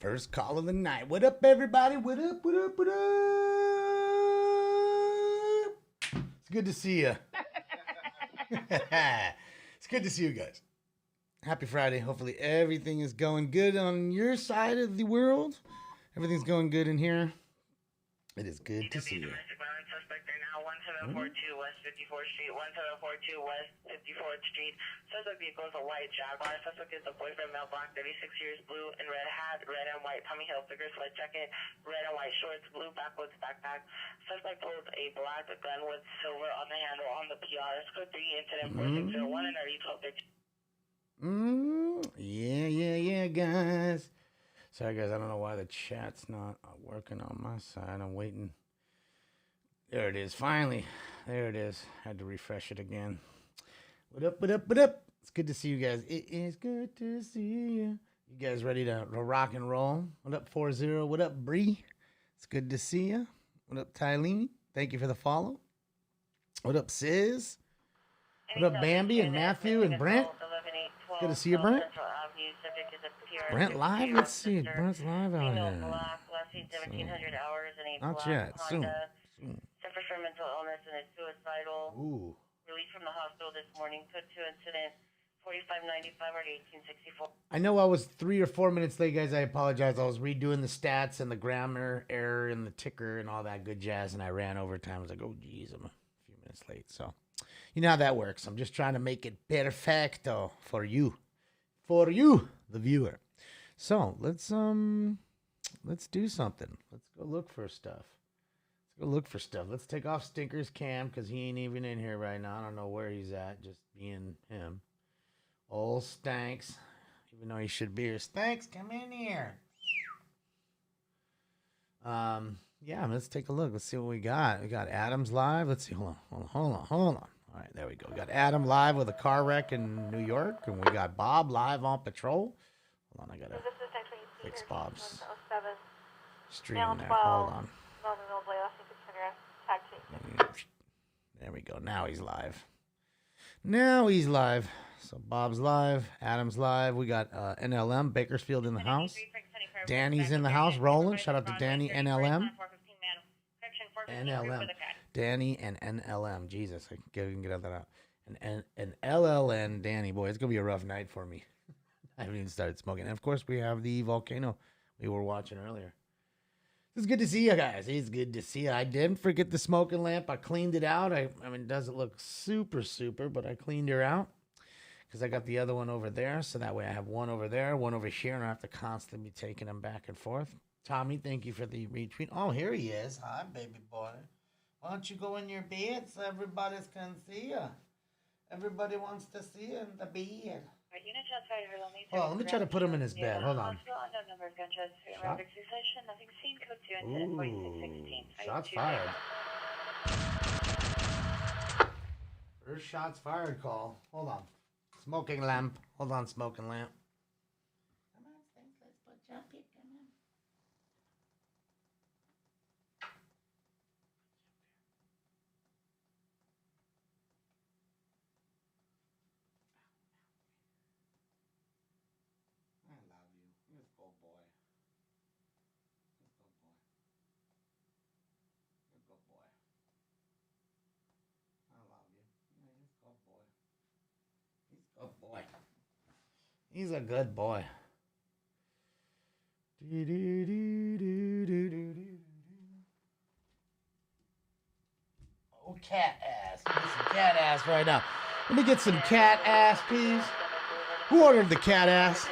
First call of the night. What up, everybody? What up? What up? What up? It's good to see you. It's good to see you guys. Happy Friday. Hopefully everything is going good on your side of the world. Everything's going good in here. It is good to see you. Suspect are now 1742 West 54th Street, 1742 West 54th Street. Suspect vehicle is a white Jaguar. Suspect is a boyfriend, male, black, 36 years, blue and red hat, red and white Tommy Hilfiger sweat jacket, red and white shorts, blue backwoods backpack. Suspect holds a black gun with silver on the handle on the PR. Code 3 incident 4601 and are you 12 Yeah, guys. Sorry, guys. I don't know why the chat's not working on my side. I'm waiting. There it is. Finally. There it is. Had to refresh it again. What up, what up, what up? It's good to see you guys. It is good to see you. You guys ready to rock and roll? What up, 40? What up, Bree? It's good to see you. What up, Tylene? Thank you for the follow. What up, Sis? What up, Bambi and Matthew and Brent? Good to see you, Brent. Brent live? Let's see it. Brent's live out here. Not yet. Soon. Suffers from mental illness and is suicidal. Ooh. Released from the hospital this morning. Code 2 incident 4595 or 1864. I know I was 3 or 4 minutes late, guys. I apologize. I was redoing the stats and the grammar error and the ticker and all that good jazz, and I ran overtime. I was like, oh, geez, I'm a few minutes late. So, you know how that works. I'm just trying to make it perfecto for you. For you, the viewer. So, let's do something. Let's go look for stuff. Let's take off Stinker's cam because he ain't even in here right now. I don't know where he's at, just being him. Old Stanks, even though he should be here. Stanks, come in here. Yeah, let's take a look. Let's see what we got. We got Adam's live. Let's see. Hold on. All right, there we go. We got Adam live with a car wreck in New York, and we got Bob live on patrol. Hold on, I gotta fix Bob's stream there. Hold on. There we go. Now he's live. So Bob's live. Adam's live. We got NLM, Bakersfield in the house. Danny's in the house rolling. Shout out to Danny, NLM. Danny and NLM. Jesus, I can get that out. And LLN, Danny. Boy, it's going to be a rough night for me. I haven't even started smoking. And, of course, we have the volcano we were watching earlier. It's good to see you guys. It's good to see you. I didn't forget the smoking lamp. I cleaned it out. I mean, it doesn't look super, but I cleaned her out because I got the other one over there. So that way I have one over there, one over here, and I have to constantly be taking them back and forth. Tommy, thank you for the retweet. Oh, here he is. Hi, baby boy. Why don't you go in your bed so everybody can see you? Everybody wants to see you in the bed. Hold on, let me try to put him in his bed. Hold on. Ooh, shots fired. First shots fired call. Hold on. Smoking lamp. Hold on, smoking lamp. Come on, Stinks. Let's put jump it. Come on. I love you. You're a good boy. You're a good boy. I love you. Yeah, he's a good boy. He's a good boy. He's a good boy. Oh, cat ass. Get some cat ass right now. Let me get some cat ass, please. Who ordered the cat ass?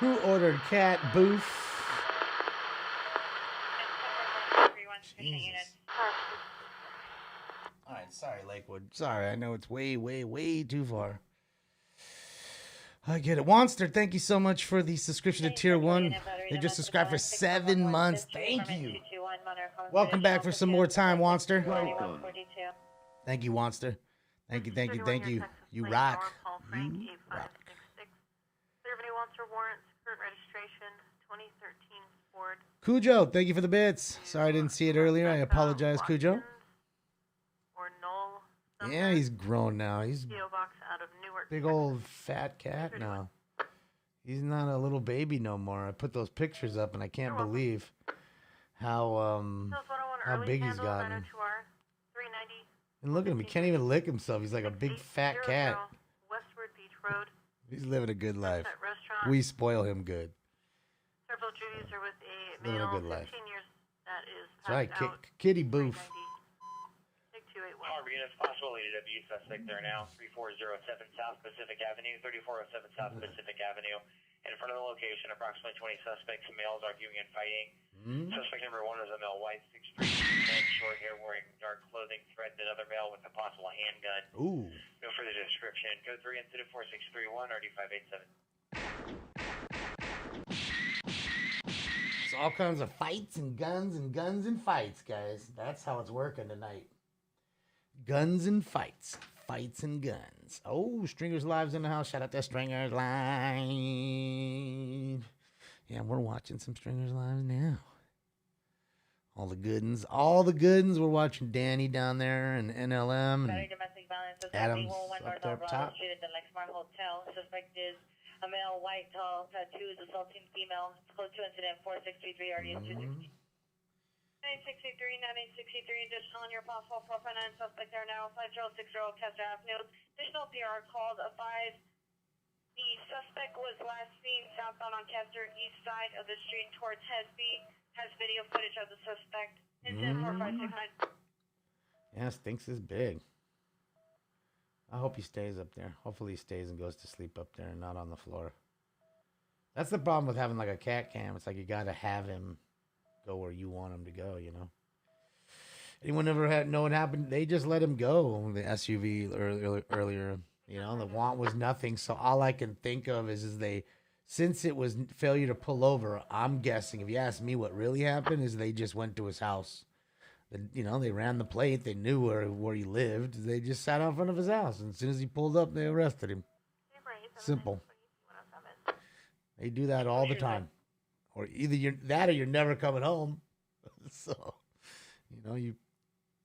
Who ordered cat boof? Jesus. All right, sorry, Lakewood. Sorry, I know it's way too far. I get it. Wanster, thank you so much for the subscription to Tier 1. They just subscribed for 7 months. Thank you. Welcome back for some more time, Wanster. Welcome. Thank you, Wanster. Thank you. You rock. You rock. Cujo, thank you for the bits. Sorry I didn't see it earlier. I apologize, Cujo. Yeah, he's grown now. He's big old fat cat now. He's not a little baby no more. I put those pictures up, and I can't believe how big he's gotten. 390. And look at him. He can't even lick himself. He's like a big fat cat. Westward Beach Road. He's living a good life. Restaurant. We spoil him good. Several juries are with a Living a male, good life. 15 years, that is That's right. passed out. Kitty Boof. 390. Take 281. Car units possible AW suspect there now. 3407 South Pacific Avenue, 3407 South Pacific Avenue. In front of the location, approximately 20 suspects. Males arguing and fighting. Suspect number 1 is a male, white, 6'3", short hair, wearing dark clothing, threatened another male with a possible handgun. Ooh. No further description. Code 3 incident 4631 RD587. It's all kinds of fights and guns and fights, guys. That's how it's working tonight. Guns and fights. Fights and guns. Oh, Stringer's Live's in the house. Shout out to Stringer's Live. Yeah, we're watching some Stringer's Lives now. All the good uns. We're watching Danny down there and NLM. And Domestic violence. Adam's up there up top. Street at the Lexmark Hotel. Suspect is a male, white, tall, tattoos, assaulting female. Close to incident 4633 RD260. 9863, additional on your possible 459 suspect there now, 5060 Kester Avenue. Additional PR called a 5. The suspect was last seen southbound on Kester, east side of the street towards Hesby. Has video footage of the suspect. Incident 4569. Yeah, Stinks is big. I hope he stays up there. Hopefully he stays and goes to sleep up there and not on the floor. That's the problem with having like a cat cam. It's like you got to have him go where you want him to go, you know. Anyone ever know what happened? They just let him go. The SUV earlier, you know, the want was nothing. So all I can think of is they, since it was failure to pull over, I'm guessing, if you ask me what really happened, is they just went to his house. You know, they ran the plate. They knew where he lived. They just sat out in front of his house. And as soon as he pulled up, they arrested him. Simple. They do that all the time. Or either you're never coming home. So, you know, you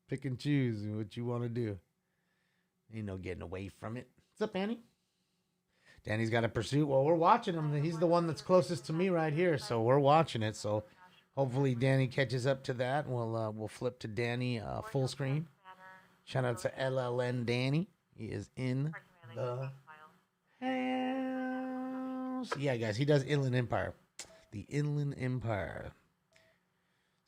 pick and choose what you want to do. Ain't no getting away from it. What's up, Annie? Danny's got a pursuit. Well, we're watching him. He's the one that's closest to me right here, so we're watching it. So hopefully Danny catches up to that. We'll flip to Danny full screen. Shout out to LLN Danny. He is in the house. Yeah, guys, he does Inland Empire. The Inland Empire.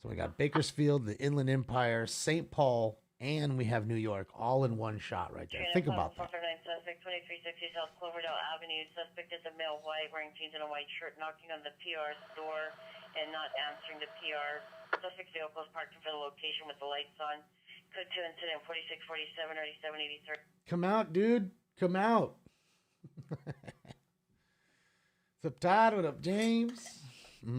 So we got Bakersfield, the Inland Empire, St. Paul, and we have New York all in one shot right there. Think about that. Suspect 2360 South Cloverdale Avenue. Suspect is a male, white, wearing jeans and a white shirt, knocking on the PR's door and not answering the PR. Suspect's vehicle is parked in front of the location with the lights on. Code 2 incident 4647 RD783. Come out, dude. Come out. What's up, Todd? What up, James? I'm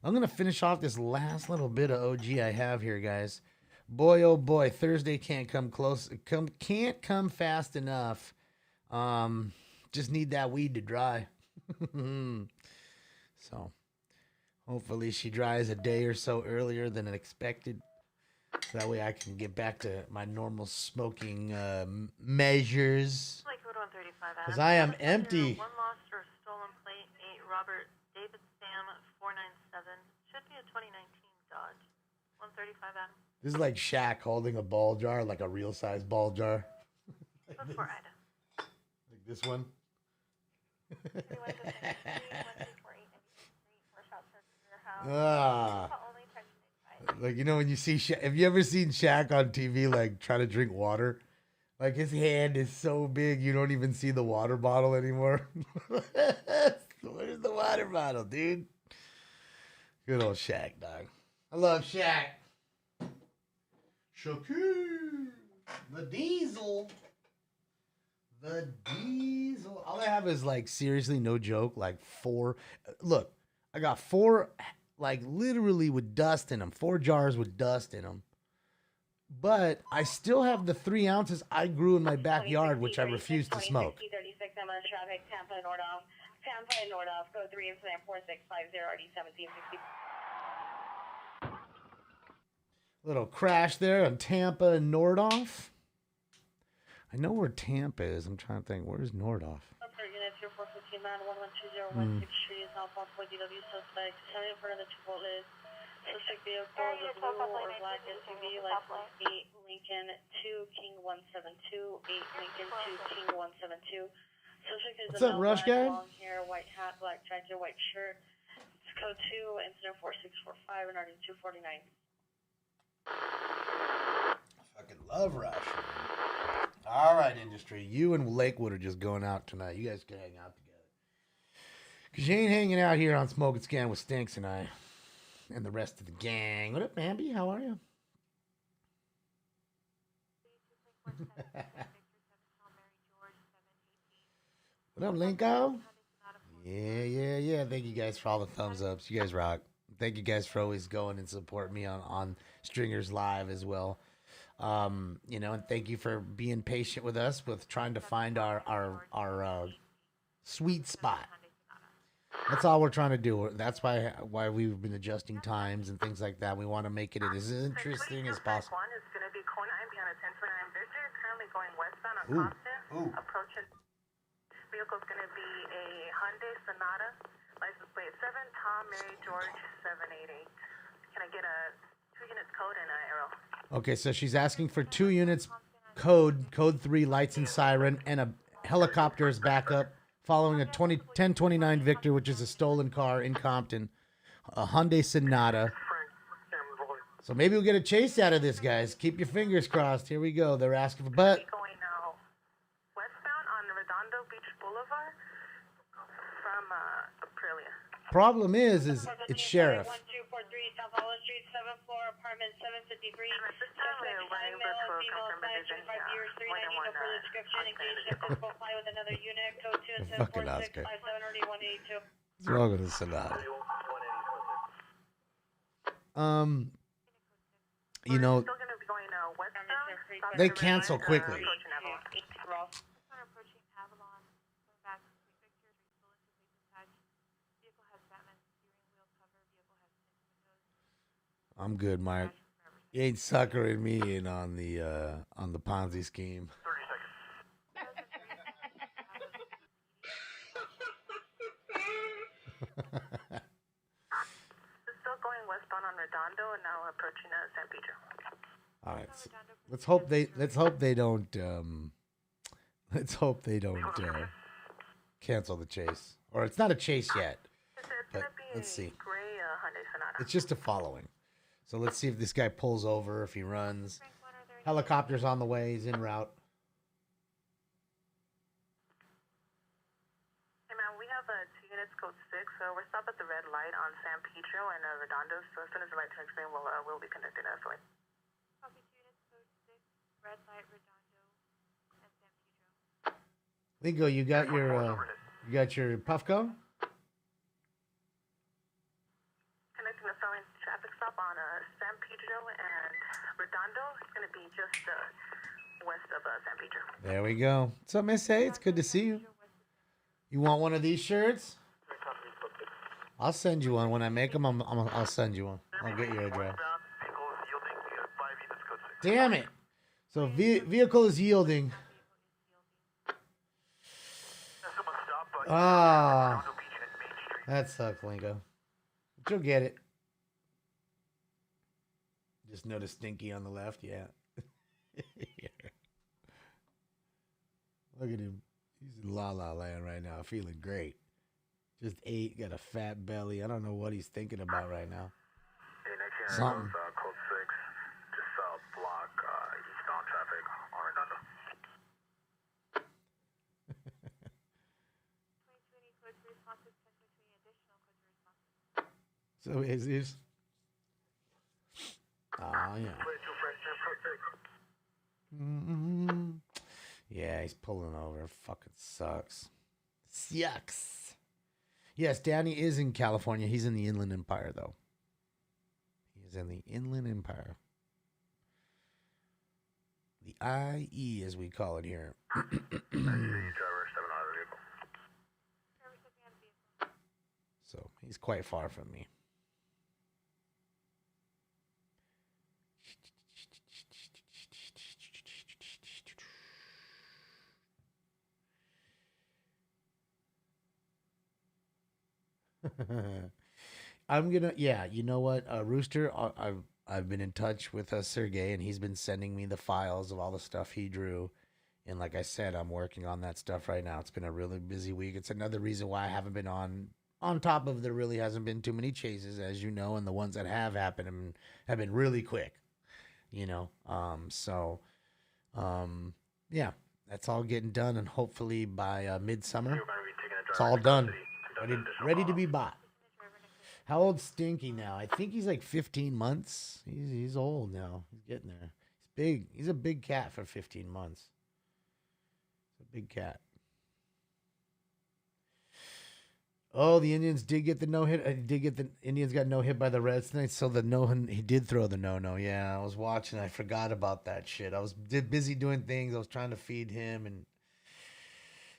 going to finish off this last little bit of OG I have here, guys. Boy, oh boy, Thursday can't come close. Can't come fast enough. Just need that weed to dry. So hopefully she dries a day or so earlier than expected. So that way I can get back to my normal smoking measures. Because I am empty. One lost or stolen plate, 8 Robert David Sam 497. Should be a 2019 Dodge. 135 Adam. This is like Shaq holding a ball jar, like a real size ball jar. Before Ida. Like this one. Like, you know, when you see Shaq, have you ever seen Shaq on TV, like, try to drink water? Like, his hand is so big, you don't even see the water bottle anymore. Where's the water bottle, dude? Good old Shaq, dog. I love Shaq. Shaquille. The Diesel. The Diesel. All I have is, like, seriously, no joke, like 4. Look, I got 4, like, literally with dust in them. 4 jars with dust in them. But I still have the 3 ounces I grew in my backyard, which I refuse to smoke. 36, I'm on traffic, Tampa and Nordoff. Tampa and Nordoff, code 3 incident 4650 RD1760. Little crash there on Tampa and Nordoff. I know where Tampa is. I'm trying to think. Where's Nordhoff? Unit 0415 man 1120 Hmm. 6th Street is now possible DW suspect. Standing in front of the Chipotle. Suspect vehicle is a blue or black SUV, license 8 Lincoln 2 King 172, 8 Lincoln 2 King 172. Suspect is What's a up, male, Rush black, guy? long hair, white hat, black jacket, white shirt. It's code 2, incident 4645, and RD 249. Fucking love Rush. All right, industry. You and Lakewood are just going out tonight. You guys can hang out together. Because you ain't hanging out here on Smoke and Scan with Stinks and I. And the rest of the gang. What up, Bambi? How are you? What up, Linko? Yeah. Thank you guys for all the thumbs ups. You guys rock. Thank you guys for always going and supporting me on Stringers Live as well. And thank you for being patient with us with trying to find our sweet spot. That's all we're trying to do. That's why we've been adjusting times and things like that. We want to make it as interesting as possible. One is going to be Kona behind a 1029 Victor, currently going westbound on Compton. Approaching. Vehicle's going to be a Hyundai Sonata, license plate 7, Tom Mary George 788. Can I get a 2 units code and an arrow? Okay, so she's asking for 2 units code 3 lights and siren, and a helicopter's backup following a 1029 Victor, which is a stolen car in Compton, a Hyundai Sonata. So maybe we'll get a chase out of this, guys. Keep your fingers crossed. Here we go. They're asking for, but Going now westbound on Redondo Beach Boulevard from Aprilia. problem is it's sheriff. 1243 South Holland Street, 7th floor, apartment 753. Suspect high male, female, size 25 years, 390, no further description. Engaged in physical fight with another unit, code 2 and Fucking Oscar. 74657 RD 182. What's wrong with the Sonata? You know, Still going to be going westbound. they cancel quickly. Approaching Avalon, going back to St. Victor's, refuel into Lake Attach. Vehicle has Batman steering wheel cover. Vehicle has tinted windows. I'm good, Mark. You ain't suckering me in on the Ponzi scheme. 30 seconds. Still going westbound on Redondo and now approaching San Pedro. All right. So let's hope they don't cancel the chase. Or it's not a chase yet. It's But going to be let's see. gray Hyundai Sonata. It's just a following. So let's see if this guy pulls over, if he runs. Helicopter's on the way. He's en route. Hey man, we have 2 units code 6. So we're stopped at the red light on San Pedro and Redondo. So as soon as the light turns green, we'll be conducting a flight. Copy 2 units code 6, red light Redondo and San Pedro. Lingo, you got your Puffco? Connecting the following traffic stop on San Pedro and Redondo. It's going to be just west of San Pedro. There we go. What's up, Miss A? It's good to see you. You want one of these shirts? I'll send you one. When I make them, I'll send you one. I'll get your address. Damn it. So vehicle is yielding. Ah. That sucks, Lingo. But you'll get it. Just notice Stinky on the left. Yeah. Look at him. He's in La La Land right now, feeling great. Just ate, got a fat belly. I don't know what he's thinking about right now. Hey, next Something. code 6, just south block, eastbound traffic on Redondo. 2020 code 3 responsive, 1020 additional code 3 responsive. So is this? Oh, yeah. Play 2 fresh, code 6. Mm-hmm. Yeah, he's pulling over. Fucking sucks. Sucks. Yes, Danny is in California. He's in the Inland Empire, though. He's in the Inland Empire. The IE, as we call it here. Driver, 7 out of the vehicle. Driver stepping out of vehicle. So he's quite far from me. I'm gonna, yeah. You know what, Rooster? I've been in touch with Sergey, and he's been sending me the files of all the stuff he drew. And like I said, I'm working on that stuff right now. It's been a really busy week. It's another reason why I haven't been on top of. There really hasn't been too many chases, as you know, and the ones that have happened have been really quick. You know, yeah, that's all getting done, and hopefully by midsummer, You're going to be taking a it's driver's all done, custody. Conduct ready, additional ready to calls. be bought. How old's Stinky now? I think he's like 15 months. He's old now. He's getting there. He's big. He's a big cat for 15 months. He's a big cat. Oh, the Indians did get the no hit. The Indians got no hit by the Reds tonight. So he did throw the no. Yeah, I was watching. I forgot about that shit. I was busy doing things. I was trying to feed him and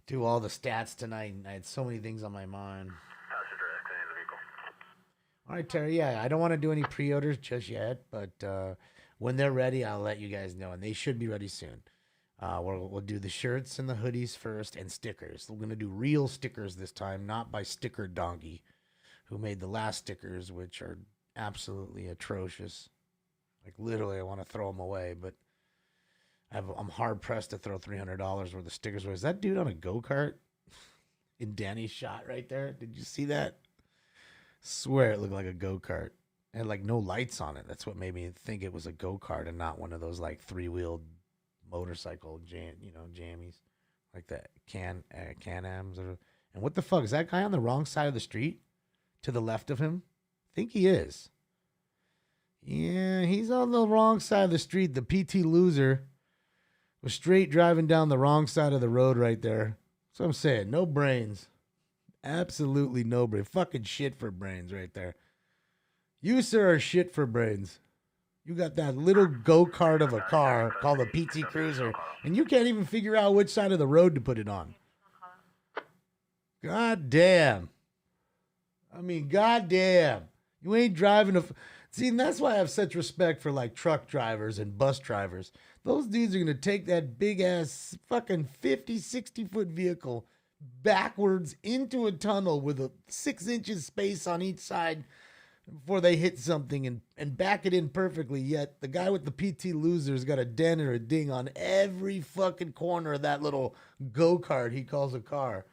do all the stats tonight. And I had so many things on my mind. Passenger exiting the vehicle. All right, Terry. Yeah, I don't want to do any pre-orders just yet, but when they're ready, I'll let you guys know, and they should be ready soon. We'll do the shirts and the hoodies first, and stickers. We're gonna do real stickers this time, not by Sticker Donkey, who made the last stickers, which are absolutely atrocious. Like literally, I want to throw them away, but I'm hard pressed to throw $300 worth of stickers away. Is that dude on a go-kart? In Danny's shot right there. Did you see that? Swear it looked like a go-kart. It had like no lights on it. That's what made me think it was a go-kart and not one of those like three-wheeled motorcycle jammies like that Can-Ams. And what the fuck is that guy on the wrong side of the street to the left of him? I think he is. Yeah, he's on the wrong side of the street. The PT loser was straight driving down the wrong side of the road right there. That's what I'm saying. No brains. Absolutely no brain. Fucking shit for brains right there. You, sir, are shit for brains. You got that little go-kart of a car called a PT Cruiser, and you can't even figure out which side of the road to put it on. God damn. I mean, god damn. You ain't driving a... See, and that's why I have such respect for, like, truck drivers and bus drivers. Those dudes are going to take that big-ass fucking 50, 60-foot vehicle backwards into a tunnel with a 6 inches space on each side before they hit something and back it in perfectly. Yet the guy with the PT Loser's got a dent or a ding on every fucking corner of that little go-kart he calls a car.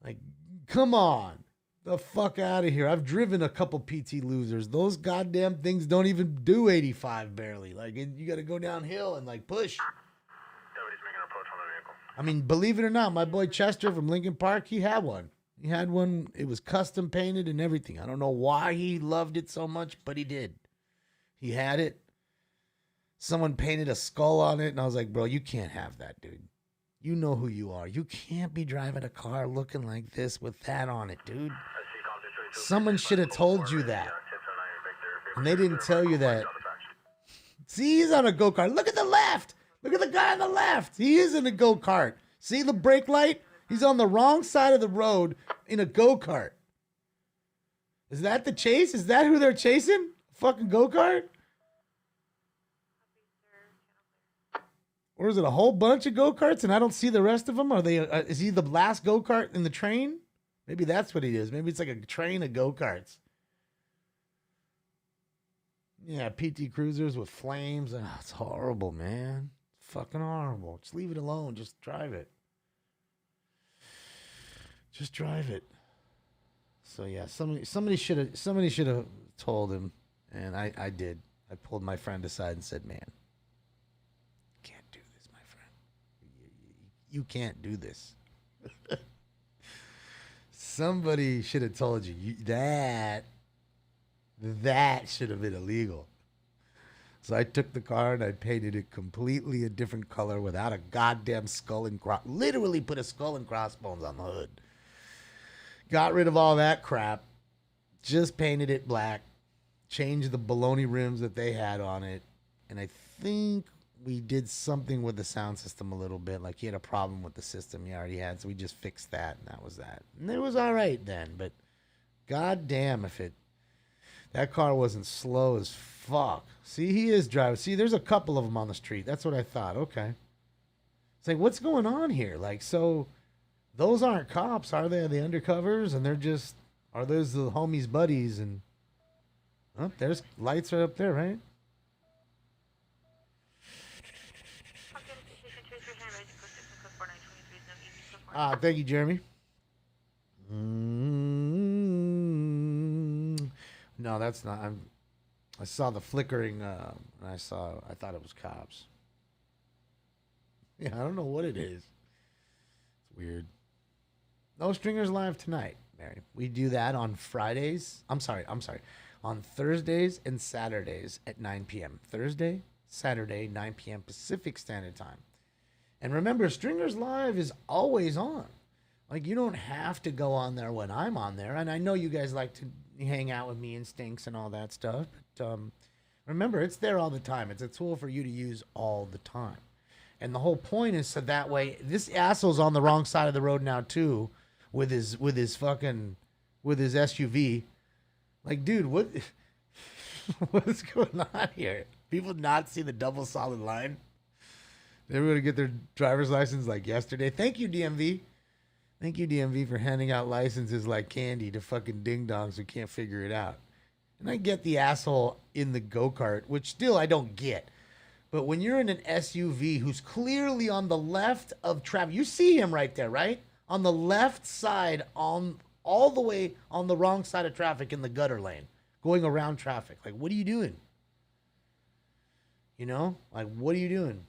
Like, come on. The fuck out of here. I've driven a couple PT Losers. Those goddamn things don't even do 85 barely. Like, you got to go downhill and, like, push. Deputy's making an approach on the vehicle. I mean, believe it or not, my boy Chester from Lincoln Park, he had one. He had one. It was custom painted and everything. I don't know why he loved it so much, but he did. He had it. Someone painted a skull on it, and I was like, bro, you can't have that, dude. You know who you are. You can't be driving a car looking like this with that on it, dude. Someone should have told you that. And they didn't tell you that. See, he's on a go-kart. Look at the left. Look at the guy on the left. He is in a go-kart. See the brake light? He's on the wrong side of the road in a go-kart. Is that the chase? Is that who they're chasing? Fucking go-kart? Or is it a whole bunch of go-karts and I don't see the rest of them? Are they? Is he the last go-kart in the train? Maybe that's what he is. Maybe it's like a train of go-karts. Yeah, PT Cruisers with flames. Oh, it's horrible, man. It's fucking horrible. Just leave it alone. Just drive it. Just drive it. So yeah, somebody should have told him, and I did. I pulled my friend aside and said, "Man, can't do this, my friend. You can't do this." Somebody should have told you, that should have been illegal. So I took the car and I painted it completely a different color without a goddamn skull and literally put a skull and crossbones on the hood. Got rid of all that crap. Just painted it black. Changed the baloney rims that they had on it. And I think we did something with the sound system a little bit. Like he had a problem with the system he already had. So we just fixed that and that was that. And it was all right then. But goddamn if that car wasn't slow as fuck. See, he is driving. See, there's a couple of them on the street. That's what I thought. Okay. It's like, what's going on here? Like, so those aren't cops, are they? Are they undercovers? And they're just Are those the homies' buddies? And oh, there's lights right up there, right? Thank you, Jeremy. No, that's not. I saw the flickering, and I thought it was cops. Yeah, I don't know what it is. It's weird. No Stringers Live tonight, Mary. We do that on Fridays. I'm sorry. On Thursdays and Saturdays at 9 p.m. Thursday, Saturday, 9 p.m. Pacific Standard Time. And remember, Stringers Live is always on. Like, you don't have to go on there when I'm on there. And I know you guys like to hang out with me and Stinks and all that stuff. But remember, it's there all the time. It's a tool for you to use all the time. And the whole point is so that way, this asshole's on the wrong side of the road now, too, with his SUV. Like, dude, what is going on here? People not see the double solid line? Everybody get their driver's license like yesterday. Thank you, DMV. Thank you, DMV, for handing out licenses like candy to fucking ding-dongs who can't figure it out. And I get the asshole in the go-kart, which still I don't get. But when you're in an SUV who's clearly on the left of traffic, you see him right there, right? On the left side, all the way on the wrong side of traffic in the gutter lane, going around traffic. Like, what are you doing? You know? Like, what are you doing?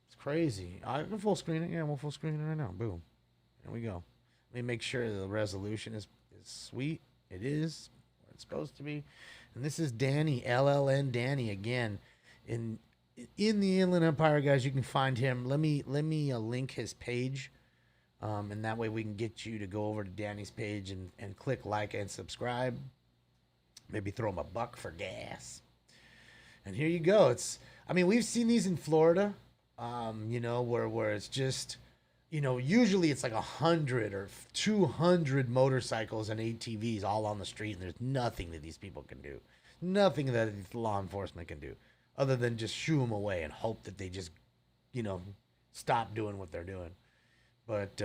It's crazy. I can full screen it. Yeah, we'll full screen it right now. Boom. There we go. Let me make sure the resolution is sweet. It is what it's supposed to be. And this is Danny, LLN Danny again. In the Inland Empire, guys, you can find him. Let me link his page. And that way we can get you to go over to Danny's page and click like and subscribe. Maybe throw him a buck for gas. And here you go. We've seen these in Florida, where it's just, usually it's like 100 or 200 motorcycles and ATVs all on the street, and there's nothing that these people can do. Nothing that law enforcement can do other than just shoo them away and hope that they just, stop doing what they're doing. But,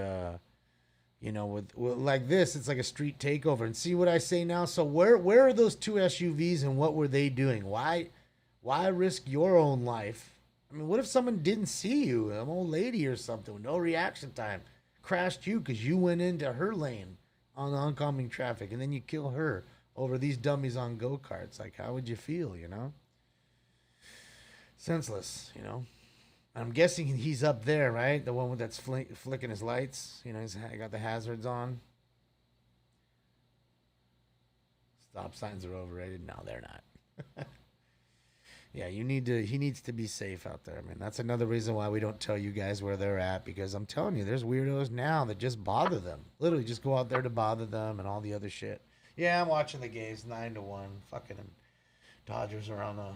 with like this, it's like a street takeover. And see what I say now? So where are those two SUVs and what were they doing? Why risk your own life? I mean, what if someone didn't see you, an old lady or something with no reaction time, crashed you because you went into her lane on oncoming traffic, and then you kill her over these dummies on go-karts? Like, how would you feel, Senseless, I'm guessing he's up there, right? The one that's flicking his lights. He's got the hazards on. Stop signs are overrated. No, they're not. Yeah, he needs to be safe out there, man. That's another reason why we don't tell you guys where they're at, because I'm telling you, there's weirdos now that just bother them. Literally just go out there to bother them and all the other shit. Yeah, I'm watching the games 9-1. Fucking Dodgers are on a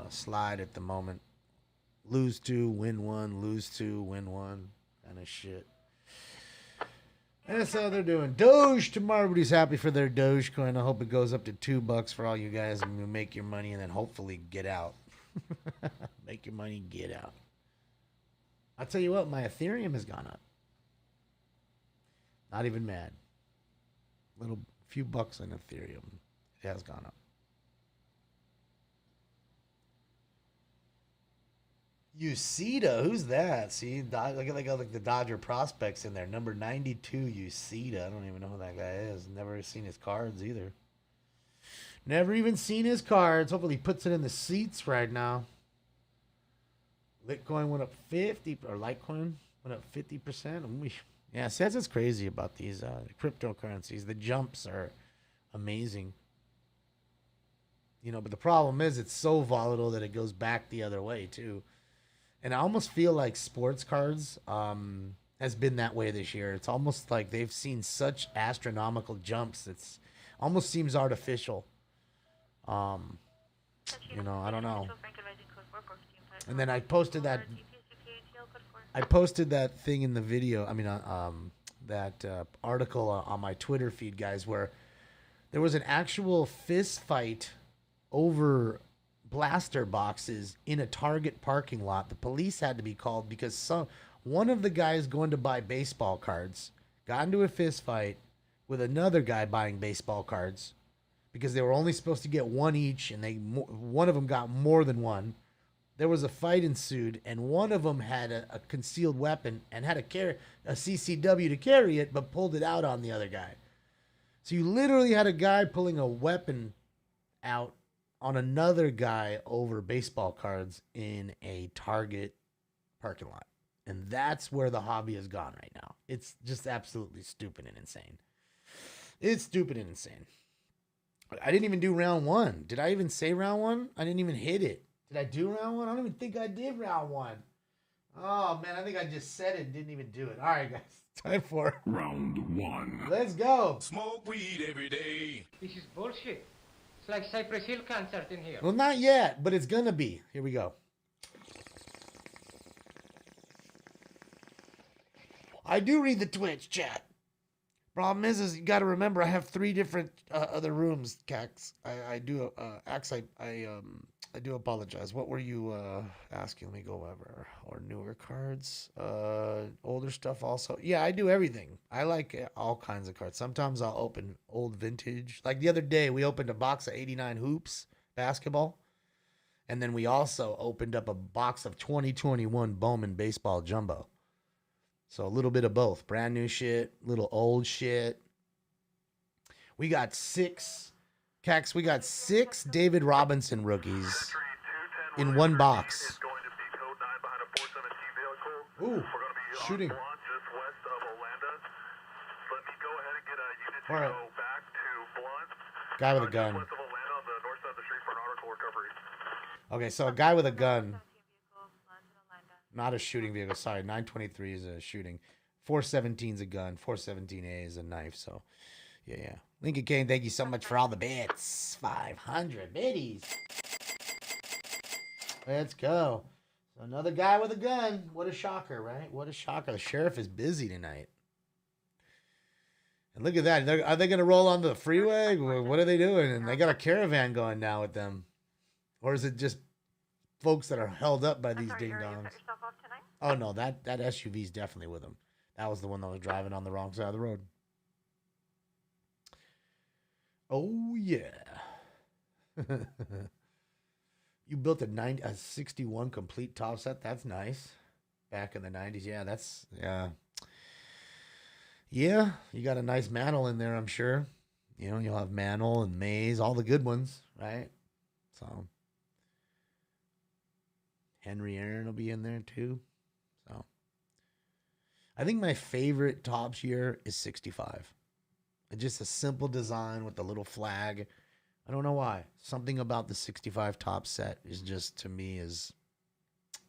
slide at the moment. Lose 2, win 1, lose 2, win 1 kind of shit. That's how they're doing. Doge tomorrow. Everybody's happy for their Dogecoin. I hope it goes up to $2 for all you guys, and you make your money and then hopefully get out. Make your money, get out. I'll tell you what, my Ethereum has gone up. Not even mad. Few bucks on Ethereum. It has gone up. Uceda, who's that? See, look at the Dodger prospects in there. Number 92, Uceda. I don't even know who that guy is. Never seen his cards either. Never even seen his cards. Hopefully he puts it in the seats right now. Litecoin went up 50%. Yeah, see, that's what's crazy about these cryptocurrencies. The jumps are amazing. But the problem is it's so volatile that it goes back the other way too. And I almost feel like sports cards has been that way this year. It's almost like they've seen such astronomical jumps. It's almost seems artificial. I don't know. And then I posted that thing in the video. That article on my Twitter feed, guys, where there was an actual fist fight over blaster boxes in a Target parking lot. The police had to be called because one of the guys going to buy baseball cards got into a fist fight with another guy buying baseball cards because they were only supposed to get one each, and one of them got more than one. There was a fight ensued, and one of them had a concealed weapon and had a CCW to carry it, but pulled it out on the other guy. So you literally had a guy pulling a weapon out on another guy over baseball cards in a Target parking lot. And that's where the hobby has gone right now. It's just absolutely stupid and insane. It's stupid and insane. I didn't even do round one. Did I even say round one? I didn't even hit it. Did I do round one? I don't even think I did round one. Oh, man, I think I just said it and didn't even do it. All right, guys. Time for round one. Let's go. Smoke weed every day. This is bullshit. It's like Cypress Hill concert in here. Well, not yet, but it's going to be. Here we go. I do read the Twitch chat. Problem is you got to remember I have 3 different other rooms, Cax. I do I do apologize. What were you asking? Let me go over. Or newer cards, older stuff also. Yeah, I do everything. I like all kinds of cards. Sometimes I'll open old vintage. Like the other day, we opened a box of 89 Hoops basketball. And then we also opened up a box of 2021 Bowman baseball jumbo. So a little bit of both. Brand new shit, little old shit. We got 6 David Robinson rookies in one box. Ooh, shooting. All right. Guy with a gun. Okay, so a guy with a gun. Not a shooting vehicle. Sorry, 923 is a shooting. 417 is a gun. 417A is a knife. So, yeah. Lincoln Kane, thank you so much for all the bits. 500 biddies. Let's go. So another guy with a gun. What a shocker, right? What a shocker. The sheriff is busy tonight. And look at that. Are they going to roll onto the freeway? What are they doing? And they got a caravan going now with them. Or is it just folks that are held up by these ding-dongs? Oh, no, that SUV is definitely with them. That was the one that was driving on the wrong side of the road. Oh, yeah. You built a 61 complete top set. That's nice. Back in the 90s. Yeah, Yeah, you got a nice Mantle in there, I'm sure. You know, you'll have Mantle and Maze, all the good ones, right? So, Henry Aaron will be in there too. So, I think my favorite Topps year is 65. It's just a simple design with the little flag. I don't know why. Something about the 65 Topps set is just, to me, is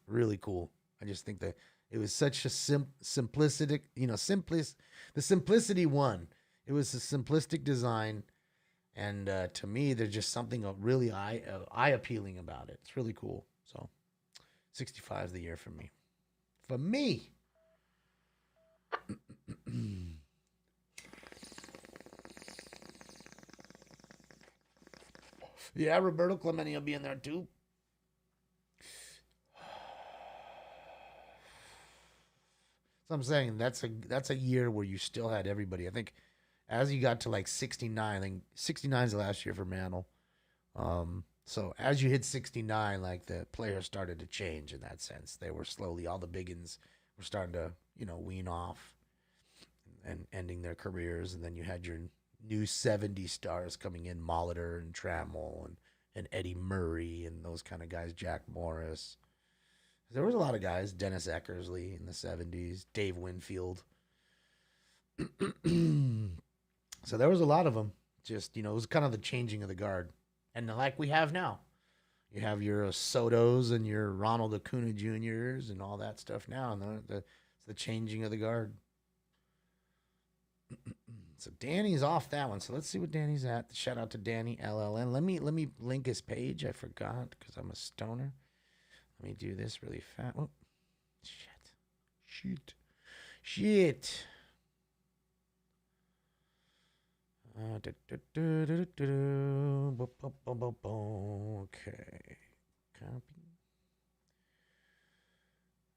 really cool. I just think that it was such a simplistic, the simplicity won. It was a simplistic design. And to me, there's just something really eye-appealing about it. It's really cool. So 65 is the year for me. For me. Yeah, Roberto Clemente will be in there too. So I'm saying that's a year where you still had everybody. I think as you got to like 69, I think 69 is the last year for Mantle. So as you hit 69, like the players started to change in that sense. They were slowly, all the biggins were starting to, wean off and ending their careers. And then you had your new 70 stars coming in, Molitor and Trammell and Eddie Murray and those kind of guys, Jack Morris. There was a lot of guys, Dennis Eckersley in the 70s, Dave Winfield. So there was a lot of them. Just, it was kind of the changing of the guard. And like we have now. You have your Sotos and your Ronald Acuna Jr.'s and all that stuff now. And it's the changing of the guard. So Danny's off that one. So let's see what Danny's at. Shout out to Danny LLN. Let me link his page. I forgot because I'm a stoner. Let me do this really fast. Oh, shit. Okay. Copy.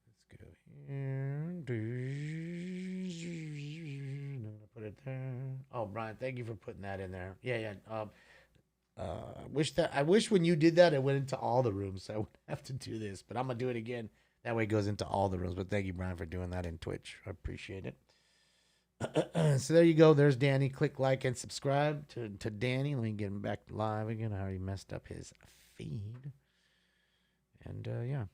Let's go here. I'm gonna put it there. Oh, Brian, thank you for putting that in there. Yeah. I wish when you did that, it went into all the rooms. So I wouldn't have to do this, but I'm gonna do it again. That way, it goes into all the rooms. But thank you, Brian, for doing that in Twitch. I appreciate it. So there you go. There's Danny. Click like and subscribe to Danny. Let me get him back live again. I already messed up his feed. And yeah.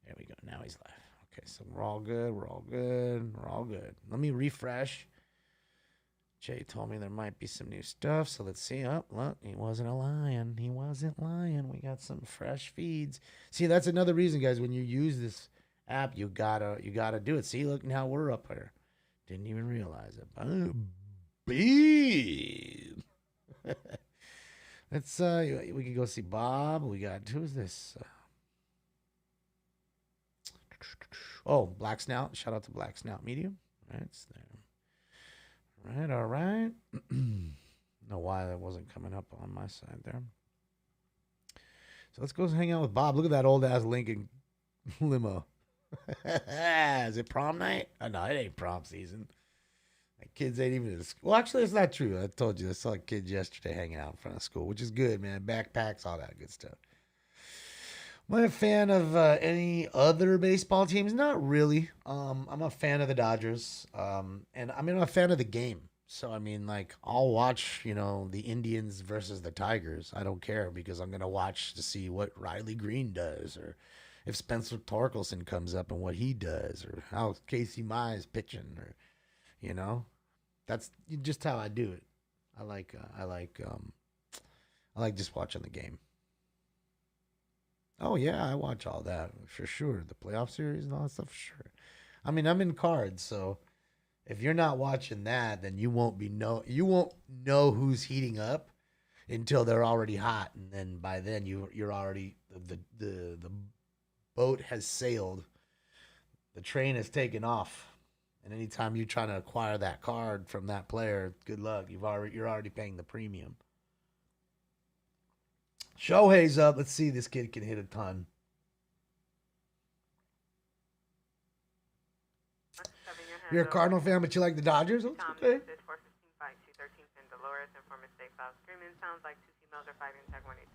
There we go. Now he's live. Okay, so we're all good. We're all good. We're all good. Let me refresh. Jay told me there might be some new stuff, so let's see. Oh, look, he wasn't lying. He wasn't lying. We got some fresh feeds. See, that's another reason, guys. When you use this app, you gotta do it. See, look, now we're up here. Didn't even realize it. Bean. Let's we can go see Bob. We got who's this? Black Snout. Shout out to Black Snout Medium. Right, it's there. All right. Know why that wasn't coming up on my side there. So let's go hang out with Bob. Look at that old ass Lincoln limo. Is it prom night? Oh, no, it ain't prom season. Like, kids ain't even in school. Well, actually, it's not true. I told you. I saw kids yesterday hanging out in front of school, which is good, man. Backpacks, all that good stuff. Am I a fan of any other baseball teams? Not really. I'm a fan of the Dodgers. And I'm a fan of the game. So, I mean, like, I'll watch, the Indians versus the Tigers. I don't care because I'm going to watch to see what Riley Green does or if Spencer Torkelson comes up and what he does or how Casey Mize pitching or, that's just how I do it. I like just watching the game. Oh, yeah, I watch all that for sure. The playoff series and all that stuff, for sure. I mean, I'm in cards, so if you're not watching that, then you won't know who's heating up until they're already hot, and then by then you're already the boat has sailed, the train has taken off, and anytime you're trying to acquire that card from that player, good luck. You're already paying the premium. Shohei's up. Let's see. This kid can hit a ton. You're a Cardinal fan, but you like the Dodgers? That's okay.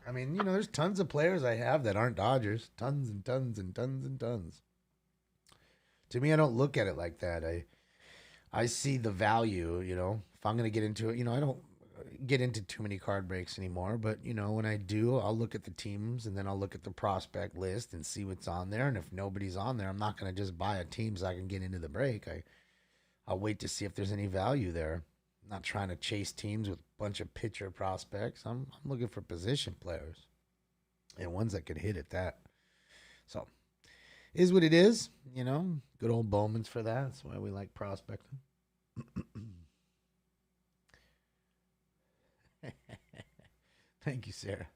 I mean, there's tons of players I have that aren't Dodgers. Tons and tons and tons and tons. To me, I don't look at it like that. I see the value, if I'm going to get into it. I don't get into too many card breaks anymore, but when I do, I'll look at the teams and then I'll look at the prospect list and see what's on there. And if nobody's on there, I'm not going to just buy a team so I can get into the break. I'll wait to see if there's any value there. I'm not trying to chase teams with a bunch of pitcher prospects. I'm looking for position players and ones that can hit at that. So is what it is, good old Bowman's for that. That's why we like prospecting. Thank you, Sarah.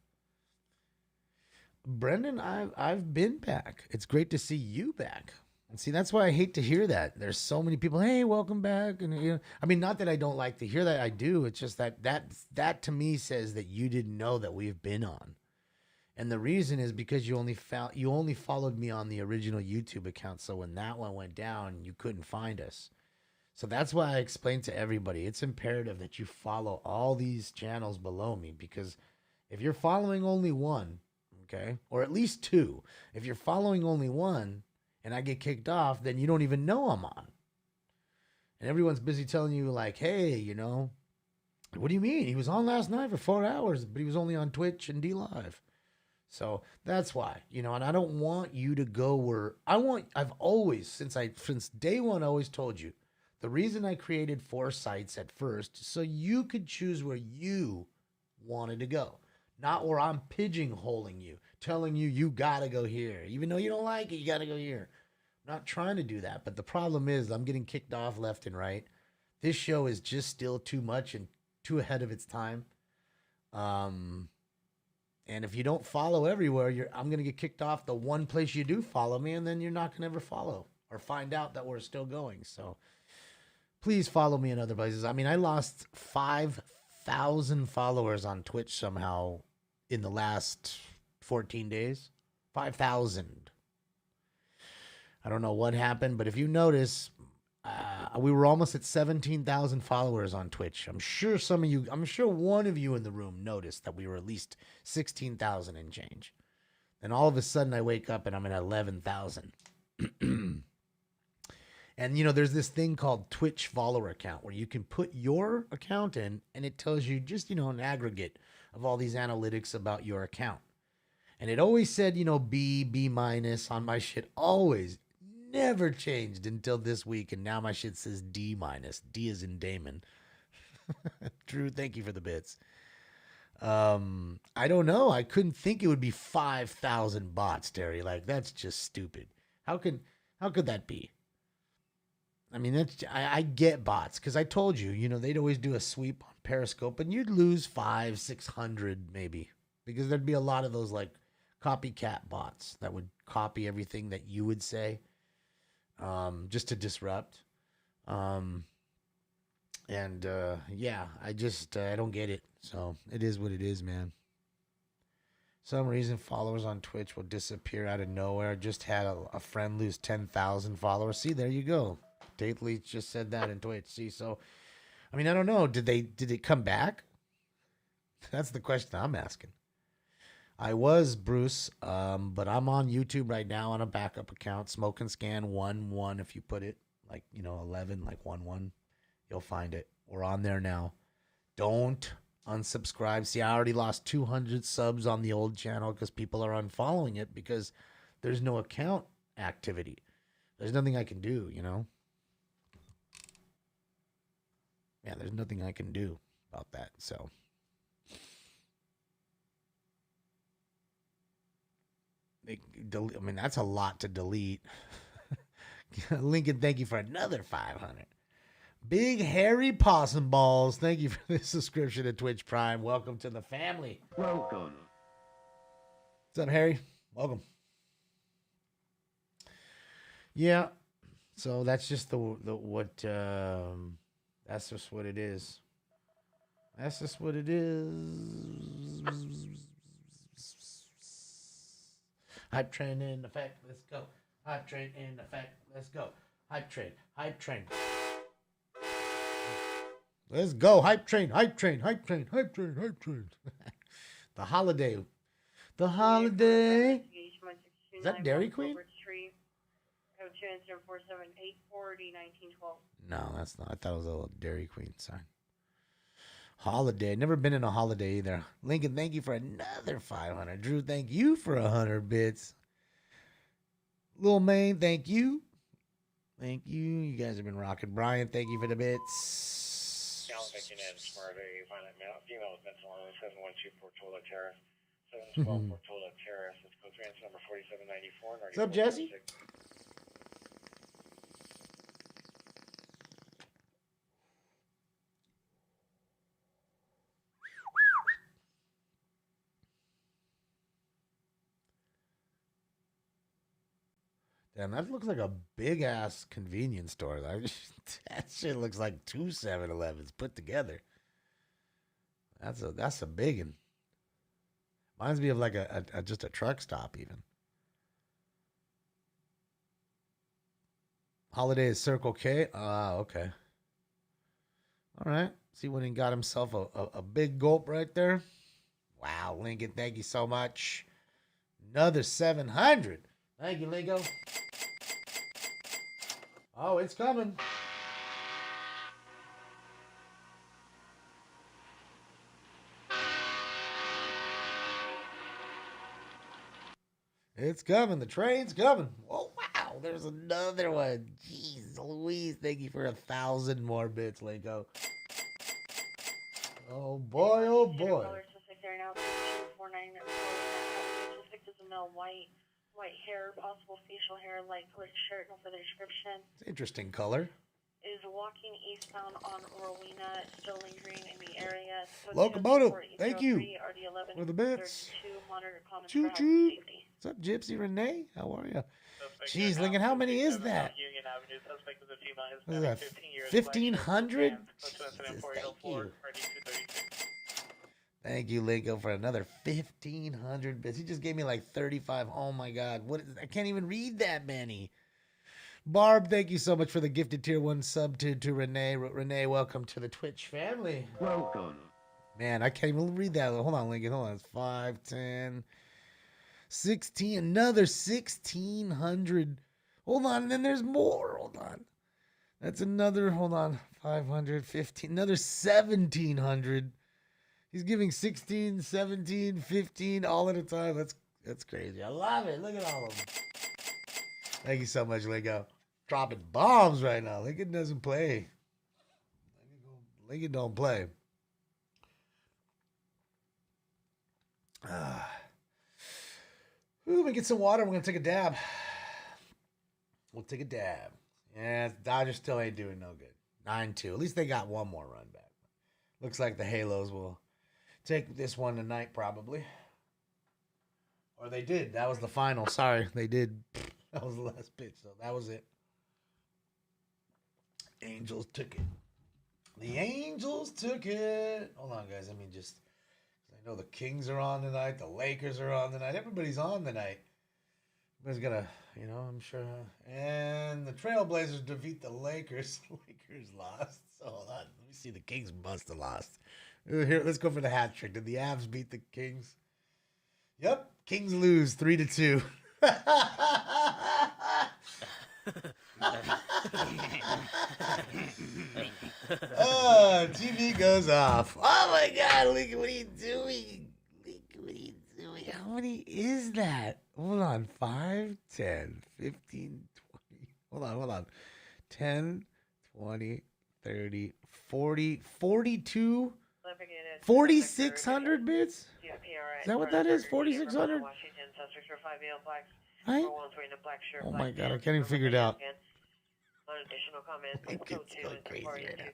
Brendan, I've been back. It's great to see you back. And see, that's why I hate to hear that. There's so many people, hey, welcome back. And I mean, not that I don't like to hear that. I do. It's just that to me says that you didn't know that we've been on. And the reason is because you only followed me on the original YouTube account. So when that one went down, you couldn't find us. So that's why I explained to everybody, it's imperative that you follow all these channels below me, because if you're following only one, okay, or at least two, if you're following only one and I get kicked off, then you don't even know I'm on. And everyone's busy telling you like, hey, what do you mean? He was on last night for 4 hours, but he was only on Twitch and D Live. So that's why, and I don't want you to go where I've always, since day one, I always told you, the reason I created 4 sites at first, so you could choose where you wanted to go, not where I'm pigeonholing you, telling you got to go here. Even though you don't like it, you got to go here. I'm not trying to do that. But the problem is I'm getting kicked off left and right. This show is just still too much and too ahead of its time. And if you don't follow everywhere, I'm going to get kicked off the one place you do follow me, and then you're not going to ever follow or find out that we're still going. So please follow me in other places. I mean, I lost 5,000 followers on Twitch somehow in the last 14 days. 5,000. I don't know what happened, but if you notice, we were almost at 17,000 followers on Twitch. I'm sure one of you in the room noticed that we were at least 16,000 and change. And all of a sudden I wake up and I'm at 11,000. And, there's this thing called Twitch follower account where you can put your account in and it tells you just, an aggregate of all these analytics about your account. And it always said, B minus on my shit. Always. Never changed until this week. And now my shit says D minus. D is in Damon. Drew, thank you for the bits. I don't know. I couldn't think it would be 5,000 bots, Terry. Like, that's just stupid. How could that be? I mean, I get bots because I told you, they'd always do a sweep on Periscope and you'd lose 500-600 maybe because there'd be a lot of those like copycat bots that would copy everything that you would say, just to disrupt. Yeah, I don't get it. So it is what it is, man. Some reason followers on Twitch will disappear out of nowhere. Just had a friend lose 10,000 followers. See, there you go. Dately just said that in Twitch. See, so, I mean, I don't know. Did it come back? That's the question I'm asking. I was Bruce, but I'm on YouTube right now on a backup account. Smoke and Scan 11. If you put it like 11, like 11, you'll find it. We're on there now. Don't unsubscribe. See, I already lost 200 subs on the old channel because people are unfollowing it because there's no account activity. There's nothing I can do, Yeah, there's nothing I can do about that. So, that's a lot to delete. Lincoln, thank you for another 500. Big Hairy Possum Balls, thank you for this subscription to Twitch Prime. Welcome to the family. Welcome. What's up, Harry? Welcome. Yeah, so that's just that's just what it is. That's just what it is. Hype train in effect. Let's go. Hype train in effect. Let's go. Hype train. Hype train. Let's go. Hype train. Hype train. Hype train. Hype train. Hype train. The holiday. The holiday. Is that Dairy Queen? No, that's not. I thought it was a little Dairy Queen sign. Holiday. Never been in a holiday either. Lincoln, thank you for another 500. Drew, thank you for 100 bits. Lil Maine, thank you. Thank you. You guys have been rocking. Brian, thank you for the bits. Female with mental illness, 712 Portola Terrace. 712 Portola Terrace. It's code transfer number 4794. What's up, Jesse? Damn, that looks like a big ass convenience store. That shit looks like two 7-Elevens put together. That's a big one. Reminds me of like just a truck stop even. Holiday is Circle K. Okay. All right. See when he got himself a big gulp right there. Wow, Lincoln, thank you so much. Another 700. Thank you, Lingo. Oh, it's coming. It's coming. The train's coming. Oh, wow. There's another one. Jeez Louise. Thank you for 1,000 more bits, Lingo. Oh, boy. Oh, boy. White hair, possible facial hair, light colored shirt, no further description. It's an interesting color. Is walking eastbound on Rowena, still lingering in the area. Locomotive, thank you for the bits. Choo choo. What's up, Gypsy Renee? How are you? Jeez, Lincoln, how many is that? What is that? 1,500? Thank you. Thank you, Lingo, for another 1,500 bits. He just gave me like 35. Oh my God, what? I can't even read that many. Barb, thank you so much for the gifted tier 1 sub to Renee. Renee, welcome to the Twitch family. Welcome. Man, I can't even read that. Hold on, Lincoln. Hold on. It's 5, 10, 16. Another 1,600. Hold on. And then there's more. Hold on. That's another, hold on. 515. Another 1,700. He's giving 16, 17, 15 all at a time. That's crazy. I love it. Look at all of them. Thank you so much, Lincoln. Dropping bombs right now. Lincoln doesn't play. Lincoln don't play. Ooh, let me get some water. We're going to take a dab. We'll take a dab. Yeah, Dodgers still ain't doing no good. 9-2. At least they got one more run back. Looks like the Halos will take this one tonight, probably. Or they did. That was the final. Sorry, they did. That was the last pitch, so that was it. Angels took it. The Angels took it. Hold on, guys. I know the Kings are on tonight. The Lakers are on tonight. Everybody's on tonight. Everybody's gonna, I'm sure. And the Trailblazers defeat the Lakers. The Lakers lost. So hold on. Let me see. The Kings must have lost. Here, let's go for the hat trick. Did the Avs beat the Kings? Yep. Kings lose 3-2. Oh, TV goes off. Oh my God, look what are you doing? How many is that? Hold on. 5, 10, 15, 20. Hold on. 10, 20, 30, 40, 42, 4,600 bits? Is that what that is? 4,600? Right? Oh my God, I can't even figure it out. It's going crazy right now.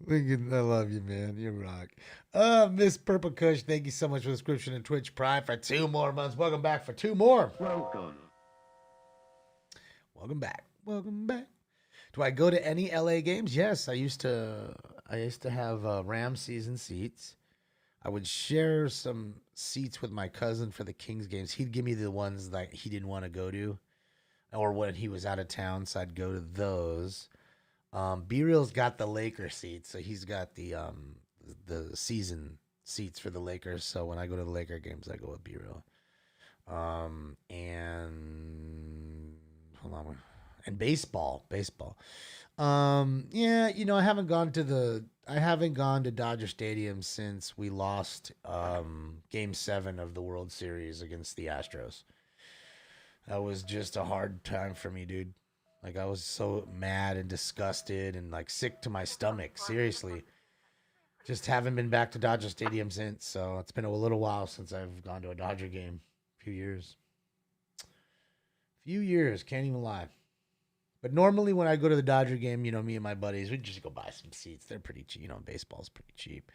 Lincoln, I love you, man. You rock. Miss Purple Kush, thank you so much for the subscription to Twitch Prime for 2 more months. Welcome back for 2 more. Welcome back. Do I go to any LA games? Yes, I used to have Rams season seats. I would share some seats with my cousin for the Kings games. He'd give me the ones that he didn't want to go to, or when he was out of town, so I'd go to those. B-Real's got the Laker seats, so he's got the season seats for the Lakers. So when I go to the Laker games, I go with B-Real. And hold on, and baseball. Yeah, I haven't gone to Dodger Stadium since we lost Game 7 of the World Series against the Astros. That was just a hard time for me, dude. Like, I was so mad and disgusted and, like, sick to my stomach. Seriously. Just haven't been back to Dodger Stadium since, so it's been a little while since I've gone to a Dodger game. A few years. Can't even lie. But normally when I go to the Dodger game, me and my buddies, we just go buy some seats. They're pretty cheap. Baseball's pretty cheap.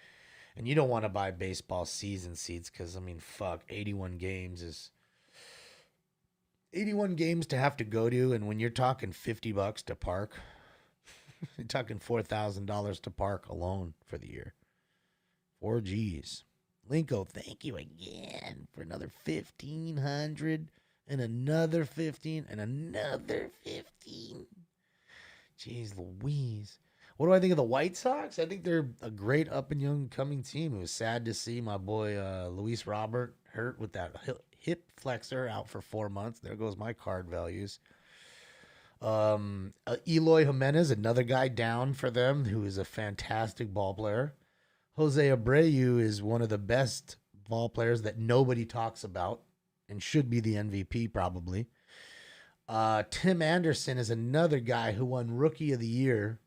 And you don't want to buy baseball season seats because, 81 games is... 81 games to have to go to, and when you're talking $50 to park, you're talking $4,000 to park alone for the year. 4 G's. Linko, thank you again for another 1,500 and another 15 and another 15. Jeez Louise. What do I think of the White Sox? I think they're a great up and young coming team. It was sad to see my boy Luis Robert hurt with that hip flexor, out for 4 months. There goes my card values. Eloy Jimenez, another guy down for them, who is a fantastic ball player. Jose Abreu is one of the best ball players that nobody talks about and should be the MVP probably. Tim Anderson is another guy who won Rookie of the Year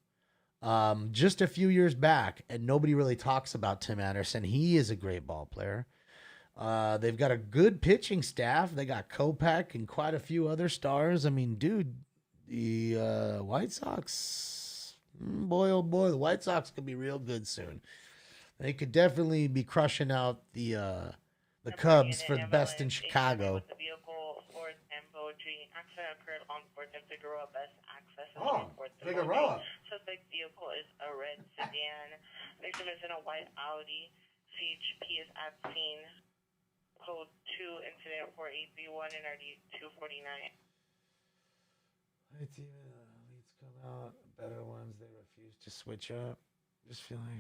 just a few years back, and nobody really talks about Tim Anderson. He is a great ball player. They've got a good pitching staff. They got Kopech and quite a few other stars. Dude, the White Sox, boy, oh boy, the White Sox could be real good soon. They could definitely be crushing out the Cubs for the best in Chicago. Figueroa. Suspect vehicle is a red sedan. Victim is in a white Audi. CHP is at scene. Code 2, incident 4831 and RD 249. It's even leads come out. Better ones they refuse to switch up. Just feel like.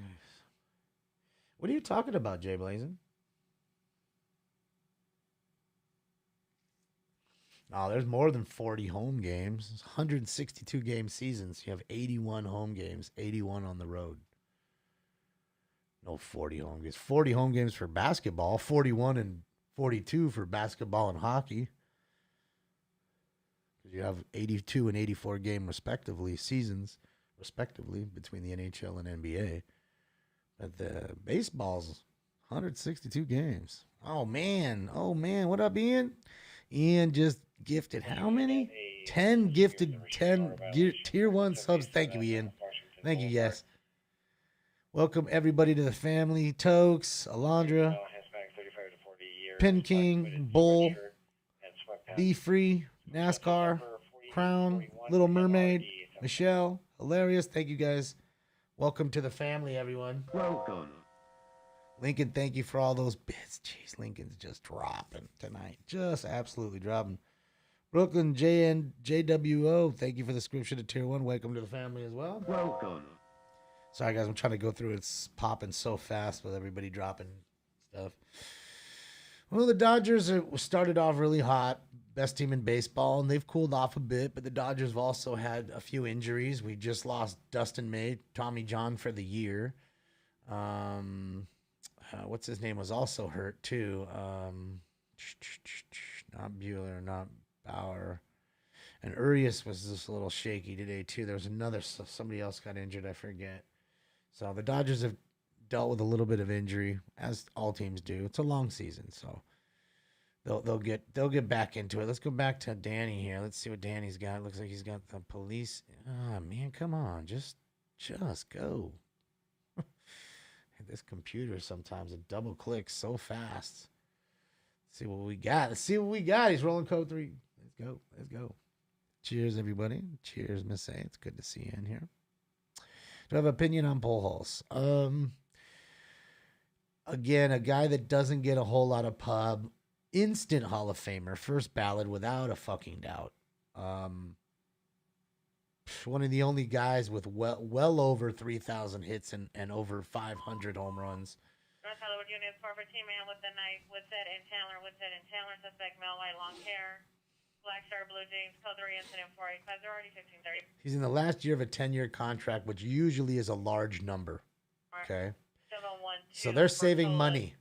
What are you talking about, Jay Blazin? Oh, there's more than 40 home games. It's 162 game seasons. You have 81 home games, 81 on the road. No 40 home games. 40 home games for basketball, 41 and 42 for basketball and hockey. You have 82 and 84 game seasons respectively between the NHL and NBA. But the baseball's 162 games. Oh man, what up, Ian? Ian just gifted how many? 10 gifted 10 tier 1 subs. Thank you, Ian. Thank you, yes. Welcome everybody to the family. Tokes, Alondra, Pin King, Bull, Be Free, NASCAR, Crown, Little Mermaid, Michelle, Hilarious. Thank you guys. Welcome to the family, everyone. Welcome. Lincoln, thank you for all those bits. Jeez, Lincoln's just dropping tonight. Just absolutely dropping. Brooklyn, JWO, thank you for the subscription to Tier 1. Welcome to the family as well. Welcome. Sorry, guys, I'm trying to go through it. It's popping so fast with everybody dropping stuff. Well, the Dodgers started off really hot. Best team in baseball, and they've cooled off a bit, but the Dodgers have also had a few injuries. We just lost Dustin May, Tommy John for the year. What's his name was also hurt too. Not Bueller, not Bauer. And Urias was just a little shaky today too. There was somebody else got injured, I forget. So the Dodgers have dealt with a little bit of injury, as all teams do. It's a long season, so they'll get back into it. Let's go back to Danny here. Let's see what Danny's got. Looks like he's got the police. Ah, man, come on, just go. This computer sometimes it double clicks so fast. Let's see what we got. He's rolling code 3. Let's go. Cheers, everybody. Cheers, Miss A. It's good to see you in here. Do I have an opinion on Pujols? Again, a guy that doesn't get a whole lot of pub. Instant Hall of Famer. First ballot without a fucking doubt. One of the only guys with well over 3,000 hits and over 500 home runs. North Hollywood Unit 414 man with the knife, Woodset and Chandler, suspect male, white, long hair, Black Star, Blue James, code 3, incident 485, already 1530. He's in the last year of a 10-year contract, which usually is a large number. Okay? 712 So they're saving money.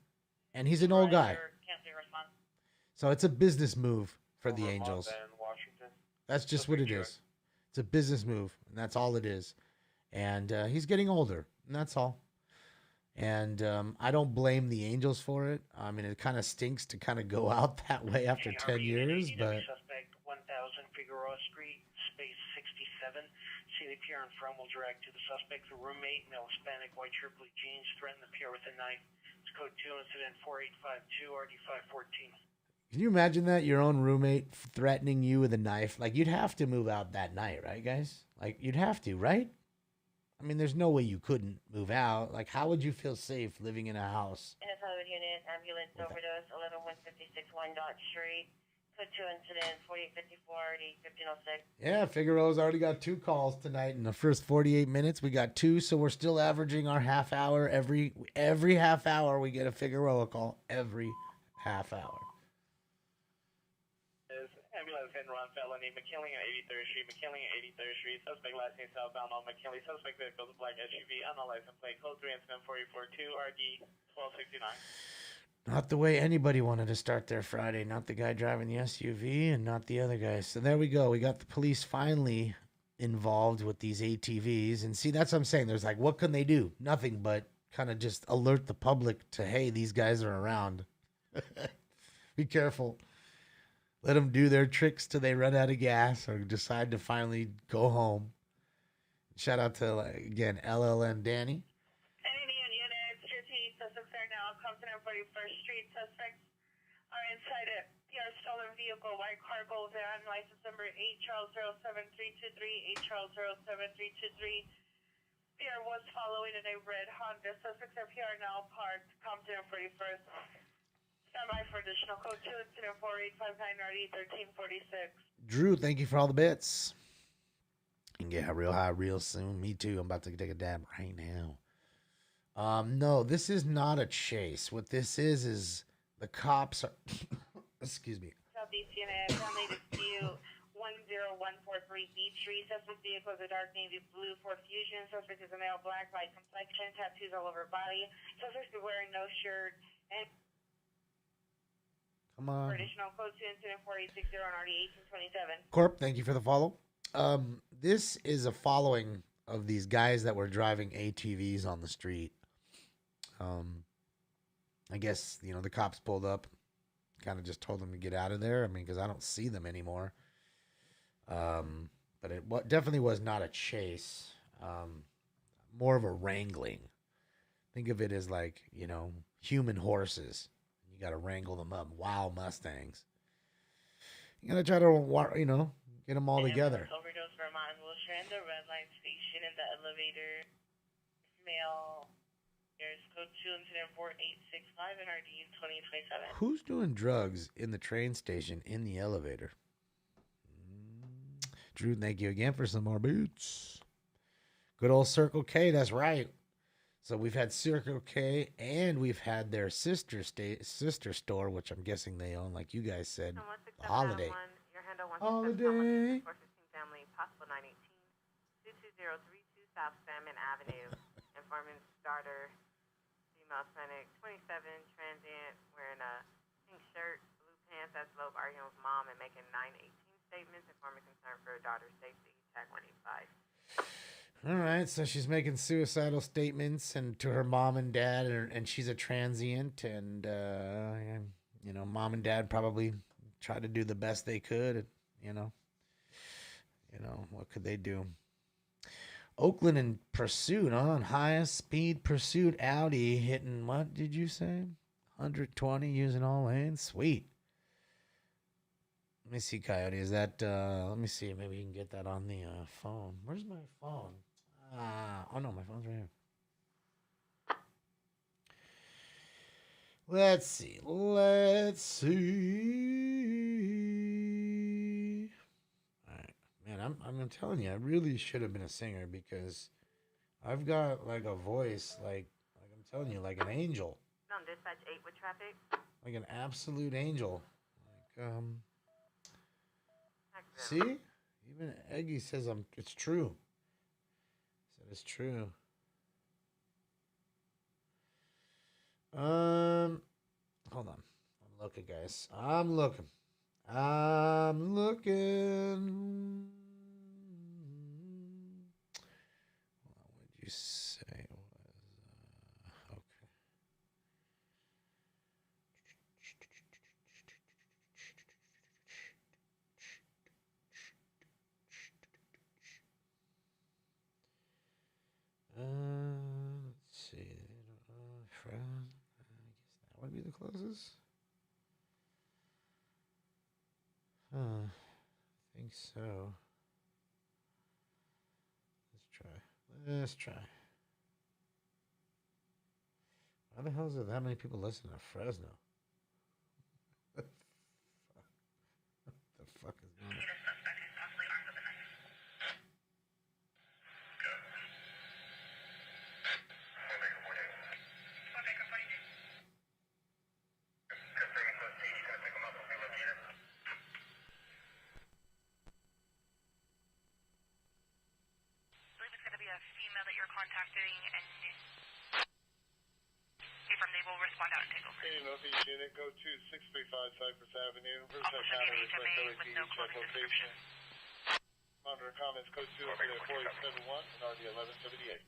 And he's an old guy. Can't see response. So it's a business move for the Angels. That's just what it is. It's a business move, and that's all it is. And he's getting older, and that's all. And I don't blame the Angels for it. I mean, it kind of stinks to kind of go out that way after 10 years, but... Suspect 1000 Figueroa Street, space 67. See the appear in front will direct to the suspect, the roommate, male Hispanic, white shirt, blue jeans, threatened to appear with a knife. It's code 2, incident 4852, RD514. Can you imagine that? Your own roommate threatening you with a knife? Like, you'd have to move out that night, right, guys? Like, you'd have to, right? I mean, there's no way you couldn't move out. Like, how would you feel safe living in a house? NS Hollywood Unit, ambulance overdose, 11156 Wyandotte Street. Code 2 incident, 4854, RD 1506. Yeah, Figueroa's already got 2 calls tonight. In the first 48 minutes, we got 2, so we're still averaging our half hour. Every half hour, we get a Figueroa call. Every half hour. Ambulance hit and run felony, McKinley at 83rd Street, McKinley at 83rd Street, suspect last name southbound on McKinley, suspect vehicle is a black SUV, on the license plate, code 3, incident 442, RD 1269. Not the way anybody wanted to start their Friday. Not the guy driving the SUV and not the other guy. So there we go. We got the police finally involved with these ATVs. And see, that's what I'm saying. There's like, what can they do? Nothing but kind of just alert the public to, hey, these guys are around. Be careful. Let them do their tricks till they run out of gas or decide to finally go home. Shout out to, again, LLN Danny. Indian Unit, City, suspects are now Compton and 41st Street. Suspects are inside a PR stolen vehicle, white cargo van, license number 8Charles07323, 8Charles07323. PR was following in a red Honda. Suspects are PR now parked, Compton and 41st. Stand by for additional code 2, incident 4859, RD 1346. Drew, thank you for all the bits. And get real high real soon. Me too. I'm about to take a dab right now. No, this is not a chase. What this is the cops are. Excuse me. Southeast Unit, family dispute 10143 Beach Street. Suspect vehicle is a dark navy blue Ford Fusion. Suspect is a male, black, light complexion, tattoos all over body. Suspect is wearing no shirt. And Come on. for additional code 2 incident 4860 on RD 1827. Corp, thank you for the follow. This is a following of these guys that were driving ATVs on the street. I guess, the cops pulled up, kind of just told them to get out of there. I mean, because I don't see them anymore. But it definitely was not a chase. More of a wrangling. Think of it as like, human horses. You got to wrangle them up. Wild Mustangs. You got to try to, get them all together. Overdose Vermont. Wilshire and the red line station in the elevator. Male. There's code 2 incident 4865 and RD 2027. Who's doing drugs in the train station in the elevator? Drew, thank you again for some more boots. Good old Circle K, that's right. So we've had Circle K and we've had their sister store, which I'm guessing they own, like you guys said. Holiday. Holiday. 415 family, possible 918, 22032 South Salmon Avenue. Informant starter, female Hispanic, 27, transient, wearing a pink shirt, blue pants, that's low, arguing with mom and making 918 statements. Informant concern for her daughter's safety, tag 185. All right, so she's making suicidal statements and to her mom and dad, and she's a transient, and mom and dad probably tried to do the best they could. What could they do? Oakland in pursuit on highest speed pursuit. Audi hitting, what did you say? 120 using all lanes. Sweet. Let me see, Coyote. Is that? Let me see. Maybe you can get that on the phone. Where's my phone? Oh no, my phone's right here. Let's see. All right, man. I'm telling you, I really should have been a singer because I've got like a voice, like I'm telling you, like an angel. On dispatch 8 with traffic. Like an absolute angel. Like See? Even Eggy says it's true. Said it's true. Hold on. I'm looking, guys. I'm looking. What did you say? Okay. Let's see. Fred. I guess that would be the closest. I think so. Let's try. Why the hell is there that many people listening to Fresno? What the fuck is going on? Contacting and from they will respond out and take over. Hey, Northeast Unit, go to 635 Cypress Avenue. Also send me an HMA with no closing description. Monitor comments, code 2 incident 4871 and RD 1178.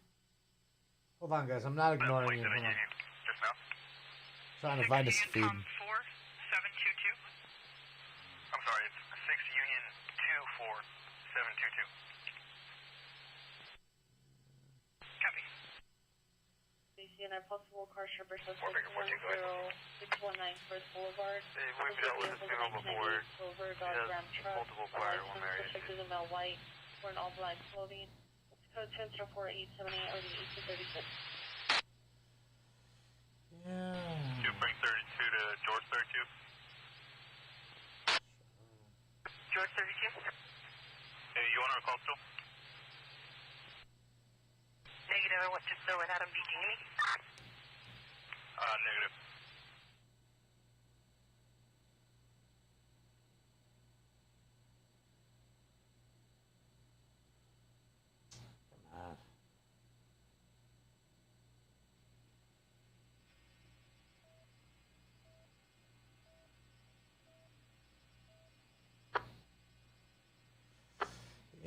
Hold on, guys. I'm not ignoring you. Hold on. Just now? Trying to find a speed. 4722. I'm sorry, it's 6 Union 24722. And our possible car shipper suspect 10619 First Boulevard. We've dealt with this funeral before. Silver Dodge Ram truck. Multiple prior one married. Suspect is in male white, wearing all black clothing. Code 104878 or the 1836. Yeah. You bring 32 to George 32. George 32. Hey, you want our call still? 160 at Adam Beach. Can you hear me? Negative.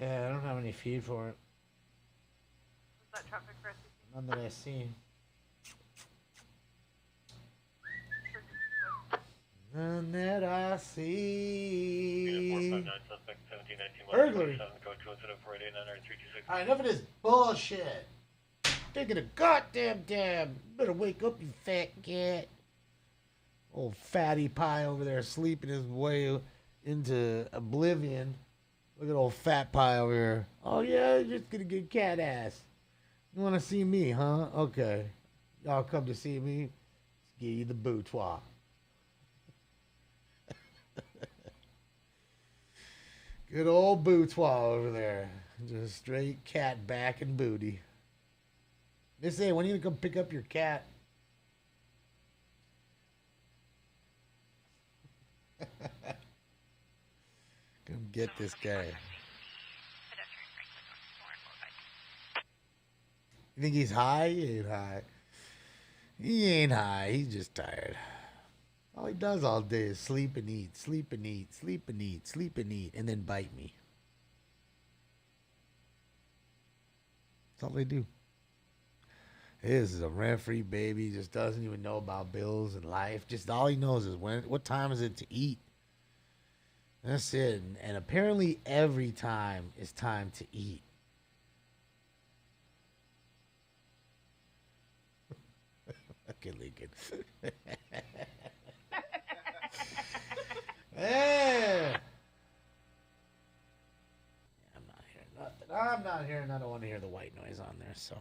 Yeah, I don't have any feed for it. What's that traffic for SCC? None that I see. None that I see. 459, suspect 1719 Burglary. Code 207-489-326. Alright, enough of this bullshit. Taking a goddamn dab. Better wake up, you fat cat. Old fatty pie over there sleeping his way into oblivion. Look at old fat pie over here. Oh yeah, you're just gonna get cat ass. You wanna see me, huh? Okay. Y'all come to see me. Let's give you the boutoir. Good old boutoir over there. Just straight cat back and booty. Miss A, when are you gonna come pick up your cat? Come get this guy. You think he's high? He ain't high. He ain't high. He's just tired. All he does all day is sleep and eat, sleep and eat, sleep and eat, sleep and eat, and then bite me. That's all they do. His is a rent-free baby. Just doesn't even know about bills and life. Just all he knows is what time is it to eat. That's it. And apparently every time is time to eat. Okay, Lincoln. Hey. I'm not hearing nothing. I'm not hearing. I don't want to hear the white noise on there, so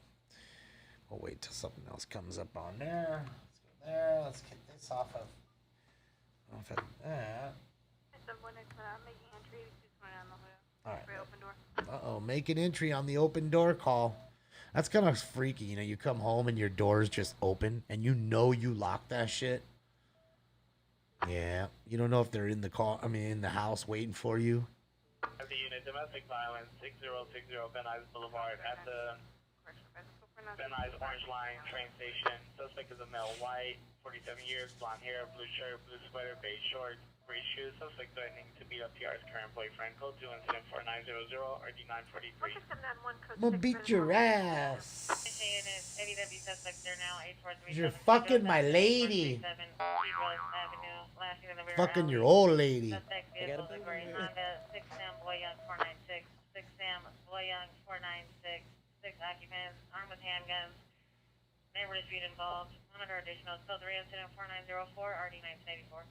we'll wait till something else comes up on there. Let's go there. Let's get this off of that. All right. Uh-oh, make an entry on the open door call. That's kind of freaky, you know, you come home and your door's just open and you know you locked that shit. Yeah, you don't know if they're in the in the house waiting for you. The unit, domestic violence, 6060 Van Nuys Boulevard at the Van Nuys Orange Line train station. Suspect is a male, white, 47 years, blonde hair, blue shirt, blue sweater, beige shorts, gray shoes. Suspect threatening to beat up TR's current boyfriend. Code 2 incident 4900 RD 943. I'm gonna beat your ass. ADW suspects are now 843. You're fucking my lady. Fucking your old lady. Suspect vehicle is wearing Honda 6 Sam Boyang 496, 6 Sam Boyang 496, 6 occupants, armed with handguns. Neighbor dispute involved. Monitor additional. Code 3 incident 4904 RD 984.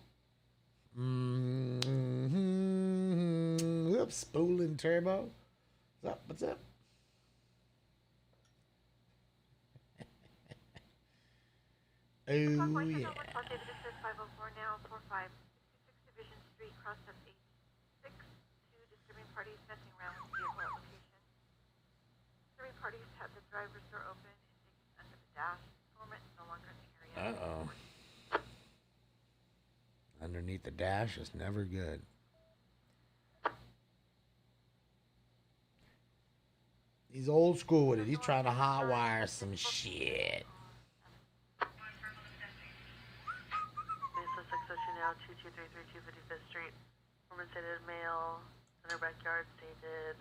Oops, spooling turbo. What's up? What's up? Oh yeah. 504 now, 45, 66 Division Street, cross up 862, disturbing parties messing around with vehicle application. Disturbing parties have the driver's door open and taking under the dash. Informant is no longer in the area. Uh-oh. Underneath the dash is never good. He's old school with it. He's trying to hotwire some shit. Now 22332 55th Street. Woman stated male in her backyard stated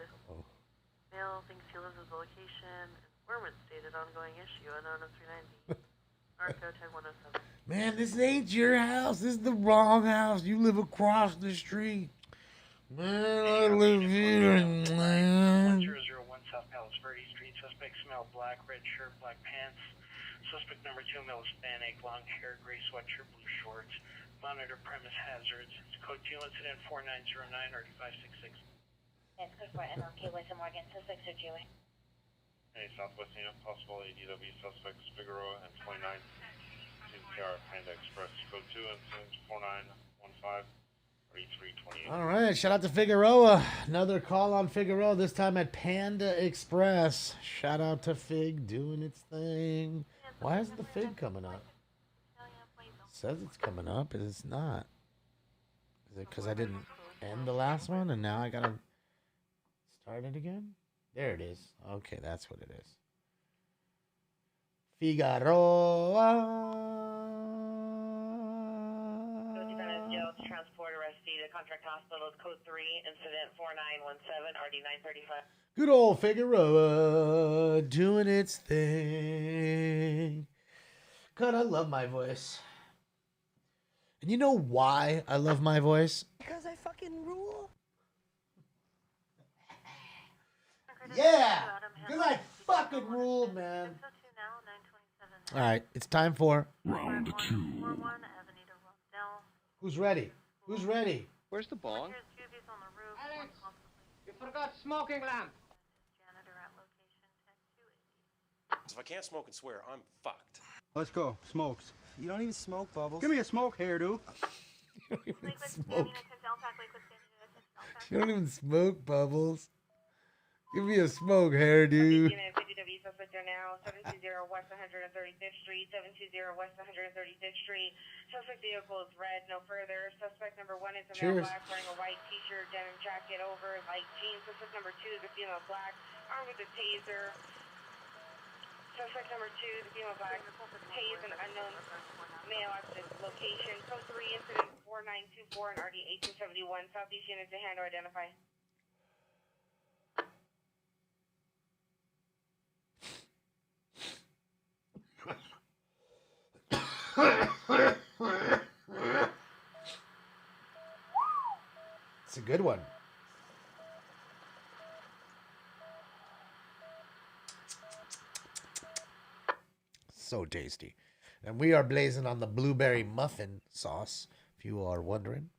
male thinks he lives at the location. Informant stated ongoing issue unknown of 390. Arco 10107. Man, this ain't your house. This is the wrong house. You live across the street. Man, I live here. 1001 South Palos Verde Street. Suspect smell black, red shirt, black pants. Suspect number 2 male Hispanic, long hair, gray sweatshirt, blue shorts. Monitor premise hazards. It's code 2 incident 4909 or 566. That's code 4 MLK Western Morgan. Suspects are Jewish. Hey, Southwest Unit, possible ADW suspects Figueroa and 29 to TR Panda Express. Code 2 incident 4915 or 4328. All right, shout out to Figueroa. Another call on Figueroa, this time at Panda Express. Shout out to Fig doing its thing. Why isn't the Fig coming up? It says it's coming up, but it's not. Is it because I didn't end the last one and now I gotta start it again? There it is. Okay, that's what it is. Figueroa. Transport arrestee to Contract Hospital is code 3, incident 4917, RD 935. Good old Figueroa doing its thing. God, I love my voice. And you know why I love my voice? Because I fucking rule. Yeah, because I fucking rule, man. All right, it's time for Round 2. Who's ready? Who's ready? Where's the bong? Alex, you forgot smoking lamp. If I can't smoke and swear, I'm fucked. Let's go. Smokes. You don't even smoke, Bubbles. Give me a smoke, hairdo. You don't even smoke. You don't even smoke, Bubbles. Give me a smoke, hairdo. Suspect are now 720 West 135th Street, 720 West 135th Street. Suspect vehicle is red, no further. Suspect number 1 is a male black wearing a white t-shirt, denim jacket over, light jeans. Suspect number 2 is a female black, armed with a taser. Suspect number 2 is a female black, tased an unknown male at this location. Code 3, incident 4924 and RD 1871. Southeast unit to hand or identify. It's a good one. So tasty. And we are blazing on the blueberry muffin sauce, if you are wondering.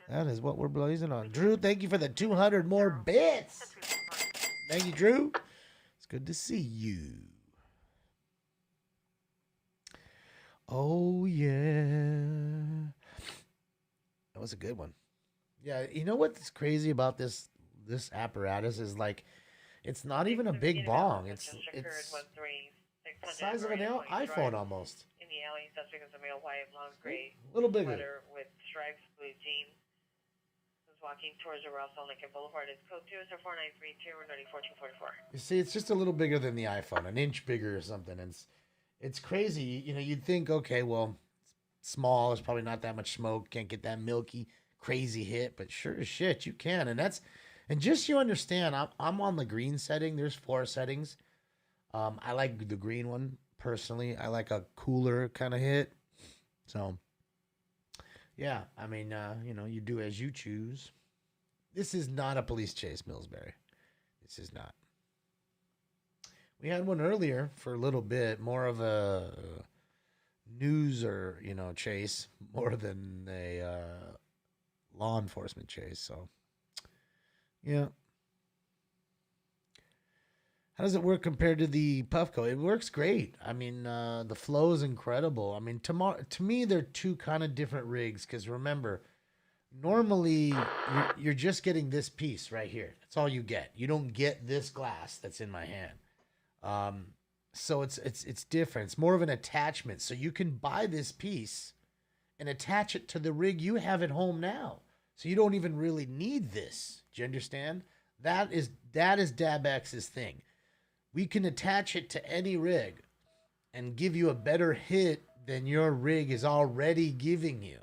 That is what we're blazing on. Drew, thank you for the 200 more bits. Thank you, Drew. It's good to see you. Oh, yeah. That was a good one. Yeah, you know what's crazy about this apparatus is like, it's not even a big bong. It's the size of an iPhone almost. In the alley, suspect is a male white, long gray, a little bigger. Sweater with stripes, blue jeans. Is walking towards the Russell Lincoln Boulevard. It's code 2 is 4932 or 1444. You see, it's just a little bigger than the iPhone, an inch bigger or something. And it's crazy. You know, you'd think, okay, well, it's small. There's probably not that much smoke. Can't get that milky, crazy hit. But sure as shit, you can. And just so you understand, I'm on the green setting. There's 4 settings. I like the green one personally. I like a cooler kind of hit. So, yeah, I mean, you know, you do as you choose. This is not a police chase, Millsbury. This is not. We had one earlier for a little bit, more of a news or, you know, chase, more than a law enforcement chase. So, yeah. How does it work compared to the Puffco? It works great. I mean, the flow is incredible. I mean, to me, they're two kind of different rigs. Because remember, normally you're just getting this piece right here. That's all you get. You don't get this glass that's in my hand. So it's different. It's more of an attachment. So you can buy this piece and attach it to the rig you have at home now. So you don't even really need this. Do you understand? That is DabX's thing. We can attach it to any rig and give you a better hit than your rig is already giving you.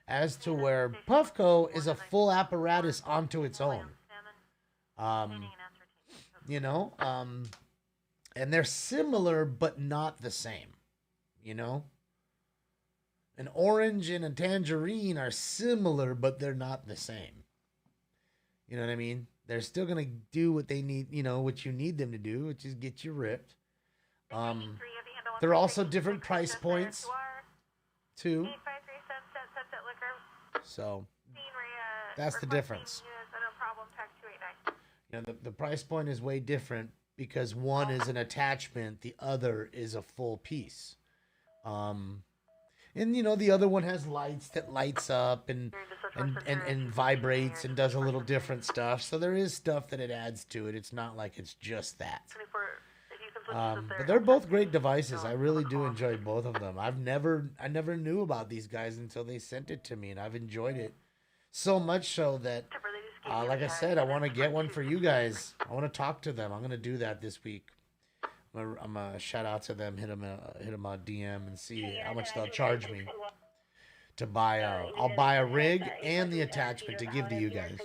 As to where Puffco is a full apparatus onto its own. You know, and they're similar but not the same. You know? An orange and a tangerine are similar but they're not the same. You know what I mean? They're still going to do what they need, you know, what you need them to do, which is get you ripped. They're also different price points, too. So, that's the difference. You know, the price point is way different because one is an attachment, the other is a full piece. And you know, the other one has lights that lights up and vibrates and does a little different stuff. So there is stuff that it adds to it. It's not like it's just that. But they're both great devices. I really do enjoy both of them. I never knew about these guys until they sent it to me, and I've enjoyed it so much so that, like I said, I want to get one for you guys. I want to talk to them. I'm gonna do that this week. I'm gonna shout out to them, hit them a DM and see how much they'll charge me to buy I'll buy a rig and the attachment to give to you guys.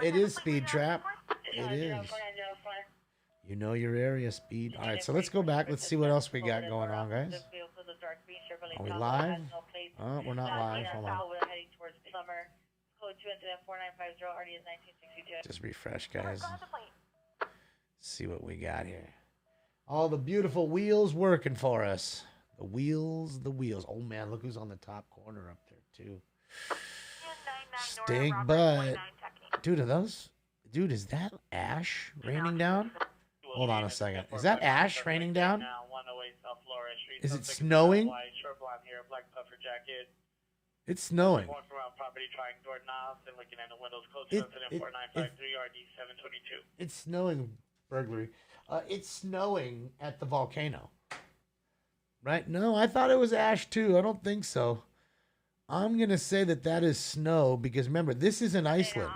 It is Speed Trap. It is. You know your area, Speed. All right, so let's go back. Let's see what else we got going on, guys. Are we live? Oh, we're not live. Hold on. Just refresh, guys. See what we got here. All the beautiful wheels working for us. The wheels, the wheels. Oh, man, look who's on the top corner up there, too. Stink butt. Dude, are those... Dude, is that ash raining down? Hold on a second. Is that ash raining down? Is it snowing? It's snowing. It's snowing, burglary. It's snowing at the volcano. Right? No, I thought it was ash too. I don't think so. I'm going to say that that is snow because remember, this is in Iceland.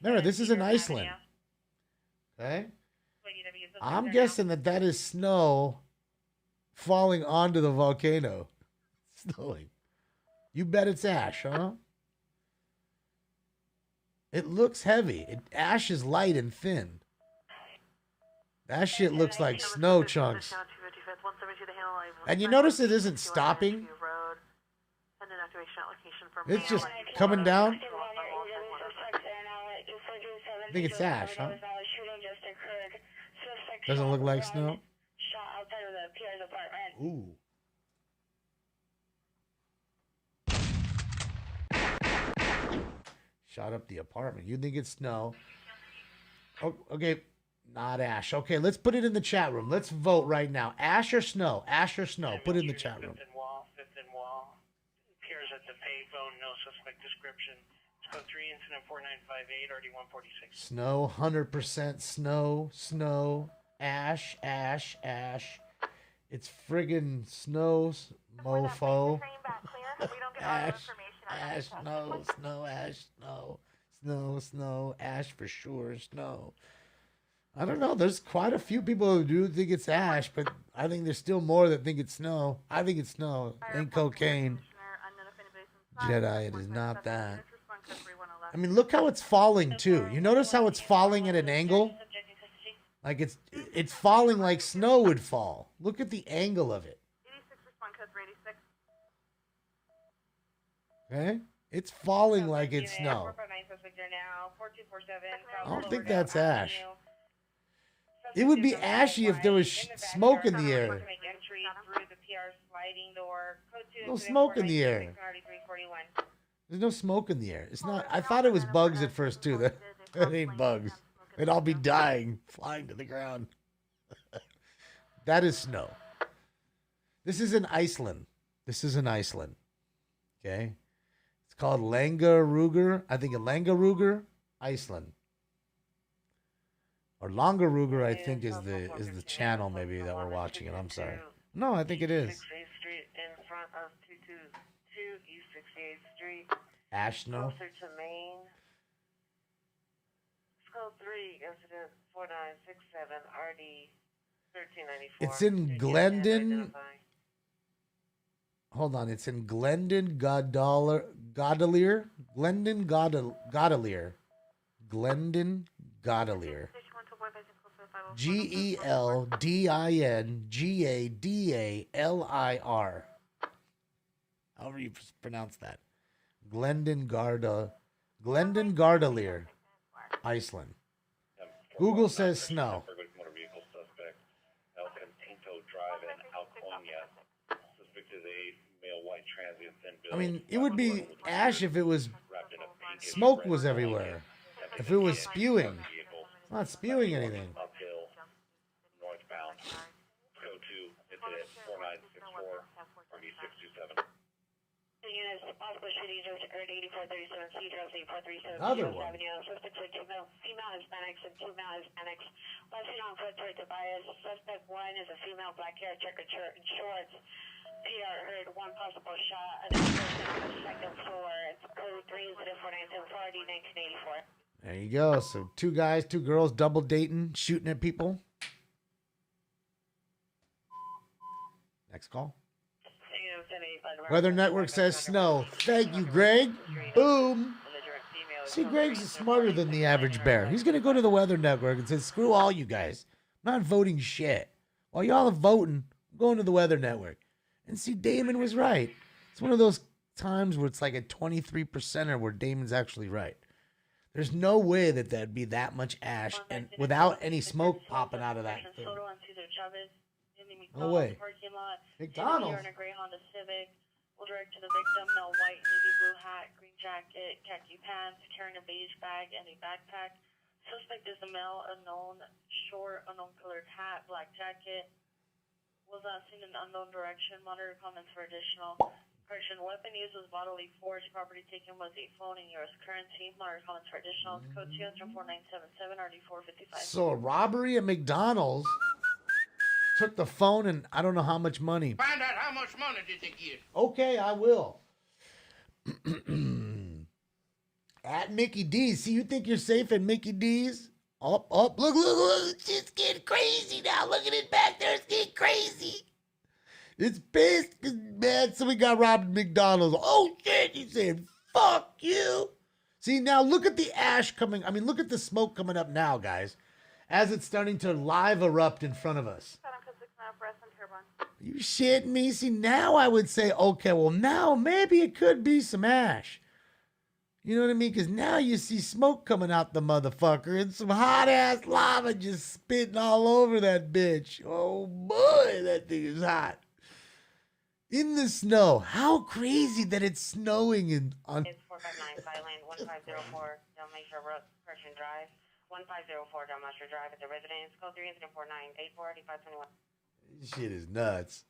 Remember, this is in Iceland. Okay? I'm guessing that that is snow falling onto the volcano. Snowing. You bet it's ash, huh? It looks heavy. Ash is light and thin. That shit looks like snow chunks. And you notice it isn't stopping? It's just coming down? I think it's ash, huh? Doesn't look like snow? Ooh. Shot up the apartment. You think it's snow? Oh, okay, not ash. Okay, let's put it in the chat room. Let's vote right now. Ash or snow? Ash or snow? Put it in the chat room. Fifth and wall. Appears at the payphone. No suspect description. Code 3, incident 4958, RD 146. Snow, 100% snow, snow, ash, ash, ash. It's friggin' snow, mofo. Ash, ash, snow, snow, ash, snow, snow, snow, ash for sure, snow. I don't know. There's quite a few people who do think it's ash, but I think there's still more that think it's snow. I think it's snow. It ain't cocaine. Jedi, it is not that. I mean, look how it's falling too. You notice how it's falling at an angle? Like it's falling like snow would fall. Look at the angle of it. Okay? It's falling like it's snow. I don't think that's ash. It would be ashy if there was smoke in the air. No smoke in the air. There's no smoke in the air. It's not. I thought it was bugs at first too. That ain't bugs. They'd all be dying, flying to the ground. That is snow. This is in Iceland. This is in Iceland. Okay, it's called Langarugur. I think Langarugur, Iceland. Or Langarugur, I think is the channel maybe that we're watching it. I'm sorry. No, I think it is. In front of 222 East 68th Street. Ash snow. Closer to Maine. Code 3, incident 4967, RD 1394. It's in Glendon. Hold on, it's in Glendon, Godelier. Glendon, Godelier. Glendon, Godelier. GELDINGADALIR. However you pronounce that. Glendon Gardelier, Iceland. Google says snow. I mean, it would be ash if it was smoke was everywhere. If it was spewing. I'm not spewing anything. Uphill, northbound. Code 2, incident 4964, RD627. The unit is possible shooting George Earth 8437 C, Charles 8437 Another Charles one. Avenue. Suspect with female Hispanics and two male Hispanics. Last seen on foot toward Tobias. Suspect 1 is a female, black hair, checkered shirt and shorts. PR heard one possible shot. Another person on the second floor. It's code 3 incident 4974 RD 1984. There you go. So 2 guys, 2 girls, double dating, shooting at people. Next call. Weather Network says snow. Thank you, Greg. Boom. See, Greg's smarter than the average bear. He's going to go to the Weather Network and say, screw all you guys. I'm not voting shit. While y'all are voting, I'm going to the Weather Network. And see, Damon was right. It's one of those times where it's like a 23%er where Damon's actually right. There's no way that there'd be that much ash and without any smoke popping out of that thing. No way. McDonald's. In a gray Honda Civic. We'll direct to the victim, male white, navy blue hat, green jacket, khaki pants, carrying a beige bag and a backpack. Suspect is a male, unknown, short, unknown colored hat, black jacket. Was not seen in unknown direction. Monitor comments for additional. Correction, weapon used was bodily force. Property taken was a phone in U.S. currency. Monitor comments for additional. It's code 2004977 RD455. So a robbery at McDonald's. Took the phone and I don't know how much money. Find out how much money did they get. Okay, I will. At Mickey D's. See, you think you're safe at Mickey D's? Up. Look. It's just getting crazy now. Look at it back there. It's getting crazy. It's pissed because, man, somebody got robbed at McDonald's. Oh, shit. He said, fuck you. See, now look at the ash coming. I mean, look at the smoke coming up now, guys, as it's starting to live erupt in front of us. You shitting me? See, now I would say, okay, well, now maybe it could be some ash. You know what I mean? Because now you see smoke coming out the motherfucker and some hot-ass lava just spitting all over that bitch. Oh, boy, that thing is hot. In the snow. How crazy that it's snowing in on... It's 459 Thailand 1504 Dalmatia Road, Persian Drive. 1504 Dalmatia Drive at the residence. Code 3 incident 4984 8521. This shit is nuts.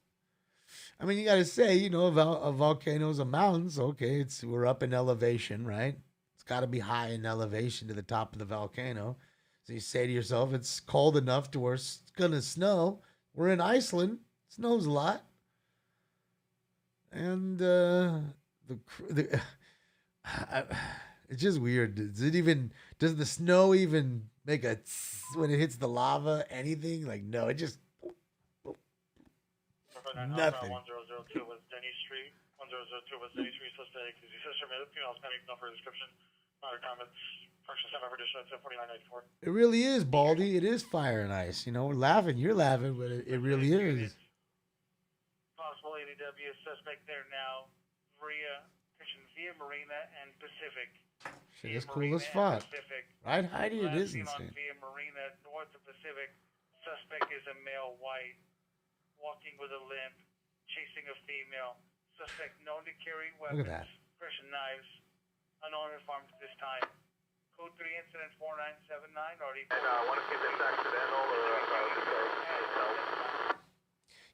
I mean, you got to say, you know, a volcano's a mountain, so okay, we're up in elevation, right? It's got to be high in elevation to the top of the volcano. So you say to yourself, it's cold enough to where it's going to snow. We're in Iceland. It snows a lot. And it's just weird. Does the snow even make a tss when it hits the lava? Anything? Like, no, it just... Nothing. 1002 was Denny Street. 1002 was Denny Street. Suspect is your sister, male, female, Hispanic, no further description. Not a comment. Function 7 for additional 104994. It really is, Baldy. It is fire and ice. You know, we're laughing. You're laughing, but it really is. Possible ADW suspect there now. Via Marina and Pacific. Shit is cool as fuck. Right, Heidi? It is insane. Via Marina, north of Pacific. Suspect is a male white. Walking with a limp, chasing a female. Suspect known to carry weapons, Look at that. Christian knives, unknown armed at this time. Code 3 incident 4979 already. And want to see this accidental or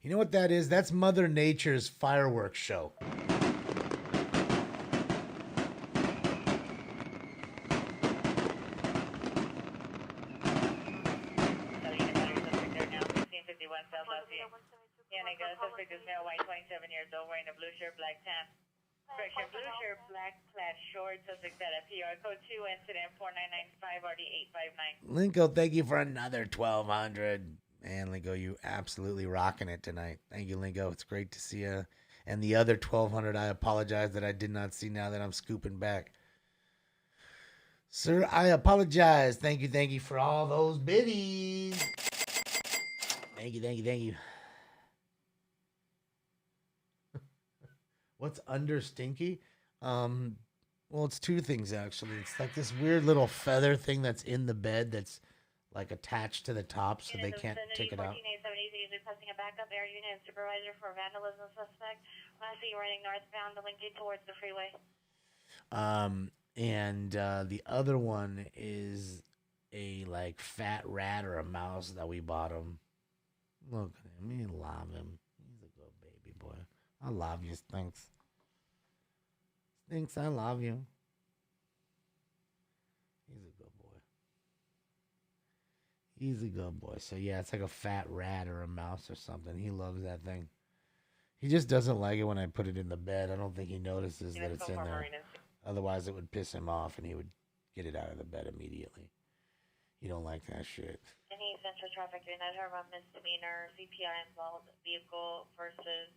You know what that is? That's Mother Nature's fireworks show. Suspect is male, white, 27 years old, wearing a blue shirt, black tan. Correction, blue shirt, black plaid shorts. Suspect at a PR. Code 2, incident 4995 RD859. Linko, thank you for another 1,200. Man, Linko, you absolutely rocking it tonight. Thank you, Linko. It's great to see you. And the other 1,200, I apologize that I did not see now that I'm scooping back. Sir, I apologize. Thank you for all those biddies. Thank you. What's under Stinky? Well, it's two things, actually. It's like this weird little feather thing that's in the bed that's like attached to the top so they can't take it out. 14-870 is requesting a backup air unit and supervisor for vandalism suspect. Lastly, running northbound, linking towards the freeway. And the other one is a like fat rat or a mouse that we bought him. Look at him. We love him. He's a good baby boy. I love you, Stinks. Stinks, I love you. He's a good boy. He's a good boy. So yeah, it's like a fat rat or a mouse or something. He loves that thing. He just doesn't like it when I put it in the bed. I don't think he notices that it's in there. Otherwise, it would piss him off and he would get it out of the bed immediately. He don't like that shit. Any central traffic unit, Herman misdemeanor, CPI involved vehicle versus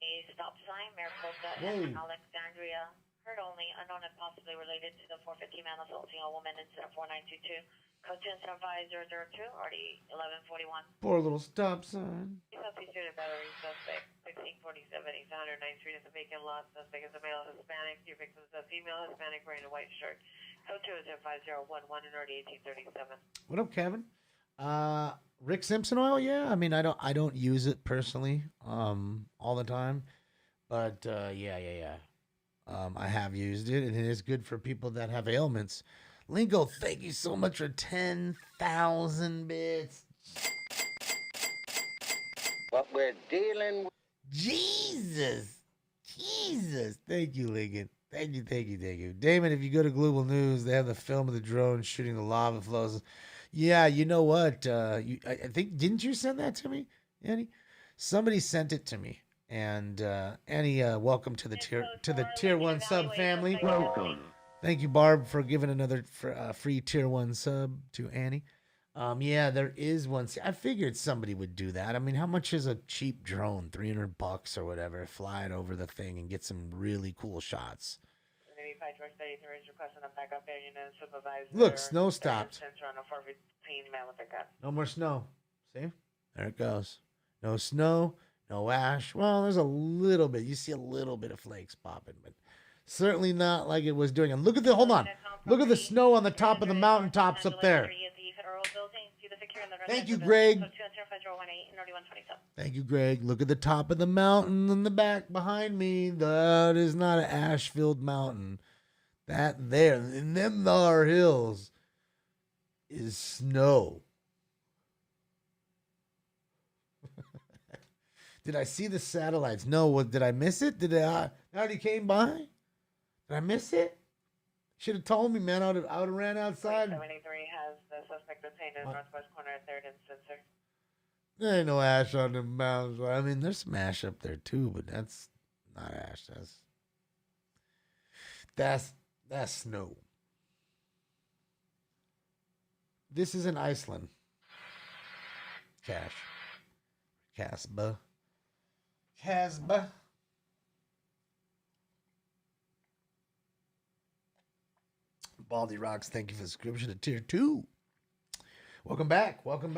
a stop sign, Mariposa and Alexandria. Heard only, unknown and possibly related to the 450 man assaulting a woman incident 4922. Code 275-002, already 1141. Poor little stop sign. Southeast Street battery suspect, 1647 East 109th Street is a vacant lot. Suspect is a male Hispanic. Your victim is a female Hispanic wearing a white shirt. Code 205-011 and already 1837. What up, Kevin? Rick Simpson oil, yeah. I mean, I don't use it personally, all the time, but yeah. I have used it, and it is good for people that have ailments. Lingo, thank you so much for 10,000 bits. What we're dealing with. Jesus. Thank you, Lincoln. Thank you. Damon, if you go to Global News, they have the film of the drone shooting the lava flows. Yeah, you know what? I think, didn't you send that to me, Annie? Somebody sent it to me. And Annie, welcome to the tier 1 sub family. Welcome. Thank you, Barb, for giving another free tier 1 sub to Annie. Yeah, there is one. See, I figured somebody would do that. I mean, how much is a cheap drone? $300 or whatever. Fly it over the thing and get some really cool shots. Look, snow stopped. No more snow. See? There it goes. No snow, no ash. Well, there's a little bit. You see a little bit of flakes popping, but certainly not like it was doing. And look at hold on. Look at the snow on the top of the mountaintops up there. Thank you, Greg. Thank you, Greg. Look at the top of the mountain in the back behind me. That is not an ash-filled mountain. That there, in them thar hills, is snow. Did I see the satellites? No. Did I miss it? Did I already came by? Did I miss it? Should have told me, man. I would have ran outside. 73 has the suspect detained in northwest corner at 3rd and Spencer. There ain't no ash on the mountains. I mean, there's some ash up there too, but that's not ash. That's snow. This is in Iceland. Casbah. Baldy Rocks, thank you for the subscription to tier 2. Welcome back. Welcome.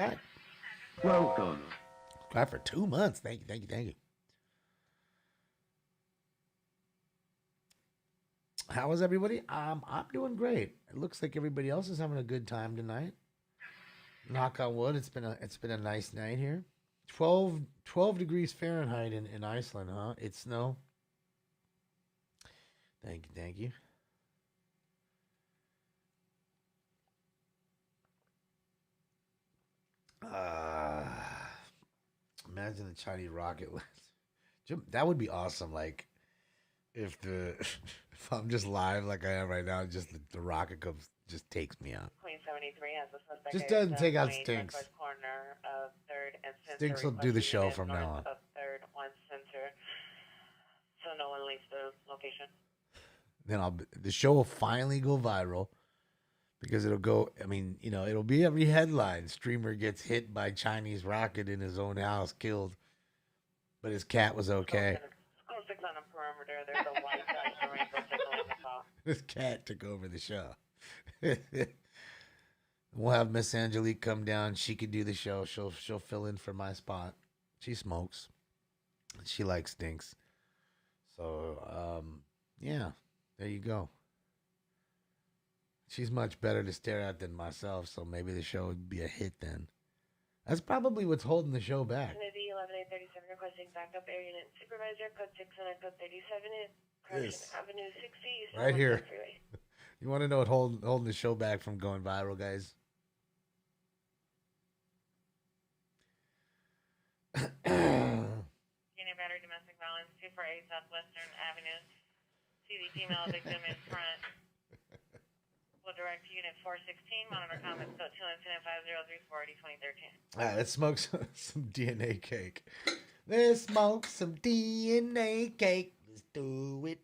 Glad for 2 months. Thank you. How is everybody? I'm doing great. It looks like everybody else is having a good time tonight. Knock on wood. It's been a nice night here. 12 degrees Fahrenheit in Iceland, huh? It's snow. Thank you. Imagine the Chinese rocket. That would be awesome. Like if I'm just live like I am right now, just the rocket comes, just takes me out. Queen 73 has a suspect. Just doesn't take out Stinks. Corner of 3rd and Center. Stinks will do the show from now on. Of 3rd, 1 Center. So no one leaves the location. Then the show will finally go viral. Because it'll go, I mean, it'll be every headline. Streamer gets hit by Chinese rocket in his own house, killed. But his cat was okay. School 6 on the perimeter. There's a white rainbow signal in the top. His cat took over the show. We'll have Miss Angelique come down. She could do the show. She'll fill in for my spot. She smokes. She likes Stinks. So, yeah, there you go. She's much better to stare at than myself, so maybe the show would be a hit then. That's probably what's holding the show back. Kennedy 11837 requesting backup area unit supervisor, code 6 and code 37 is Avenue 60. Right here. You want to know what holding the show back from going viral, guys? domestic violence, 248 Southwestern Avenue. See the female victim in front. We'll direct to Unit 416, monitor comments, code 2 incident 5034 2013. All right, let's smoke some DNA cake. Let's smoke some DNA cake. Let's do it.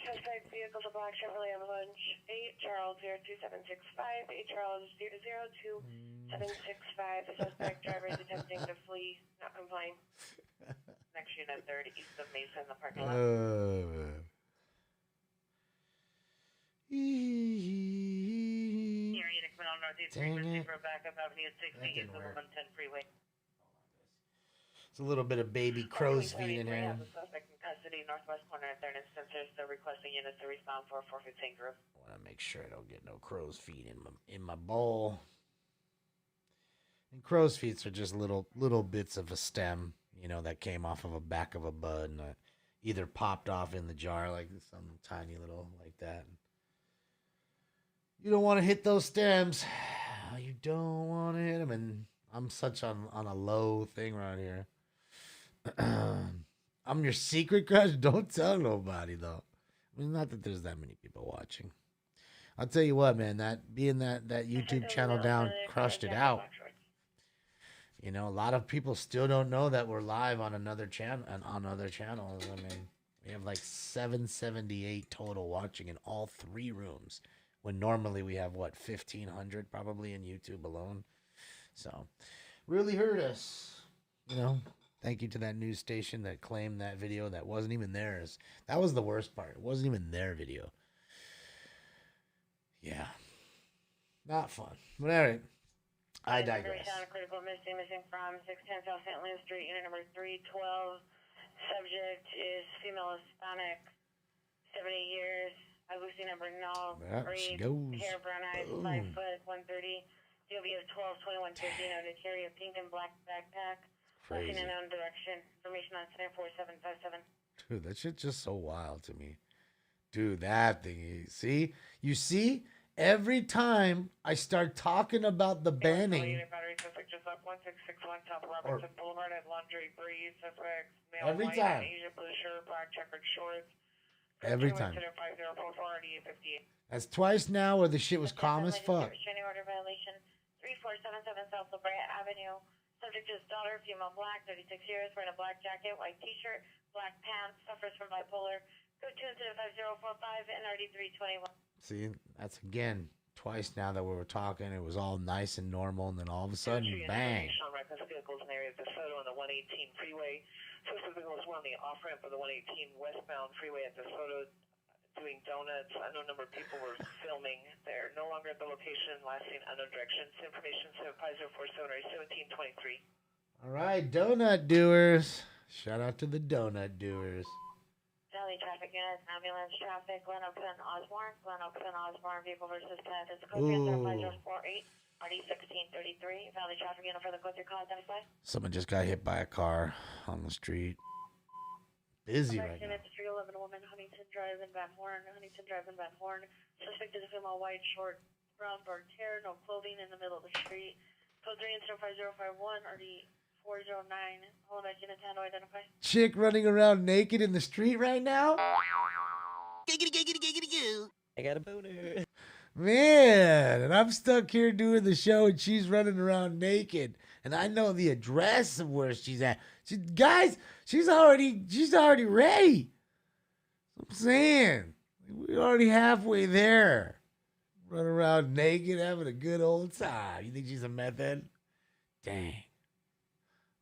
Suspect vehicle to Black Chevrolet Avalanche 8 Charles 02765 8 Charles 0022765. The suspect driver is attempting to flee, not complying. Next unit 30 east of Mesa in the parking lot. Near Unix Middle Northeast frequency for backup Avenue 60 east of 110 freeway. It's a little bit of baby crow's feet in here. The suspect in custody, northwest corner at 3rd and Spencer, so requesting units to respond for 415 group. I want to make sure I don't get no crow's feet in my bowl. And crow's feet are just little bits of a stem, you know, that came off of a back of a bud and either popped off in the jar like some tiny little like that. You don't want to hit those stems. You don't want to hit them, and I'm such on a low thing right here. I'm your secret crush. Don't tell nobody though. I mean, not that there's that many people watching. I'll tell you what, man. That YouTube channel down crushed it out. You know, a lot of people still don't know that we're live on another channel and on other channels. I mean, we have like 778 total watching in all 3 rooms, when normally we have what 1,500 probably in YouTube alone. So, really hurt us, you know. Thank you to that news station that claimed that video that wasn't even theirs. That was the worst part. It wasn't even their video. Yeah. Not fun. But all right. I digress. Critical missing from 610 South St. Louis Street, unit number 312. Subject is female Hispanic, 70 years. Lucy number no. Breed, hair, brown eyes, 5 foot, 130. DOB of 12, 21, 15. Known to carry a pink and black backpack. Crazy. In unknown direction. Information on 4757. Dude, that shit's just so wild to me. Dude, that thing. You see? Every time I start talking about the banning. Every time. Every time. That's twice now where the shit was calm as fuck. Restraining order violation 3477 South La Brea Avenue. Subject is daughter, female black, 36 years, wearing a black jacket, white t-shirt, black pants, suffers from bipolar. Code 2 incident 5045, NRD 321. See, that's again twice now that we were talking. It was all nice and normal, and then all of a sudden, bang. Vehicles in the area of DeSoto on the 118 freeway. Suspect vehicles were on the off-ramp of the 118 westbound freeway at DeSoto doing donuts. I know a number of people were filming. They're no longer at the location, last seen unknown directions. Information 5047 1723. All right, donut doers. Shout out to the donut doers. Daily traffic units, ambulance traffic, Glen Open Osborne, vehicle versus path. It's code 5048, RD 1633. Valley traffic unit for the code 3 call identify. Someone just got hit by a car on the street. Busy right now. It's 311 woman, Huntington Drive in Van Horn. Suspect is a female, white, short, brown, dark hair, no clothing, in the middle of the street. Code 3 incident 5051, RD 409. Hold on, unit 10 to identify. Chick running around naked in the street right now? I got a boner. Man, and I'm stuck here doing the show and she's running around naked. And I know the address of where she's at. She's already ready. I'm saying. We're already halfway there. Running around naked, having a good old time. You think she's a meth head? Dang.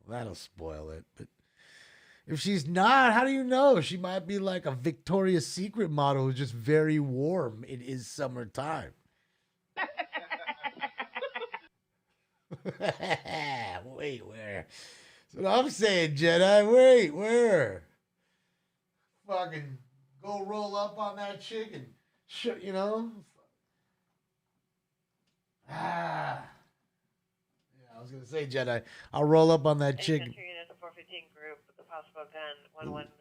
Well, that'll spoil it. But if she's not, how do you know? She might be like a Victoria's Secret model who's just very warm. It is summertime. Wait, where? That's what I'm saying, Jedi. Wait, where? Fucking go roll up on that chicken. You know? Yeah, I was gonna say, Jedi. I'll roll up on that chicken. Unit 415 group with the possible gun 1100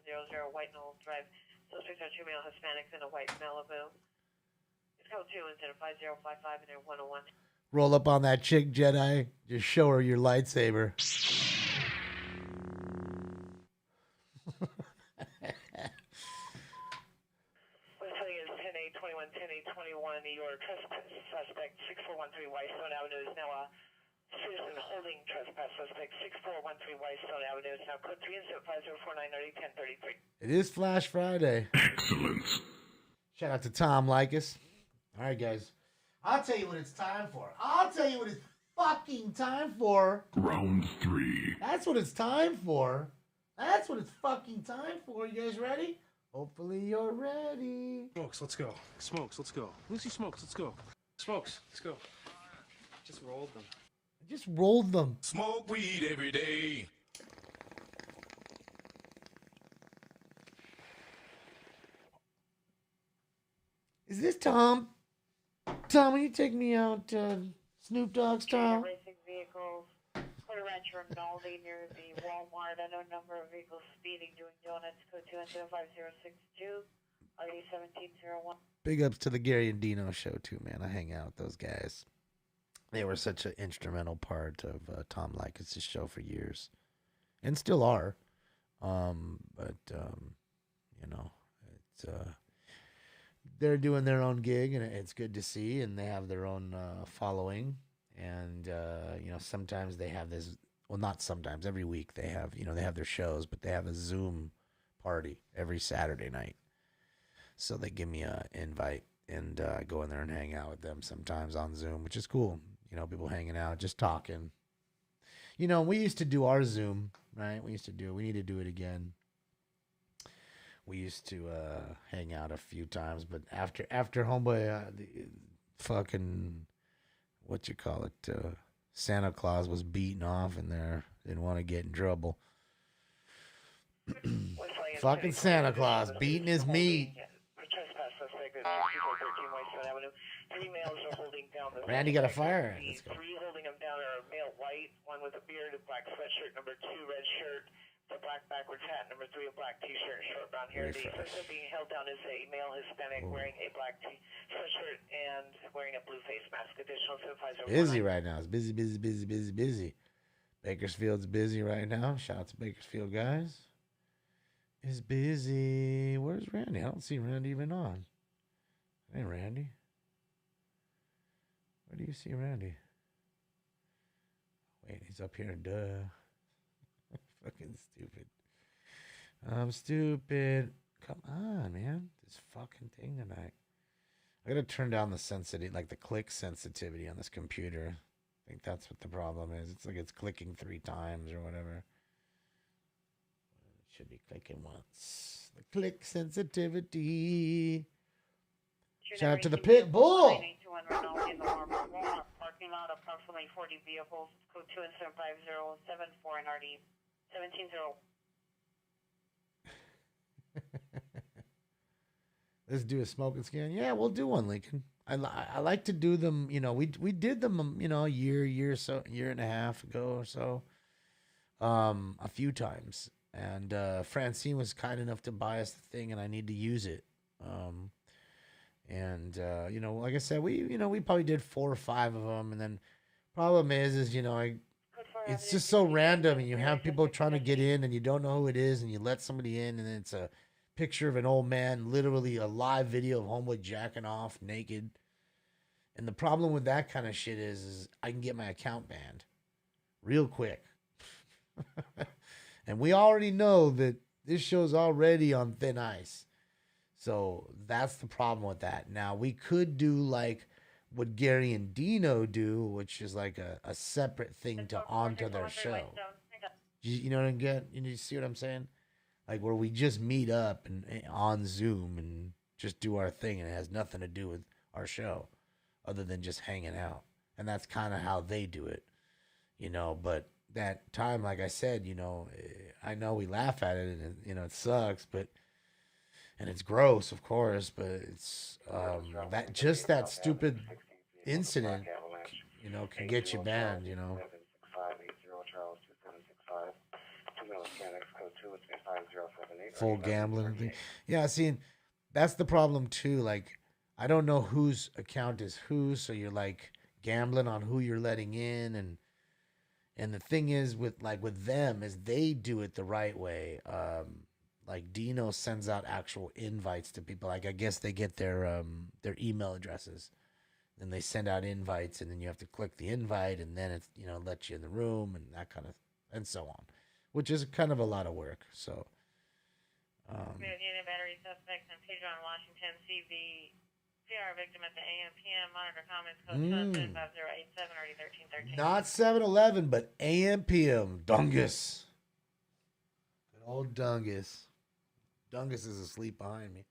White Knoll Drive. Suspects are 2 male Hispanics in a white Malibu. It's code 2 instead of 5055 and 101. Roll up on that chick, Jedi. Just show her your lightsaber. New York. Suspect 6413 Whitestone Avenue is now a citizen holding trespass. Suspect 6413 Whitestone Avenue is now code 3-5049-1033. It is Flash Friday. Excellent. Shout out to Tom Likas. All right, guys. I'll tell you what it's time for. I'll tell you what it's fucking time for. Round 3. That's what it's time for. That's what it's fucking time for. You guys ready? Hopefully you're ready. Smokes, let's go. Smokes, let's go. Lucy Smokes, let's go. Smokes, let's go. Just rolled them. I just rolled them. Smoke weed every day. Is this Tom? Tom, will you take me out Snoop Dogg's Tom? Racing vehicles, Quarter Ranch Rinaldi near the Walmart. Unknown number of vehicles speeding, doing donuts. Code 2175062, RD 1701. Big ups to the Gary and Dino show too, man. I hang out with those guys. They were such an instrumental part of Tom Likas' show for years, and still are. You know, it's they're doing their own gig, and it's good to see, and they have their own following, and you know, sometimes they have this. Well, not sometimes. Every week they have, you know, they have their shows, but they have a Zoom party every Saturday night. So they give me an invite, and I go in there and hang out with them sometimes on Zoom, which is cool. You know, people hanging out, just talking. You know, we used to do our Zoom, right? We need to do it again. We used to hang out a few times, but after homeboy, the fucking, what you call it, Santa Claus was beaten off in there. Didn't want to get in trouble. Fucking Santa Claus beating his meat. Randy got a fire. Let's go. 3 holding him down are male white, one with a beard, a black sweatshirt, number 2 red shirt, the black backwards hat, number 3 a black t-shirt, short brown hair. The suspect being held down is a male Hispanic wearing a black sweatshirt and wearing a blue face mask. Additional supervisor. Busy right now. It's busy. Bakersfield's busy right now. Shout out to Bakersfield guys. It's busy. Where's Randy? I don't see Randy even on. Hey, Randy. Where do you see Randy? Wait, he's up here. Duh. Fucking stupid. I'm stupid. Come on, man. This fucking thing tonight. I gotta turn down the sensitivity, like the click sensitivity on this computer. I think that's what the problem is. It's like it's clicking 3 times or whatever. It should be clicking once. The click sensitivity. Shout out to the Pit Bull. Parking lot, approximately 40 vehicles. Code 2175074 and RD 170. Let's do a smoking scan. Yeah, we'll do one, Lincoln. I like to do them. You know, we did them. You know, a year and a half ago or so. A few times, and Francine was kind enough to buy us the thing, and I need to use it. You know, like I said, we probably did 4 or 5 of them, and then problem is you know, it's just so random, and you have people trying to get in, and you don't know who it is, and you let somebody in, and it's a picture of an old man, literally a live video of homeboy jacking off naked. And the problem with that kind of shit is I can get my account banned real quick. And we already know that this show's already on thin ice. So that's the problem with that. Now, we could do like what Gary and Dino do, which is like a separate thing to onto their show. You know what I'm getting? You see what I'm saying? Like where we just meet up and on Zoom and just do our thing, and it has nothing to do with our show other than just hanging out. And that's kind of how they do it, you know. But that time, like I said, you know, I know we laugh at it and, you know, it sucks, but, and it's gross, of course, but it's that stupid incident, you know, can get you banned, you know. Full gambling thing. Yeah, see, that's the problem too. Like, I don't know whose account is whose, so you're like gambling on who you're letting in, and the thing is with them is they do it the right way. Like Dino sends out actual invites to people. Like I guess they get their email addresses, then they send out invites, and then you have to click the invite, and then it's lets you in the room and that kind of and so on, which is kind of a lot of work. So. Unit battery suspects in Pigeon, Washington, CV. CR victim at the AM/PM. Monitor comments code 5087 RD 1313. Not 7-Eleven, but AM/PM. Dungus. Good old Dungus. Dungus is asleep behind me.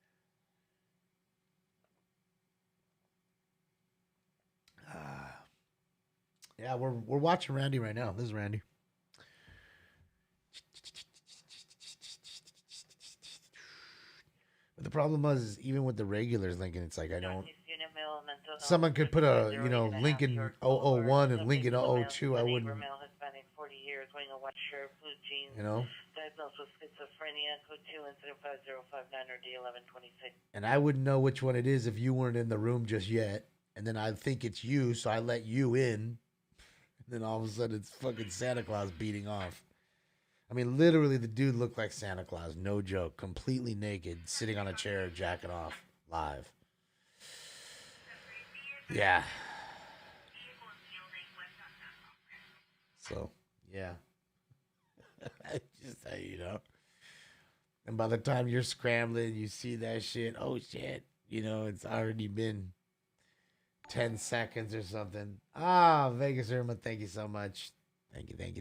Yeah, we're watching Randy right now. This is Randy. But the problem was, even with the regulars, Lincoln, it's like I don't. Someone could put a Lincoln 001 and Lincoln 002. I wouldn't. Diagnosed with schizophrenia, code 2 incident 5059 or D1126. And I wouldn't know which one it is if you weren't in the room just yet. And then I think it's you, so I let you in. And then all of a sudden it's fucking Santa Claus beating off. I mean, literally the dude looked like Santa Claus, no joke. Completely naked, sitting on a chair, jacking off, live. Yeah. So, yeah. Just how you know. And by the time you're scrambling, you see that shit. Oh, shit. It's already been 10 seconds or something. Vegas Irma, thank you so much. Thank you. Thank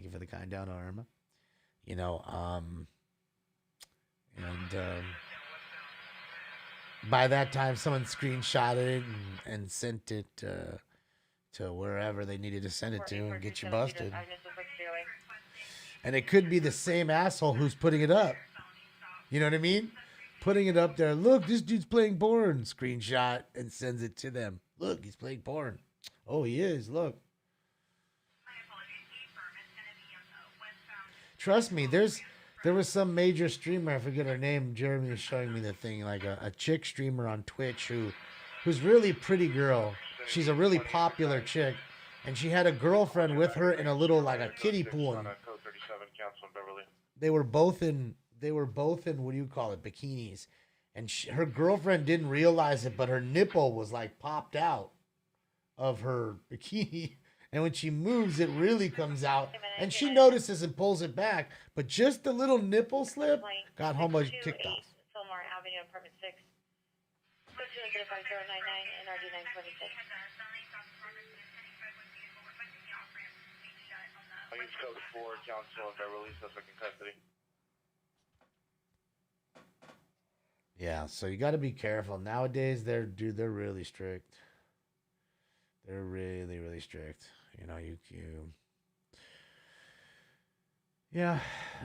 you for the kind down, Irma. By that time, someone screenshotted it and sent it to wherever they needed to send it to and get you busted. And it could be the same asshole who's putting it up. You know what I mean? Putting it up there. Look, this dude's playing porn. Screenshot and sends it to them. Look, he's playing porn. Oh, he is. Look. Trust me, there was some major streamer, I forget her name. Jeremy was showing me the thing, like a chick streamer on Twitch who's really a pretty girl. She's a really popular chick. And she had a girlfriend with her in a little, like a kiddie pool. They were both in, what do you call it, bikinis. And her girlfriend didn't realize it, but her nipple was like popped out of her bikini. And when she moves, it really comes out. And she notices and pulls it back. But just the little nipple slip got homeboy kicked off. Fillmore Avenue, apartment 6. 525099 NRD 926. I use code 4, counsel and Beverly, suspect in custody. Yeah, so you got to be careful. Nowadays, they're really strict. They're really, really strict. Yeah,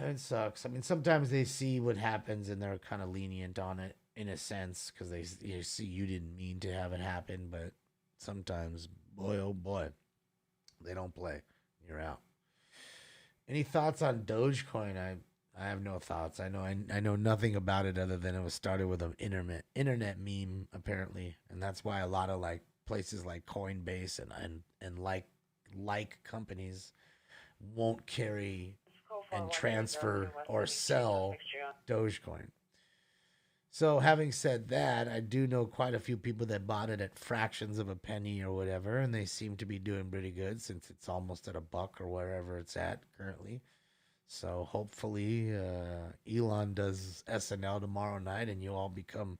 it sucks. I mean, sometimes they see what happens and they're kind of lenient on it in a sense because they see you didn't mean to have it happen. But sometimes, boy, oh boy, they don't play. You're out. Any thoughts on Dogecoin? I have no thoughts. I know nothing about it other than it was started with an internet meme apparently, and that's why a lot of like places like Coinbase and like companies won't carry and transfer or sell Dogecoin. So having said that, I do know quite a few people that bought it at fractions of a penny or whatever, and they seem to be doing pretty good since it's almost at $1 or wherever it's at currently. So hopefully Elon does SNL tomorrow night and you all become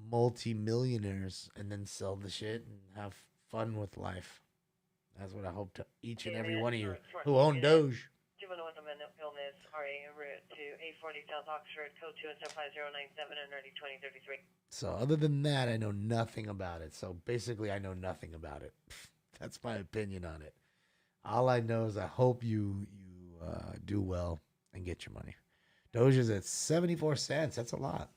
multi-millionaires and then sell the shit and have fun with life. That's what I hope to each and every one of you who own Doge. Juvenile with a mental illness, RA route to 840 South Oxford, code 25097 and RD 2033. So other than that, I know nothing about it. So basically, I know nothing about it. That's my opinion on it. All I know is I hope you do well and get your money. Doge is at 74 cents. That's a lot.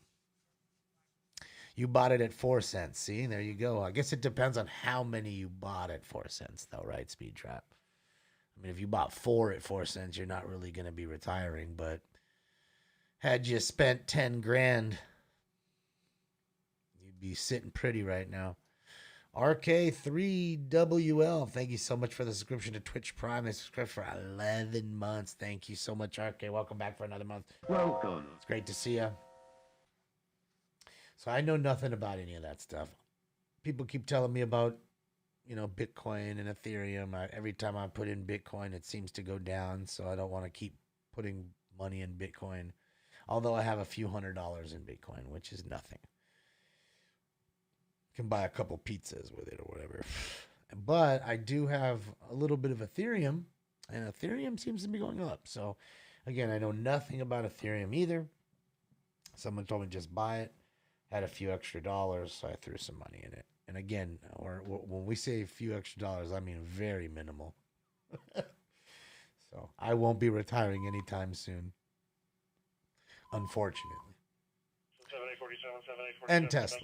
You bought it at 4 cents. See, there you go. I guess it depends on how many you bought at 4 cents, though, right? Speed Trap. I mean, if you bought 4 at 4 cents, you're not really going to be retiring. But had you spent 10 grand, you'd be sitting pretty right now. RK3WL, thank you so much for the subscription to Twitch Prime. They subscribed for 11 months. Thank you so much, RK. Welcome back for another month. Welcome. It's great to see you. So I know nothing about any of that stuff. People keep telling me about, Bitcoin and Ethereum. Every time I put in Bitcoin, it seems to go down. So I don't want to keep putting money in Bitcoin. Although I have a few $100s in Bitcoin, which is nothing. Can buy a couple pizzas with it or whatever. But I do have a little bit of Ethereum, and Ethereum seems to be going up. So again, I know nothing about Ethereum either. Someone told me just buy it. Had a few extra dollars, so I threw some money in it. And again, when we say a few extra dollars, I mean very minimal. So I won't be retiring anytime soon, unfortunately. And Tesla.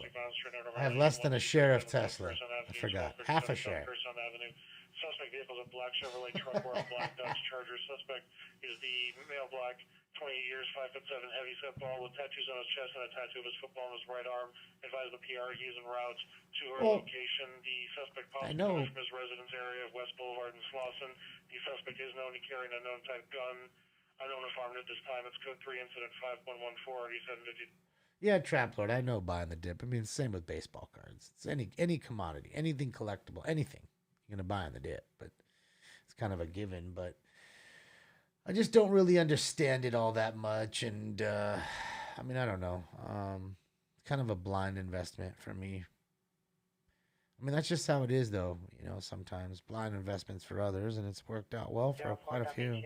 I have less than a share of Tesla. I forgot. Half a share. Suspect vehicle is a black Chevrolet truck or a black Dodge Charger. Suspect is the male black, 28 years, 5'7", heavy set ball with tattoos on his chest and a tattoo of his football on his right arm. Advise the PR using routes to her location. The suspect possibly from his residence area of West Boulevard and Slauson. The suspect is known to carry an unknown type gun. Unknown if armed at this time. It's code 3 incident 5114 8750. Yeah, Trap Lord, I know buying the dip. I mean, same with baseball cards. It's any commodity, anything collectible, anything you're going to buy on the dip. But it's kind of a given. But I just don't really understand it all that much. And, I mean, I don't know. Kind of a blind investment for me. I mean, that's just how it is, though. Sometimes blind investments for others, and it's worked out well for quite a few.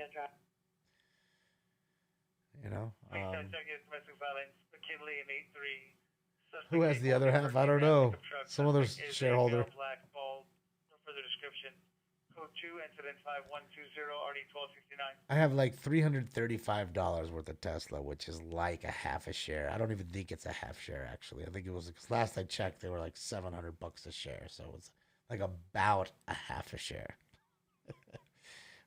Who has the other half? I don't know. Some other shareholder. Further description. Code 2, incident 5120, RD1269. I have like $335 worth of Tesla, which is like a half a share. I don't even think it's a half share, actually. I think it was, because last I checked, they were like $700 a share. So it's like about a half a share.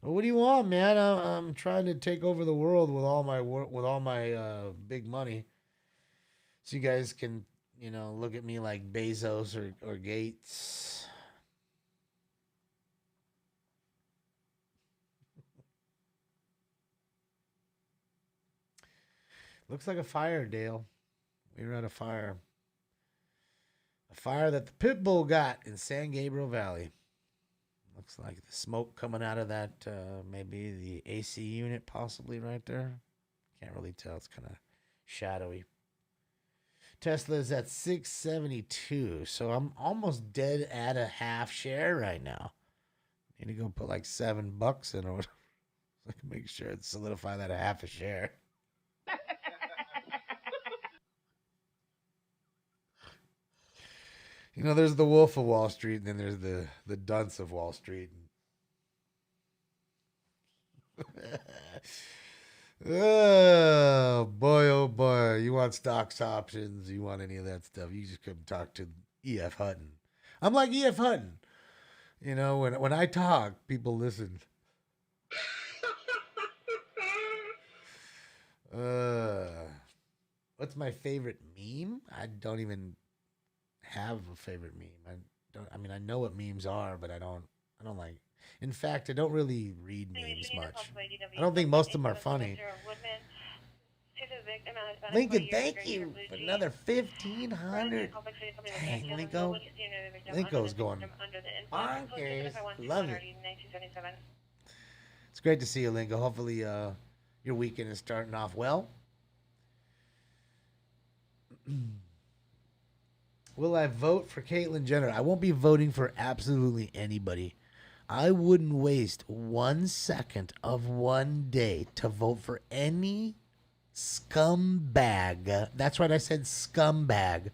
Well, what do you want, man? I'm trying to take over the world with all my big money. So you guys can, look at me like Bezos or Gates. Looks like a fire, Dale. We were at a fire. A fire that the Pitbull got in San Gabriel Valley. Looks like the smoke coming out of that, maybe the AC unit possibly right there. Can't really tell. It's kind of shadowy. Tesla is at 672. So I'm almost dead at a half share right now. Need to go put like $7 in order. So I can make sure to solidify that a half a share. There's the Wolf of Wall Street, and then there's the dunce of Wall Street. Oh boy! You want stocks options? You want any of that stuff? You just come talk to E.F. Hutton. I'm like E.F. Hutton. When I talk, people listen. What's my favorite meme? I don't even have a favorite meme. I know what memes are, but I don't like. In fact, I don't really read memes much. I don't think most of them are funny. Lincoln, thank you for another 1,500. Dang, Lincoln's going bonkers. Love it. It's great to see you, Lincoln. Hopefully, your weekend is starting off well. Will I vote for Caitlyn Jenner? I won't be voting for absolutely anybody. I wouldn't waste 1 second of one day to vote for any scumbag. That's right, I said scumbag.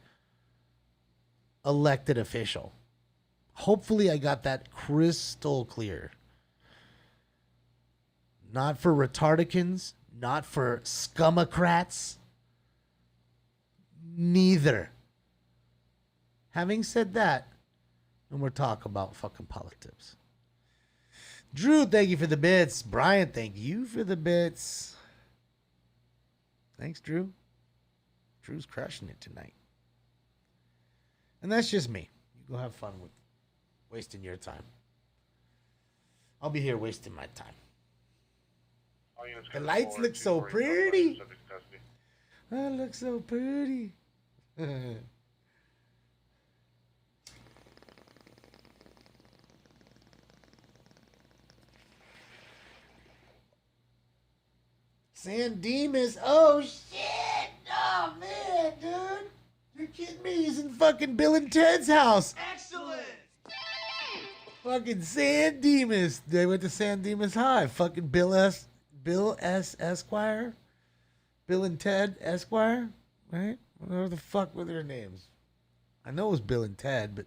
Elected official. Hopefully I got that crystal clear. Not for retardicans, not for scumocrats. Neither. Having said that, and we're talking about fucking politics. Drew, thank you for the bits. Brian, thank you for the bits. Thanks, Drew. Drew's crushing it tonight. And that's just me. You You go have fun with wasting your time. I'll be here wasting my time. The lights look so pretty. That looks so pretty. San Dimas. Oh, shit. Oh, man, dude. You're kidding me. He's in fucking Bill and Ted's house. Excellent. Fucking San Dimas. They went to San Dimas High. Fucking Bill S. Esquire. Bill and Ted Esquire. Right? Whatever the fuck were their names. I know it was Bill and Ted, but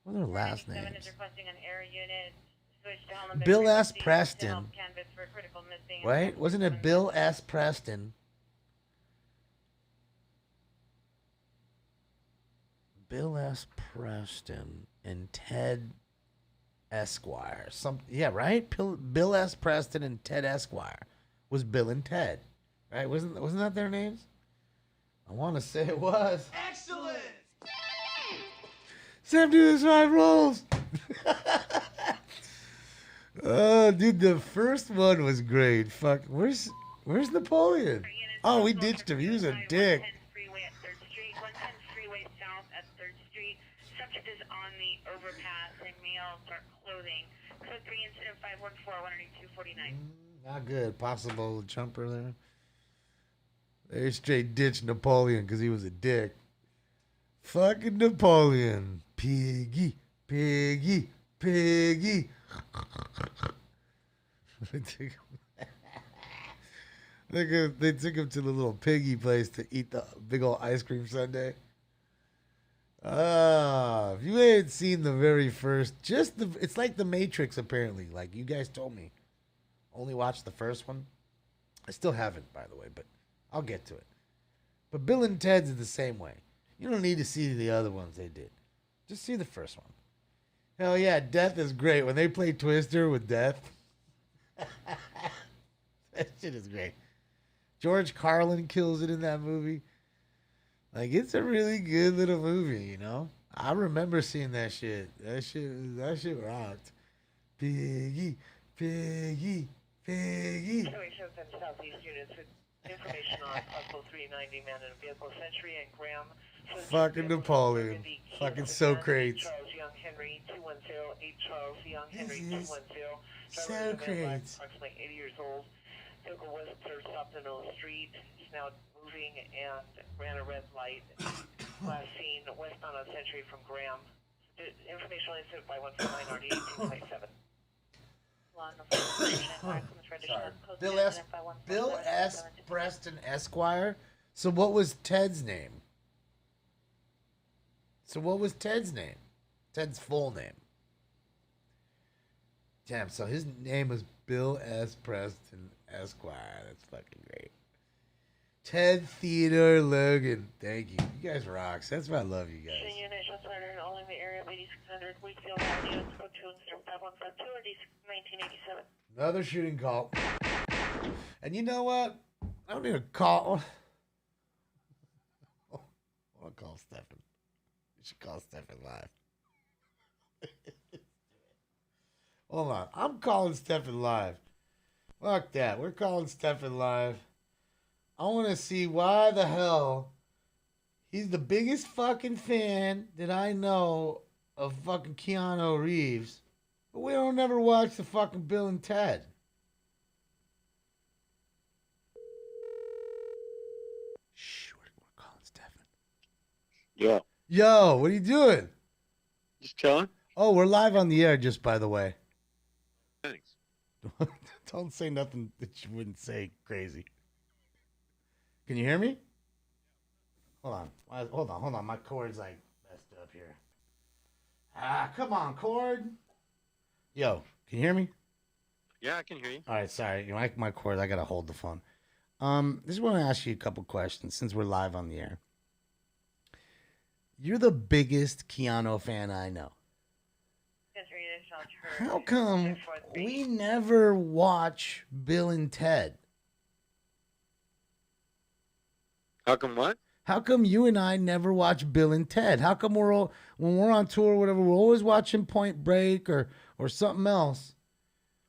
what are their last names? Is requesting an air unit. Switch to Helmet Bill S. frequency to Preston. help canvas for critical missing. Right? Wasn't it Bill S. Preston? Bill S. Preston and Ted Esquire. Yeah, right? Bill S. Preston and Ted Esquire was Bill and Ted. Right? Wasn't that their names? I want to say it was. Excellent. Sam do his 5 rolls. Oh, dude, the first one was great. Fuck, where's Napoleon? Oh, we ditched him. He was a dick. Freeway at 3rd Street, 110 Freeway South at 3rd Street. Subject is on the overpass and males are clothing. Code 3 incident 514 18249. Not good. Possible jumper there. They straight ditched Napoleon because he was a dick. Fucking Napoleon. Piggy, piggy, piggy. They took him to the little piggy place to eat the big old ice cream sundae. If you ain't seen the very first, it's like The Matrix apparently. Like you guys told me, only watched the first one. I still haven't, by the way, but I'll get to it. But Bill and Ted's is the same way. You don't need to see the other ones they did. Just see the first one. Hell yeah, Death is great. When they play Twister with Death, that shit is great. George Carlin kills it in that movie. Like, it's a really good little movie, you know? I remember seeing that shit. That shit rocked. Piggy, piggy, piggy. Southeast units with information on possible 390 man in a vehicle, Century and Graham. Fucking Napoleon. Fucking Socrates. Charles Young Henry 210. 8 Charles Young Henry This is 210. Socrates. Approximately 80 years old. Vehicle was stopped in the street. He's now moving and ran a red light. Last seen westbound on Century from Graham. Information incident by 149 RD 18.7. Bill S. Preston Esquire. So what was Ted's name? Ted's full name. Damn, so his name was Bill S. Preston Esquire. That's fucking great. Ted Theodore Logan. Thank you. You guys rocks. That's why I love you guys. Unit shots fired all in the area of 8600 Wakefield Avenue. Code 2 5152 or D 1987. Another shooting call. And you know what? I don't need a call. I'll call Stefan. You should call Stefan live. Hold on. I'm calling Stefan live. Fuck that. We're calling Stefan live. I want to see why the hell he's the biggest fucking fan that I know of fucking Keanu Reeves. But we don't never watch the fucking Bill and Ted. Shh, we're calling Stefan. Yo, what are you doing? Just chilling. Oh, we're live on the air, just by the way. Thanks. Don't say nothing that you wouldn't say crazy. Can you hear me? Hold on. My cord's like messed up here. Come on, cord. Yo, can you hear me? Yeah, I can hear you. All right, sorry. My cord, I got to hold the phone. Just want to ask you a couple questions since we're live on the air. You're the biggest Keanu fan I know. How come we never watch Bill and Ted? How come what? How come you and I never watch Bill and Ted? How come when we're on tour or whatever, we're always watching Point Break or something else?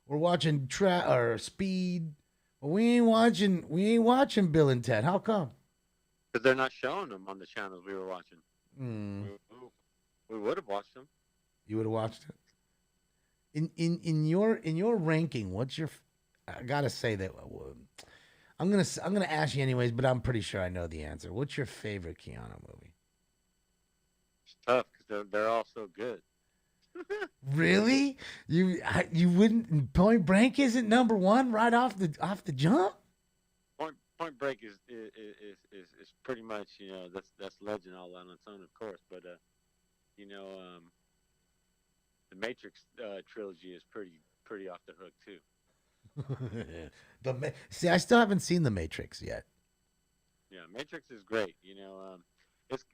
We're watching or Speed. But we ain't watching Bill and Ted. How come? Because they're not showing them on the channels we were watching. We would have watched them. You would have watched it. In your ranking, what's your? I gotta say that I'm gonna ask you anyways, but I'm pretty sure I know the answer. What's your favorite Keanu movie? It's tough because they're all so good. Really? You wouldn't? Point Break isn't number one right off the jump. Point Break is pretty much, that's legend all on its own, of course. But the Matrix trilogy is pretty off the hook too. See, I still haven't seen The Matrix yet. Yeah, Matrix is great. It's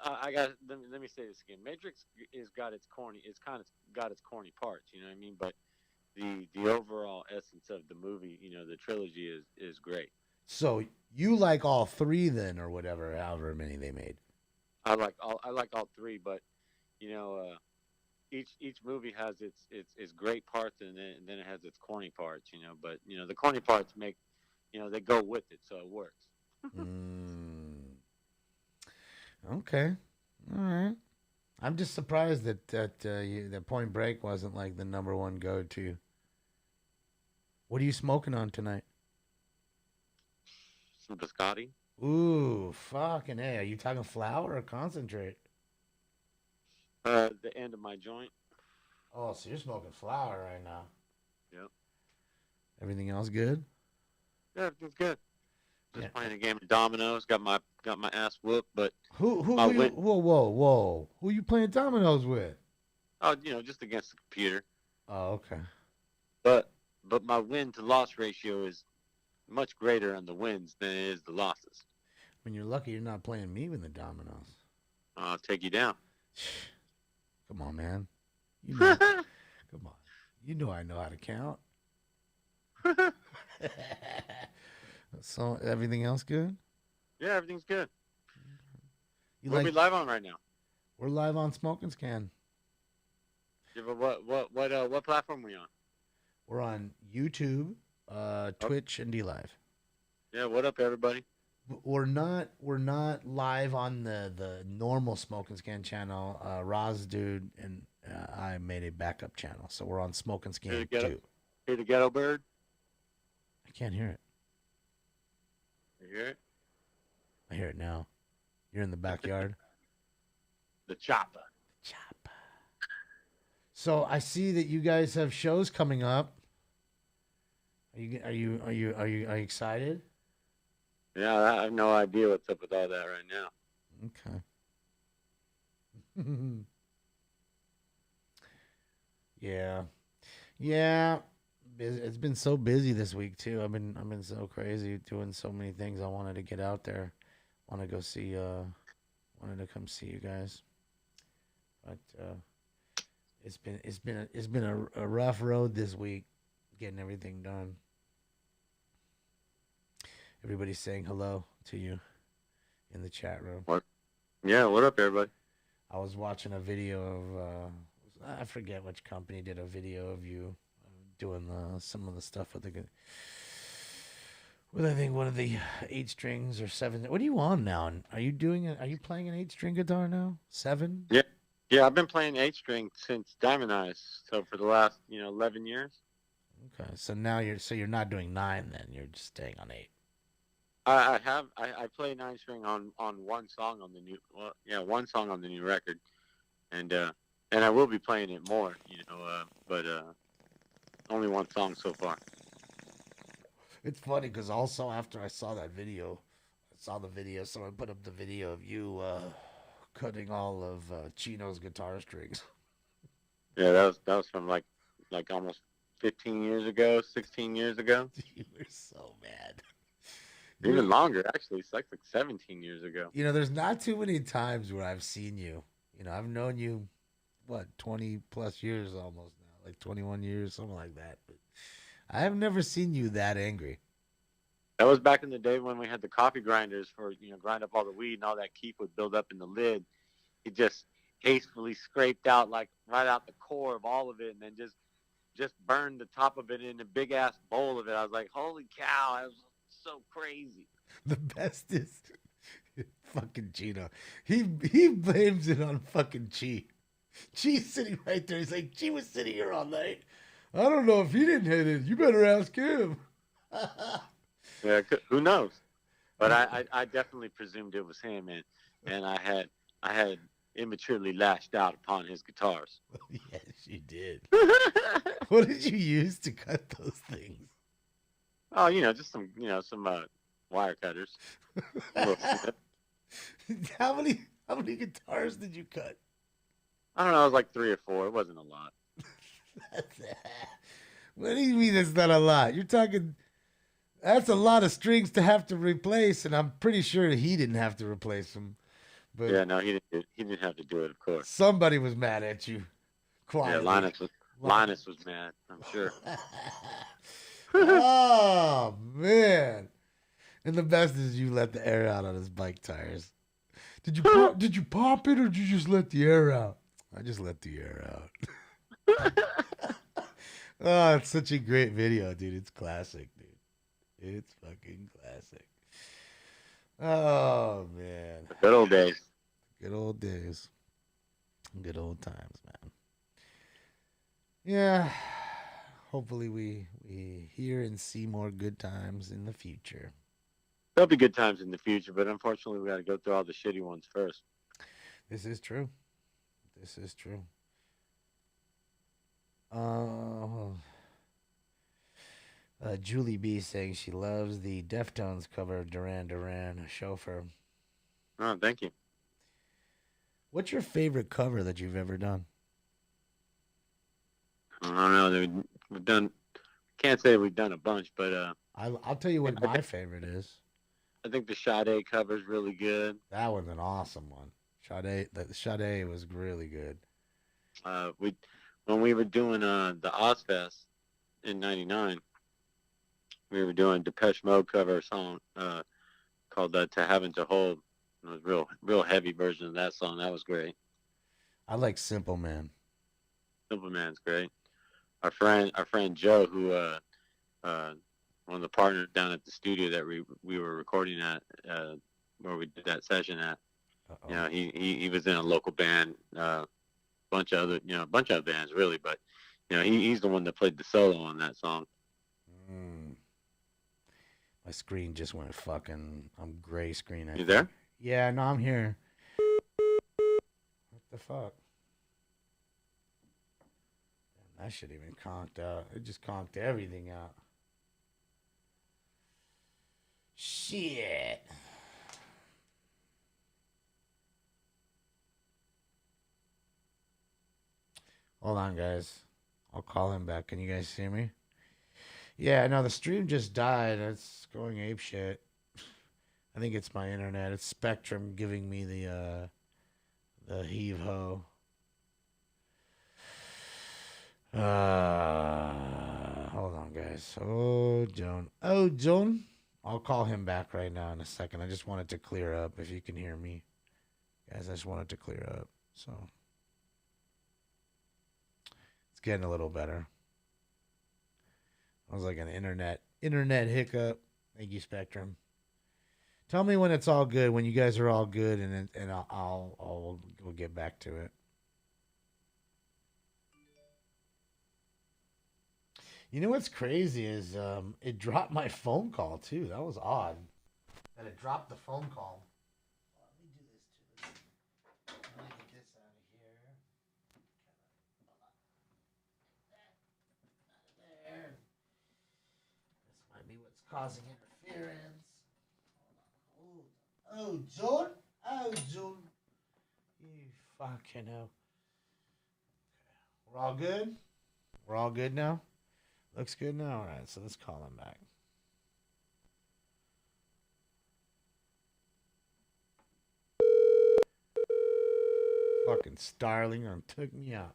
let me say this again. Matrix is got its corny. It's kind of got its corny parts. You know what I mean? But the overall essence of the movie, the trilogy is great. So you like all three then, or whatever, however many they made? I like all three, but each movie has its great parts, and then it has its corny parts. But the corny parts make they go with it, so it works. Okay, all right. I'm just surprised that Point Break wasn't like the number one go-to. What are you smoking on tonight? Some biscotti. Ooh, fucking A. Are you talking flour or concentrate? The end of my joint. Oh, so you're smoking flour right now. Yep. Everything else good? Yeah, everything's good. Just playing a game of dominoes. Got my ass whooped, but whoa. Who you playing dominoes with? Oh, just against the computer. Oh, okay. But my win to loss ratio is much greater on the wins than it is the losses. I mean, you're lucky you're not playing me with the dominoes. I'll take you down. Come on, man. Come on. You know I know how to count. So everything else good? Yeah, everything's good. What are we live on right now? We're live on Smoking Scan. Yeah, but what platform are we on? We're on YouTube, Twitch, and DLive. Yeah, what up, everybody? We're not live on the normal Smoking Scan channel. Roz Dude and I made a backup channel, so we're on Smoking Scan too. Hear the ghetto bird? I can't hear it. You hear it? I hear it now. You're in the backyard. The chopper. So I see that you guys have shows coming up. Are you excited? Yeah, I have no idea what's up with all that right now. Okay. Yeah. It's been so busy this week too. I've been so crazy doing so many things. I wanted to get out there. Wanted to come see you guys. But it's been a rough road this week getting everything done. Everybody's saying hello to you in the chat room. What? Yeah, what up, everybody? I was watching a video of I forget which company did a video of you doing some of the stuff with I think one of the 8 strings or 7. What are you on now? Are you playing an 8-string guitar now? 7? Yeah, I've been playing 8-string since Diamond Eyes, so for the last 11 years. Okay, so now you're not doing 9 then. You're just staying on 8. I play 9-string on one song on the one song on the new record, and I will be playing it more, but only one song so far. It's funny because also after I saw the video, someone put up the video of you cutting all of Chino's guitar strings. Yeah, that was from like almost 15 years ago, 16 years ago. You were so mad. Even longer, actually. It's like 17 years ago. There's not too many times where I've seen you. I've known you, 20 plus years almost now, like 21 years, something like that. But I have never seen you that angry. That was back in the day when we had the coffee grinders for, grind up all the weed and all that keef would build up in the lid. He just hastily scraped out, like, right out the core of all of it and then just burned the top of it in a big-ass bowl of it. I was like, holy cow, that was so crazy. The best is fucking Gino. He blames it on fucking Chi. Chi's sitting right there. He's like, Chi was sitting here all night. I don't know if he didn't hit it. You better ask him. Yeah, who knows? But I definitely presumed it was him, and I had immaturely lashed out upon his guitars. Yes, you did. What did you use to cut those things? Oh, just some wire cutters. How many guitars did you cut? I don't know. It was like 3 or 4. It wasn't a lot. What do you mean it's not a lot? You're talking. That's a lot of strings to have to replace, and I'm pretty sure he didn't have to replace them. But yeah, no, he didn't have to do it, of course. Somebody was mad at you. Quietly. Yeah, Linus was mad, I'm sure. Oh, man. And the best is you let the air out on his bike tires. Did you pop it or did you just let the air out? I just let the air out. Oh, it's such a great video, dude. It's classic, dude. It's fucking classic. Oh, man. The good old days. Good old days. Good old times, man. Yeah. Hopefully we hear and see more good times in the future. There'll be good times in the future, but unfortunately we got to go through all the shitty ones first. This is true. This is true. Julie B saying she loves the Deftones cover of Duran Duran, Chauffeur. Oh, thank you. What's your favorite cover that you've ever done? I don't know. We've done. Can't say we've done a bunch, but I'll tell you what my favorite is. I think the Sade cover is really good. That one's an awesome one. Sade was really good. When we were doing the Ozfest in '99, we were doing Depeche Mode cover song called "To Have and to Hold." It was real heavy version of that song. That was great. I like Simple Man. Simple Man's great. Our friend Joe, who one of the partners down at the studio that we were recording at, where we did that session at. Uh-oh. He was in a local band, bunch of other bands really, but he's the one that played the solo on that song. My screen just went fucking. I'm gray screen. You there? Yeah, no, I'm here. What the fuck? Damn, that shit even conked out. It just conked everything out. Shit. Hold on, guys. I'll call him back. Can you guys hear me? Yeah, no, the stream just died. It's going apeshit. I think it's my internet. It's Spectrum giving me the heave ho. Hold on, guys. Oh, Joan. I'll call him back right now in a second. I just wanted to clear up if you can hear me. Guys, I just wanted to clear up. So it's getting a little better. I was like an internet hiccup. Thank you, Spectrum. Tell me when it's all good, when you guys are all good, and we'll get back to it. You know what's crazy is it dropped my phone call too. That was odd. That it dropped the phone call. Let me do this too. Let me get this out of here. There. This might be what's causing interference. Oh, John. Oh, John. You fucking hell. Okay. We're all good? We're all good now? Looks good now? All right, so let's call him back. Fucking Starling took me out.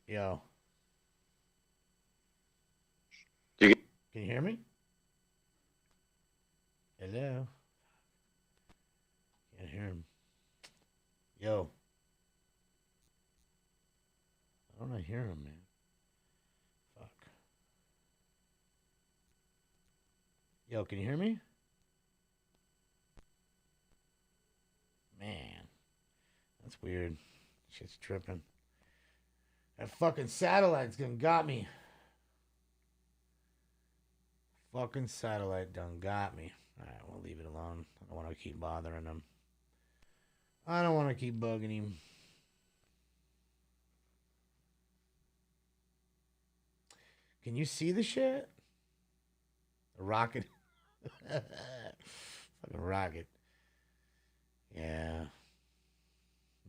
Yo. Can Can you hear me? Hello? Can't hear him. Yo. I don't hear him, man. Fuck. Yo, can you hear me? Man. That's weird. Shit's tripping. That fucking satellite's done got me. Fucking satellite done got me. Alright, we'll leave it alone. I don't want to keep bothering him. I don't want to keep bugging him. Can you see the shit? The rocket. Fucking rocket. Yeah.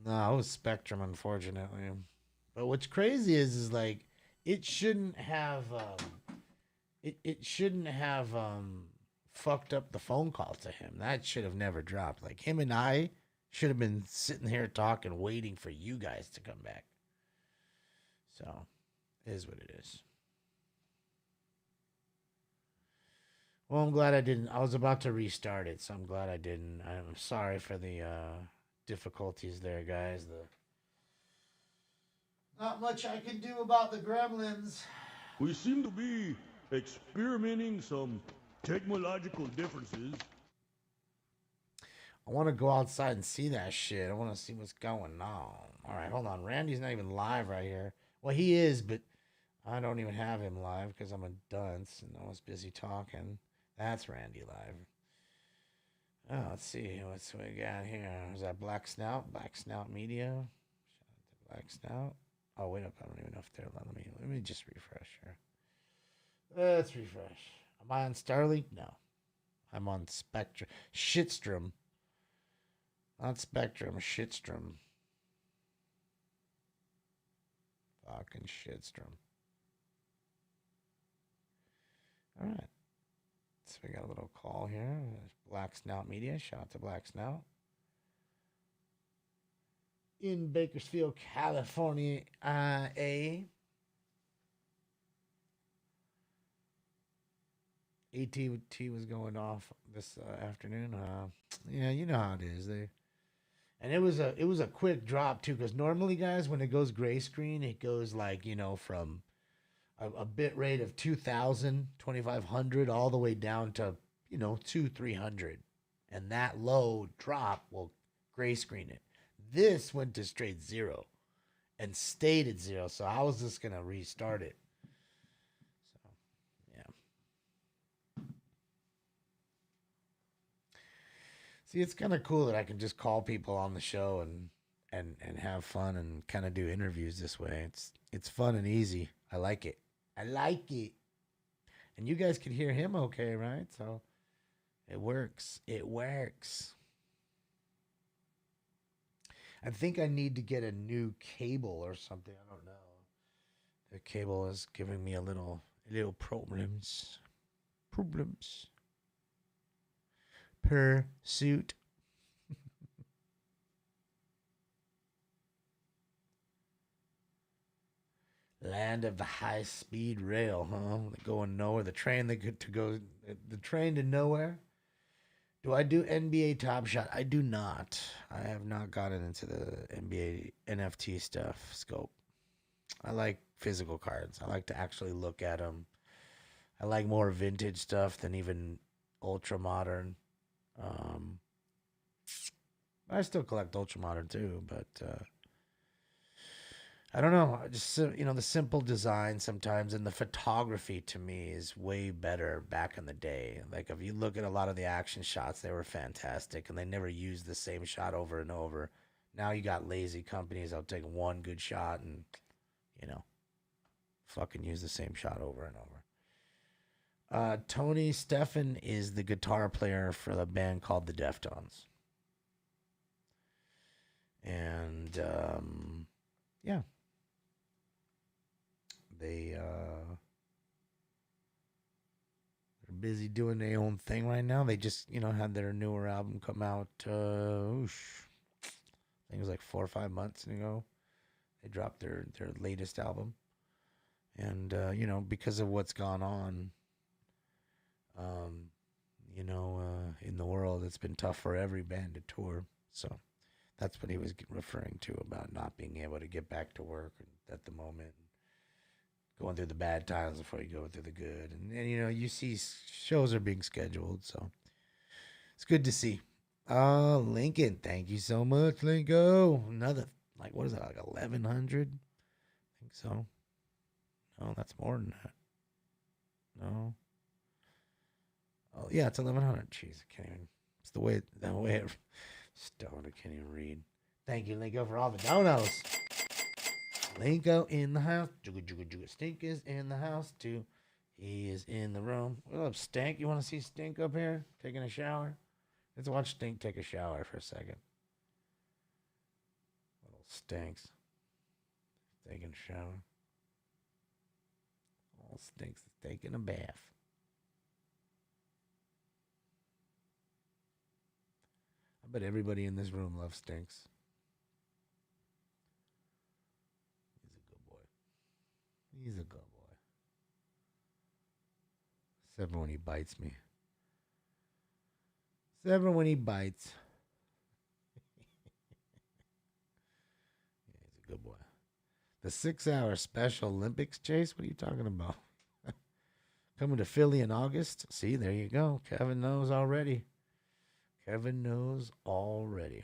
No, it was Spectrum, unfortunately. But what's crazy is like, it shouldn't have, it shouldn't have fucked up the phone call to him. That should have never dropped. Like, him and I should have been sitting here talking, waiting for you guys to come back. So, it is what it is. Well, I'm glad I didn't. I was about to restart it, so I'm glad I didn't. I'm sorry for the difficulties there, guys. Not much I can do about the gremlins. We seem to be experimenting some technological differences. I want to go outside and see that shit. I want to see what's going on. All right, hold on. Randy's not even live right here. Well, he is, but I don't even have him live because I'm a dunce and I was busy talking. That's Randy live. Oh, let's see what's we got here. Is that Black Snout? Black Snout Media. Shout out to Black Snout. Oh, wait up. I don't even know if they're. Let me just refresh here. Let's refresh. Am I on Starlink? No. I'm on Spectrum. Shitstrom. Not Spectrum. Shitstrom. Fucking Shitstrom. All right. So we got a little call here. Black Snout Media. Shout out to Black Snout. In Bakersfield, California, A. AT&T was going off this afternoon. Yeah, you know how it is. And it was a quick drop too, because normally, guys, when it goes gray screen, it goes like, from a bit rate of 2,000, 2,500 all the way down to 200-300, and that low drop will gray screen it. This went to straight zero and stayed at zero, so I was just gonna restart it. So yeah. See, it's kind of cool that I can just call people on the show and have fun and kind of do interviews this way. It's fun and easy. I like it. And you guys can hear him okay, right? So it works. It works. I think I need to get a new cable or something. I don't know. The cable is giving me a little problems. Pursuit. Land of the high-speed rail, huh? Going nowhere. The train the train to nowhere. Do I do NBA Top Shot? I do not. I have not gotten into the NBA NFT stuff scope. I like physical cards. I like to actually look at them. I like more vintage stuff than even ultra modern. I still collect ultra modern too, but I don't know. Just the simple design sometimes, and the photography to me is way better back in the day. Like if you look at a lot of the action shots, they were fantastic, and they never used the same shot over and over. Now you got lazy companies that'll take one good shot and fucking use the same shot over and over. Tony Stephan is the guitar player for the band called the Deftones, and yeah. They're busy doing their own thing right now. They just, had their newer album come out. I think it was like 4 or 5 months ago. They dropped their latest album. And, because of what's gone on, In the world, it's been tough for every band to tour. So that's what he was referring to about not being able to get back to work at the moment, going through the bad times before you go through the good. And you see shows are being scheduled, so it's good to see. Lincoln, thank you so much, Linko. Another, what is it, 1,100? I think so. No, that's more than that. No. Oh, yeah, it's 1,100. Jeez, I can't even. It's the way it. Stone, I can't even read. Thank you, Linko, for all the donos. Linko in the house. Stink is in the house, too. He is in the room. What up, Stink? You want to see Stink up here taking a shower? Let's watch Stink take a shower for a second. Little Stinks taking a shower. All Stinks is taking a bath. I bet everybody in this room loves Stinks. He's a good boy. He's a good boy. Except for when he bites me. Except for when he bites. Yeah, he's a good boy. The 6-hour Special Olympics chase? What are you talking about? Coming to Philly in August? See, there you go. Kevin knows already. Kevin knows already.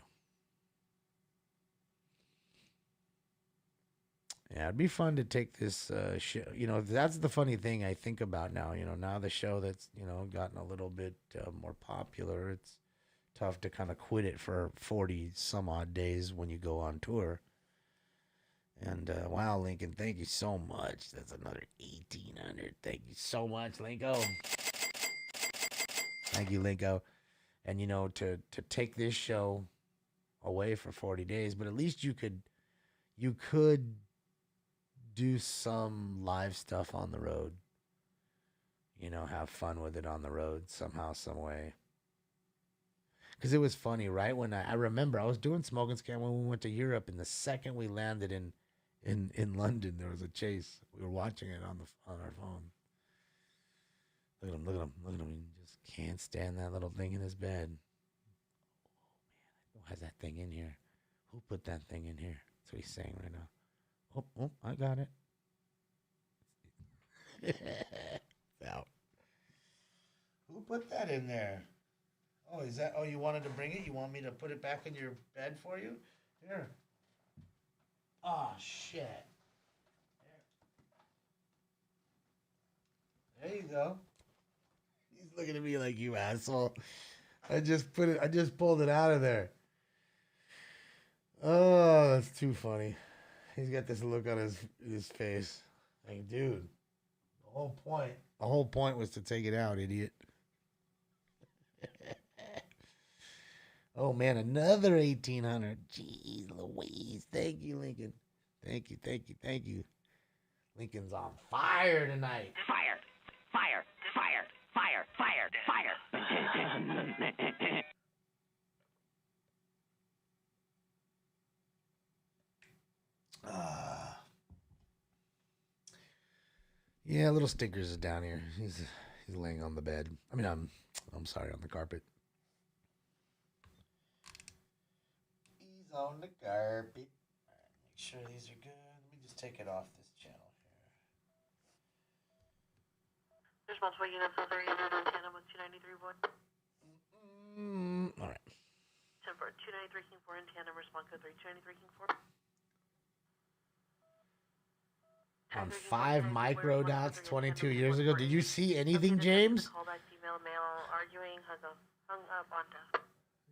Yeah, it'd be fun to take this show. That's the funny thing I think about now. Now the show that's, gotten a little bit more popular, it's tough to kind of quit it for 40 some odd days when you go on tour. And wow, Lincoln, thank you so much. That's another 1,800. Thank you so much, Linko. Thank you, Linko. And, to take this show away for 40 days, but at least you could do some live stuff on the road. Have fun with it on the road somehow, some way. Because it was funny, right? When I remember I was doing Smoking Scam when we went to Europe, and the second we landed in London, there was a chase. We were watching it on our phone. Look at him, look at him, look at him. He just can't stand that little thing in his bed. Oh, man, who has that thing in here? Who put that thing in here? That's what he's saying right now. Oh, I got it. It's out. Who put that in there? Oh, you wanted to bring it? You want me to put it back in your bed for you? Here. Oh, shit. There you go. He's looking at me like, you asshole. I just pulled it out of there. Oh, that's too funny. He's got this look on his face. Like, dude, the whole point was to take it out, idiot. Oh, man, another 1,800. Jeez Louise. Thank you, Lincoln. Thank you, thank you, thank you. Lincoln's on fire tonight. Fire, fire, fire, fire, fire, fire. Yeah, little Stinkers is down here. He's laying on the bed. I mean, I'm sorry, on the carpet. He's on the carpet. All right, make sure these are good. Let me just take it off this channel here. There's multiple units on 30 on Tandem with 293 1. All right. 10 for 293 King 4 in Tandem, respond code 3, 293 King 4. On 5 microdots 22 years ago. Did you see anything, James? Callback email, mail, arguing, hung up on desk.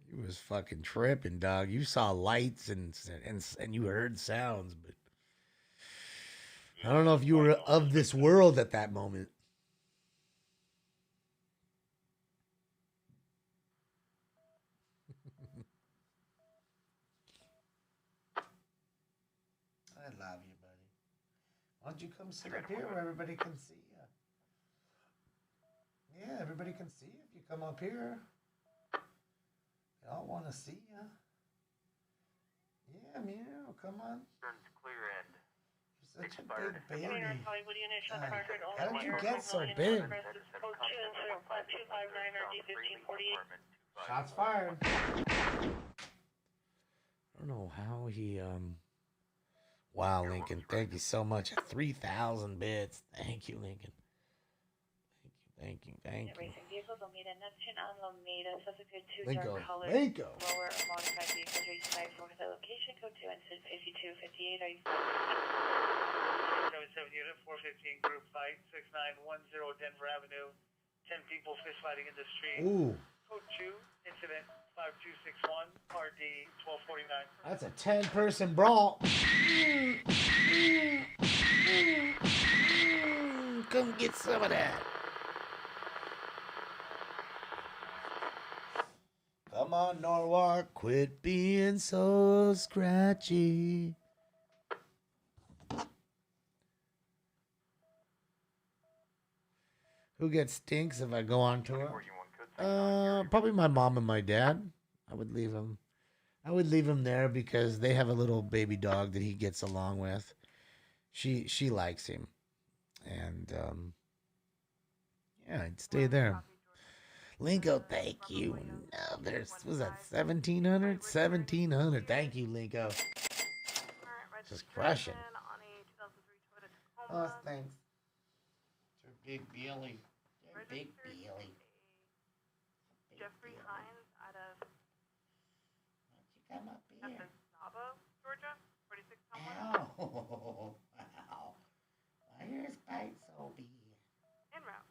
You was fucking tripping, dog. You saw lights and you heard sounds, but I don't know if you were of this world at that moment. I love you, buddy. Why don't you come sit up here where everybody can see you? Yeah, everybody can see you if you come up here. They all want to see you. Yeah, meow, come on. Sun's clear end. Such a big baby. Hollywood unit, shot God, fired. how did you get so big? Code 2 incident 5259 RD 1548. Shots fired. I don't know how he Wow, Lincoln, thank you so much. 3,000 bits. Thank you, Lincoln. Thank you. Racing vehicles, Alameda, Neptune, Alameda, subject to Lincoln. dark color, Lincoln. lower modified vehicles, reach 5 for the location, code 2 incident 5258. Are you 77 unit 415 group fight 6910 Denver Avenue. 10 people fist fighting in the street. Ooh. Code 2 incident 5261 RD 1249. That's a 10-person brawl. Come get some of that. Come on, Norwalk, quit being so scratchy. Who gets stinks if I go on tour? Probably my mom and my dad. I would leave him there because they have a little baby dog that he gets along with. She likes him. And yeah, I'd stay there. Linko, thank you. No, was that 1,700? 1,700. Thank you, Linko. Just crushing. Oh, thanks. Sir Big Billy. Sir Big Billy. Jeffrey Hines out of Come up here. Nava, Georgia, 4611. Ow. Wow. Why your spikes so big? En route.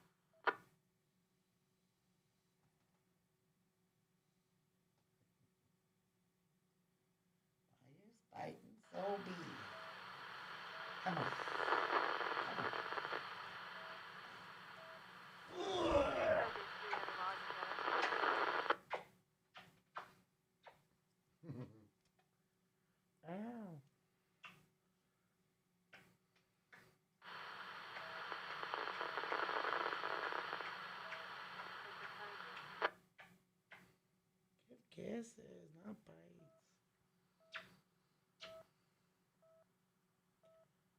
Why your spiking so big? Come on. Ow. Give kisses, not bites.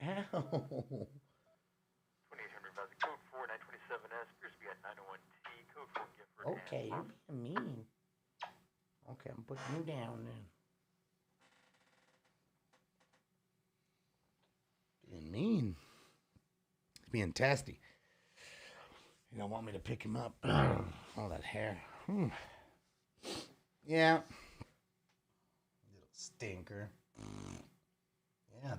Ow. 2800 about the code 4 927S, appears to be at 901T, code 4 Gifford. Okay, you're being mean. Okay, I'm putting you down then. Being mean. He's being testy. You don't want me to pick him up. All that hair. Yeah. Little stinker. Yeah.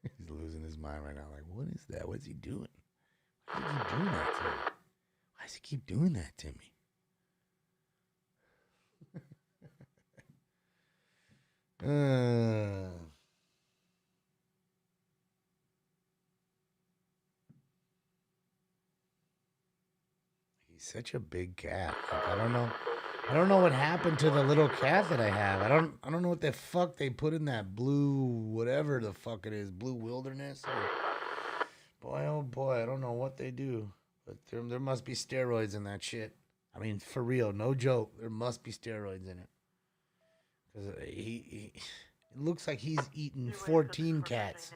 He's losing his mind right now. Like, what is that? What's he doing? Why is he doing that to me? Why does he keep doing that to me? He's such a big cat. Like, I don't know what happened to the little cat that I have. I don't know what the fuck they put in that blue, whatever the fuck it is, blue wilderness. Boy, oh boy, I don't know what they do, but there must be steroids in that shit. I mean, for real, no joke. There must be steroids in it. Because it looks like he's eaten 14 cats.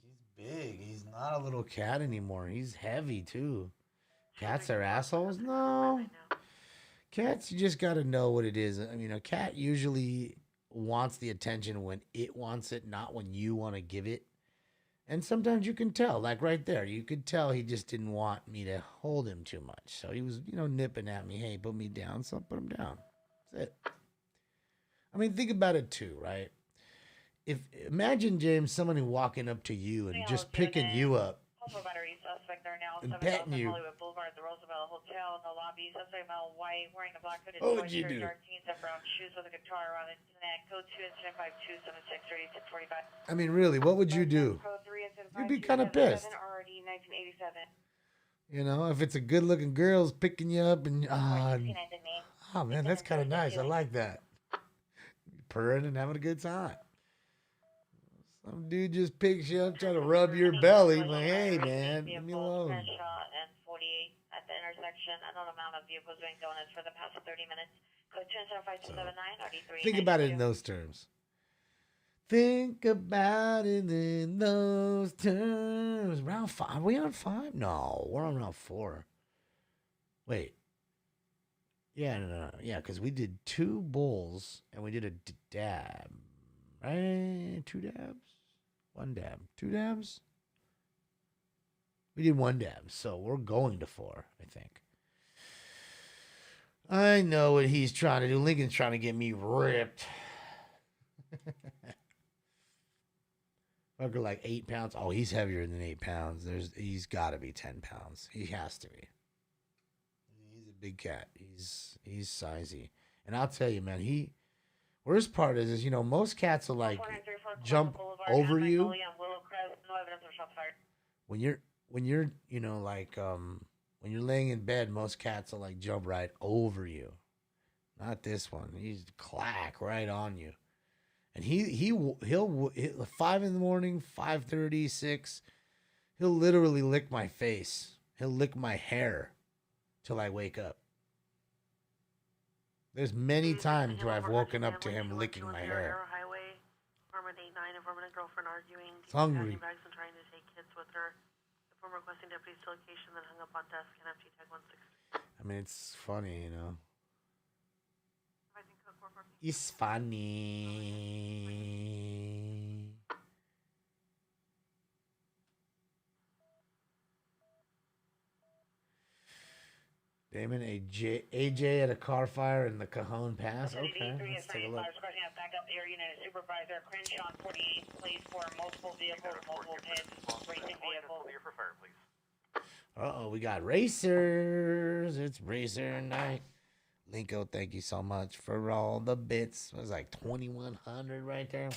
He's big. He's not a little cat anymore. He's heavy, too. Cats are assholes? No. Cats, you just got to know what it is. I mean, a cat usually wants the attention when it wants it, not when you want to give it. And sometimes you can tell, like right there, you could tell he just didn't want me to hold him too much. So he was, nipping at me. Hey, put me down. So I put him down. That's it. I mean, think about it too, right? Imagine, James, somebody walking up to you and just picking you up battery suspect there now. and petting you. Hollywood Boulevard, the Roosevelt Hotel in the lobby. Suspect male white, wearing a black hooded What would you do? dark jeans and brown shoes with a guitar around his neck. Code 2 incident 5276 3645. I mean, really, what would you do? Code 3 incident You'd be kind of pissed. RD 1987. If it's a good-looking girl's picking you up and oh man, that's kind of nice. I like that. Purring and having a good time. Some dude just picks you up trying to rub your belly. Like, hey, man, leave me alone. Crenshaw and 48 at the intersection. Unknown amount of vehicles doing donuts for the past 30 minutes. Code 27579 RD3. Think about it in those terms. Think about it in those terms. Round 5. Are we on 5? No, we're on round 4. Wait. Yeah, no. Yeah, because we did 2 bulls and we did a dab. Right? 2 dabs? 1 dab. 2 dabs? We did 1 dab, so we're going to 4, I think. I know what he's trying to do. Lincoln's trying to get me ripped. Fucker like 8 pounds. Oh, he's heavier than 8 pounds. He's got to be 10 pounds. He has to be. He's a big cat. He's sizey. And I'll tell you, man, worst part is, you know, most cats will like jump over you. When you're, you know, like, when you're laying in bed, most cats will like jump right over you. Not this one. He's clack right on you. And he'll 5 in the morning, 5:30, 6. He'll literally lick my face. He'll lick my hair till I wake up. There's many times where I've woken up to him licking my hair. It's hungry. I mean, it's funny, you know. It's funny. Damon, AJ at a car fire in the Cajon Pass. Okay, let's take a look. Backup air unit supervisor Crenshaw 48, please, for multiple vehicles, multiple pits, racing vehicles. Clear for fire, please. Uh-oh, we got racers. It's racer night. Linko, thank you so much for all the bits. It was like 2,100 right there.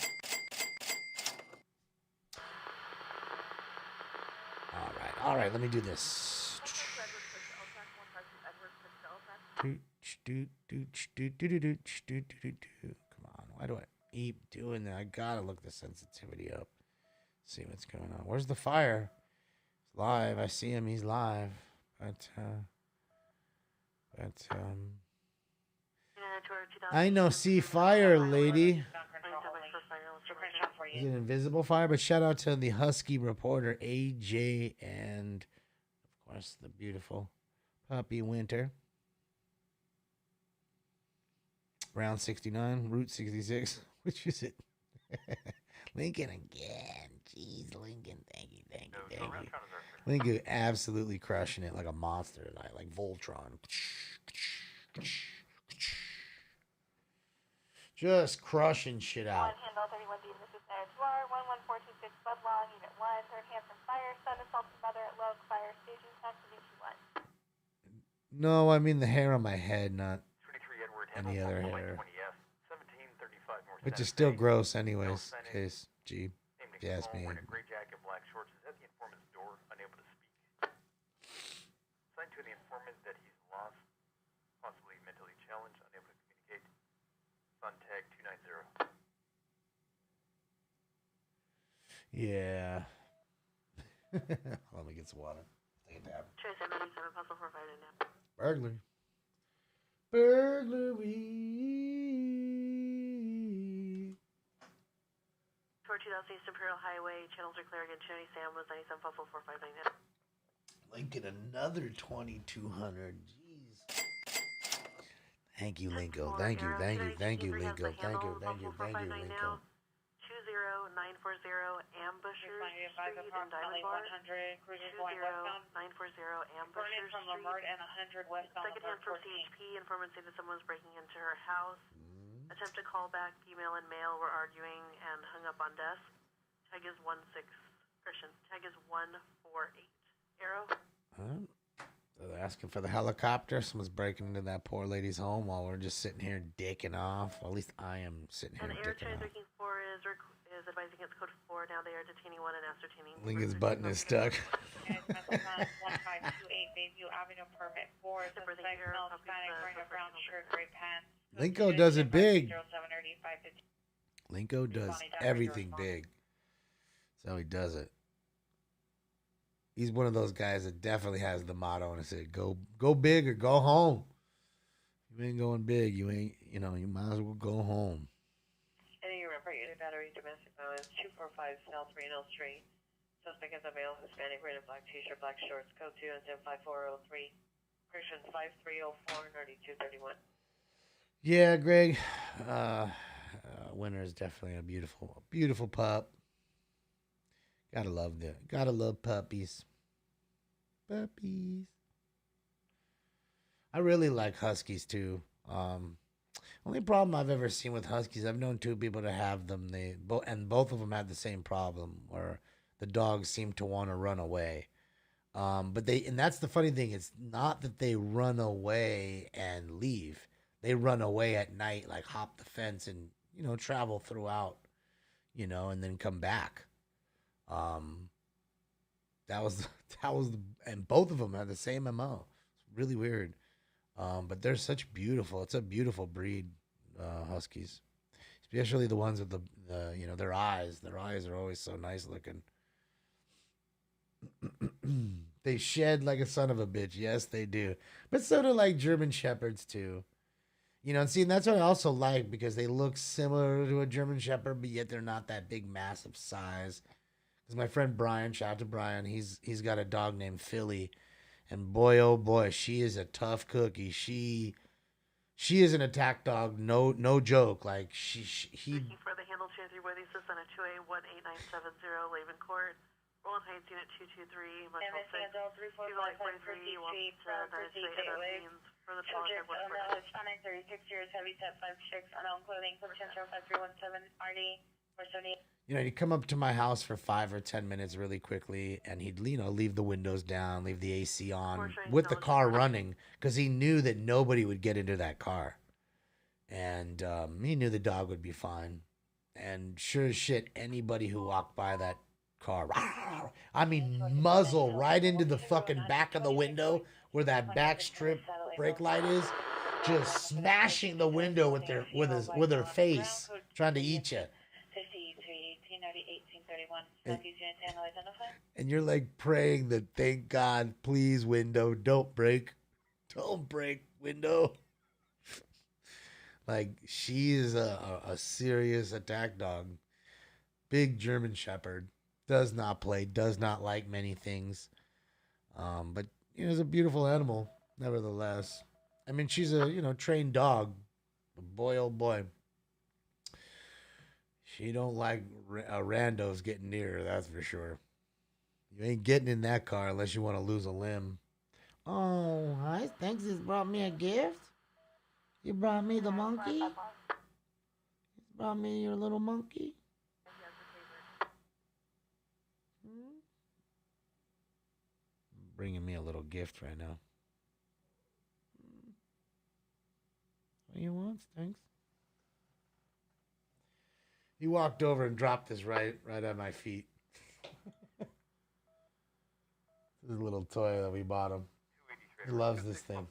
All right, let me do this. Come on, why do I keep doing that? I gotta look the sensitivity up. See what's going on. Where's the fire? It's live. I see him. He's live. But I know. See fire, lady. Is it invisible fire? But shout out to the Husky reporter AJ and of course the beautiful puppy Winter. Round 69, Route 66. Which is it? Lincoln again. Jeez, Lincoln. Thank you. Lincoln absolutely crushing it like a monster tonight, like Voltron. Just crushing shit out. No, I mean the hair on my head, not any other hair. Which is still gross anyways, case G. If you ask me. Gray jacket, black shorts is at the informant's door, unable to speak. Signed to the informant that he's lost, possibly mentally challenged, unable to communicate. Sun tag 290. Yeah. Let me get some water. Take a dab. Burglary. Tour 2000 East Imperial Highway, channels are clear again. Cheney Sam was 97.4559. Lincoln, another 2,200. Jeez. Thank you, Linko. Thank you, Linko. Thank you, Linko. 20940 Ambusher Street in Diamond Bar. 20940 Ambusher Street. From Lamert and 100 westbound. Secondhand from CHP. Informant said that someone's breaking into her house. Attempt to call back, email and mail were arguing and hung up on desk. Tag is 16. Christian. Tag is 148. Arrow. They're asking for the helicopter. Someone's breaking into that poor lady's home while we're just sitting here dicking off. Well, at least I am sitting here dicking off. Looking for is advising against code 4. Now they are detaining one and ascertaining. Lincoln's button is stuck. 1528 Bayview Avenue, permit 4. Suspect male Hispanic wearing a brown shirt, gray pants. Linko does it big. Linko does everything big. That's how he does it. He's one of those guys that definitely has the motto and said, go big or go home. You ain't going big. You might as well go home. Any report unit battery domestic violence 245 South Reno Street. Suspect is a male, Hispanic, red and black t-shirt, black shorts, code 2 and 5403. Corrections 5304 9231. Yeah, Greg. Winter is definitely a beautiful pup. Gotta love puppies. Puppies. I really like huskies too. Only problem I've ever seen with huskies, I've known two people to have them. Both of them had the same problem where the dogs seem to want to run away. And that's the funny thing. It's not that they run away and leave. They run away at night, like hop the fence and, travel throughout, and then come back. And both of them had the same MO. It's really weird. But they're it's a beautiful breed, huskies, especially the ones with their eyes. Their eyes are always so nice looking. They shed like a son of a bitch. Yes, they do. But so do like German Shepherds too. And that's what I also like because they look similar to a German Shepherd, but yet they're not that big, massive size. Because my friend Brian, shout out to Brian, he's got a dog named Philly, and boy, oh boy, she is a tough cookie. She is an attack dog, no joke. Like he. Looking for the handle chancery with assist on a 2A18970 Laven Court. Roland Heights Unit 223, Metro 6. People like 43 wants to demonstrate other means for the Subject, Hispanic, 36 years, heavy set 5'6", unknown clothing, potential 5317 RD 478. He'd come up to my house for 5 or 10 minutes really quickly, and he'd, leave the windows down, leave the AC on with the car running, because he knew that nobody would get into that car. And he knew the dog would be fine. And sure as shit, anybody who walked by that car, muzzle right into the fucking back of the window where that back strip brake light is, just smashing the window with her face, trying to eat you. And you're like praying that, thank God, please, window, don't break, window. Like, she is a serious attack dog. Big German Shepherd. Does not play, does not like many things. But, it's a beautiful animal, nevertheless. She's a, trained dog. But boy, oh boy. She don't like randos getting near her, that's for sure. You ain't getting in that car unless you want to lose a limb. Oh, hi. Thanks. You brought me a gift. You brought me the monkey. You brought me your little monkey. Bringing me a little gift right now. What do you want? Thanks. He walked over and dropped this right at my feet. This is a little toy that we bought him. He loves this thing.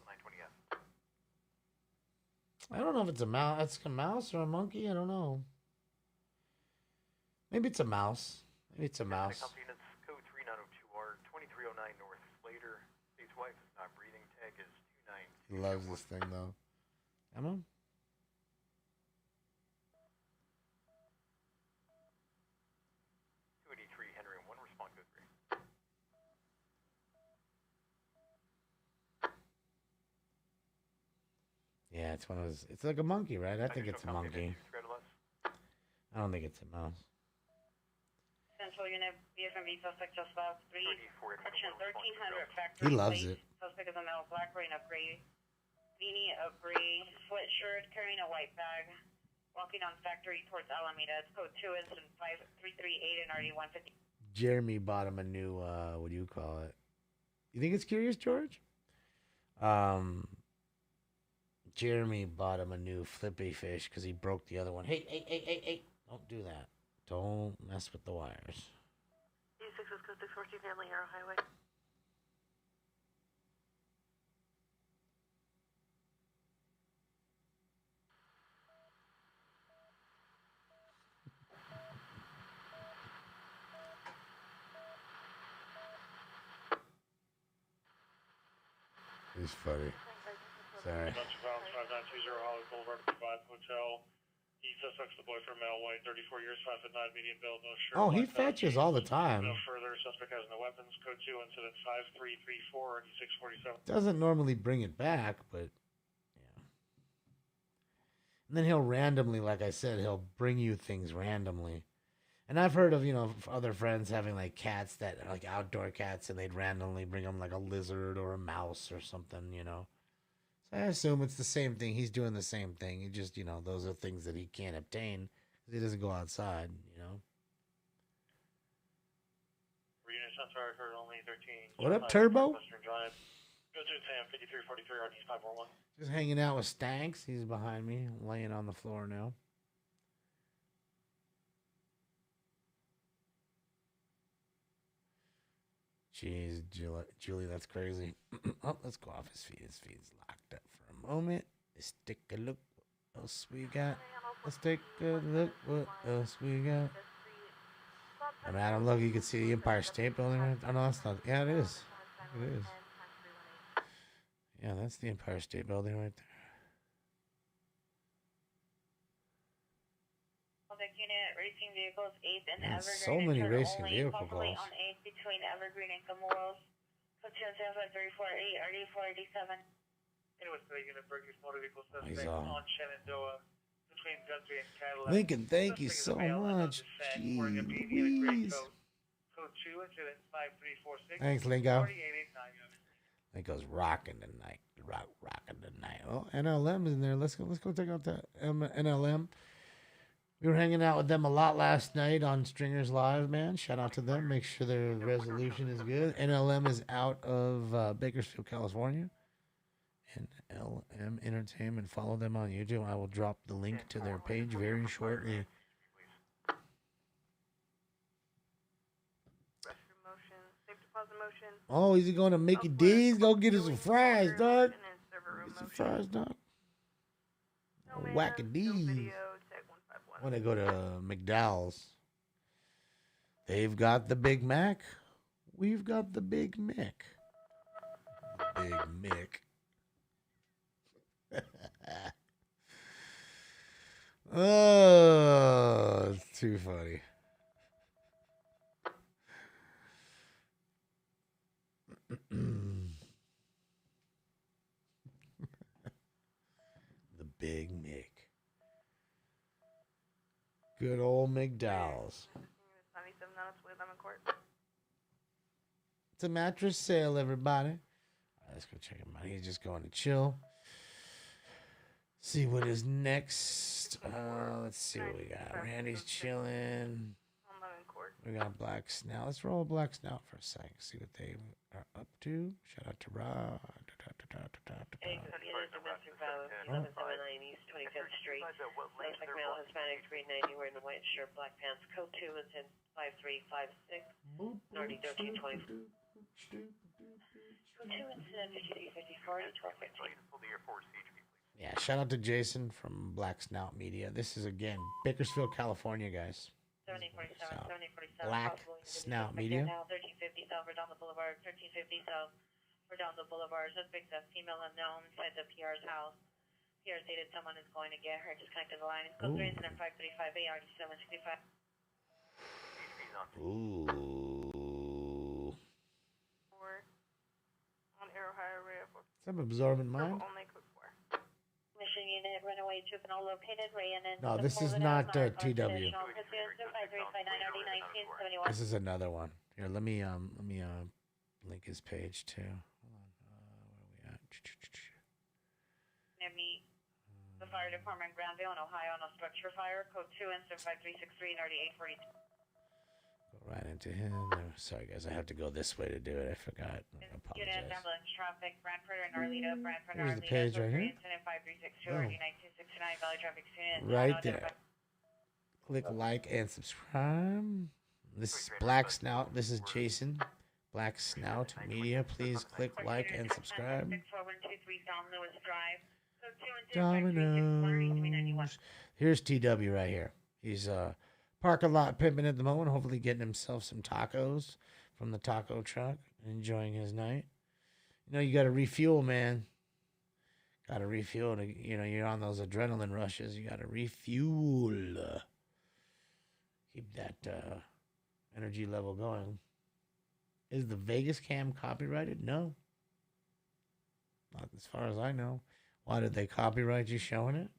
I don't know if it's a mouse. It's a mouse or a monkey. I don't know. Maybe it's a mouse. Maybe it's a mouse. Code 3902R 2309 North Slater. His wife is not breathing. Tag is 29. He loves this thing though. Come on. Yeah, it's one of those. It's like a monkey, right? I think it's a monkey. I don't think it's a mouse. Central Unit, BFMB suspect just about 3. Section 1300 factory. He loves it. Suspect is a male, black, wearing a gray beanie, a gray sweatshirt, carrying a white bag, walking on factory towards Alameda. It's code 2 incident 5338 and RD 150. Jeremy bought him a new, what do you call it? You think it's curious, George? Jeremy bought him a new flippy fish because he broke the other one. Hey. Don't do that. Don't mess with the wires. E6 is code 614 Family Arrow Highway. He's funny. Sorry. Bunch of Browns, 5920 Hollywood Boulevard, 5 Hotel. He suspects the boyfriend, male, white, 34 years, 5'9", medium build, no shirt. Oh, he fetches all the time. No further. Suspect has no weapons. Code 2, incident 5334, 647. Doesn't normally bring it back, but yeah. And then he'll randomly, like I said, he'll bring you things randomly. And I've heard of, other friends having like cats that are like outdoor cats, and they'd randomly bring them like a lizard or a mouse or something, So I assume it's the same thing. He's doing the same thing. He just, those are things that he can't obtain because he doesn't go outside, Reunion Center, heard only 13. What up, Turbo? Western Drive. Go to Sam, 5343, RD 541. Just hanging out with Stanks. He's behind me, laying on the floor now. Jeez, Julie, that's crazy. Oh, let's go off his feed. His feed's locked up for a moment. Let's take a look. What else we got? Let's take a look. What else we got? I mean, I don't look. You can see the Empire State Building right there. Oh, no, that's not. Yeah, it is. It is. Yeah, that's the Empire State Building right there. Unit racing vehicles 8th and Man, Evergreen. so many racing only, vehicle possibly calls. on 8th between Evergreen and Camorros. Continue 348 RD 487. Anyway, so unit Burgess motor vehicle He's suspect on. on Shenandoah between Guthrie and Cadillac. Lincoln, thank you Suspect is so a male and much. wearing a BB and a gray Jeez. coat. Code 2, incident 5346. Thanks, Lingo. 4889. It goes rocking tonight. Rocking tonight. Oh, NLM is in there. Let's go check out that NLM. We were hanging out with them a lot last night on Stringers Live, man. Shout out to them. Make sure their resolution is good. NLM is out of Bakersfield, California. NLM Entertainment. Follow them on YouTube. I will drop the link to their page very shortly. Oh, is he going to Mickey D's? Go get us some fries, dog. Get some fries, dog. Whack a D's. When I go to McDowell's, they've got the Big Mac. We've got the Big Mick. Big Mick. Oh, it's too funny. The Big Mick. Good old McDowell's. It's a mattress sale, everybody. All right, let's go check him out. He's just going to chill. See what is next. Let's see what we got. Randy's chilling. We got Black Snout. Let's roll Black Snout for a second. See what they are up to. Shout out to Rob. Hey, unit domestic violence, 779 East 25th Street. Suspect male, Hispanic, 390, wearing the white shirt, black pants. Code 2 is in 5356. Nordy 1320. Code 2 incident 5354 1215. Yeah, shout out to Jason from Black Snout Media. This is, again, Bakersfield, California, guys. 7047, 7047. Black Snout Media. Now 1350 South Redondo Boulevard, 1350 South Redondo Boulevard. Suspect a female unknown inside the PR's house. PR stated someone is going to get her. Disconnected the line. Code 3 incident 5358 RD 765. Ooh. On Arrowhead Area. Some absorbent mind. Mission unit, runaway juvenile located, Rayan. No, this is not TW. This is another one. Here, let me link his page too. Hold on. Where are we at? Near me, the fire department, Granville, in Ohio, on a structure fire. Code 2 incident 5363 and RD 842. Go right into him. Sorry, guys, I have to go this way to do it. I forgot. I Unit apologize. ambulance traffic, Brantford and Arleta, Brantford, Here's the Arleta. page right here. Incident 5362 Oh. RD 9269 Valley Traffic Unit. Right there. Click like and subscribe. This is Black Snout. This is Jason. Black Snout Media. Please click like and subscribe. 6123 Don Lewis Drive. Code 2 incident 5361 Dominoes. Here's TW right here. He's parking lot pimping at the moment. Hopefully getting himself some tacos from the taco truck. Enjoying his night. You know, you got to refuel, man. Got to refuel. You know, you're on those adrenaline rushes. You got to refuel. Keep that energy level going. Is the Vegas cam copyrighted? No. Not as far as I know. Why did they copyright you showing it?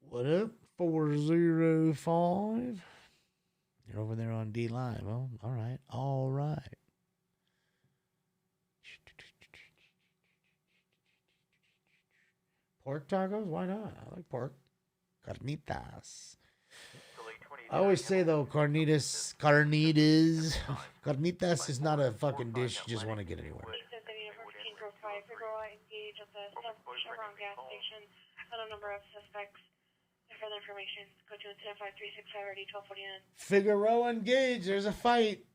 What up, 405? You're over there on D Live. Oh, all right. All right. Pork tacos? Why not? I like pork. Carnitas. I always say, though, carnitas is not a fucking dish you just want to get anywhere. Further information, go to incident 536 Figueroa engaged. There's a fight.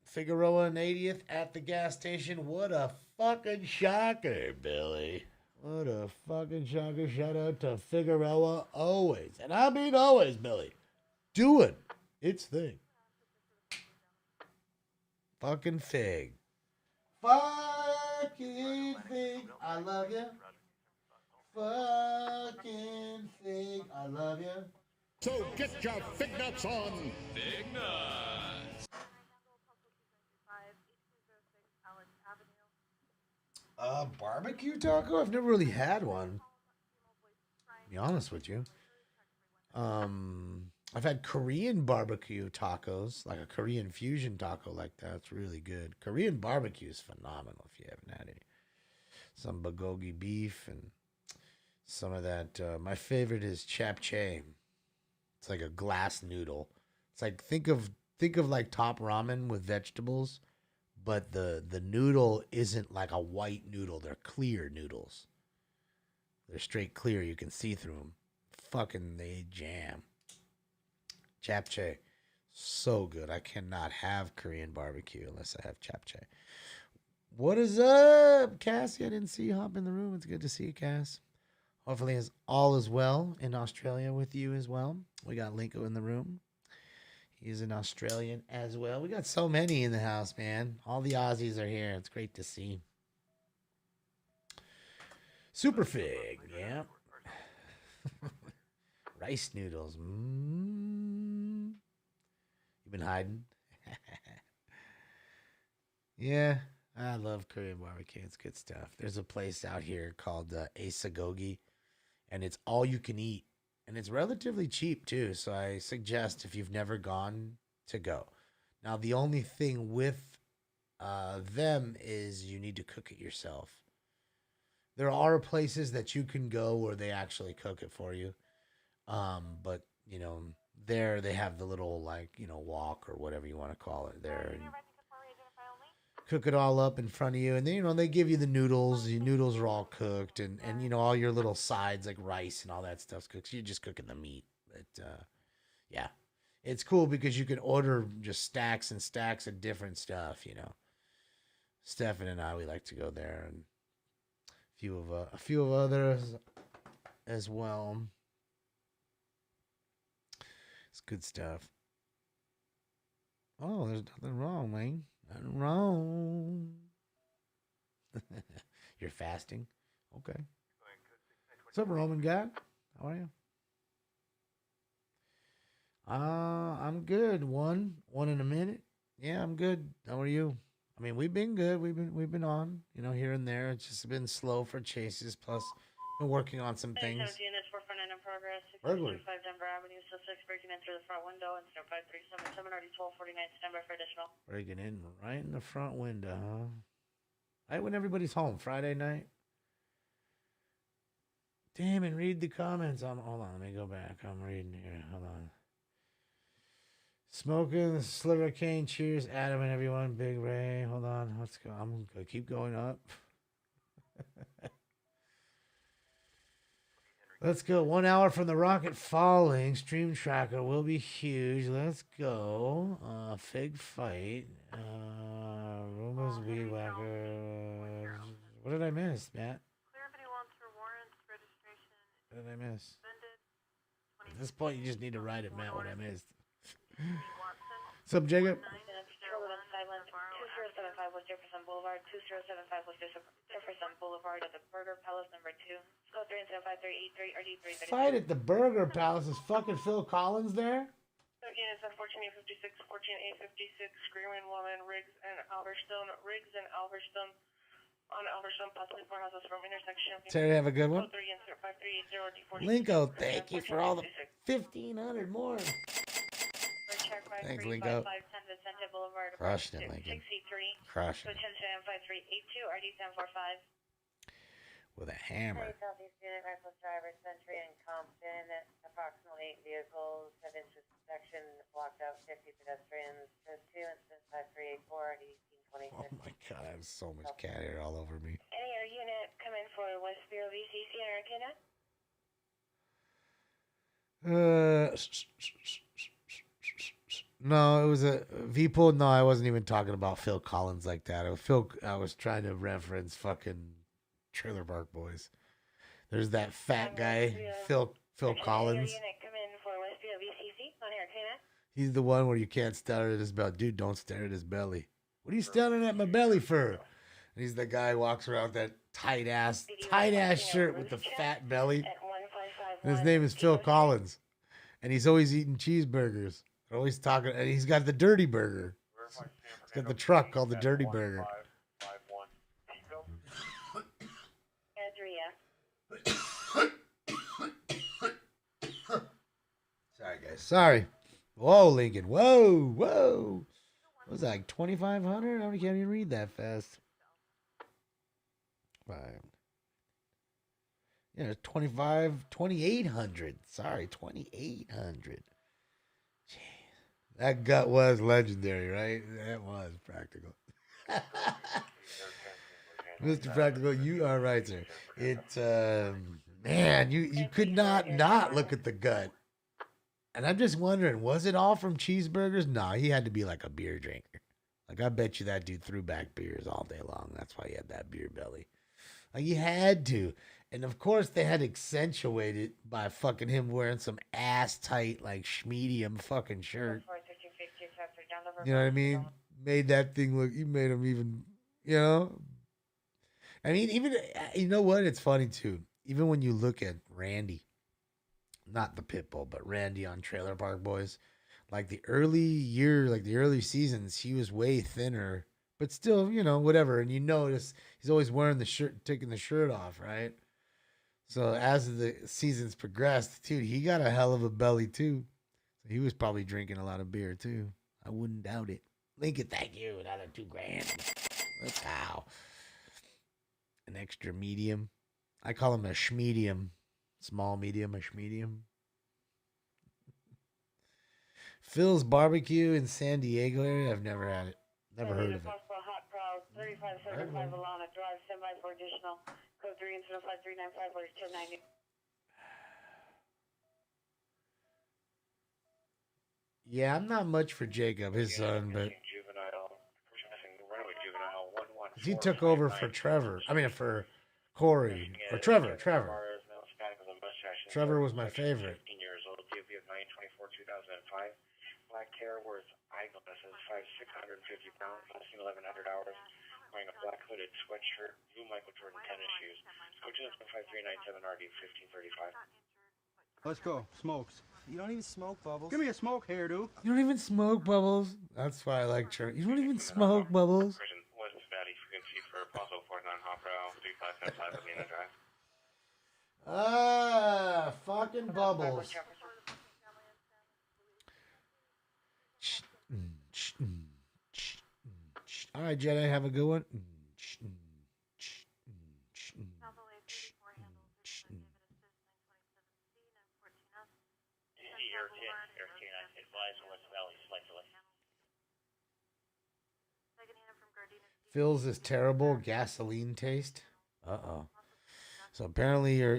Figueroa and 80th at the gas station. What a fucking shocker, Billy. What a fucking shocker. Shout out to Figueroa always. And I mean always, Billy. Doing its thing. Fucking Fig. Fucking Fig. I love you. Fucking Fig. I love you. So get your fig nuts on. Fig nuts. Barbecue taco? I've never really had one. To be honest with you. I've had Korean barbecue tacos, like a Korean fusion taco like that. It's really good. Korean barbecue is phenomenal if you haven't had any. Some bulgogi beef and some of that. My favorite is japchae. It's like a glass noodle. It's like think of like top ramen with vegetables, but the noodle isn't like a white noodle. They're clear noodles. They're straight clear. You can see through them. Fucking they jam. Japchae, so good. I cannot have Korean barbecue unless I have japchae. What is up, Cassie? I didn't see you hop in the room. It's good to see you, Cass. Hopefully all is well in Australia with you as well. We got Linko in the room. He's an Australian as well. We got so many in the house, man. All the Aussies are here. It's great to see. Super Fig, yeah. Rice noodles. You've been hiding? Yeah, I love Korean barbecue. It's good stuff. There's a place out here called Asagogi, and it's all you can eat. And it's relatively cheap, too. So I suggest if you've never gone to go. Now, the only thing with them is you need to cook it yourself. There are places that you can go where they actually cook it for you. But, you know, there they have the little, like, you know, wok or whatever you want to call it there. And cook it all up in front of you. And then, you know, they give you the noodles. The noodles are all cooked. And you know, all your little sides like rice and all that stuff's cooked. So you're just cooking the meat. But, yeah. It's cool because you can order just stacks and stacks of different stuff, you know. Stefan and I, we like to go there. And a few of others as well. It's good stuff. Oh, there's nothing wrong, man. Nothing wrong. You're fasting? Okay. What's up, Roman God? How are you? I'm good. One in a minute. Yeah, I'm good. How are you? I mean, we've been good. We've been on, you know, here and there. It's just been slow for chases. Plus, been working on some things. 17 is 449 in progress. Burglary. 5 Denver Avenue. Suspects breaking in through the front window. And 537 already 1249. Stand by for additional. Breaking in right in the front window, huh? Right when everybody's home, Friday night. Damn, and read the comments. Hold on, let me go back. I'm reading here. Hold on. Smoking, Sliver Cane, cheers, Adam and everyone. Big Ray, hold on. Let's go. I'm going to keep going up. Let's go. 1 hour from the rocket falling. Stream tracker will be huge. Let's go. Fig fight. Rumors, weed whacker. What did I miss, Matt? What did I miss? At this point, you just need to write it, Matt, what I missed. What's up, Jacob? 2075 West Jefferson Boulevard, 2075 West Jefferson Boulevard at the Burger Palace number 2. Code 375-383 RD335. Fight at the Burger Palace. Is fucking Phil Collins there? Again, it's 14856, 14856, Screaming Woman, Riggs and Alverstone, on Alverstone, possibly 4 houses from intersection. Terry, have a good one. Code 3 insert 5380 D4. Linko, thank you for all the 1,500 more. Thanks, Linko. Crushing it, Lincoln. Crushing it. 10-5382 RD1045. With a hammer. Southeast unit, reckless driver, Century and Compton. Approximately 8 vehicles have intersection blocked out 50 pedestrians. Code 2 incident 5384 RD1826. Oh my god, I have so much cat hair all over me. Any air unit come in for West Bureau VCC in Arcana? No, it was a V-Pool. No, I wasn't even talking about Phil Collins like that. I was trying to reference fucking Trailer Park Boys. There's that fat guy, Phil Collins. Air unit come in for West Bureau VCC on Arcana? He's the one where you can't stare at his belly. Dude, don't stare at his belly. What are you staring at my belly for? And he's the guy who walks around with that tight ass shirt with the fat belly. And his name is Phil Collins. And he's always eating cheeseburgers. Always talking, and he's got the Dirty Burger. He's got the truck called the Dirty Burger. Sorry, guys. Sorry. Whoa, Lincoln. Whoa. What was that, like 2,500? I can't even read that fast. Fine. Yeah, 2,800. Sorry, 2,800. That gut was legendary, right? That was Practical. Mr. Practical, you are right, sir. Man, you could not look at the gut. And I'm just wondering, was it all from cheeseburgers? No, he had to be like a beer drinker. Like, I bet you that dude threw back beers all day long. That's why he had that beer belly. Like, he had to. And, of course, they had accentuated by fucking him wearing some ass-tight, like, schmedium fucking shirt. You know what I mean? Made that thing look, you made him even, you know? I mean, even, you know what? It's funny, too. Even when you look at Randy, not the Pitbull, but Randy on Trailer Park Boys, like the early seasons, he was way thinner, but still, you know, whatever. And you notice he's always wearing the shirt, taking the shirt off, right? So as the seasons progressed, dude, he got a hell of a belly, too. So he was probably drinking a lot of beer, too. I wouldn't doubt it. Lincoln, thank you. Another $2,000. Look how. An extra medium. I call him a schmedium. Small, medium, a schmedium. Phil's Barbecue in San Diego area. I've never had it. Never heard of it. Hot Proud, 3575 Alana Drive, semi for additional. Code 3 incident 5395 or 1090. Yeah, I'm not much for Jacob, his son, but he took over for Trevor. I mean, for Corey. Or Trevor. Trevor was my favorite. 15 years old, DOB of 9/24/2005. Black hair worth eyeglasses, 650 pounds, lasting 1,100 hours. Wearing a black hooded sweatshirt, blue Michael Jordan tennis shoes. Go to 5397 RD 1535. Let's go. Smokes. You don't even smoke, Bubbles. Give me a smoke, hairdo. You don't even smoke, Bubbles. That's why I like Trevor. You don't even smoke, Bubbles. West Valley frequency for Paso 49 Hop Row 3575 Atlanta Drive. Fucking Bubbles. All right, Jedi, have a good one. Phil's is terrible gasoline taste. So apparently your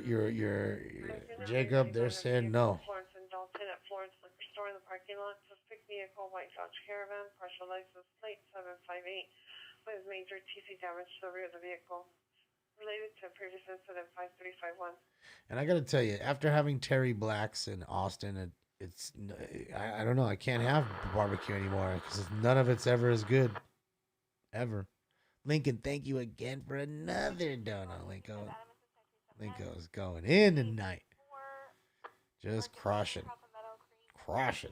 Jacob, they're saying no. Florence and Dalton at Florence Liquor Store in the parking lot. Suspect vehicle, white Dodge Caravan, partial license plate 758, with major TC damage to the rear of the vehicle. Related to a previous incident 5351. And I got to tell you, after having Terry Blacks in Austin, I don't know. I can't have barbecue anymore because none of it's ever as good. ever. Lincoln, thank you again for another dono. Lincoln's going in tonight. Just crushing. Crushing.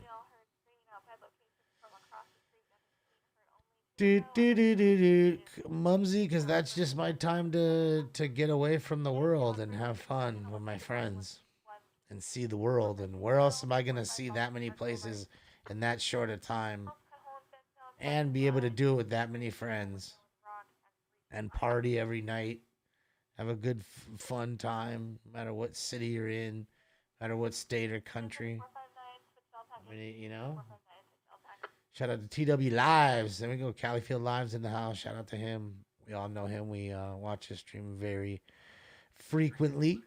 Mumsy, because that's just my time to get away from the world and have fun with my friends and see the world. And where else am I going to see that many places in that short a time and be able to do it with that many friends and party every night, have a good fun time, no matter what city you're in, no matter what state or country. I mean, you know. Shout out to TW Lives. There we go. Califield Lives in the house. Shout out to him. We all know him. We watch his stream very frequently.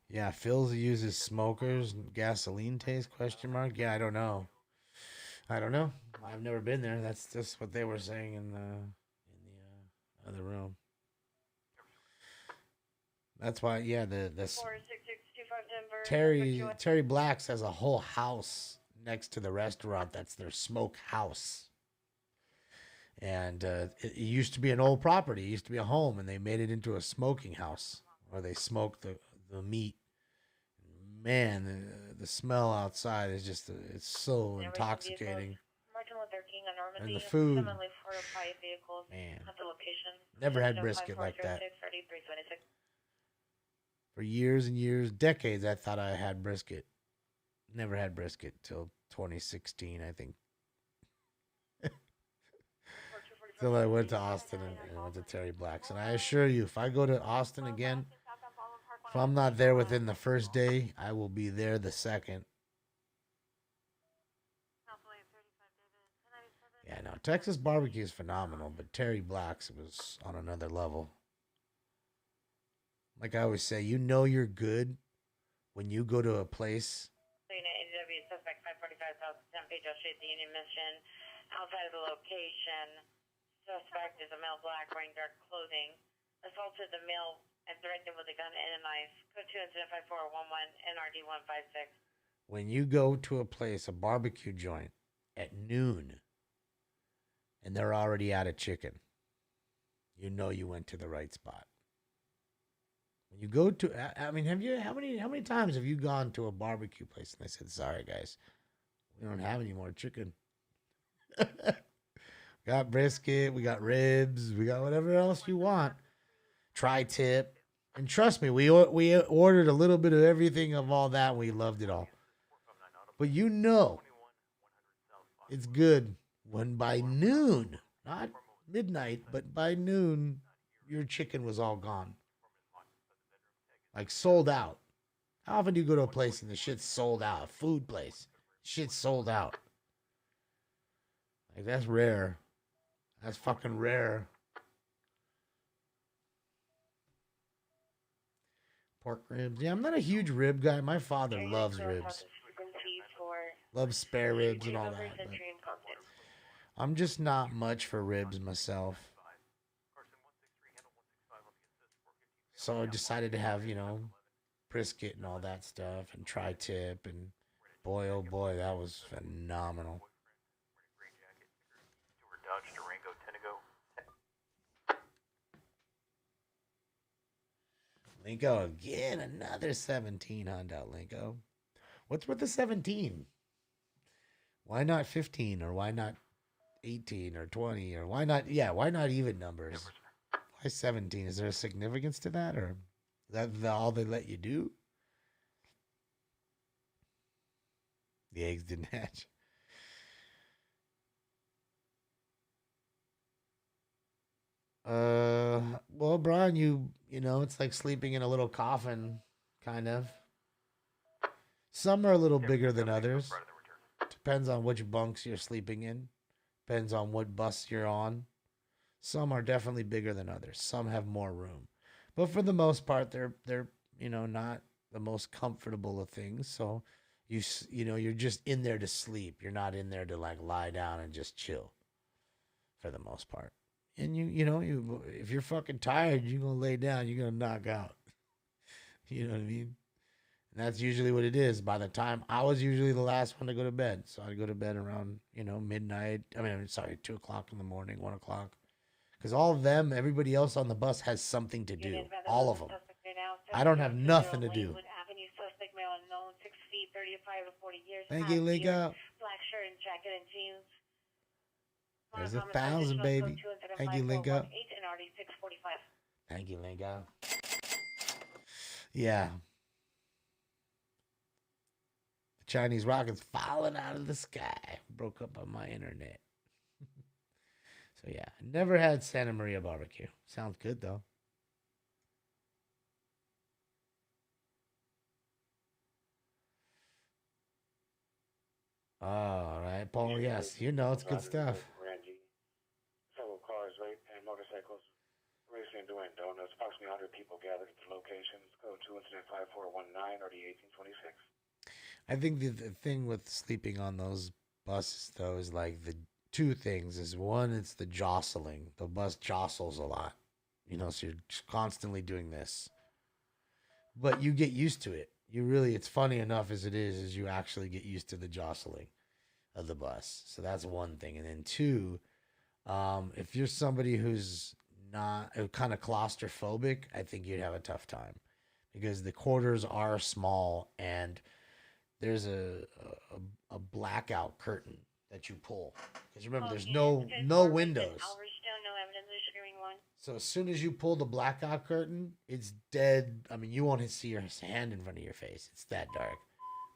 Yeah, Phil's uses smokers and gasoline taste, question mark. Yeah, I don't know. I've never been there. That's just what they were saying in the other room. That's why, yeah, the 46625 Terry Black's has a whole house next to the restaurant. That's their smoke house. And it used to be an old property. It used to be a home, and they made it into a smoking house where they smoke the meat. Man, the smell outside is just, it's so intoxicating. And the food, man, never had brisket like that. For years and years, decades, I thought I had brisket. Never had brisket till 2016, I think. Till I went to Austin and went to Terry Black's. And I assure you, if I go to Austin again, if I'm not there within the first day, I will be there the second. Yeah, no, Texas barbecue is phenomenal, but Terry Black's was on another level. Like I always say, you know you're good when you go to a place. Suspect 545 South San Pedro Street, the Union Mission. Outside of the location, suspect is a male black wearing dark clothing. Assaulted the male and threatened with a gun and a knife. Code 2 incident 5411 NRD 156. When you go to a place, a barbecue joint, at noon, and they're already out of chicken, you know you went to the right spot. When you go to, I mean, how many times have you gone to a barbecue place and they said, "Sorry guys, we don't have any more chicken. Got brisket, we got ribs, we got whatever else you want. Tri-tip." And trust me, we ordered a little bit of everything of all that. And we loved it all. But you know, it's good when by noon, not midnight, but by noon, your chicken was all gone. Like sold out. How often do you go to a place and the shit's sold out? A food place. Shit's sold out. Like that's rare. That's fucking rare. Pork ribs. Yeah, I'm not a huge rib guy. My father loves ribs. Loves spare ribs and all that. But I'm just not much for ribs myself. So I decided to have, you know, brisket and all that stuff and tri-tip, and boy, oh boy, that was phenomenal. Linko again, another 17 Honda Linko. What's with the 17? Why not 15 or why not 18 or 20 or why not even numbers? Why 17? Is there a significance to that, or is that all they let you do? The eggs didn't hatch. Well, Brian, you know, it's like sleeping in a little coffin, kind of. Some are a little bigger than others. Depends on which bunks you're sleeping in. Depends on what bus you're on. Some are definitely bigger than others. Some have more room. But for the most part, they're you know, not the most comfortable of things. So you know, you're just in there to sleep. You're not in there to like lie down and just chill for the most part. And you know, if you're fucking tired, you're going to lay down, you're going to knock out. You know what I mean? And that's usually what it is. By the time I was usually the last one to go to bed. So I'd go to bed around, midnight. I mean, sorry, 2 o'clock in the morning, 1 o'clock. Because all of them, everybody else on the bus has something to do. All of them. I don't have nothing to do. Thank you, Link Up. Black shirt and jacket and jeans. There's 1,000, baby. Thank you, Link Up. Thank you, Link Up. Yeah. The Chinese rockets falling out of the sky. Broke up on my internet. So, yeah. Never had Santa Maria barbecue. Sounds good, though. All right, Paul. Yes, it's good stuff. Randy, several cars, right, and motorcycles racing into Donuts. Approximately 100 people gathered at the location. Code 2 incident 5419 RD 1826. I think the thing with sleeping on those buses, though, is like the two things. Is one, it's the jostling. The bus jostles a lot, so you're just constantly doing this. But you get used to it. It's funny enough as it is you actually get used to the jostling of the bus. So that's one thing. And then two, if you're somebody who's not kind of claustrophobic, I think you'd have a tough time because the quarters are small and there's a blackout curtain that you pull. Because remember, there's no windows. So as soon as you pull the blackout curtain, it's dead. I mean, you won't see your hand in front of your face. It's that dark.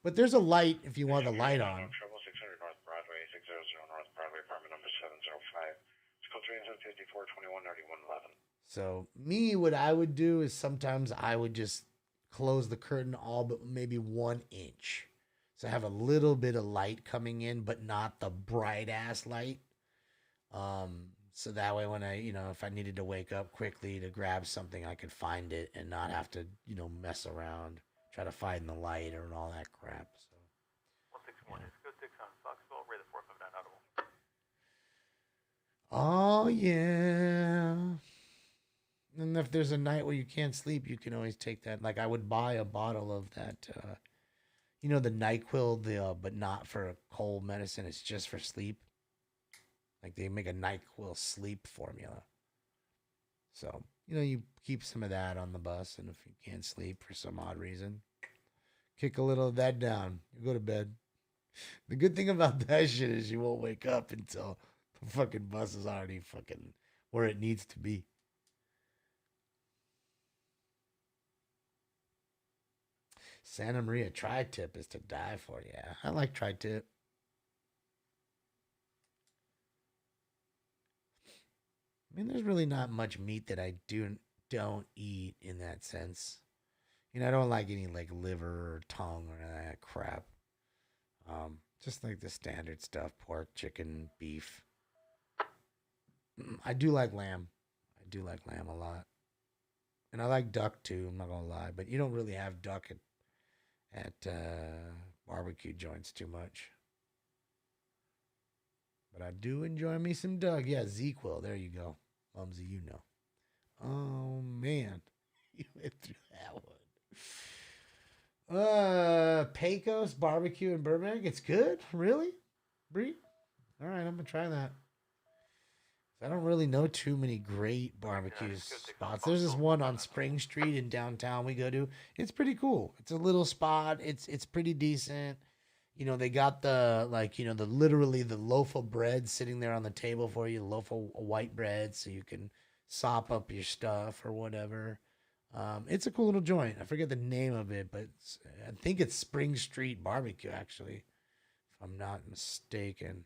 But there's a light if you want the light on. Trouble 600 North Broadway, 600 North Broadway, apartment number 705. It's called 354 21 91 11. So me, what I would do is sometimes I would just close the curtain all but maybe 1 inch. So I have a little bit of light coming in, but not the bright ass light. So that way when I, if I needed to wake up quickly to grab something, I could find it and not have to, mess around, try to find the light or all that crap. So 161 is code 6 on Foxville, Ray the 459 audible. Oh, yeah. And if there's a night where you can't sleep, you can always take that. Like I would buy a bottle of that, the NyQuil, but not for a cold medicine. It's just for sleep. Like they make a NyQuil sleep formula. So, you keep some of that on the bus. And if you can't sleep for some odd reason, kick a little of that down. You go to bed. The good thing about that shit is you won't wake up until the fucking bus is already fucking where it needs to be. Santa Maria tri-tip is to die for. Yeah, I like tri-tip. I mean, there's really not much meat that I don't eat in that sense. I don't like any like liver or tongue or that crap. Just like the standard stuff: pork, chicken, beef. I do like lamb. I do like lamb a lot, and I like duck too. I'm not gonna lie, but you don't really have duck at barbecue joints too much. But I do enjoy me some duck. Yeah, ZQuil. There you go. Mumsy, Oh, man. You went through that one. Pecos Barbecue in Burbank. It's good? Really? Bree? All right, I'm going to try that. I don't really know too many great barbecue spots. There's this one on Spring Street in downtown we go to. It's pretty cool. It's a little spot. It's pretty decent. They got the literally the loaf of bread sitting there on the table for you, a loaf of white bread, so you can sop up your stuff or whatever. It's a cool little joint. I forget the name of it, but I think it's Spring Street Barbecue, actually, if I'm not mistaken.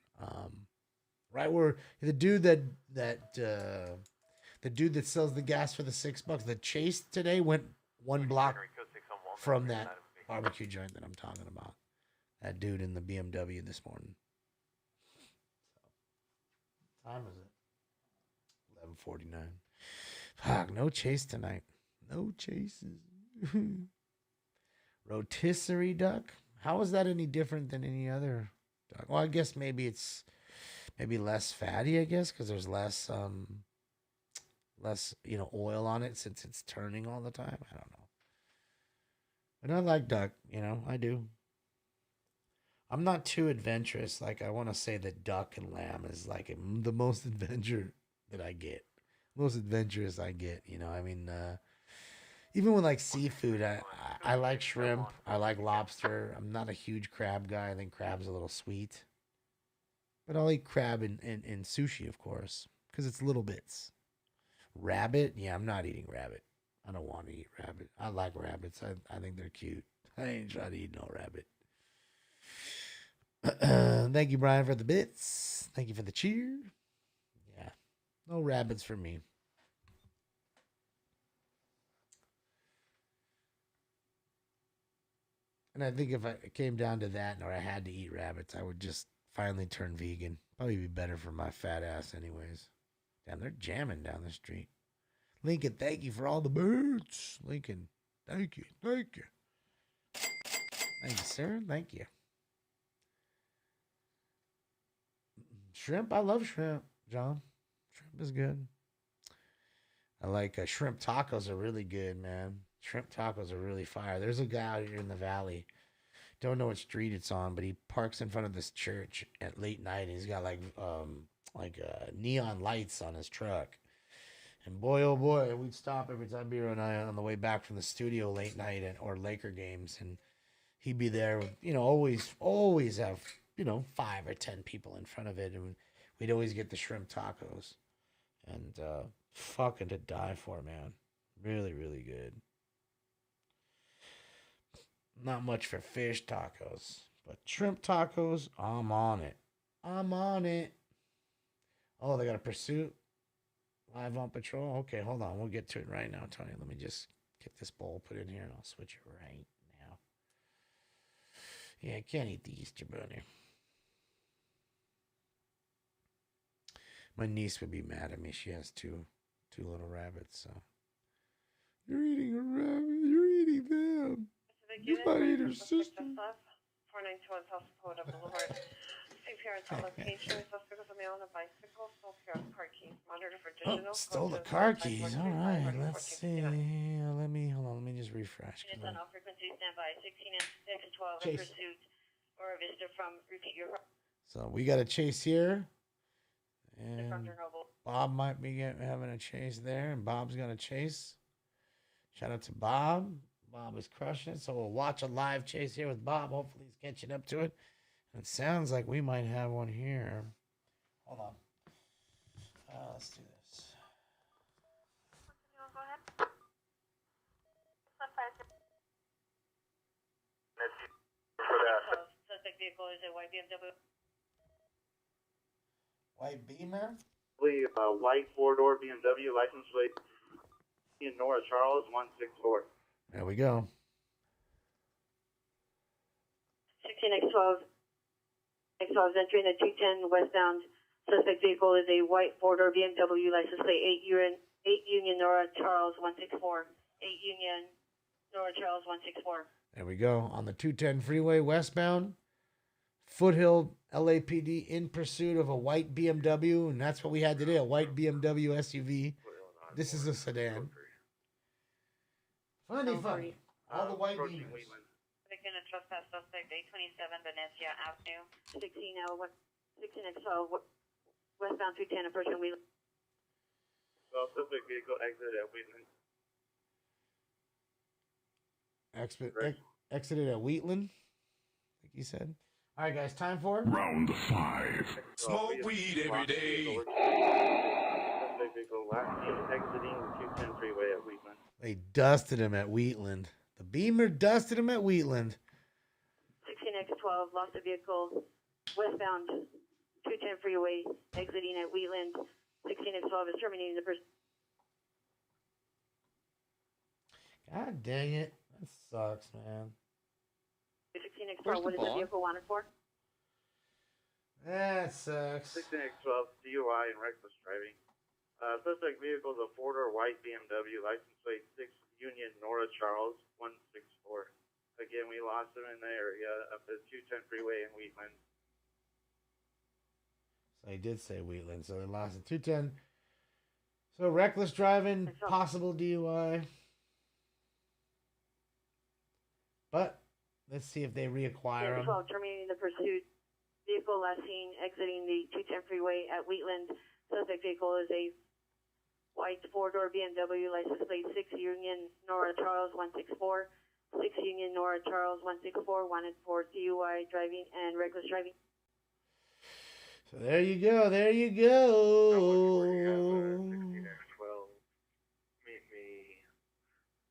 Right where the dude that sells the gas for the $6, the Chase today went 1 block from that barbecue joint that I'm talking about. That dude in the BMW this morning. What time is it? 11:49. Fuck, no Chase tonight. No Chases. Rotisserie duck? How is that any different than any other duck? Well, I guess maybe it's less fatty, I guess, because there's less oil on it since it's turning all the time. I don't know. And I like duck, you know, I do. I'm not too adventurous. Like, I want to say that duck and lamb is like the most adventure that I get. Most adventurous I get, you know. I mean, even with like seafood, I like shrimp. I like lobster. I'm not a huge crab guy. I think crab's a little sweet. But I'll eat crab in sushi, of course, because it's little bits. Rabbit? Yeah, I'm not eating rabbit. I don't want to eat rabbit. I like rabbits. I think they're cute. I ain't trying to eat no rabbit. Thank you, Brian, for the bits. Thank you for the cheer. Yeah, no rabbits for me. And I think if it came down to that, or I had to eat rabbits, I would just finally turn vegan. Probably be better for my fat ass, anyways. Damn, they're jamming down the street. Lincoln, thank you for all the birds. Lincoln, thank you. Thank you. Thank you, sir. Thank you. Shrimp, I love shrimp, John. Shrimp is good. I like shrimp tacos are really good, man. Shrimp tacos are really fire. There's a guy out here in the valley. Don't know what street it's on, but he parks in front of this church at late night. And he's got like neon lights on his truck. And boy, oh boy, we'd stop every time Biro and I on the way back from the studio late night or Laker games, and he'd be there. You know, always have 5 or 10 people in front of it, and we'd always get the shrimp tacos, and fucking to die for, man. Really, really good. Not much for fish tacos, but shrimp tacos, I'm on it. I'm on it. Oh, they got a pursuit. Live on patrol. Okay, hold on. We'll get to it right now, Tony. Let me just get this bowl put in here, and I'll switch it right now. Yeah, I can't eat the Easter bunny. My niece would be mad at me. She has two little rabbits, so. You're eating a rabbit. You're eating them. You might eat her sister. 491 South Dakota Boulevard. Same parents at location. Suspect was a male on a bicycle. Stole pair of car keys. Monitor for digital. Stole the car keys. All right. Let's see. Hold on. Let me just refresh. It's on all frequency standby. 16 and 612 in pursuit or a visitor from repeat your. So we got a chase here. And Bob might be having a chase there, and Bob's got a chase. Shout out to Bob. Bob is crushing it. So we'll watch a live chase here with Bob. Hopefully he's catching up to it. And it sounds like we might have one here. Hold on. Let's do this. Go ahead. Suspect vehicle is a white BMW. White Beamer? White four-door BMW, license plate in Nora Charles, 164. There we go. 16X12. X12 is entering the 210 westbound. Suspect vehicle is a white four-door BMW, license plate 8 Union Nora Charles 164. 8 Union Nora Charles 164. There we go. On the 210 freeway westbound. Foothill LAPD in pursuit of a white BMW, and that's what we had today, a white BMW SUV. This is a sedan. Funny. All the white Beamers. Victim of trespass suspect 827 Venecia Avenue. 16X12 westbound 210 approaching Wheeling. Suspect vehicle exit at Wheatland. Exited at Wheatland, like you said. All right, guys, time for Round 5. Smoke weed every day. Suspect vehicle last seen exiting the 210 freeway at Wheatland. They dusted him at Wheatland. The Beamer dusted him at Wheatland. 16X12 lost the vehicle westbound 210 freeway exiting at Wheatland. 16X12 is terminating the person. God dang it. That sucks, man. 16X12, what is the vehicle wanted for? That sucks. 16X12 DUI and reckless driving. Suspect vehicle is a four-door white BMW, license plate 6 Union Nora Charles 164. Again, we lost him in the area of the 210 freeway in Wheatland. So he did say Wheatland, so they lost it. 210. So reckless driving, possible DUI. But let's see if they reacquire him. 12, terminating the pursuit. Vehicle last seen exiting the 210 freeway at Wheatland. Suspect vehicle is a white four-door BMW, license plate 6 Union Nora Charles 164. 6 Union Nora Charles 164, wanted for DUI driving and reckless driving. So there you go. There you go. 12. Meet me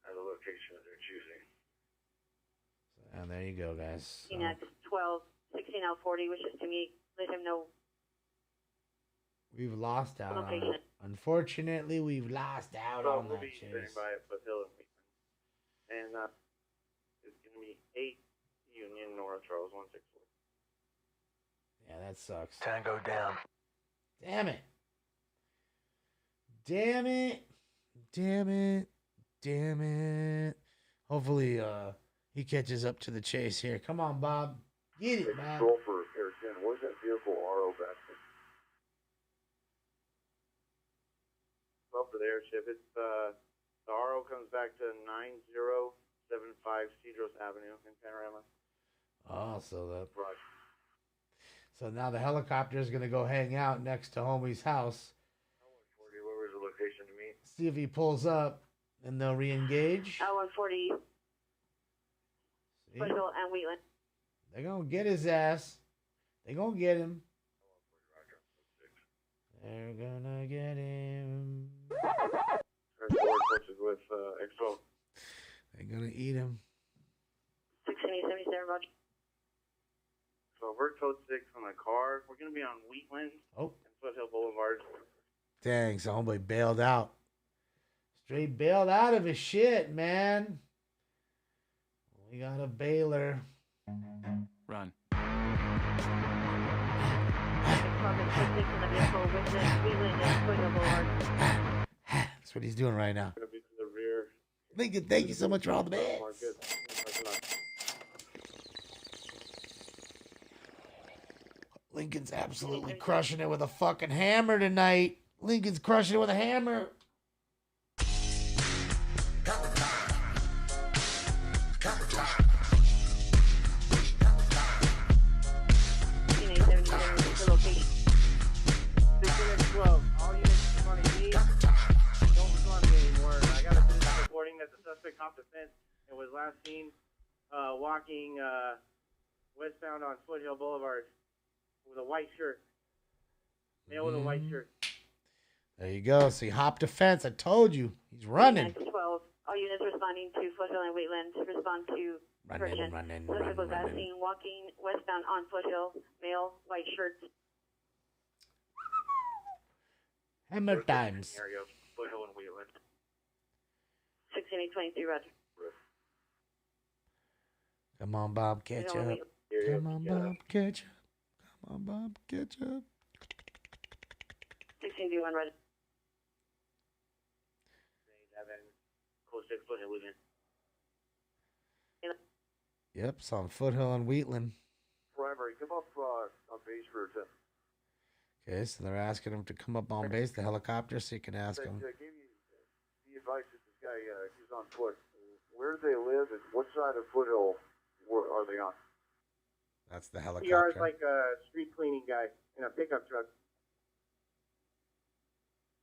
at the location that they're choosing. And there you go, guys. 16 at 12, 16 out 40 wishes to meet. Let him know. We've lost out. Location. Unfortunately, we've lost out So on we'll that be chase. sitting by at Foothill and Wheatland. And it's going to be 8 Union North Charles 164. Yeah, that sucks. Tango down. Damn it. Damn it. Damn it. Damn it. Hopefully, he catches up to the chase here. Come on, Bob. Get it, Bob. Control for Air 10. Where's that vehicle RO back to? Up for the airship. It's the RO comes back to 9075 Cedros Avenue in Panorama. Oh, so now the helicopter is going to go hang out next to homie's house. 40, where was the location to meet? See if he pulls up, and they'll re-engage. Out 140. Foothill and Wheatland. They're going to get his ass. They're going to get him. They're going to get him. Transport pushes with XO. They're going to eat him. 1677, Roger. So we're code 6 on the car. We're going to be on Wheatland and Foothill Boulevard. Dang, so homeboy bailed out. Straight bailed out of his shit, man. We got a bailer. Run. That's what he's doing right now. Going to be to the rear. Lincoln, thank you so much for all the bits. Lincoln's absolutely crushing it with a fucking hammer tonight. Lincoln's crushing it with a hammer. All units responding to me. Don't respond to me anymore. I got a citizen reporting that the suspect hopped the fence and was last seen walking westbound on Foothill Boulevard with a white shirt. Male with a white shirt. There you go. So he hopped a fence. I told you. He's running. 12. All units responding to Foothill and Wheatland respond to Virgin. Suspect was last seen walking westbound on Foothill. Male, white shirt. Hammer times. Area of Foothill and Wheatland. 16823, Roger. Come on, Bob, catch up. Come on, Bob, catch up. Come on, Bob, catch up. 1621, Roger. 11, code 6, Foothill, Wheatland. Yep, it's on Foothill and Wheatland. Primary, come up on base for 10. Okay, so they're asking him to come up on base, the helicopter, so you can ask him. Gave you the advice that this guy is on foot. Where do they live and what side of Foothill are they on? That's the CR helicopter. is like a street cleaning guy in a pickup truck.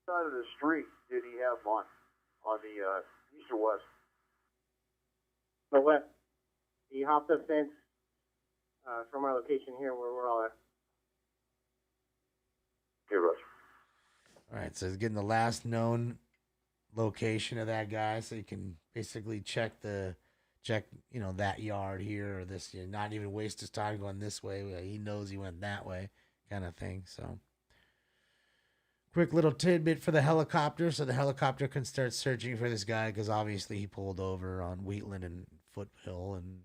What side of the street did he have on the east or west? The west. He hopped the fence from our location here where we're all at. Okay, Russ. All right, so he's getting the last known location of that guy, so you can basically check, that yard here or this, not even waste his time going this way. He knows he went that way, kind of thing. So, quick little tidbit for the helicopter, so the helicopter can start searching for this guy because obviously he pulled over on Wheatland and Foothill, and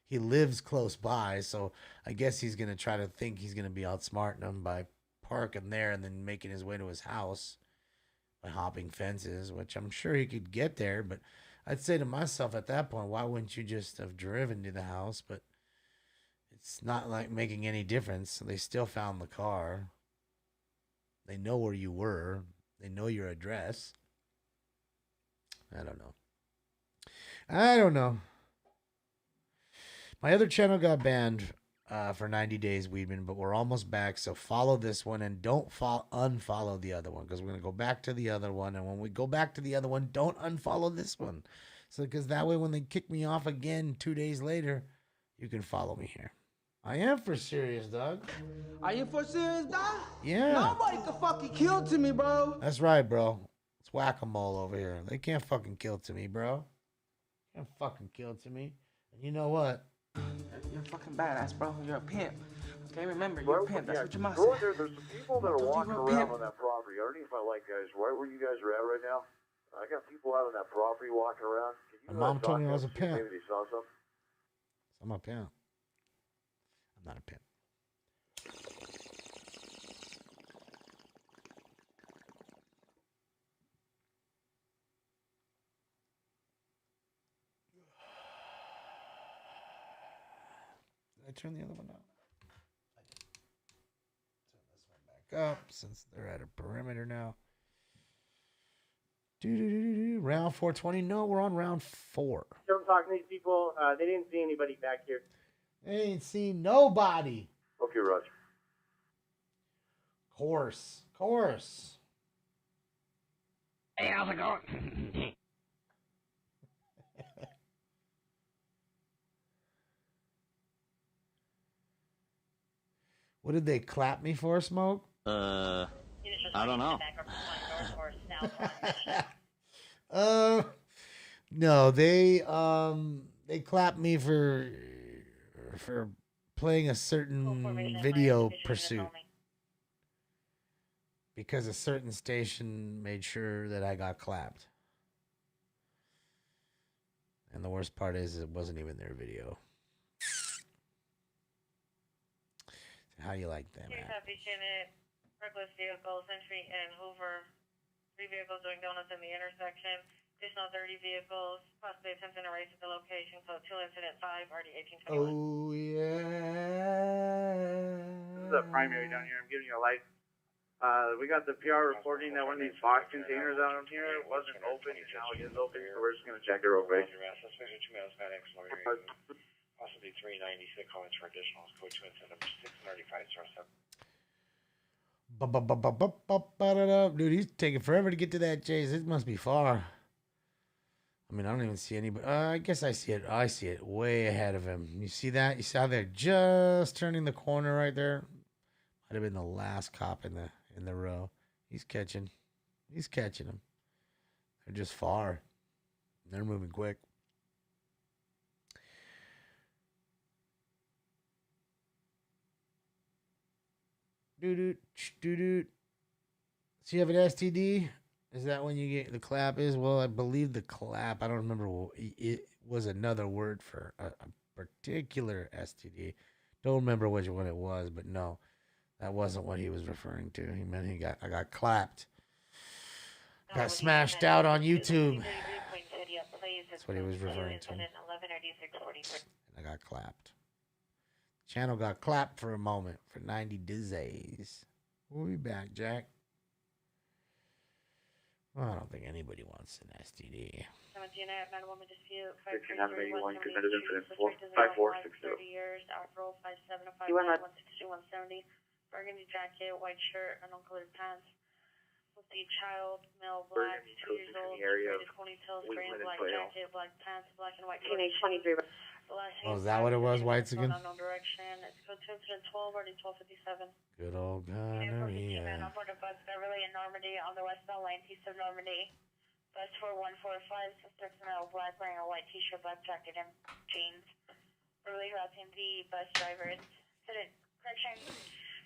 he lives close by. So I guess he's gonna try to think he's gonna be outsmarting them by parking there and then making his way to his house by hopping fences, which I'm sure he could get there. But I'd say to myself at that point, why wouldn't you just have driven to the house? But it's not like making any difference. They still found the car. They know where you were. They know your address. I don't know. My other channel got banned for 90 days, Weedman, but we're almost back. So follow this one and don't unfollow the other one, because we're going to go back to the other one. And when we go back to the other one, don't unfollow this one. So because that way when they kick me off again 2 days later, you can follow me here. I am for serious, dog. Are you for serious, dog? Yeah. Nobody can fucking kill to me, bro. That's right, bro. It's whack-a-mole over here. They can't fucking kill to me, bro. Can't fucking kill to me. And you know what? You're a fucking badass, bro. You're a pimp. Okay, remember, you're a pimp. That's what your mom Go in said. there. There's some people that are walking around on that property. Underneath my light, guys, right where you guys are at right now. I got people out on that property walking around. Can you My mom told me I was a see if pimp. Maybe they saw something. I'm a pimp. I'm not a pimp. Did I turn the other one down? Turn this one back up since they're at a perimeter now. Round 420. No, we're on round 4. Still talking to these people. They didn't see anybody back here. They ain't seen nobody. Okay, Roger. Course. Hey, how's it going? What did they clap me for, Smoke? I don't know. No, they clapped me for playing a certain video pursuit because a certain station made sure that I got clapped. And the worst part is it wasn't even their video. How you like that, Here's man? Happy Janet, reckless vehicles, entry and Hoover. 3 vehicles doing donuts in the intersection. Additional 30 vehicles, possibly attempting a race at the location. So 2 incident 5, already 1821. Oh, yeah. This is a primary down here. I'm giving you a light. We got the PR reporting that one of these box containers out here wasn't open. Now it is open, so we're just going to check it real quick. Possibly 396 comments for additionals. Code 2 incident number 635 Dude, he's taking forever to get to that chase. It must be far. I mean, I don't even see anybody. I guess I see it. I see it way ahead of him. You see that? You saw there just turning the corner right there. Might have been the last cop in the row. He's catching him. They're just far. They're moving quick. Doo-doo. So you have an STD? Is that when you get the clap is? Well, I believe the clap, I don't remember. It was another word for a particular STD. Don't remember which one it was, but no, that wasn't what he was referring to. He meant I got clapped. Got smashed out on YouTube. That's what he was referring to. And I got clapped. Channel got clapped for a moment for 90 days. We'll be back, Jack. Well, I don't think anybody wants an STD. 17 man woman dispute. 18981 committed incident 5460. 30 years. Afro 5759 160 170. Burgundy jacket, white shirt, and uncolored pants. With the child, male, black, 2 years old, braided ponytails, gray and black jacket, black pants, black and white. Teenage 23. Oh, is that what it was? Whites again? Unknown direction. It's code 2 incident 12, already 1257. Good old gonorrhea. Man on board a bus Beverly in Normandy on the westbound lane, east of Normandy. Bus 4145, suspects male, black, wearing a white t-shirt, black jacket, and jeans. Beverly routing the bus driver. Incident, correction,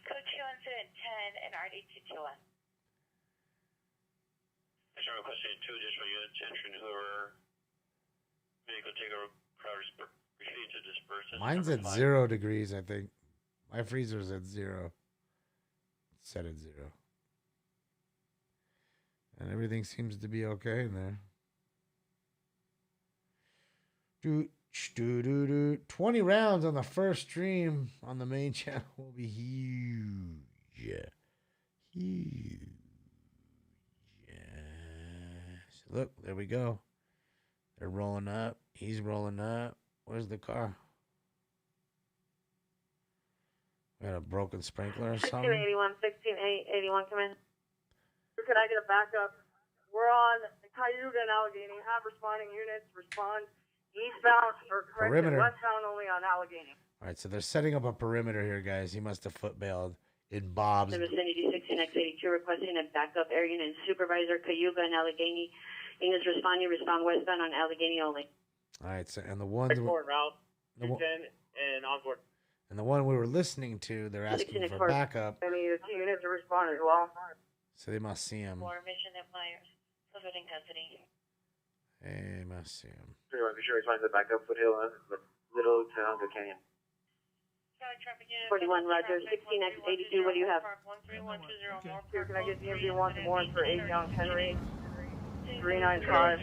code 2 incident 10 and RD221. Actually, requesting 2 additional units entering Hoover. Vehicle take over crowd proceeding to disperse. Mine's at 0 degrees, I think. My freezer's at 0. It's set at 0. And everything seems to be okay in there. 20 rounds on the first stream on the main channel will be huge. Huge. Look, there we go. They're rolling up. He's rolling up. Where's the car? Got a broken sprinkler or something? 1681, 1681, come in. Could I get a backup? We're on Cayuga and Allegheny. Have responding units respond eastbound or correction Perimeter. westbound only on Allegheny. All right, so they're setting up a perimeter here, guys. He must have foot bailed in Bob's. The vicinity 16x82 requesting a backup air unit supervisor Cayuga and Allegheny. Units responding, respond westbound on Allegheny only. All right, so and the ones route, the one- 10 and onboard. and the one we were listening to, they're asking for backup, Any of the units to respond as well. so they must see him. For mission at Myers. Fluid intensity. They must see him. Be sure he finds the backup foothill and the Little Toronto Canyon. 41 Roger, 16x82, what do you have? Here, can I get the MD1 warrant for 8 Young Henry? 395.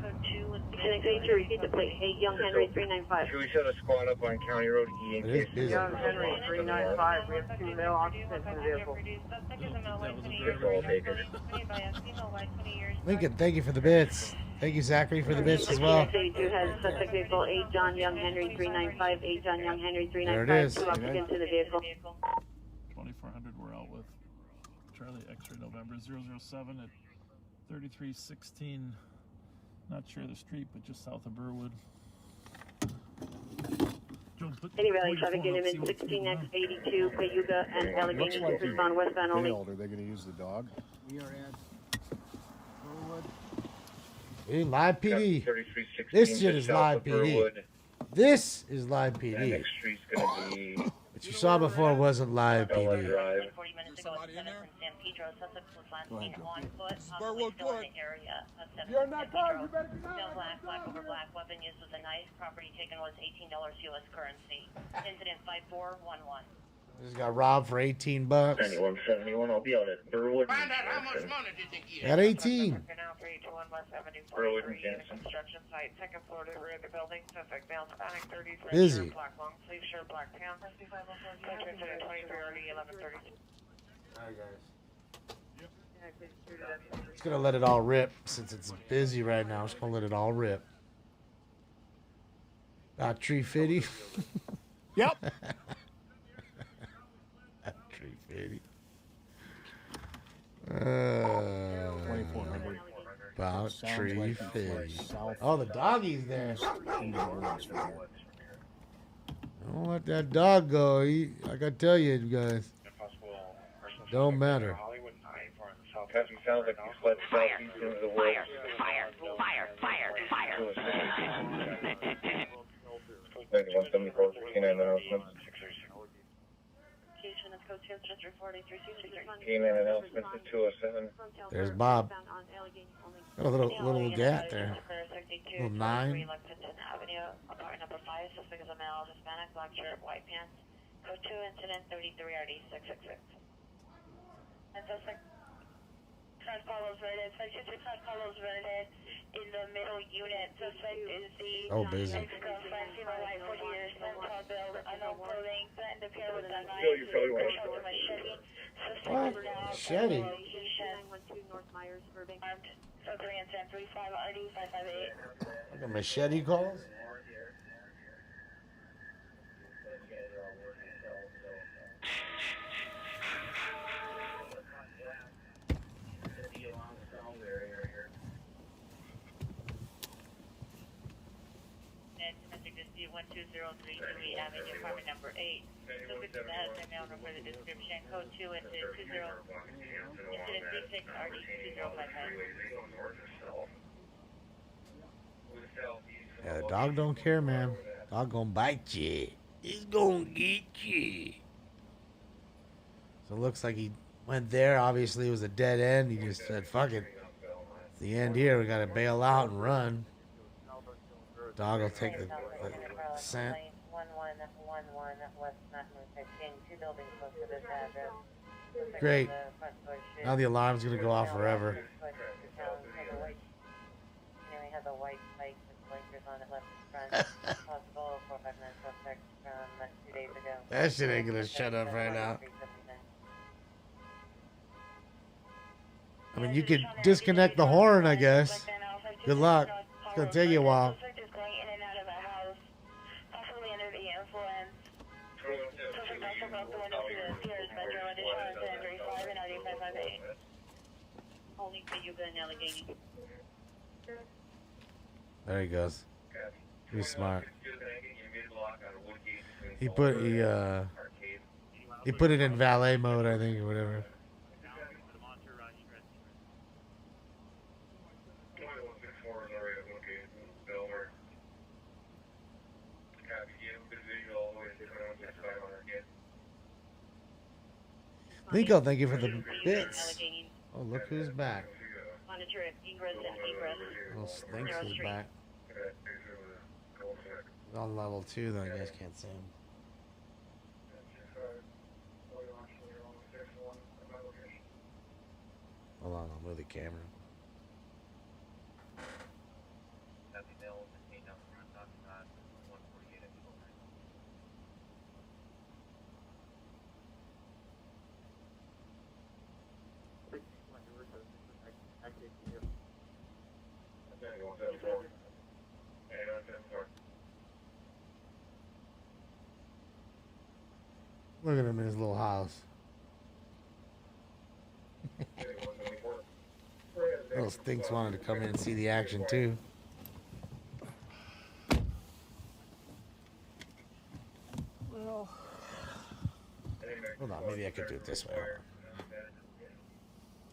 16x82, repeat the plate. 8 Young Henry, 395. Should we set a squad up on County Road E in case there's Young Henry, 395. We have 2 male occupants in the vehicle. all taken? Lincoln, thank you for the bits. Thank you, Zachary, for the bits as well. 16x82 has suspect vehicle 8 John Young Henry, 395. 8 John Young Henry, There 395. it is. 2 occupants in the vehicle. 2400, we're out with Charlie X-ray November 007 at 3316. Not sure the street, but just south of Burwood. Any rally traffic unit in 16x82, Cayuga and Allegheny, respond westbound only. Are they going to use the dog? We are at Burwood. Hey, live PD. 3316 This shit is just south live of PD. Burwood. This is live And PD. next street's gonna be What you saw before wasn't live Bella PD. Drive. 40 minutes ago at 7th and San Pedro, suspect was last seen on foot, Burwood, possibly still in good. the area of 7th You're and not San car, Pedro. you better get out. Still black, black over black, weapon used was a knife, property taken was $18 U.S. currency. Incident 5411. Just got robbed for $18 bucks. 9171, I'll be out at Burwood. Find out how much money did they get. At 18. Now 321 West 74th Burwood and Street, Jensen. construction site, second floor to the rear of the building. Suspect male, Hispanic, 30s, red Busy. shirt, black long sleeve shirt, black pants. Entrance at 23 11:30. Alright, guys. Just gonna let it all rip since it's busy right now. Just gonna let it all rip. Tree Fitty. Yep. Tree Fitty. 2400. About Sounds Tree like it's Fitty. like south- Oh, the doggy's there. in the woods from there. Don't let that dog go. I gotta tell you guys. Don't matter. Captain, sounds like you fled southeast into the woods. Fire! 174, 69 announcements. Location is code 2, just reporting 363. K-9 announcements at 207. There's Bob. Got a little gap there. Little 9. Lexington Avenue, apartment number 5, suspect is a male, Hispanic, black shirt, white pants. Code 2, incident 33RD 666. And suspect San Carlos Redhead, 526 San Carlos Redhead in the middle unit. Suspect is the Busy. ex-girlfriend, female, white, 40 years, thin, tall build, unknown clothing, threatened to appear with a knife. Bill, you probably want Controlled with machete. Suspect What? is now Machete? location. 912 North Myers, Irving. Armed. So 3 and 10, 35 RD 558. Like a machete calls? Domestic dispute 12033 Louis Avenue, apartment number 8. Subject to that, the mail for the description. Code 2 incident 36 RD 2055. Yeah, the dog don't care, man. Dog gonna bite you. He's gonna get you. So it looks like he went there. Obviously, it was a dead end. He just said, fuck it. It's the end here. We gotta bail out and run. Dog will take the scent. 1111 West Mountain 15, 2 buildings close to this address. Great. Now the alarm's gonna go off forever. We have a white bike with blinkers on it left in front. Possible 459 suspect from 2 days ago. That shit ain't gonna shut up right now. I mean, you could disconnect the horn, I guess. Good luck. It's gonna take you a while. Only Cayuga and Allegheny. There he goes. He's smart. He put it in valet mode, I think, or whatever. Nico, thank you for the bits. Oh, look who's back. Monitor ingress and egress. Little Stinks is back. He's on level 2, though. You guys can't see him. Hold on, I'll move the camera. Look at him in his little house. Little Stinks wanted to come in and see the action too. Well, hold on, maybe I could do it this way.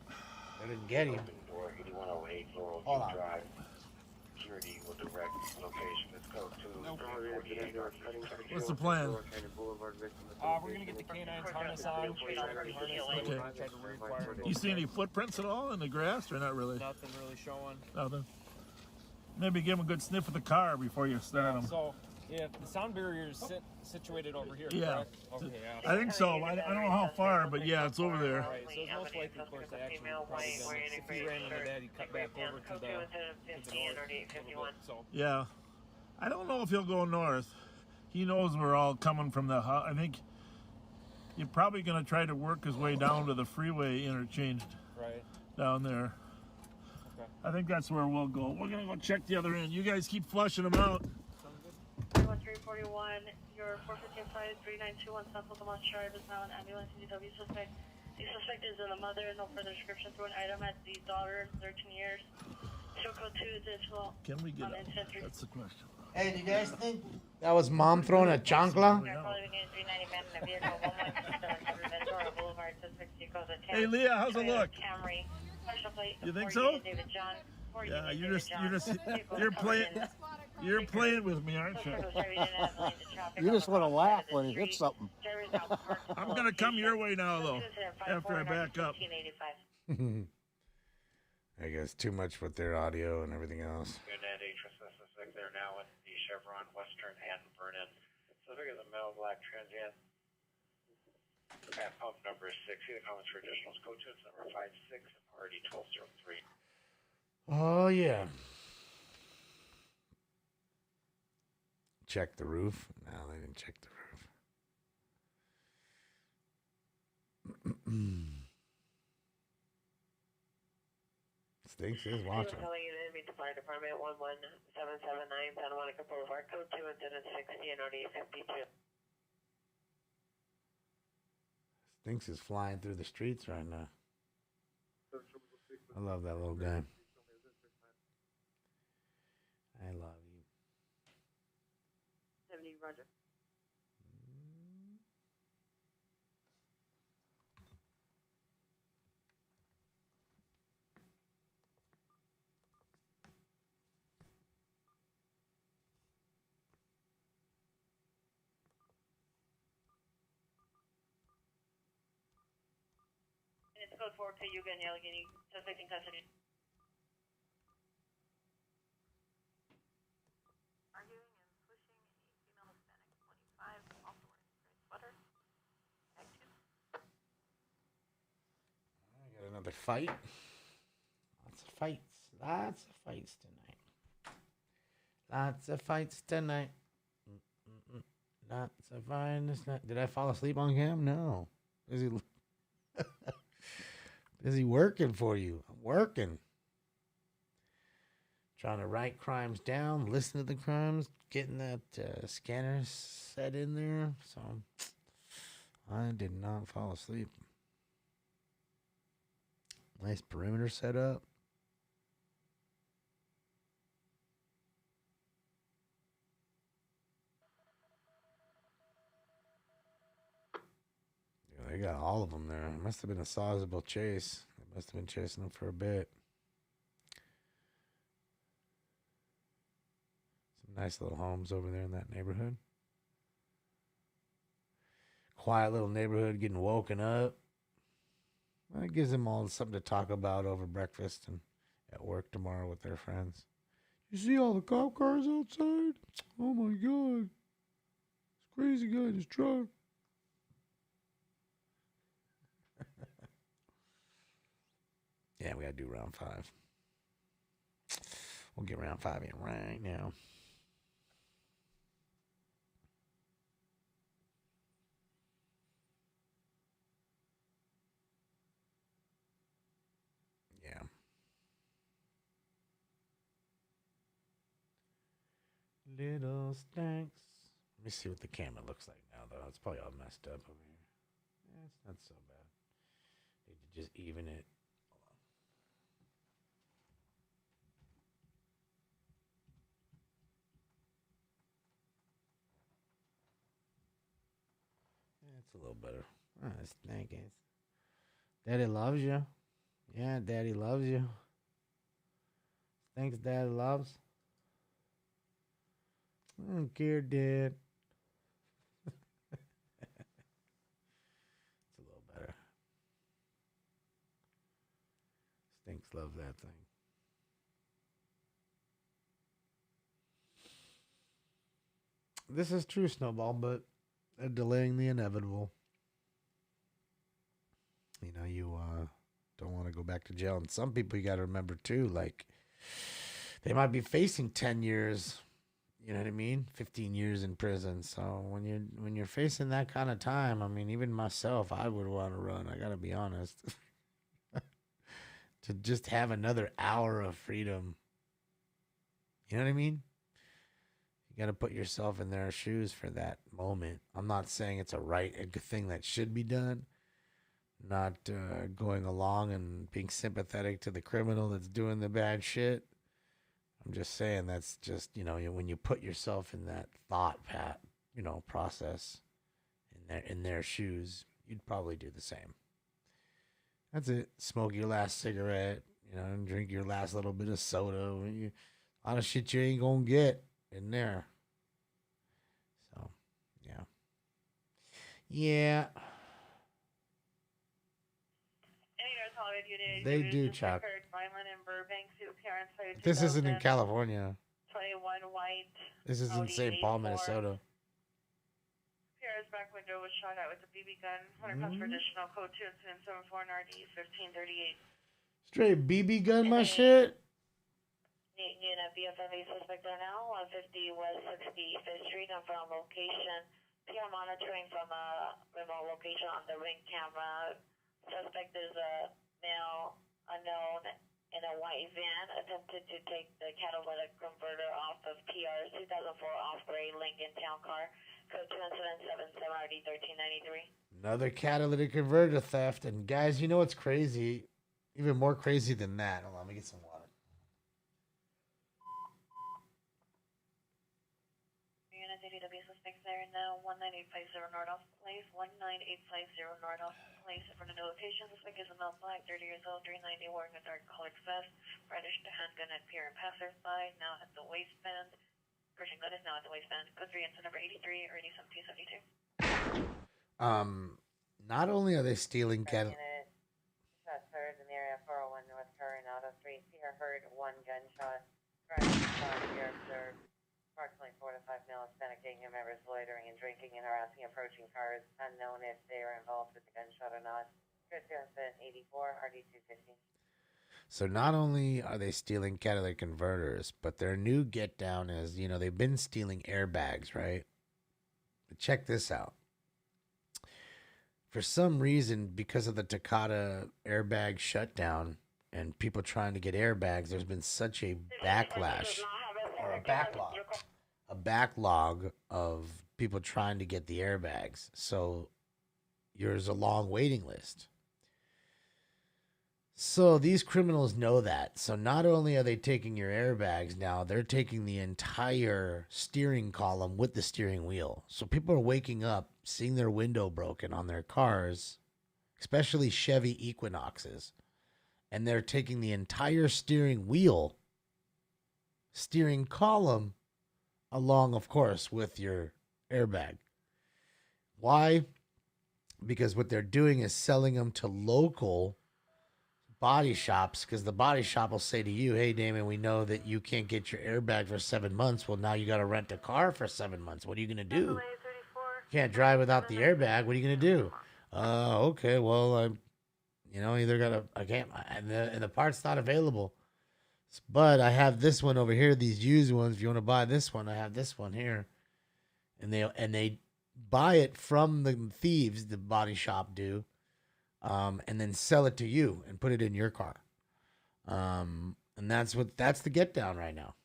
I didn't get him. Hold on. Security will direct location. Let's go to what's the plan? We're gonna get the canines harness on. Okay. You see any footprints at all in the grass, or not really? Nothing really showing. Nothing. Maybe give them a good sniff of the car before you start them. So, if the sound barrier is situated over here, yeah. correct? Okay, yeah. I think so. I don't know how far, but yeah, it's over there. Right, so it's most likely course of action would probably be if he ran into that, he'd cut back over to the north. So. Yeah. I don't know if he'll go north. He knows we're all coming from the house. I think you're probably going to try to work his way down to the freeway interchange down there. Okay. I think that's where we'll go. We're going to go check the other end. You guys keep flushing them out. 31341, your 415-3921 South Oklahoma Drive is now an ambulance CDW suspect. The suspect is in the mother, no further description through an item at the daughter, 13 years. Show code 2 digital. Can we get up? That's the question. Hey, do you guys think that was mom throwing a chancla? Hey, Leah, how's it look? You think so? Yeah, you're playing with me, aren't you? You just want to laugh when you hit something. I'm gonna come your way now, though, after I back up. I guess too much with their audio and everything else. They're now at the Chevron, Western, and Vernon. So look at the Mel Black Transient. At pump number 6. See the comments for additionals. Code to number 56 and RD 1203. Oh yeah. Check the roof. No, they didn't check the roof. Stinks is watching. Fire Department 11779 Santa Monica Boulevard, code 2 incident 60 and RD 52. Stinks is flying through the streets right now. I love that little guy. I love you. 70, Roger. It's code 4 Cayuga and Allegheny. Suspect in custody. Arguing and pushing a female Hispanic 25, also wearing a gray sweater. Action. I got another fight. Lots of fights. Lots of fights tonight. Lots of fights tonight. Lots of finest night. Did I fall asleep on cam? No. Is he? Busy working for you. I'm working. Trying to write crimes down, listen to the crimes, getting that scanner set in there. So I did not fall asleep. Nice perimeter setup. Yeah, they got all of them there. It must have been a sizable chase. They must have been chasing them for a bit. Some nice little homes over there in that neighborhood. Quiet little neighborhood, getting woken up. Well, it gives them all something to talk about over breakfast and at work tomorrow with their friends. You see all the cop cars outside? Oh my God. This crazy guy in his truck. Yeah, we got to do round 5. We'll get round 5 in right now. Yeah. Little Stanks. Let me see what the camera looks like now, though. It's probably all messed up over here. Yeah, it's not so bad. Need to just even it. It's a little better. Oh, it's thanks. Daddy loves you. Yeah, Daddy loves you. Thanks, Daddy loves. I don't care, Dad. It's a little better. Stinks love that thing. This is true, Snowball, but delaying the inevitable. You know, you don't want to go back to jail. And some people you got to remember, too, like, they might be facing 10 years, you know what I mean? 15 years in prison. So when you're facing that kind of time, I mean, even myself, I would want to run. I got to be honest. To just have another hour of freedom. You know what I mean? You got to put yourself in their shoes for that moment. I'm not saying it's a good thing that should be done. Not going along and being sympathetic to the criminal that's doing the bad shit. I'm just saying that's just, you know, when you put yourself in that thought process in their shoes, you'd probably do the same. That's it. Smoke your last cigarette, you know, and drink your last little bit of soda. A lot of shit you ain't gonna get in there. So, yeah. Yeah. They do, Chuck. This isn't in California. 21 white. This is in St. Paul, Minnesota. Pierre's back window was shot at with a BB gun. 100 counts for additional code 2 incident 74 and RD 1538. Straight BB gun, my shit. Unit BFMA suspect right now, 150 West 65th Street, and from location. PR monitoring from a remote location on the ring camera. Suspect is a male unknown in a white van, attempted to take the catalytic converter off of PR's 2004 off-gray Lincoln Town Car. Code 2 incident 77 RD 1393. Another catalytic converter theft. And guys, you know what's crazy? Even more crazy than that. Hold on, let me get some water. Unit ADW suspects there in the 19850 Nordoff Place, 19850 Nordoff Place. In front of the location, suspect is a male black, 30 years old, 390, wearing a dark colored vest, brandished a handgun at peer and passersby, now at the waistband. Pershing gun is now at the waistband. Code 3 incident number 83 or 87 Not only are they stealing Shots heard in the area of 401 North Coronado Street. Pierre heard one gunshot. Driving car here observed approximately 4 to 5 male Hispanic gang members loitering and drinking and harassing approaching cars. Unknown if they are involved with the gunshot or not. Code 2 incident 84 RD 215. So not only are they stealing catalytic converters, but their new get down is, you know, they've been stealing airbags, right? But check this out. For some reason, because of the Takata airbag shutdown and people trying to get airbags, there's been such a backlash or a backlog of people trying to get the airbags. So there's a long waiting list. So these criminals know that. So not only are they taking your airbags now, they're taking the entire steering column with the steering wheel. So people are waking up, seeing their window broken on their cars, especially Chevy Equinoxes, and they're taking the entire steering wheel, steering column, along, of course, with your airbag. Why? Because what they're doing is selling them to local body shops, because the body shop will say to you, hey, Damon, we know that you can't get your airbag for 7 months. Well, now you got to rent a car for 7 months. What are you going to do? You can't drive without the airbag. What are you going to do? Okay, well, either got to, I can't, and the part's not available. But I have this one over here, these used ones. If you want to buy this one, I have this one here. And they buy it from the thieves, the body shop do. And then sell it to you and put it in your car. And that's the get down right now.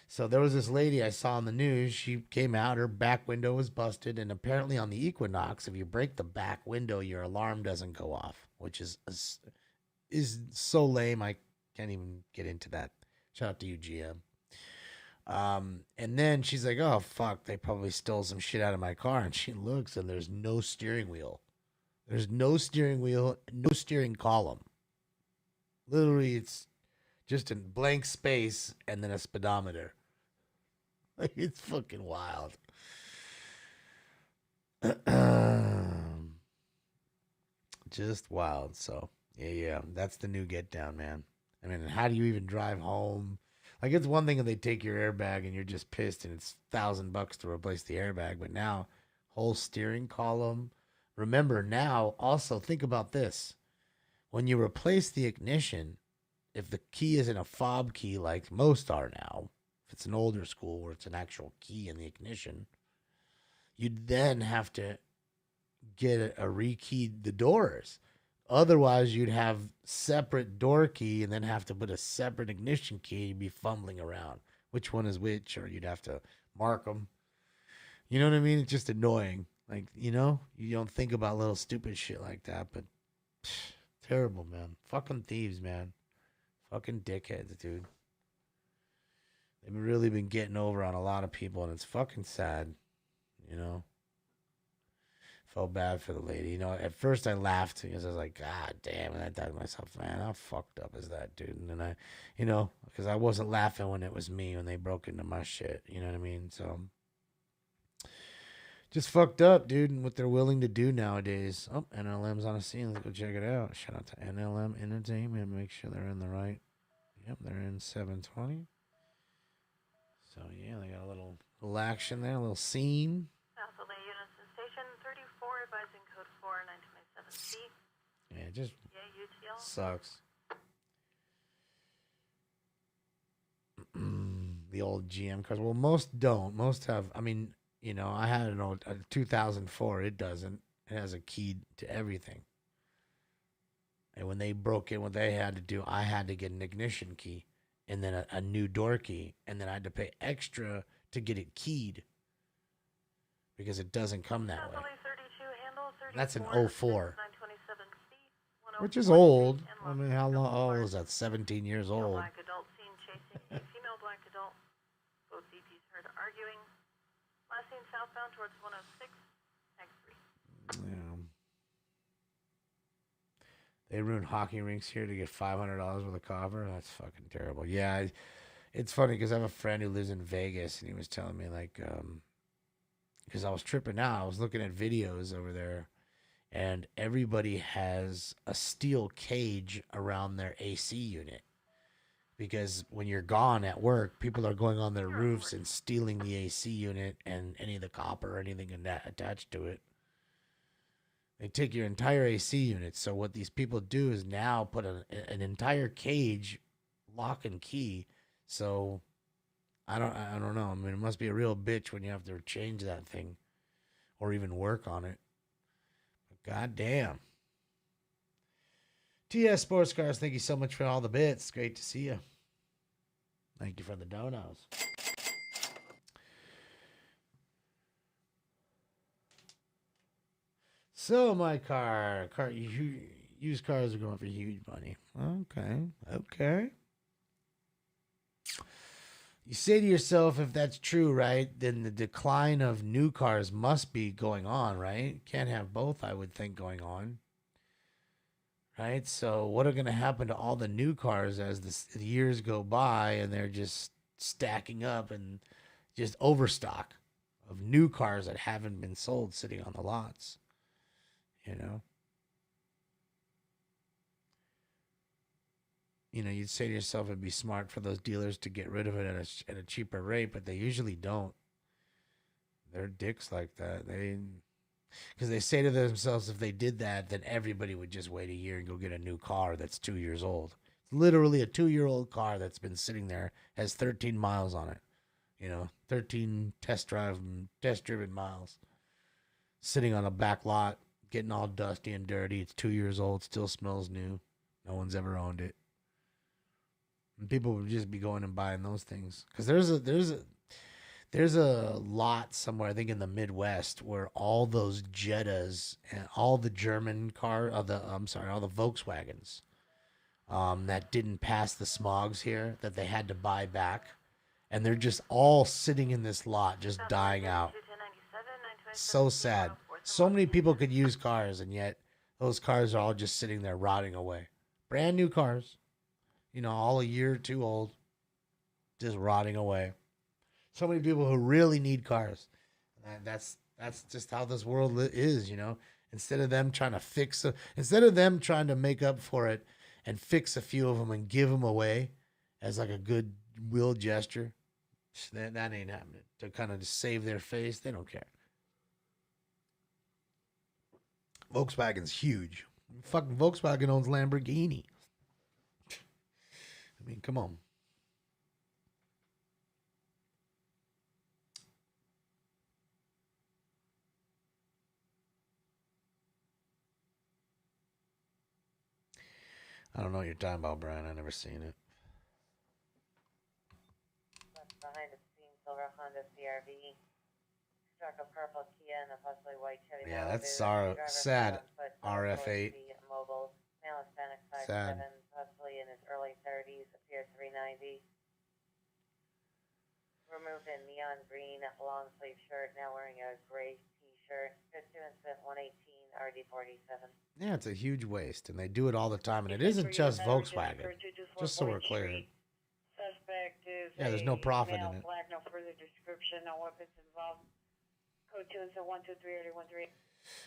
So there was this lady I saw on the news. She came out, her back window was busted. And apparently on the Equinox, if you break the back window, your alarm doesn't go off, which is so lame. I can't even get into that. Shout out to you, GM. And then she's like, oh, fuck, they probably stole some shit out of my car. And she looks and there's no steering wheel. There's no steering wheel, no steering column. Literally, it's just a blank space and then a speedometer. Like, it's fucking wild. Just wild. So, yeah, that's the new get down, man. I mean, how do you even drive home? Like, it's one thing if they take your airbag and you're just pissed and it's $1,000 to replace the airbag. But now, whole steering column. Remember now, also think about this. When you replace the ignition, if the key isn't a fob key like most are now, if it's an older school where it's an actual key in the ignition, you'd then have to get a rekeyed the doors. Otherwise, you'd have separate door key and then have to put a separate ignition key. You'd be fumbling around which one is which, or you'd have to mark them. You know what I mean? It's just annoying. Like, you don't think about little stupid shit like that, but terrible, man. Fucking thieves, man. Fucking dickheads, dude. They've really been getting over on a lot of people, and it's fucking sad, Felt bad for the lady. At first I laughed because I was like, God damn. And I thought to myself, man, how fucked up is that, dude? And then because I wasn't laughing when it was me, when they broke into my shit. You know what I mean? So just fucked up, dude, and what they're willing to do nowadays. Oh, NLM's on a scene. Let's go check it out. Shout out to NLM Entertainment. Make sure they're in the right. Yep, they're in 720. So, yeah, they got a little action there, a little scene. South LA units in station 34, advising code 4927C. Yeah, it just sucks. The old GM cars. Well, most don't. Most have, I had an old 2004. It doesn't. It has a key to everything. And when they broke in, what they had to do, I had to get an ignition key and then a new door key. And then I had to pay extra to get it keyed because it doesn't come that way. That's an 04, which is old. I mean, how long? Oh, was that 17 years old? Black adult seen chasing a female black adult. Both EPs heard arguing. Last seen southbound towards 106, X3. Yeah. They ruined hockey rinks here to get $500 worth of copper. That's fucking terrible. Yeah, it's funny because I have a friend who lives in Vegas, and he was telling me, like, because I was tripping out. I was looking at videos over there, and everybody has a steel cage around their AC unit. Because when you're gone at work, people are going on their roofs and stealing the AC unit and any of the copper or anything attached to it. They take your entire AC unit. So what these people do is now put an entire cage, lock and key. So I don't know. I mean, it must be a real bitch when you have to change that thing or even work on it. But goddamn. TS Sports Cars, thank you so much for all the bits. Great to see you. Thank you for the donos. So my car, Used cars are going for huge money. Okay. You say to yourself, if that's true, right, then the decline of new cars must be going on, right? Can't have both, I would think, going on. Right? So what are going to happen to all the new cars as the years go by and they're just stacking up and just overstock of new cars that haven't been sold sitting on the lots? You know? You'd say to yourself it'd be smart for those dealers to get rid of it at a cheaper rate, but they usually don't. They're dicks like that. Because they say to themselves, if they did that, then everybody would just wait a year and go get a new car that's 2 years old. It's literally a 2-year-old car that's been sitting there, has 13 miles on it. 13 test-driven miles. Sitting on a back lot, getting all dusty and dirty. It's 2 years old, still smells new. No one's ever owned it. And people would just be going and buying those things. Because there's a lot somewhere, I think in the Midwest, where all those Jettas and all the German all the Volkswagens that didn't pass the smogs here, that they had to buy back. And they're just all sitting in this lot, just dying out. So sad. So many people could use cars, and yet those cars are all just sitting there rotting away. Brand new cars, all a year or two old, just rotting away. So many people who really need cars. And that's just how this world is, Instead of them trying to make up for it and fix a few of them and give them away as like a goodwill gesture, that ain't happening. To kind of just save their face, they don't care. Volkswagen's huge. Fucking Volkswagen owns Lamborghini. I mean, come on. I don't know what you're talking about, Brian. I've never seen it. Left behind the scene, silver Honda CRV. Struck a purple Kia and a possibly white Chevy. Yeah, that's sad. RF8. Mobile, male Hispanic, 5'7", Sad. possibly in his early 30s, appears 390. Removed in neon green long sleeve shirt, now wearing a gray t-shirt. Good to and spent 118 RD47. Yeah, it's a huge waste, and they do it all the time, and it isn't just Volkswagen. Just so we're clear. Suspect is there's no profit in it. Black, no further description, no weapons involved. Code 2 and 123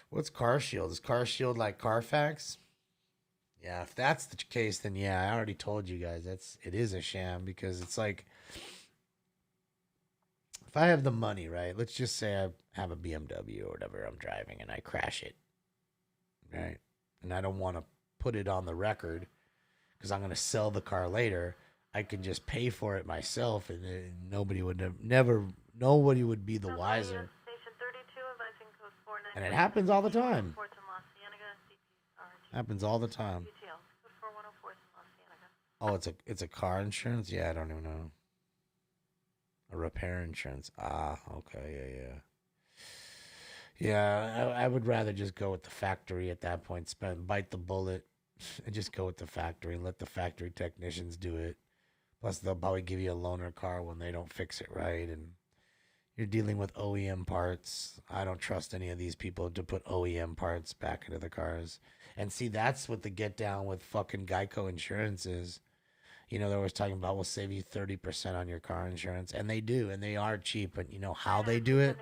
What's CarShield? Is CarShield like Carfax? Yeah, if that's the case, then yeah, I already told you guys it is a sham, because it's like, if I have the money, right? Let's just say I have a BMW or whatever I'm driving and I crash it, right? And I don't want to put it on the record because I'm going to sell the car later. I can just pay for it myself, and nobody would be the wiser. And it happens all the time. Happens all the time. Oh, it's a car insurance? Yeah, I don't even know. A repair insurance. Ah, okay, yeah. Yeah, I would rather just go with the factory at that point. Bite the bullet and just go with the factory and let the factory technicians do it. Plus, they'll probably give you a loaner car when they don't fix it right, and you're dealing with OEM parts. I don't trust any of these people to put OEM parts back into the cars. And see, that's what the get down with fucking Geico insurance is. They're always talking about, we'll save you 30% on your car insurance. And they do, and they are cheap. But you know how they do it?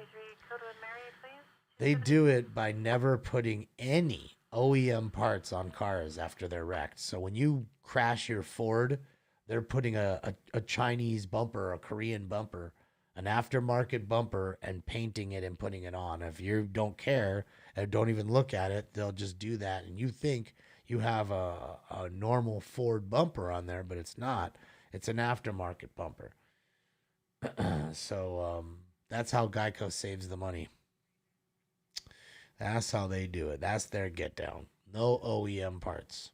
They do it by never putting any OEM parts on cars after they're wrecked. So when you crash your Ford, they're putting a Chinese bumper, a Korean bumper, an aftermarket bumper, and painting it and putting it on. If you don't care and don't even look at it, they'll just do that. And you think you have a normal Ford bumper on there, but it's not. It's an aftermarket bumper. So that's how Geico saves the money. That's how they do it. That's their get down. No OEM parts.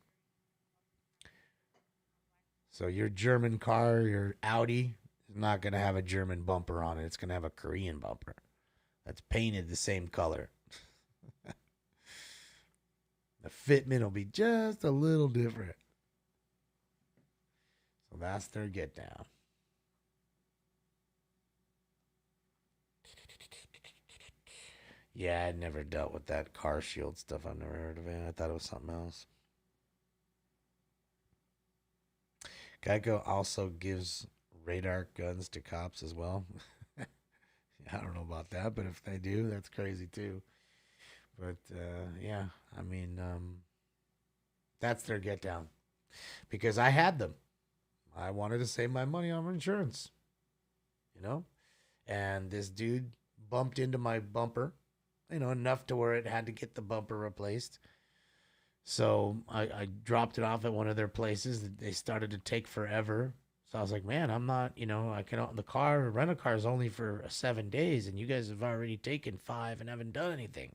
So your German car, your Audi, is not going to have a German bumper on it. It's going to have a Korean bumper that's painted the same color. The fitment will be just a little different. So that's their get down. Yeah, I'd never dealt with that car shield stuff. I've never heard of it. I thought it was something else. Geico also gives radar guns to cops as well. I don't know about that, but if they do, that's crazy too. But yeah, I mean, that's their get down. Because I had them. I wanted to save my money on insurance. You know? And this dude bumped into my bumper, you know, enough to where it had to get the bumper replaced. So I dropped it off at one of their places. They started to take forever. So I was like, man, I'm not, you know, I can, the rental car is only for 7 days and you guys have already taken 5 and haven't done anything.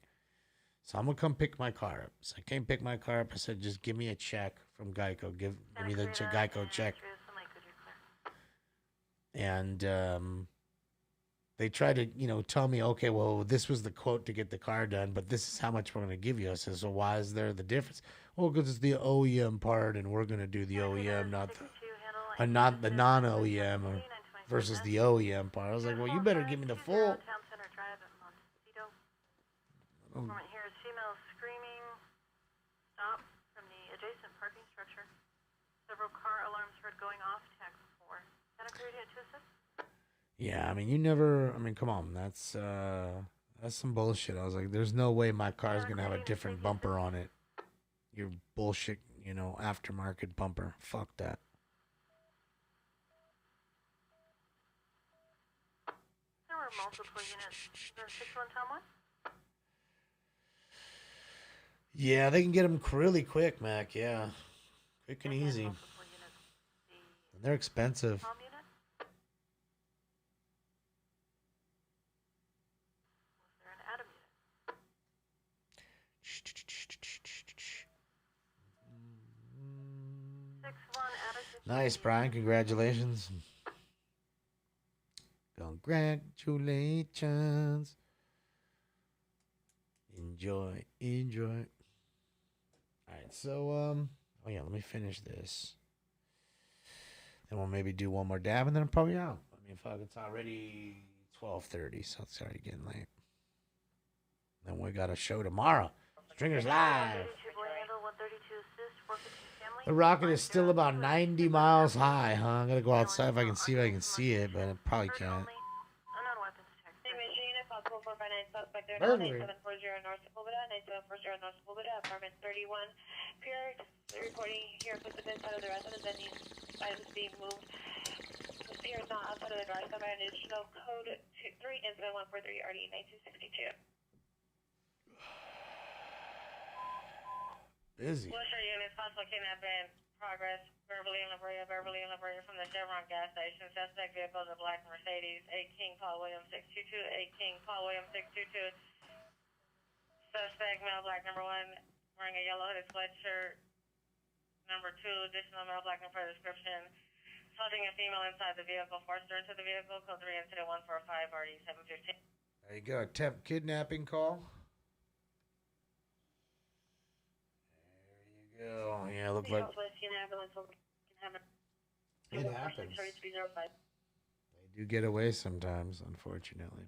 So I'm going to come pick my car up. So I came pick my car up. I said, just give me a check from Geico. Give me the Geico check. And they tried to, you know, tell me, okay, well, this was the quote to get the car done, but this is how much we're going to give you. I said, so why is there the difference? Well, because it's the OEM part, and we're going to do the OEM, not the non-OEM versus the OEM part. I was like, well, you better give me the full. Informant here is female screaming. Stop from the adjacent parking structure. Several car alarms heard going off. Tag 4. Can I create it to assist? Yeah, I mean, you never. I mean, come on, that's some bullshit. I was like, there's no way my car's gonna have a different bumper on it. Your bullshit, you know, aftermarket bumper. Fuck that. There were multiple units. The 6-1 Tom 1? Yeah, they can get them really quick, Mac. Yeah, quick and easy. And they're expensive. Nice, Brian. Congratulations. Congratulations. Enjoy. All right, so oh yeah, let me finish this. Then we'll maybe do one more dab, and then I'm probably out. I mean, fuck, it's already 12:30, so it's already getting late. Then we got a show tomorrow. Stringers Live. The rocket is still about 90 miles high, huh? I'm gonna go outside if I can see it, but I probably can't. Burglary. 9740 North Sepulveda, 9740 North Sepulveda, apartment 31. Pier reporting here, participants out of the residence that needs items being moved. The pier is not outside of the garage, by additional code 3, incident 143 RD 9262. Busy. Wilshire units, possible kidnapping progress. Beverly and La Brea from the Chevron gas station. Suspect vehicle is a black Mercedes. 8 King Paul Williams 622. 8 King Paul Williams 622. Suspect male black number 1 wearing a yellow hooded sweatshirt. Number 2 additional male black number description. Assaulting a female inside the vehicle. Forced her into the vehicle. Code 3 incident 145 RD 715. There you go. Attempt kidnapping call. Oh, yeah, look like it happens. They do get away sometimes, unfortunately.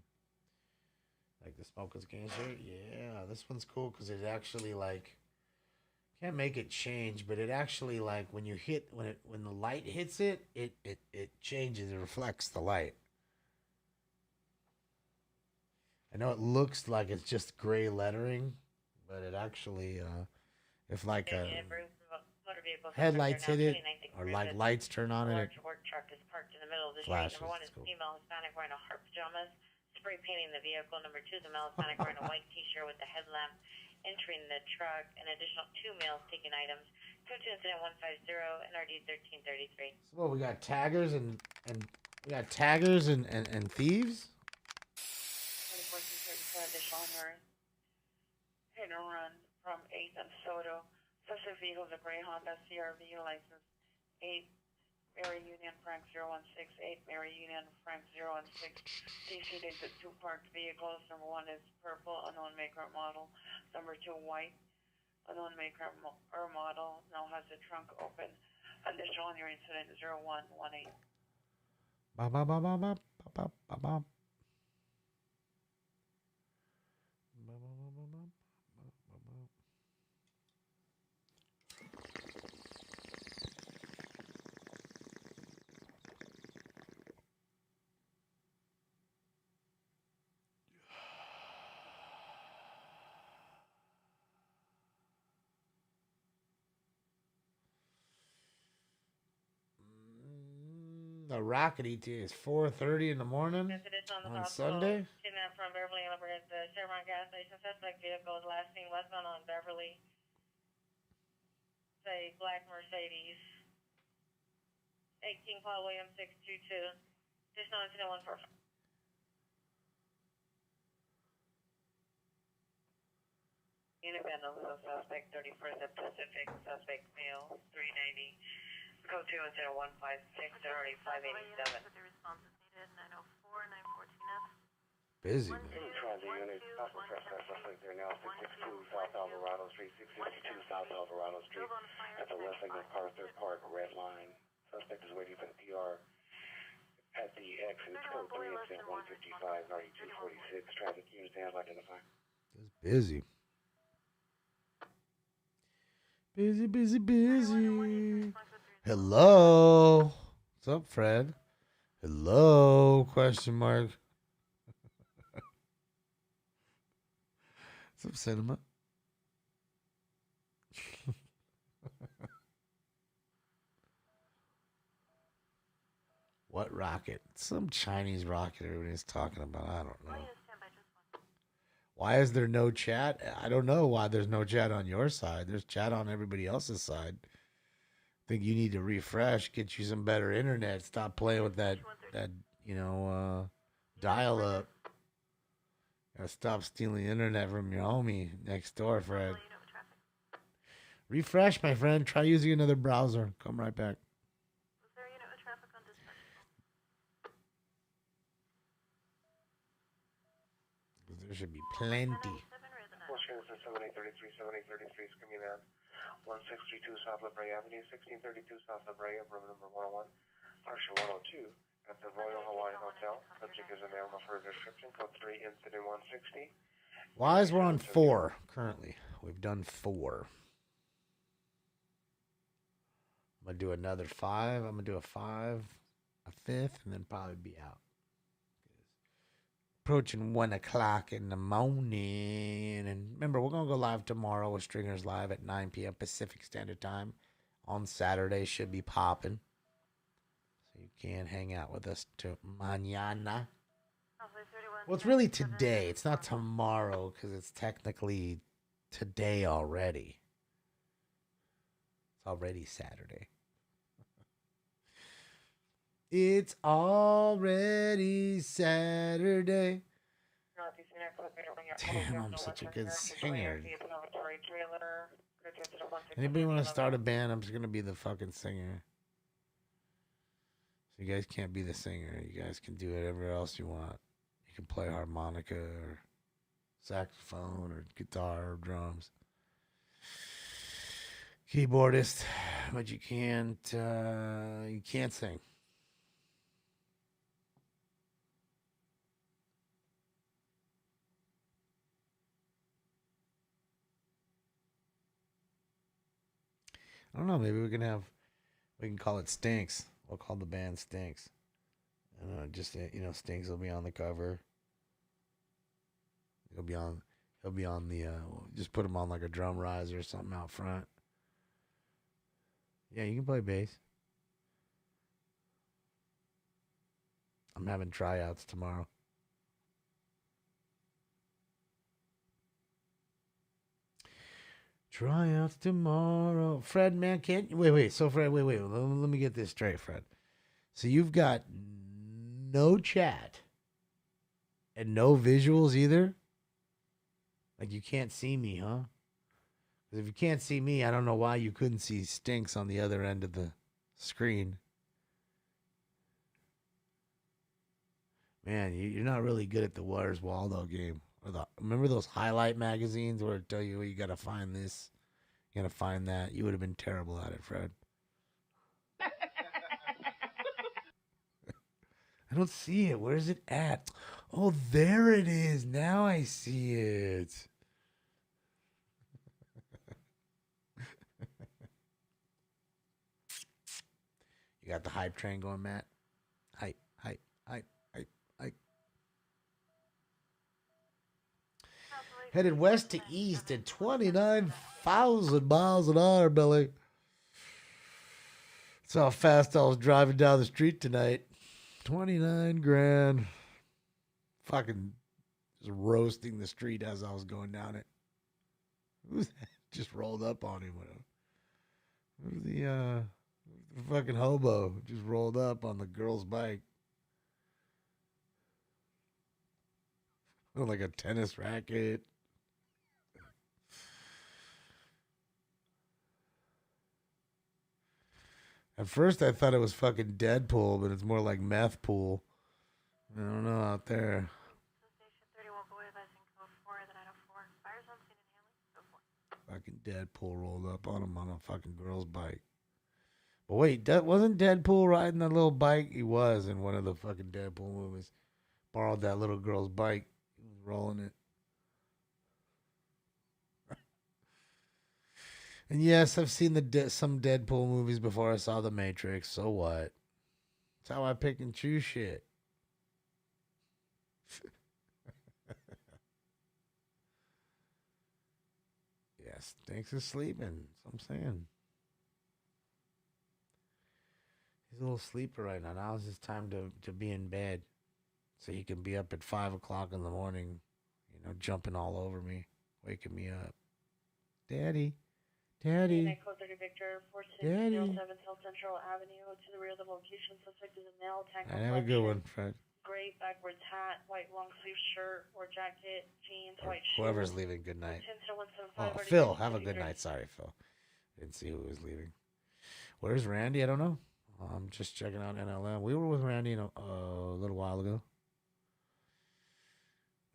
Like the Smokers Gang shirt. Yeah, this one's cool because it actually like can't make it change, but it actually like when you hit when the light hits it, it changes. It reflects the light. I know it looks like it's just gray lettering, but it actually if like headlights hit it or like lights turn on it, work truck is parked in the middle of the street. flashes. Number 1 is Cool. female Hispanic wearing a heart pajamas, spray painting the vehicle. Number 2 is a male Hispanic wearing a white t-shirt with a headlamp entering the truck. An additional 2 males taking items. Code 2 incident 150 NRD 1333. So what, we got taggers and thieves. 24 additional on hit and run from 8th and Soto. Suspect vehicle is a gray Honda CRV license 8 Mary Union Frank 016, 8 Mary Union Frank 016. DC exit 2 parked vehicles. Number 1 is purple, unknown make or model. Number 2 white. unknown make or model, now has the trunk open. Additional on your incident 0118. Ba ba ba ba ba ba ba ba. The Rocket ET is 4:30 in the morning on Sunday. Kidnapped from Beverly over at the Chevron gas station. Suspect vehicle is last seen westbound on Beverly. Say black Mercedes. 18 Paul Williams 622. Additional incident 145. Unit vandalism suspect 31st at Pacific. Suspect male 390. Code 2 incident 156, already 587. The response is needed, 904, 914F. Busy. Transit unit, Alpha Press suspect there now, 662 South Alvarado Street, 662 South Alvarado Street, at the west end of MacArthur Park, red line. Suspect is waiting for the PR at the exit, code 3 incident 155, 9246. Traffic unit stands identified. It's busy. Busy, busy, busy. Hello. What's up, Fred? Hello? Question mark. What's up, Cinema? What rocket? Some Chinese rocket everybody's talking about. I don't know. Why is there no chat? I don't know why there's no chat on your side. There's chat on everybody else's side. I think you need to refresh, get you some better internet. Stop playing with that dial up. Gotta stop stealing internet from your homie next door, Fred. Refresh, my friend. Try using another browser. Come right back. There should be plenty. Washington 7833, 7833, screaming at 1632 South La Brea Avenue, 1632 South La Brea, room number 101, partial 102, at the Royal Hawaiian Hotel. Subject is a male, no further description, code 3, incident 160. Why is we're on 4 currently? We've done 4. I'm going to do another 5. I'm going to do a 5, a 5th, and then probably be out. Approaching 1 o'clock in the morning. And remember, we're going to go live tomorrow with Stringers Live at 9 p.m. Pacific Standard Time. On Saturday, should be popping. So you can hang out with us to mañana. Well, it's really today. It's not tomorrow because it's technically today already. It's already Saturday. It's already Saturday. Damn, I'm such a good singer. Anybody want to start a band? I'm just going to be the fucking singer. So you guys can't be the singer. You guys can do whatever else you want. You can play harmonica or saxophone or guitar or drums. Keyboardist, but you can't sing. I don't know. Maybe we can call it Stinks. We'll call the band Stinks. And Stinks will be on the cover. He'll be on the, just put him on like a drum riser or something out front. Yeah, you can play bass. I'm having tryouts tomorrow. Tryouts tomorrow. Fred, man, can't you? Wait. So, Fred, wait. Let me get this straight, Fred. So you've got no chat and no visuals either? Like you can't see me, huh? Because if you can't see me, I don't know why you couldn't see Stinks on the other end of the screen. Man, you're not really good at the Where's Waldo game. Remember those highlight magazines where it tell you you got to find this You gotta find that. You would have been terrible at it, Fred. I don't see it. Where is it at? Oh, there it is. Now I see it. You got the hype train going, Matt? Hype, hype, hype, hype, hype. Headed west to east at 29,000 miles an hour, Billy. That's how fast I was driving down the street tonight. 29 grand. Fucking just roasting the street as I was going down it. Who's that? Just rolled up on him. Who's the fucking hobo just rolled up on the girl's bike? Like a tennis racket. At first I thought it was fucking Deadpool, but it's more like meth pool. I don't know out there. Fucking Deadpool rolled up on him on a fucking girl's bike. But wait, wasn't Deadpool riding that little bike? He was in one of the fucking Deadpool movies. Borrowed that little girl's bike. He was rolling it. And yes, I've seen some Deadpool movies before I saw The Matrix. So what? That's how I pick and choose shit. Yes, Stinks is sleeping. That's what I'm saying. He's a little sleeper right now. Now is his time to be in bed. So he can be up at 5 o'clock in the morning, jumping all over me, waking me up. Daddy. Daddy. Code 30 Victor, Daddy. 4607 Hill Central Avenue. To the rear of the location, suspect is a male. I have a good one, Fred. Gray backwards hat, white long sleeve shirt or jacket, jeans, white shoes. Whoever's leaving, good night. Oh, Phil, have a good night. Sorry, Phil. Didn't see who was leaving. Where's Randy? I don't know. I'm just checking out NLM. We were with Randy a little while ago.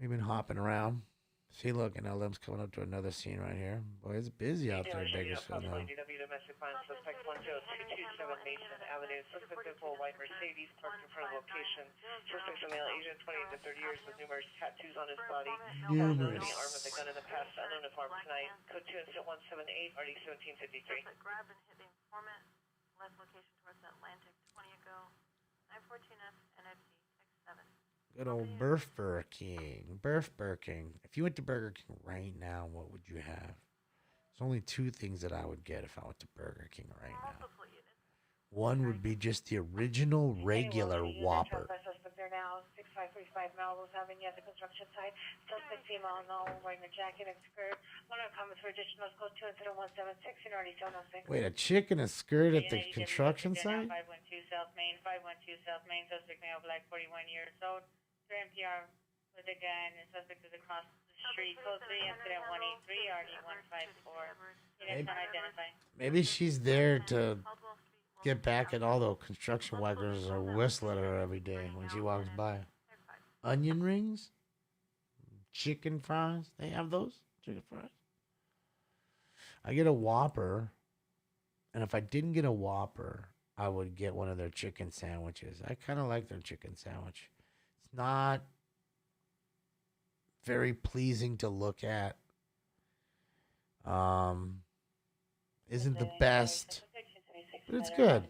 We've been hopping around. See, look, NLM's coming up to another scene right here. Boy, it's busy out there in Bakersfield now. DW domestic violence suspect 10227 Mason Avenue. Suspect vehicle white Mercedes parked in front of the location. Suspect's a male, Asian, 20 to 30 years, with numerous tattoos on his body. Numerous. Armed with a gun in the past. Unknown informant tonight. Code 2 incident 178, RD 1753. Suspect grabbed and hit the informant. Left location towards Atlantic 20 ago. 914F NFC text 7. Good old Burger King. Burger King. If you went to Burger King right now, what would you have? There's only two things that I would get if I went to Burger King right now. One would be just the original regular Whopper. Suspect there now, 6535 Melrose Avenue at the construction site. Suspect female, no, wearing a jacket and skirt. One of comments for additional code 2 incident 176 and already 706. Wait, a chick in a skirt at the construction site? 512 South Main, 512 South Main. Suspect male, black, 41 years old. 3 MPR with a gun and suspect is across the street. Code 3 incident 183, RD 154. Units unidentified. Maybe she's there to get back at all the construction workers or whistle at her every day when she walks by. Onion rings? Chicken fries? They have those? Chicken fries? I get a Whopper, and if I didn't get a Whopper, I would get one of their chicken sandwiches. I kind of like their chicken sandwich. It's not very pleasing to look at. Isn't the best, but it's good.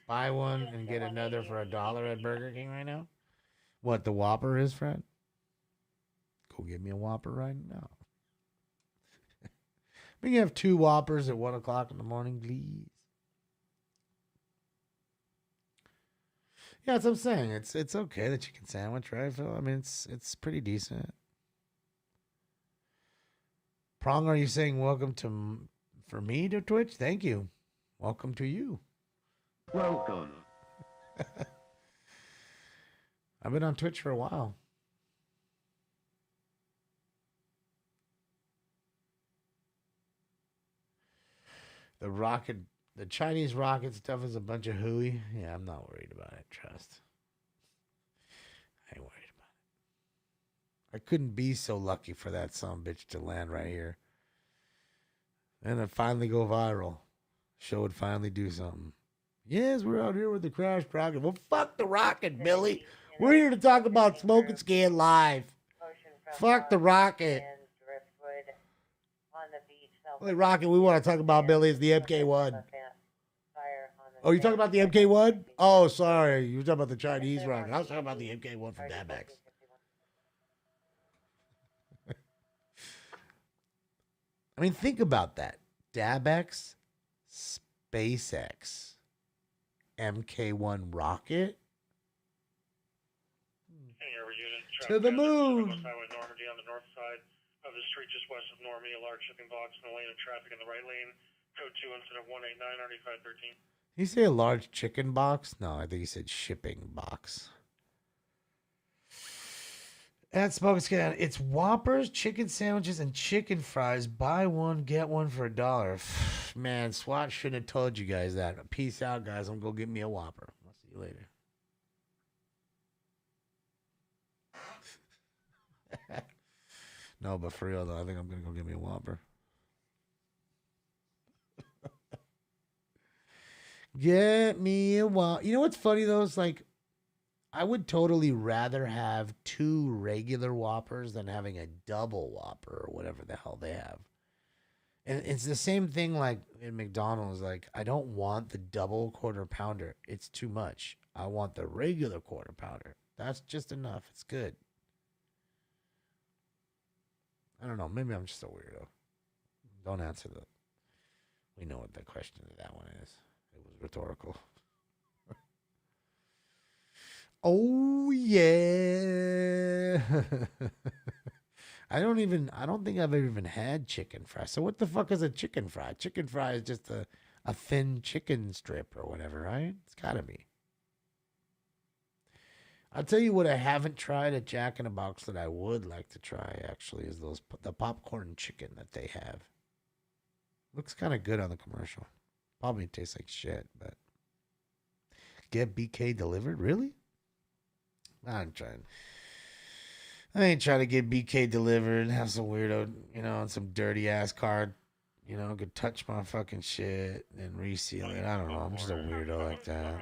Buy one and get another for $1 at Burger King right now. What the Whopper is, Fred? Go get me a Whopper right now. We can have 2 Whoppers at 1 o'clock in the morning, please. Yeah, that's what I'm saying. It's okay, the chicken sandwich, right, Phil? I mean, it's pretty decent. Prong, are you saying welcome for me to Twitch? Thank you. Welcome to you. Welcome. I've been on Twitch for a while. The Chinese rocket stuff is a bunch of hooey. Yeah, I'm not worried about it, trust. I ain't worried about I couldn't be so lucky for that son bitch to land right here. And then finally go viral. Show would finally do something. Yes, we're out here with the crashed rocket. Well, fuck the rocket, Billy. We're here to talk about Smoke and Scan Live. Fuck the rocket. Only rocket we want to talk about, Billy, is the MK1. Oh, you talking about the MK1? Oh, sorry. You were talking about the Chinese rocket. I was talking about the MK1 from Dabex. I mean, think about that. Dabex, SpaceX, MK1 rocket. To the moon. Highway Normandy on the north side of the street just west of Normandy, a large shipping box in the lane of traffic in the right lane. Code 2 incident 189-9513. Did he say a large chicken box? No, I think he said shipping box. At Smoke and Scan, it's Whoppers, chicken sandwiches, and chicken fries. Buy one, get one for $1. Man, SWAT shouldn't have told you guys that. Peace out, guys. I'm going to go get me a Whopper. I'll see you later. No, but for real, though, I think I'm going to go get me a Whopper. Get me a Whopper. You know what's funny, though? It's like, I would totally rather have 2 regular Whoppers than having a double Whopper or whatever the hell they have. And it's the same thing like in McDonald's. Like, I don't want the double quarter pounder. It's too much. I want the regular quarter pounder. That's just enough. It's good. I don't know. Maybe I'm just a weirdo. Don't answer that. We know what the question of that one is. It was rhetorical. Oh, yeah. I don't think I've ever even had chicken fry. So what the fuck is a chicken fry? Chicken fry is just a thin chicken strip or whatever, right? It's got to be. I'll tell you what I haven't tried at Jack in the Box that I would like to try, actually, is the popcorn chicken that they have. Looks kind of good on the commercial. Probably tastes like shit, but... Get BK delivered? Really? I ain't trying to get BK delivered, have some weirdo, on some dirty ass card, could touch my fucking shit and reseal it. I don't know. I'm just a weirdo like that.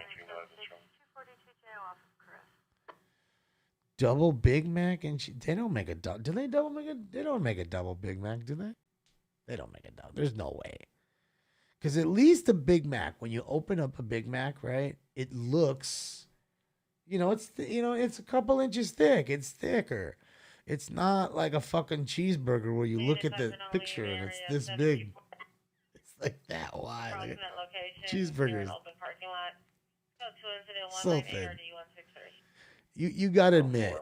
Double Big Mac and they don't make a double. Do they double make it? They don't make a double Big Mac, do they? They don't make a double. There's no way. Because at least a Big Mac, when you open up a Big Mac, right, it looks, it's a couple inches thick. It's thicker. It's not like a fucking cheeseburger where you look at the picture and it's this big. It's like that wide. Like cheeseburgers. So thin. You got to admit,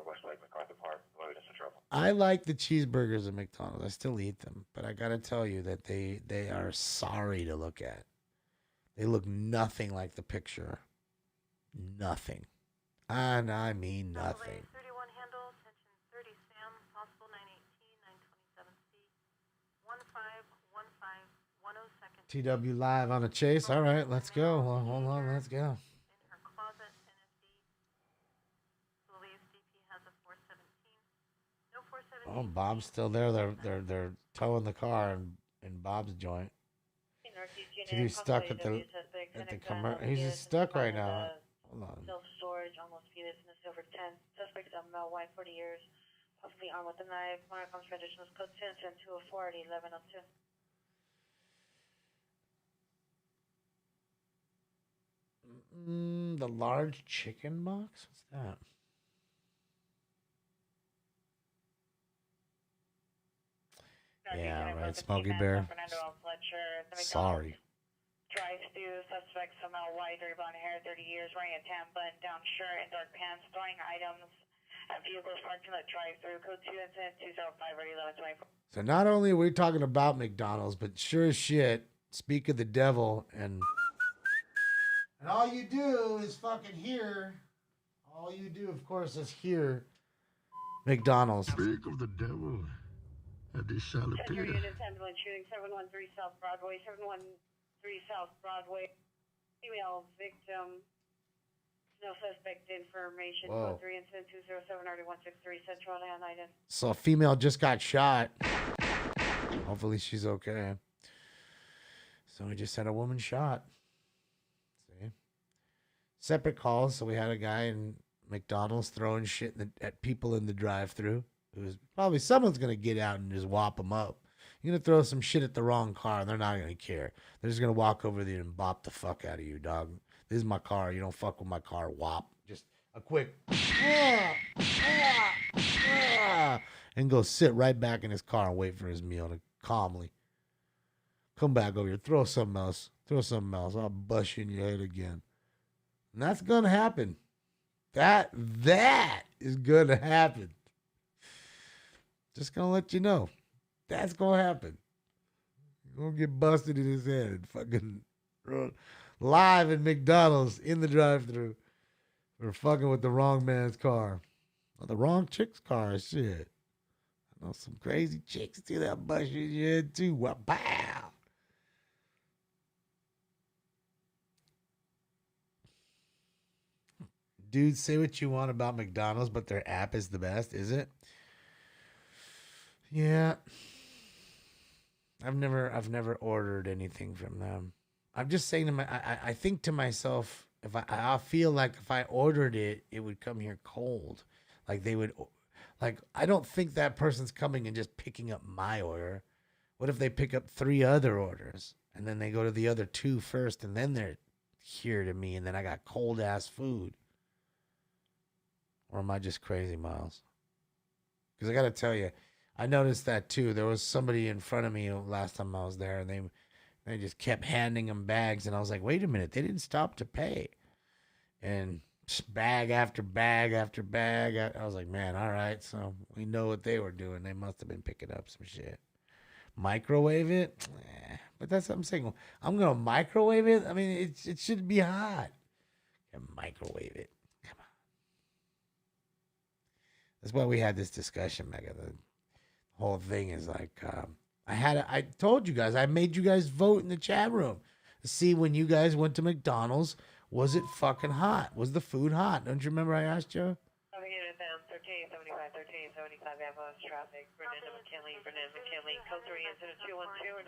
I like the cheeseburgers at McDonald's. I still eat them, but I got to tell you that they are sorry to look at. They look nothing like the picture. Nothing. And I mean nothing. 31 handle, tension 30 Sam, possible 918, 927C, 1515 10 TW live on a chase. All right, let's go. Well, hold on, let's go. in her closet, NSD. Believes DP has a 417. No 417. Oh, Bob's still there. They're towing the car in Bob's joint. He's stuck at the He's just stuck right now. Hold on. Self-storage, almost fetus in the silver 10. Suspects a male, white, 40 years, possibly armed with a knife. Marcom's rendition was code 10 204 at 1102. The large chicken box? What's that? Yeah, right. Smokey Bear. Sorry. Drive-through, suspects, a male, white, or blonde hair, 30 years, wearing a tan button-down shirt and dark pants, throwing items at vehicles parked in the drive-through. Code 2 incident 205 at 1124. So not only are we talking about McDonald's, but sure as shit, speak of the devil, and all you do is fucking hear. All you do, of course, is hear McDonald's. Speak of the devil. At this salad Your units, ambulance shooting, 713 South Broadway, 713 South Broadway. Female victim No suspect information. Whoa. Code 3 incident 207 RD163 Central United. So a female just got shot. Hopefully she's okay. So we just had a woman shot. See? Separate calls. So we had a guy in McDonald's throwing shit at people in the drive-thru. It was probably someone's going to get out and just whop them up. You're going to throw some shit at the wrong car, and they're not going to care. They're just going to walk over there and bop the fuck out of you, dog. This is my car. You don't fuck with my car. Whop. Just a quick and go sit right back in his car and wait for his meal to calmly come back over here. Throw something else. Throw something else. I'll bust you in your head again. And that's going to happen. That is going to happen. Just going to let you know. That's going to happen. You're going to get busted in his head. Fucking live at McDonald's in the drive-thru for fucking with the wrong man's car. Or the wrong chick's car. Shit. I know some crazy chicks do that bust you in your head too. Wow. Dude, say what you want about McDonald's, but their app is the best, is it? Yeah. I've never ordered anything from them. I'm just saying I think to myself, if I feel like if I ordered it, it would come here cold. Like they would, like, I don't think that person's coming and just picking up my order. What if they pick up 3 other orders and then they go to the other 2 first and then they're here to me and then I got cold ass food? Or am I just crazy, Miles? Because I got to tell you, I noticed that too. There was somebody in front of me last time I was there, and they just kept handing them bags, and I was like, wait a minute, they didn't stop to pay. And just bag after bag after bag. I was like, man, all right, so we know what they were doing. They must have been picking up some shit. Microwave it? But that's what I'm saying. I'm going to microwave it? I mean, it should be hot. Microwave it. That's why we had this discussion, Mega. The whole thing is like, I told you guys, I made you guys vote in the chat room to see when you guys went to McDonald's, was it fucking hot? Was the food hot? Don't you remember I asked you? 1375, 1375, ambulance traffic, Brennan McKinley, code 3 incident 212, and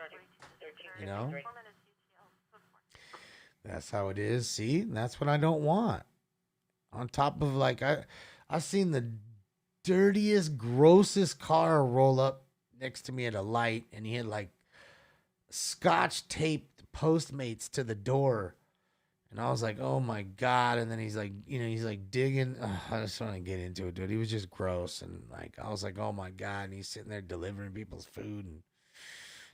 1353. You know? That's how it is. See? That's what I don't want. On top of, like, I've seen the dirtiest, grossest car roll up next to me at a light, and he had like scotch taped Postmates to the door, and I was like, oh my god. And then he's like, he's like digging. I just want to get into it, dude. He was just gross, and like I was like, oh my god. And he's sitting there delivering people's food and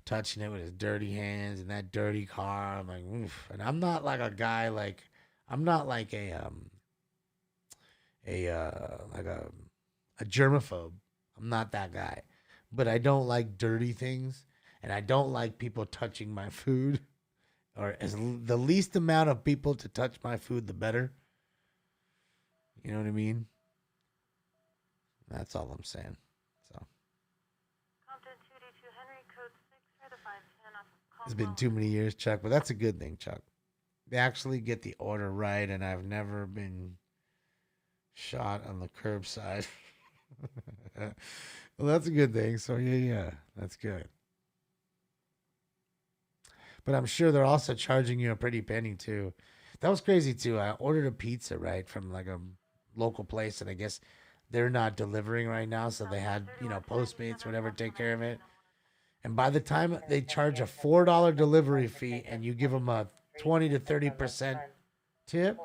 touching it with his dirty hands and that dirty car. I'm like, oof. And I'm not like a guy like, I'm not like a germaphobe. I'm not that guy. But I don't like dirty things, and I don't like people touching my food. Or the least amount of people to touch my food, the better. You know what I mean? That's all I'm saying. So Compton 2D2 Henry, code 6 for the 510 off of it's been too many years, Chuck, but that's a good thing, Chuck. They actually get the order right, and I've never been shot on the curbside. Well, that's a good thing. So yeah, that's good. But I'm sure they're also charging you a pretty penny too. That was crazy too. I ordered a pizza, right, from like a local place, and I guess they're not delivering right now, so they had, Postmates or whatever take care of it. And by the time they charge a $4 delivery fee and you give them a 20 to 30% tip,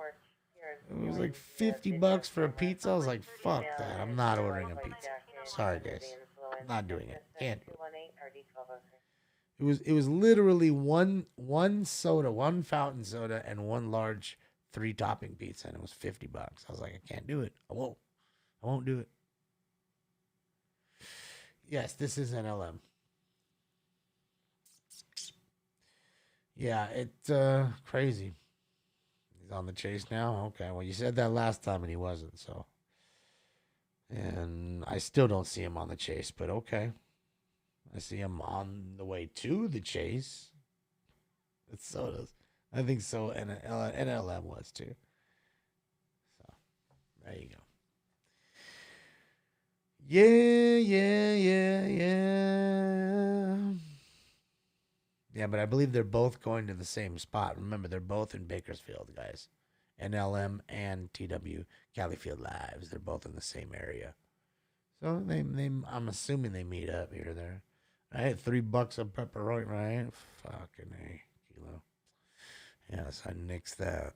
it was like $50 for a pizza. I was like, fuck that. I'm not ordering a pizza. Sorry, guys. I'm not doing it. Can't do it. It was literally one soda, one fountain soda, and one large 3-topping pizza, and it was $50. I was like, I can't do it. I won't do it. Yes, this is NLM. Yeah, it's crazy. He's on the chase now? Okay, well, you said that last time and he wasn't, so. And I still don't see him on the chase, but okay. I see him on the way to the chase. It's sodas. I think so, and NLM was too. There you go. Yeah. Yeah, but I believe they're both going to the same spot. Remember, they're both in Bakersfield, guys. NLM and TW Califield Lives. They're both in the same area. So I'm assuming they meet up here or there. I had $3 of pepperoni, right? Fucking A kilo. Yes, I nixed that.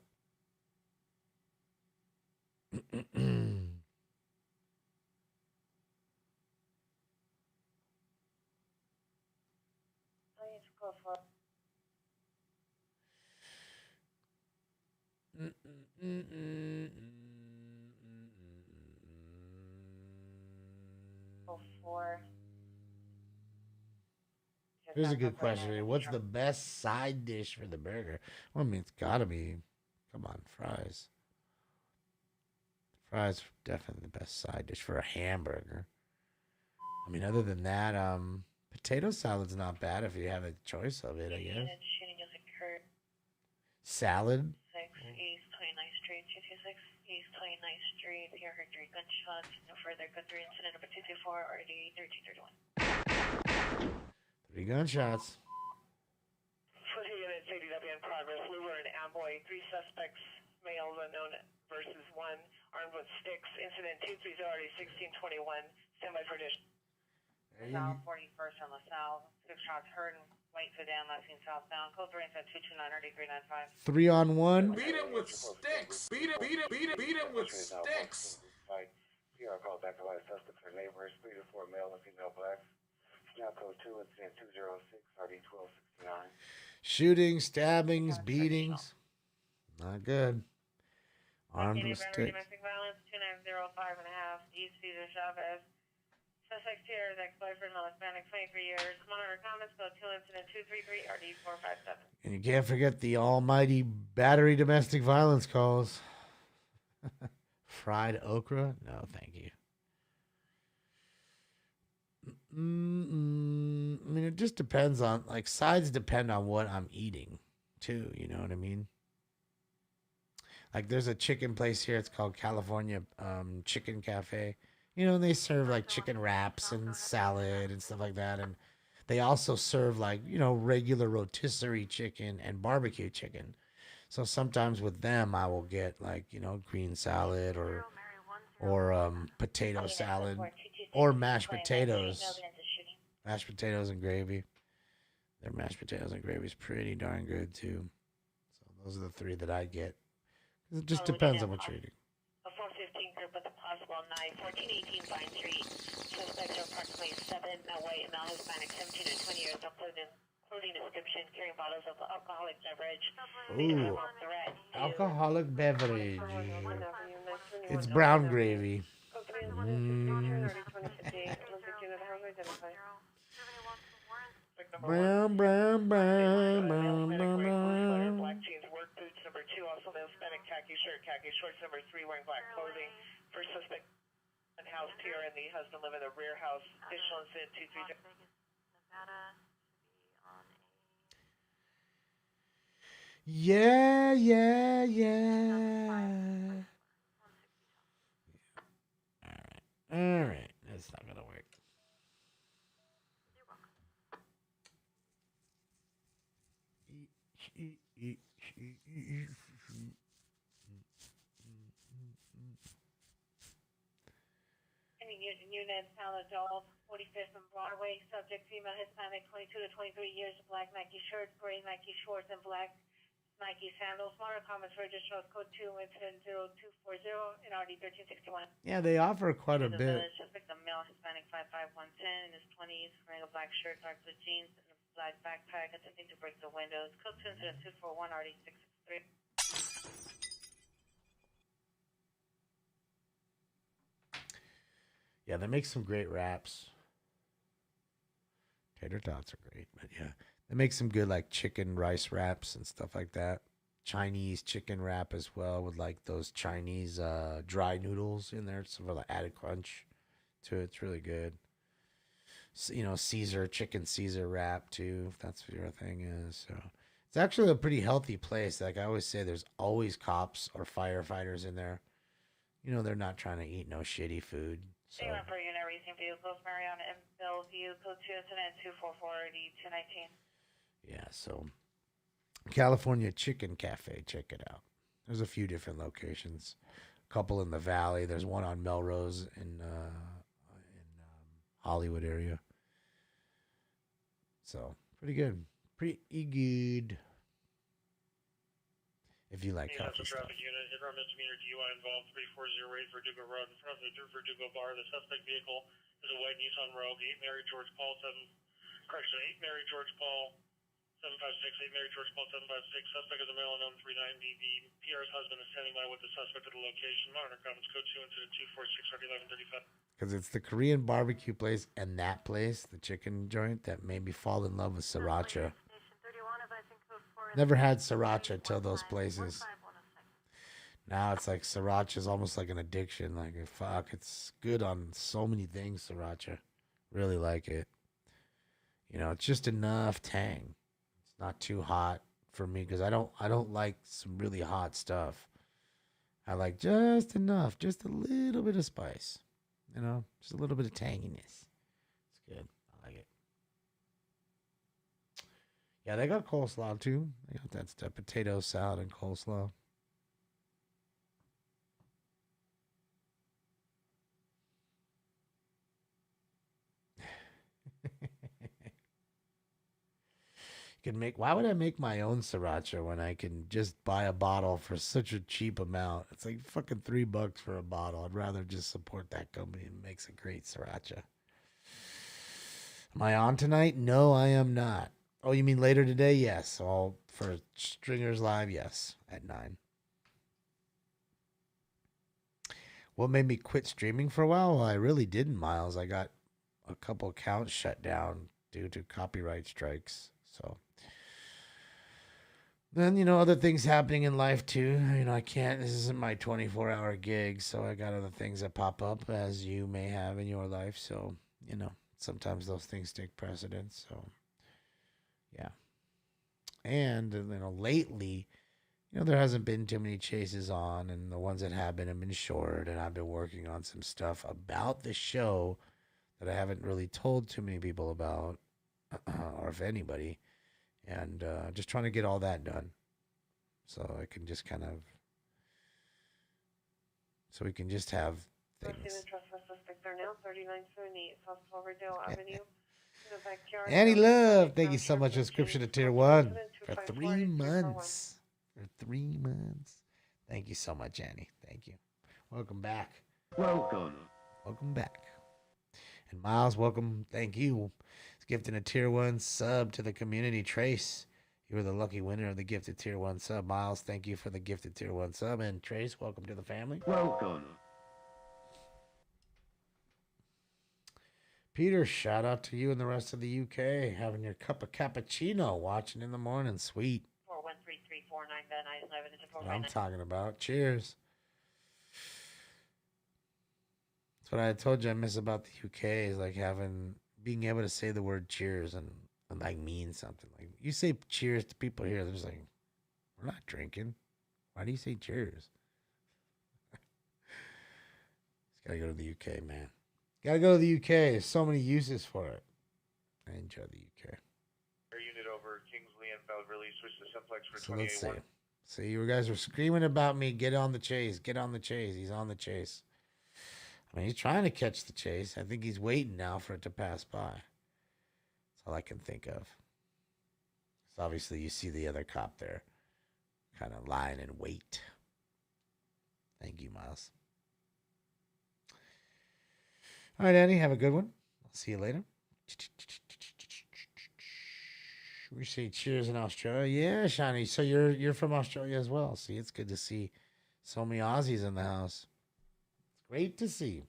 Here's a good question. What's the best side dish for the burger? Well, I mean, it's got to be, come on, fries. Fries are definitely the best side dish for a hamburger. I mean, other than that, potato salad's not bad if you have a choice of it, I guess. Salad? 6 East 29th Street, 226 East 29th Street. Here heard 3 gunshots. No further gun 3 incident number 224, RD 1331. 3 gunshots. Footing unit CDW in progress. Luber and Amboy. 3 suspects, males unknown versus 1 armed with sticks. Incident 230, RD 1621. Standby for addition. South 41st on LaSalle. 6 shots heard. White sedan, last seen southbound. Code 3 incident 229, RD 395. 3 on 1. Beat him with sticks. Beat him with sticks. PR call back to live suspect for neighbors. 3 to 4 male and female blacks. Now code 2 incident 206, RD 1269. Shooting, stabbings, beatings. Not good. Armed with sticks. Domestic violence 2905 and a half. East Cesar Chavez. Suspect here is ex-boyfriend, male Hispanic, 23 years. Monitor comments, code 2 incident 233, RD 457. And you can't forget the almighty battery domestic violence calls. Fried okra? No, thank you. I mean, it just depends on, like, sides depend on what I'm eating, too. You know what I mean? Like, there's a chicken place here. It's called California Chicken Cafe. You know, they serve, like, chicken wraps and salad and stuff like that. And they also serve, like, you know, regular rotisserie chicken and barbecue chicken. So sometimes with them, I will get, like, you know, green salad or potato salad or mashed potatoes. Mashed potatoes and gravy. Their mashed potatoes and gravy is pretty darn good, too. So those are the 3 that I get. It just depends on what you're eating. A 415 group with a possible knife, 1418 Vine Street. Suspects are approximately 7, male white, male Hispanic, 17 to 20 years, clothing description, carrying bottles of alcoholic beverage. Ooh, alcoholic beverage. It's brown gravy. Brown. Black jeans, work boots, number 2, also male Hispanic, khaki shirt, khaki shorts, number 3, wearing black clothing. First suspect in house here, and the husband live in the rear house. Additional incident 230. Yeah. All right. That's not gonna work. Unit, Palo Adult, 45th and Broadway. Subject, female Hispanic, 22 to 23 years. Black Nike shirt, gray Nike shorts, and black Nike sandals. Smaller comments registered code 2 incident 0240 and RD 1361. Yeah, they offer quite a bit. Suspect, a male Hispanic, 5'110", in his 20s, wearing a black shirt, dark blue jeans, and a black backpack, attempting to break the windows. Code 2 incident 241, RD 663. Yeah, they make some great wraps. Tater tots are great, but yeah, they make some good like chicken rice wraps and stuff like that. Chinese chicken wrap as well with like those Chinese dry noodles in there, sort of like added crunch to it. It's really good. So, you know, chicken Caesar wrap too, if that's what your thing is. So it's actually a pretty healthy place. Like I always say, there's always cops or firefighters in there. you know, they're not trying to eat no shitty food. So Same for unit racing vehicles, Mariana and Bellevue, code 2 incident 244D219. yeah, so California Chicken Cafe, check it out. There's a few different locations. A couple in the valley. There's one on Melrose in Hollywood area. So pretty good. Pretty good. If you like That's healthy a stuff. traffic unit. Hit run misdemeanor DUI involved 3408 Verdugo Road in front of the Verdugo Bar. The suspect vehicle is a white Nissan Rogue, 8 Mary George Paul 8 Mary George Paul 756, 8 Mary George Paul 756. Suspect is a male unknown 39. The PR's husband is standing by with the suspect at the location. Monitor comments code 2 incident 246 1135. Because it's the Korean barbecue place and that place, the chicken joint, that made me fall in love with sriracha. Never had sriracha till those places. Now it's like sriracha is almost like an addiction. Like, fuck, it's good on so many things, sriracha. Really like it. You know, it's just enough tang. It's not too hot for me because I don't like some really hot stuff. I like just enough, just a little bit of spice. You know, just a little bit of tanginess. It's good. I like it. Yeah, they got coleslaw too. They got that stuff, potato salad and coleslaw. Why would I make my own sriracha when I can just buy a bottle for such a cheap amount? It's like fucking $3 for a bottle. I'd rather just support that company and makes a great sriracha. Am I on tonight? No, I am not. Oh, you mean later today? Yes. All for Stringers Live, yes, at 9. What made me quit streaming for a while? Well, I really didn't, Miles. I got a couple accounts shut down due to copyright strikes. So then, you know, other things happening in life too. You know, this isn't my 24-hour gig, so I got other things that pop up as you may have in your life. So, you know, sometimes those things take precedence. So, yeah. And, you know, lately, you know, there hasn't been too many chases on, and the ones that have been short, and I've been working on some stuff about the show that I haven't really told too many people about, or if anybody, and just trying to get all that done so I can just so we can just have things. Annie Love, thank you so much for subscription to Tier 1 for 3 months. For 3 months. Thank you so much, Annie. Thank you. Welcome back. Welcome. Welcome back. And Miles, welcome. Thank you. He's gifting a Tier 1 sub to the community. Trace, you were the lucky winner of the gifted Tier 1 sub. Miles, thank you for the gifted Tier 1 sub. And Trace, welcome to the family. Welcome. Peter, shout out to you and the rest of the UK. Having your cup of cappuccino, watching in the morning. Sweet. 413349 Van Nuys, That's what I'm talking about. Cheers. That's what I told you I miss about the UK is like being able to say the word cheers and like mean something. Like you say cheers to people here, they're just like, we're not drinking. Why do you say cheers? Just gotta go to the UK, man. Gotta go to the UK. There's so many uses for it. I enjoy the UK. Air unit over Kingsley and Beverly, switch to Simplex for So let's 28-1. see. You guys were screaming about me. Get on the chase. Get on the chase. He's on the chase. I mean, he's trying to catch the chase. I think he's waiting now for it to pass by. That's all I can think of. So obviously you see the other cop there kind of lying in wait. Thank you, Miles. All right, Annie, have a good one. I'll see you later. We say cheers in Australia. Yeah, Shani. So you're from Australia as well. See, it's good to see so many Aussies in the house. It's great to see.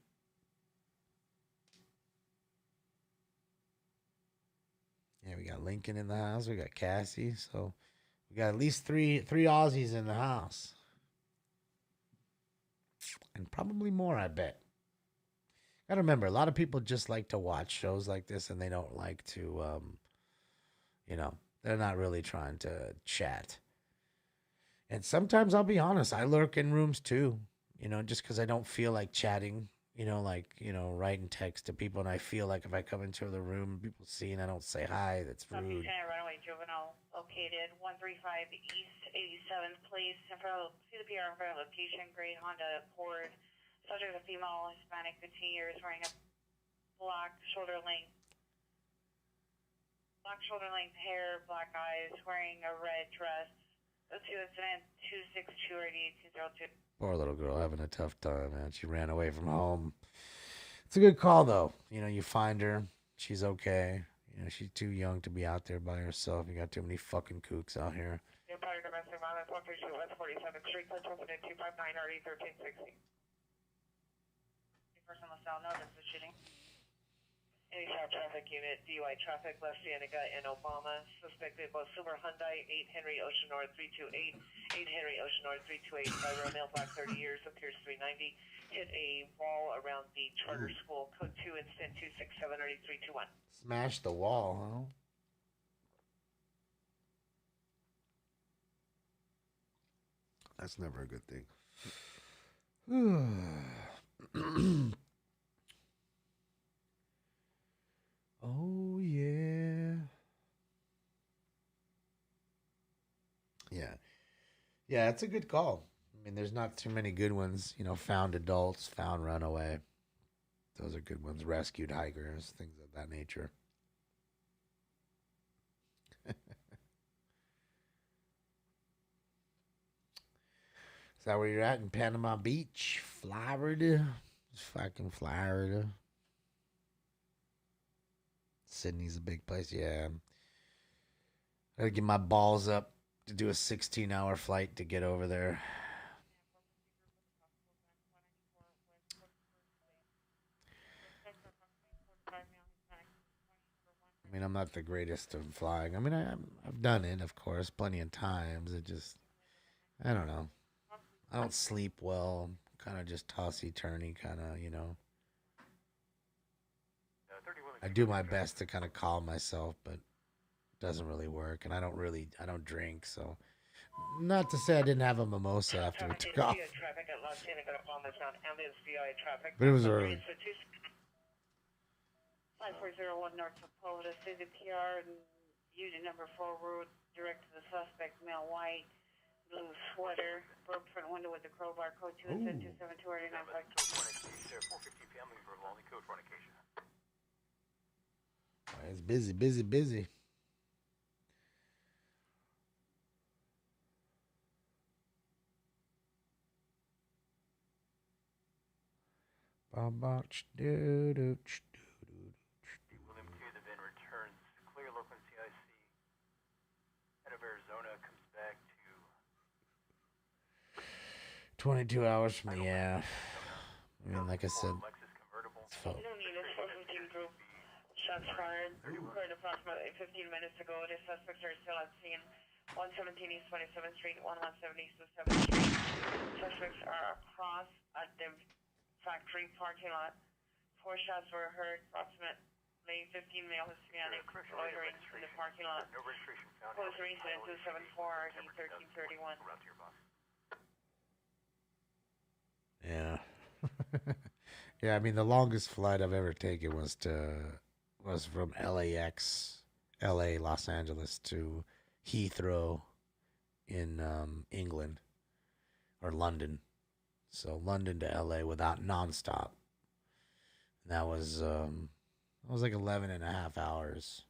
Yeah, we got Lincoln in the house. We got Cassie. So we got at least three Aussies in the house. And probably more, I bet. Gotta remember, a lot of people just like to watch shows like this and they don't like to, they're not really trying to chat. And sometimes I'll be honest, I lurk in rooms too. You know, just because I don't feel like chatting, you know, like, you know, writing text to people. And I feel like if I come into the room, people see and I don't say hi, that's rude. Lieutenant Runaway Juvenile located 135 East 87th Place. See the PR in front of location, gray Honda Accord. Subject a female, Hispanic, 15 years, wearing a black shoulder length hair, black eyes, wearing a red dress. Go to incident 262-88-202. Poor little girl having a tough time, man. She ran away from home. It's a good call, though. You know, you find her. She's okay. You know, she's too young to be out there by herself. You got too many fucking kooks out here. Empire Domestic Violence, 132 West 47th Street, Clutch Incident 259 RD 1360. Person LaSalle notice the shooting. Any sharp traffic unit, DUI traffic, left Cienega and Obama. Suspected was silver Hyundai, 8 Henry Ocean North 328, 8 Henry Ocean North 328, by male, black, 30 years, appears 390. Hit a wall around the charter school, code 2, incident 267-321. Smash the wall, huh? That's never a good thing. Oh, yeah. Yeah, it's a good call. I mean, there's not too many good ones. You know, found adults, found runaway. Those are good ones. Rescued hikers, things of that nature. Is that where you're at in Panama Beach, Florida? It's fucking Florida. Sydney's a big place, yeah. I gotta get my balls up to do a 16-hour flight to get over there. I mean, I'm not the greatest of flying. I mean, I've done it, of course, plenty of times. It just, I don't know. I don't sleep well. Kind of just tossy-turny, kind of, you know. I do my best to kind of calm myself, but it doesn't really work. And I don't drink, so. Not to say I didn't have a mimosa after we took off. But it was early. 5401 North Sepulveda, see the PR and unit number 4 route direct to the suspect, male white, blue sweater, broke front window with the crowbar, code 2 and 272-89. 450 family verbal, only code fornication. It's busy. William 2, the VIN returns clear local CIC. Head of Arizona comes back to 22 hours from the, yeah. I mean, like I said, it's fun. Shots fired. Occurred approximately 15 minutes ago. The suspects are still at scene. 117 East 27th Street, 117 East 7th Street. Suspects are across at the factory parking lot. 4 shots were heard. Approximately 15 male Hispanic loitering in the parking lot. no registration found. Close incident 274 RD 1331. Yeah. Yeah, I mean, the longest flight I've ever taken was from LAX, LA, Los Angeles to Heathrow in England or London. So London to LA without nonstop. And that was like 11 and a half hours.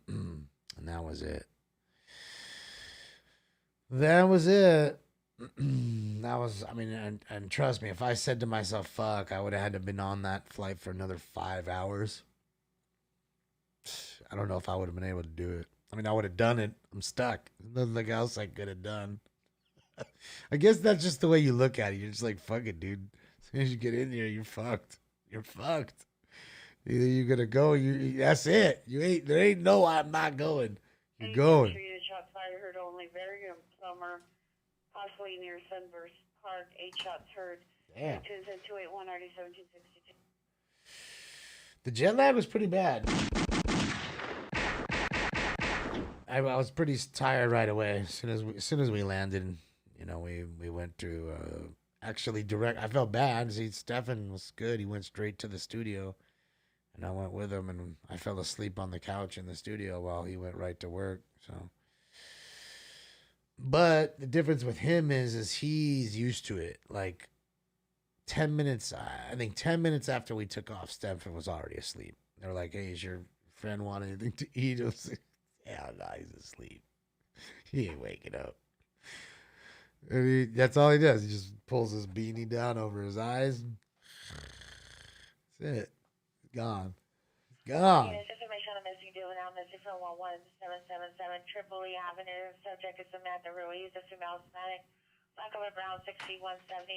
And that was it. That was, I mean, and trust me, if I said to myself, fuck, I would have had to have been on that flight for another 5 hours. I don't know if I would have been able to do it. I mean, I would have done it. I'm stuck. There's nothing else I could have done. I guess that's just the way you look at it. You're just like, fuck it, dude. As soon as you get in here, you're fucked. You're fucked. Either you're going to go, that's it. There ain't no, I'm not going. You're going. Shots fired, heard only Varium Summer. Possibly near Sunburst Park, 8 shots heard. Damn. 281 RD 1762. The jet lag was pretty bad. I was pretty tired right away as soon as we landed. You we went to actually direct. I felt bad. See, Stefan was good. He went straight to the studio, and I went with him, and I fell asleep on the couch in the studio while he went right to work. So, but the difference with him is he's used to it. Like 10 minutes, I think 10 minutes after we took off, Stefan was already asleep. They're like, "Hey, is your friend want anything to eat?" I was like, "Yeah, no, he's asleep. He ain't waking up." I mean, that's all he does. He just pulls his beanie down over his eyes. That's it. It's gone. It's gone. Information on missing juvenile missing from 11777 Tripoli Avenue. Subject is Samantha Ruiz, a female Hispanic. Black over brown, 6170,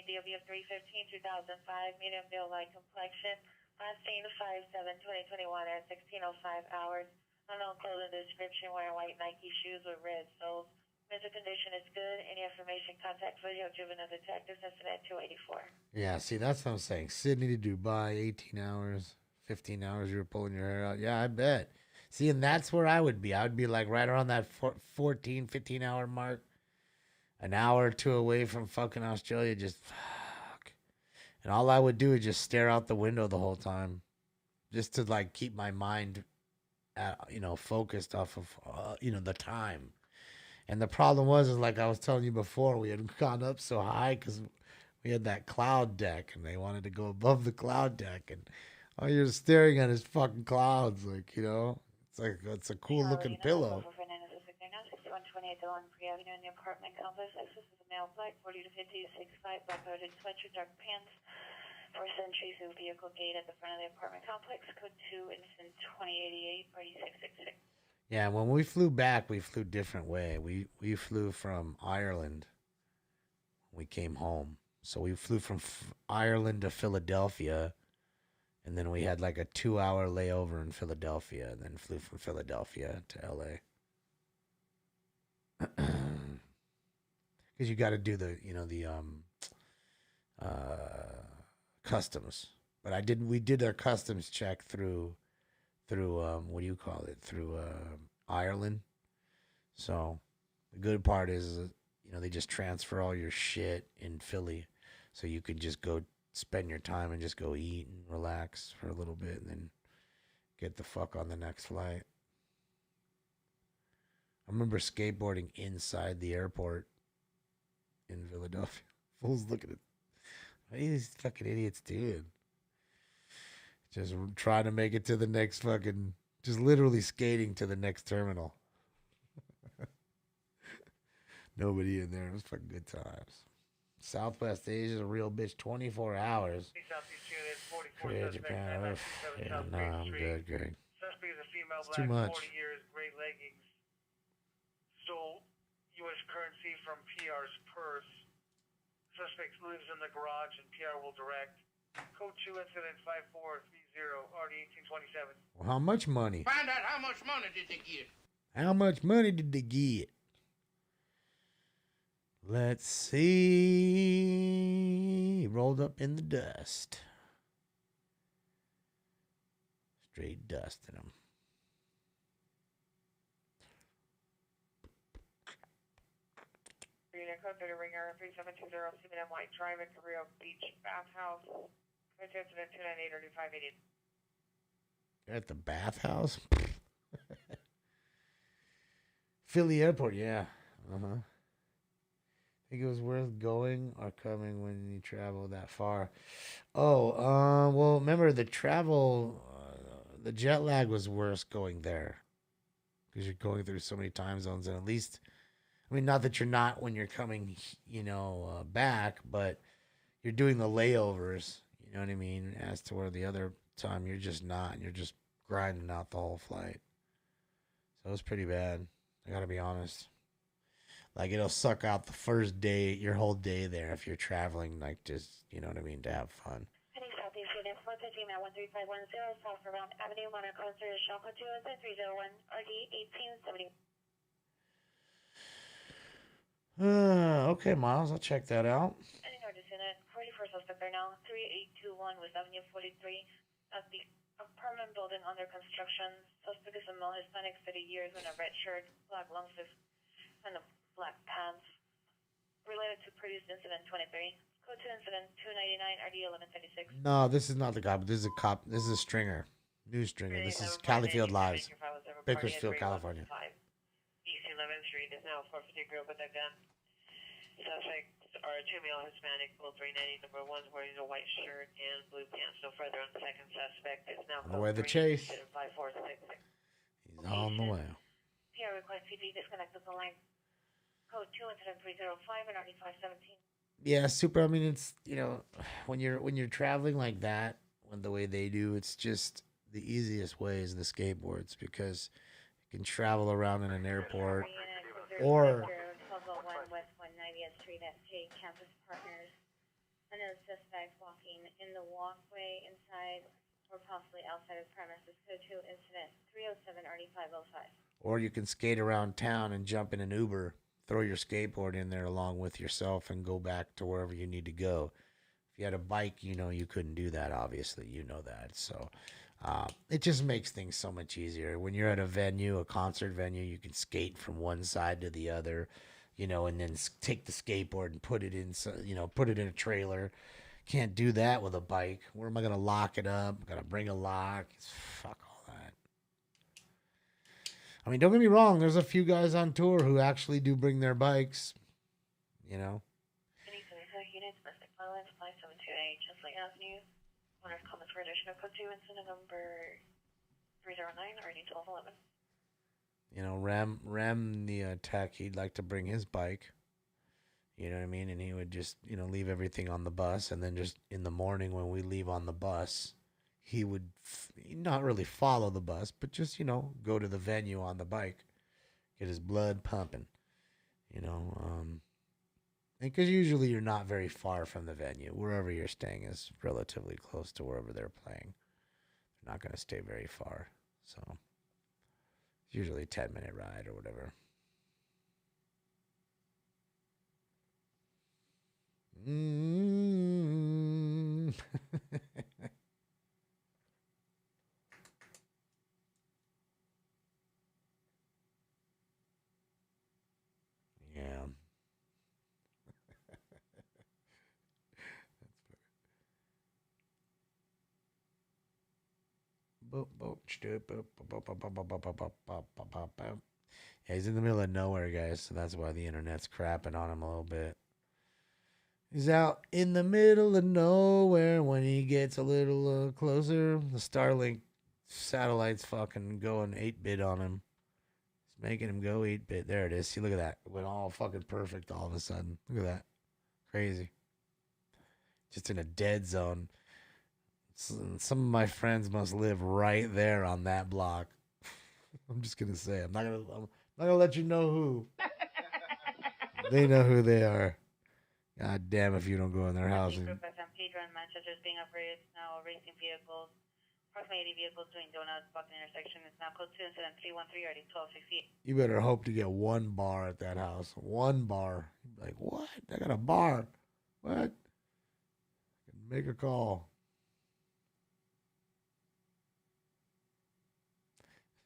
DOB of 315, 2005, medium build light complexion. Last seen 5/7/2021 at 16:05 hours. Unknown clothing description, wearing white Nike shoes with red soles. Mental condition is good. Any information, contact video juvenile detective, Cincinnati 284. Yeah, see, that's what I'm saying. Sydney to Dubai, 18 hours, 15 hours, you were pulling your hair out. Yeah, I bet. See, and that's where I would be. I would be like right around that 14, 15-hour mark. An hour or two away from fucking Australia, just fuck. And all I would do is just stare out the window the whole time. Just to, like, keep my mind, focused off of, the time. And the problem was, like I was telling you before, we had gone up so high because we had that cloud deck, and they wanted to go above the cloud deck, and all you're staring at is fucking clouds, like, it's a cool looking pillow. 6128 Delon Free Avenue in the apartment complex. Access is a male black, 40 to 50, 6'5", black hooded sweatshirt, dark pants. 4 Century Zoo vehicle gate at the front of the apartment complex. Code 2 Innocent 2088 party 666. Yeah, when we flew back, we flew different way. We flew from Ireland. We came home. So we flew from Ireland to Philadelphia, and then we had like a 2-hour layover in Philadelphia, and then flew from Philadelphia to LA. Because you got to do the customs. But we did our customs check through through Ireland. So the good part is, they just transfer all your shit in Philly, so you can just go spend your time and just go eat and relax for a little bit, and then get the fuck on the next flight. I remember skateboarding inside the airport in Philadelphia. Fools looking at, what are these fucking idiots doing? Just trying to make it to the next fucking, just literally skating to the next terminal. Nobody in there. It was fucking good times. Southwest Asia's a real bitch. 24 hours. Korea, Japan. Yeah, no, I'm good, Greg. It's too much. 40 years, gray leggings. Stole U.S. currency from PR's purse. Suspect lives in the garage and PR will direct. Code 2 incident 5430 RD 1827. Well, how much money? Find out how much money did they get. How much money did they get? Let's see. Rolled up in the dust. Straight dust in them. Code 30 ringer 3720 CBM White Drive at Carrillo Beach Bathhouse. Code 2 incident 298 RD 580. You're at the bathhouse? Philly Airport, yeah. Uh-huh. Think it was worth going or coming when you travel that far? Well, remember the travel, the jet lag was worse going there because you're going through so many time zones, and at least, I mean, not that you're not when you're coming, back, but you're doing the layovers, you know what I mean? As to where the other time you're just not, and you're just grinding out the whole flight. So it was pretty bad. I gotta be honest. Like, it'll suck out the first day, your whole day there if you're traveling, like, just, you know what I mean, to have fun. Heading southeast unit 413 at 13510 South Vermont Avenue, Monaco, Sirius Shopper 20301 RD 1870. Okay, Miles, I'll check that out. Heading north unit 44 suspect right now, 3821 West Avenue 43 at the apartment building under construction. Suspect is a male Hispanic, 30 years, in a red shirt, black long sleeve, and a black pants. related to previous incident 23. Code 2 incident 299 RD 1136. No, this is not the cop. This is a cop. This is a stringer. New stringer. This is Califield Lives. Bakersfield, California. East 11th Street is now 450 group with a gun. Suspects are a 2-male Hispanic, build 390, number 1, wearing a white shirt and blue pants. No further on the second suspect. It's now On the way to the chase. 5466. He's on the way. PR request PD disconnected the line. Code 2 incident 305 and RD 517. Yeah, super. I mean, it's, you know, when you're traveling like that, when the way they do, it's just the easiest way is the skateboards because you can travel around in an airport or 1201 West 190th Street, SJ Campus Partners. Another suspect walking in the walkway inside or possibly outside of premises. Code 2 incident 307 RD 505. or you can skate around town and jump in an Uber, throw your skateboard in there along with yourself and go back to wherever you need to go. If you had a bike, you know, you couldn't do that, obviously, you know that. So it just makes things so much easier. When you're at a venue, a concert venue, you can skate from one side to the other, you know, and then take the skateboard and put it in, you know, put it in a trailer. Can't do that with a bike. Where am I going to lock it up? I'm going to bring a lock. Fuck all that. I mean, don't get me wrong. There's a few guys on tour who actually do bring their bikes, you know. Units, domestic violence, 572A, Chesley Avenue. Owner's comments for additional code 2 incident number 309 RD 1211. You know, Rem, the tech, he'd like to bring his bike. You know what I mean? And he would just, you know, leave everything on the bus. And then just in the morning when we leave on the bus, he would not really follow the bus, but just, you know, go to the venue on the bike, get his blood pumping, you know. Because usually you're not very far from the venue. Wherever you're staying is relatively close to wherever they're playing. They're not going to stay very far. So it's usually a 10-minute ride or whatever. Yeah. Yeah, he's in the middle of nowhere, guys, so that's why the internet's crapping on him a little bit. He's out in the middle of nowhere. When he gets a little closer, the Starlink satellite's fucking going 8-bit on him. It's making him go 8-bit. There it is. See, look at that. It went all fucking perfect all of a sudden. Look at that. Crazy. Just in a dead zone. Some of my friends must live right there on that block. I'm just gonna say. I'm not gonna let you know who. They know who they are. God damn if you don't go in their house. Group SMP run Manchester is being operated now. Racing vehicles, approximately 80 vehicles doing donuts, blocking intersection. It's now code 2 incident 313 already 1268. You better hope to get one bar at that house. One bar. Like, what? I got a bar. What? Make a call.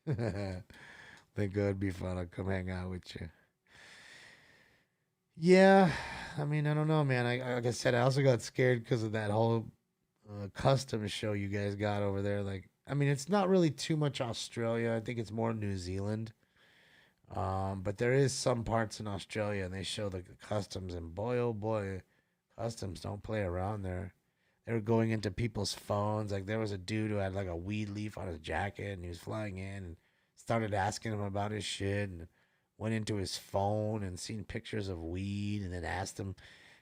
Think it'd be fun. I'll come hang out with you. Yeah, I mean, I don't know, man. Like I said, I also got scared because of that whole customs show you guys got over there. Like, I mean, it's not really too much Australia. I think it's more New Zealand. But there is some parts in Australia, and they show the customs, and boy, oh boy, customs don't play around there. They were going into people's phones. Like, there was a dude who had like a weed leaf on his jacket, and he was flying in and started asking him about his shit, and went into his phone and seen pictures of weed, and then asked him,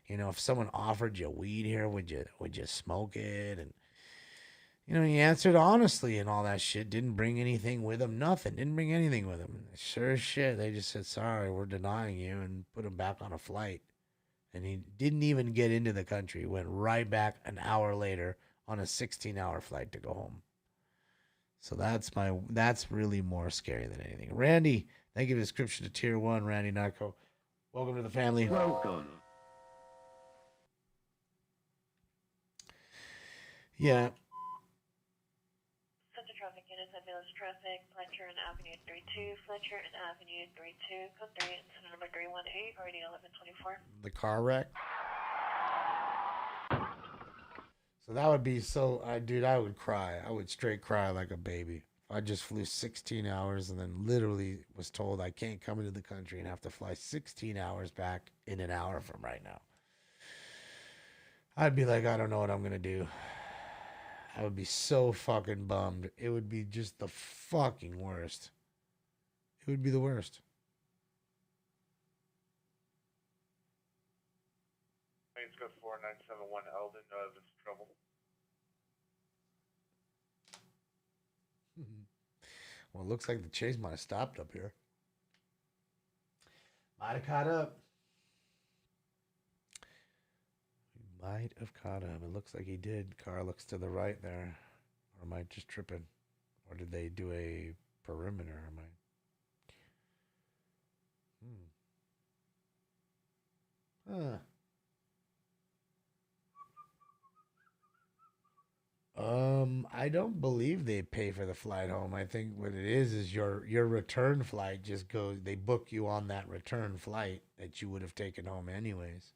you know, if someone offered you weed here, would you smoke it? And, you know, he answered honestly and all that shit. Didn't bring anything with him. Nothing. Didn't bring anything with him. Sure as shit. They just said, sorry, we're denying you, and put him back on a flight. And he didn't even get into the country. He went right back an hour later on a 16-hour flight to go home. So that's really more scary than anything. Randy, thank you for the subscription to Tier 1, Randy Narco. Welcome to the family. Welcome. Yeah. Center traffic units, ambulance traffic, Fletcher and Avenue 32, Fletcher and Avenue 32, code 3, incident number 318, already 1124. The car wreck. So that would be so, dude, I would cry. I would straight cry like a baby. I just flew 16 hours and then literally was told I can't come into the country and have to fly 16 hours back in an hour from right now. I'd be like, I don't know what I'm going to do. I would be so fucking bummed. It would be just the fucking worst. It would be the worst. Planes go 4971 Eldon, this is trouble. Well, it looks like the chase might have stopped up here. Might have caught up. Might have caught up. It looks like he did. Car looks to the right there. Or am I just tripping? Or did they do a perimeter? Am I? Huh. I don't believe they pay for the flight home. I think what it is your return flight just goes, they book you on that return flight that you would have taken home anyways.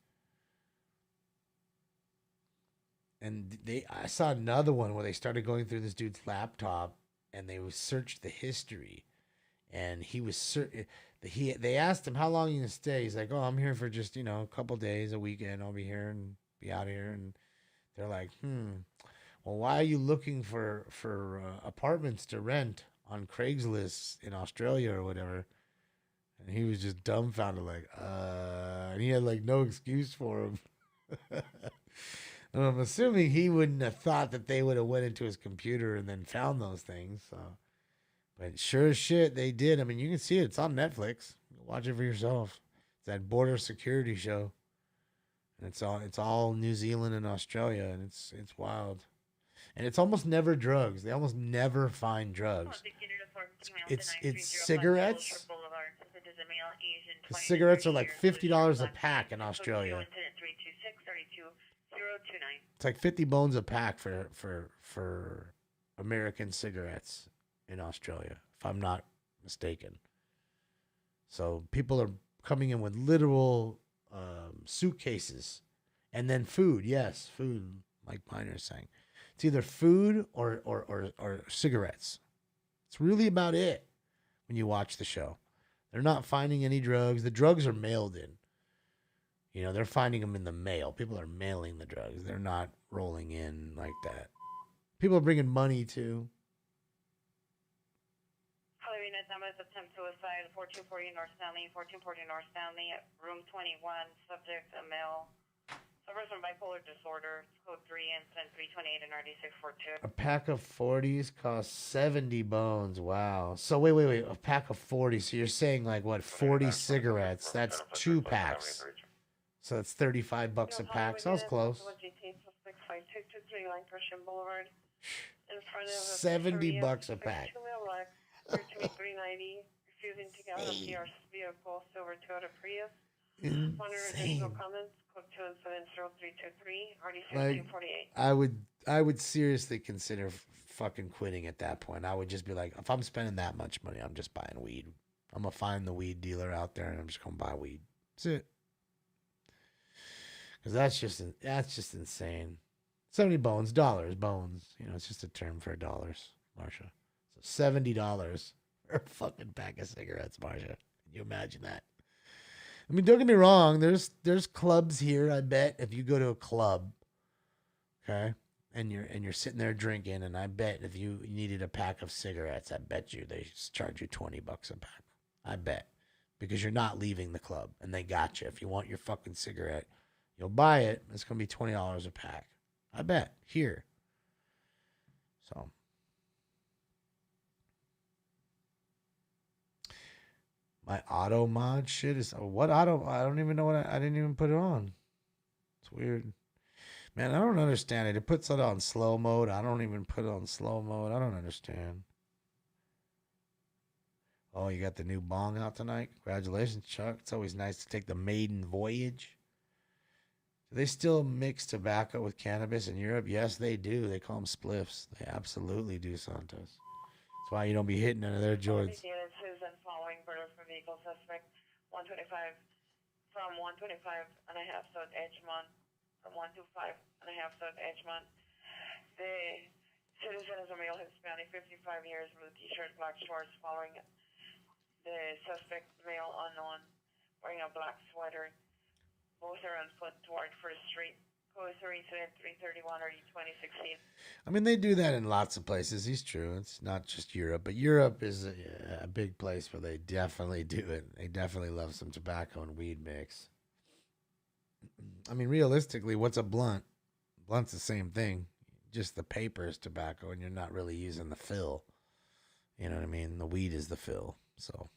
And I saw another one where they started going through this dude's laptop and they searched the history, and he was they asked him, how long are you gonna stay? He's like, oh, I'm here for just, a couple days, a weekend. I'll be here and be out here. And they're like, well, why are you looking for apartments to rent on Craigslist in Australia or whatever? And he was just dumbfounded, like, and he had like no excuse for him. And I'm assuming he wouldn't have thought that they would have went into his computer and then found those things. So, but sure as shit, they did. I mean, you can see it. It's on Netflix. Watch it for yourself. It's that border security show, and it's all New Zealand and Australia, and it's wild. And it's almost never drugs. They almost never find drugs. It's cigarettes. The cigarettes are like $50 a pack in Australia. It's like 50 bones a pack for American cigarettes in Australia, if I'm not mistaken. So people are coming in with literal suitcases, and then food. Yes, food, like Miner's saying. It's either food or cigarettes. It's really about it when you watch the show. They're not finding any drugs. The drugs are mailed in. They're finding them in the mail. People are mailing the drugs. They're not rolling in like that. People are bringing money too. Halloween Thomas attempt suicide, 1440 North Stanley, 1440 North Stanley, room 21, subject a male. Suffers from bipolar disorder, code 3, incident 328 and RD642. A pack of 40s costs 70 bones. Wow. So wait. A pack of 40. So you're saying like what, 40 cigarettes? That's 2 packs. So that's $35 a pack. Sounds close. $70 a pack. Refusing to get out of the vehicle, silver Toyota Prius. Insane. Comments, code 2170323, Like, I would seriously consider fucking quitting at that point. I would just be like, if I'm spending that much money, I'm just buying weed. I'm gonna find the weed dealer out there and I'm just gonna buy weed. That's it. Because that's just insane. 70 bones, bones. It's just a term for dollars, Marsha. So $70 for a fucking pack of cigarettes, Marsha. Can you imagine that? I mean, don't get me wrong. There's clubs here. I bet if you go to a club, okay, and you're sitting there drinking, and I bet if you needed a pack of cigarettes, I bet you they charge you $20 a pack. I bet, because you're not leaving the club, and they got you. If you want your fucking cigarette, you'll buy it. It's gonna be $20 a pack. I bet here. So. My auto mod shit is what auto? I don't even know what I didn't even put it on. It's weird, man. I don't understand it. It puts it on slow mode. I don't even put it on slow mode. I don't understand. Oh, you got the new bong out tonight. Congratulations, Chuck. It's always nice to take the maiden voyage. Do they still mix tobacco with cannabis in Europe? Yes, they do. They call them spliffs. They absolutely do, Santos. That's why you don't be hitting none of their joints. Dated Susan following burglars from vehicle suspect 125 from 125 and a half South Edgemont from 125 and a half South Edgemont. The citizen is a male Hispanic, 55 years, blue t-shirt, black shorts, following the suspect, male unknown, wearing a black sweater. Both are on foot toward First Street. Code 3 incident 331 RD 2016. I mean, they do that in lots of places. He's true. It's not just Europe, but Europe is a big place where they definitely do it. They definitely love some tobacco and weed mix. I mean, realistically, what's a blunt? Blunt's the same thing. Just the paper is tobacco, and you're not really using the fill. You know what I mean? The weed is the fill. So,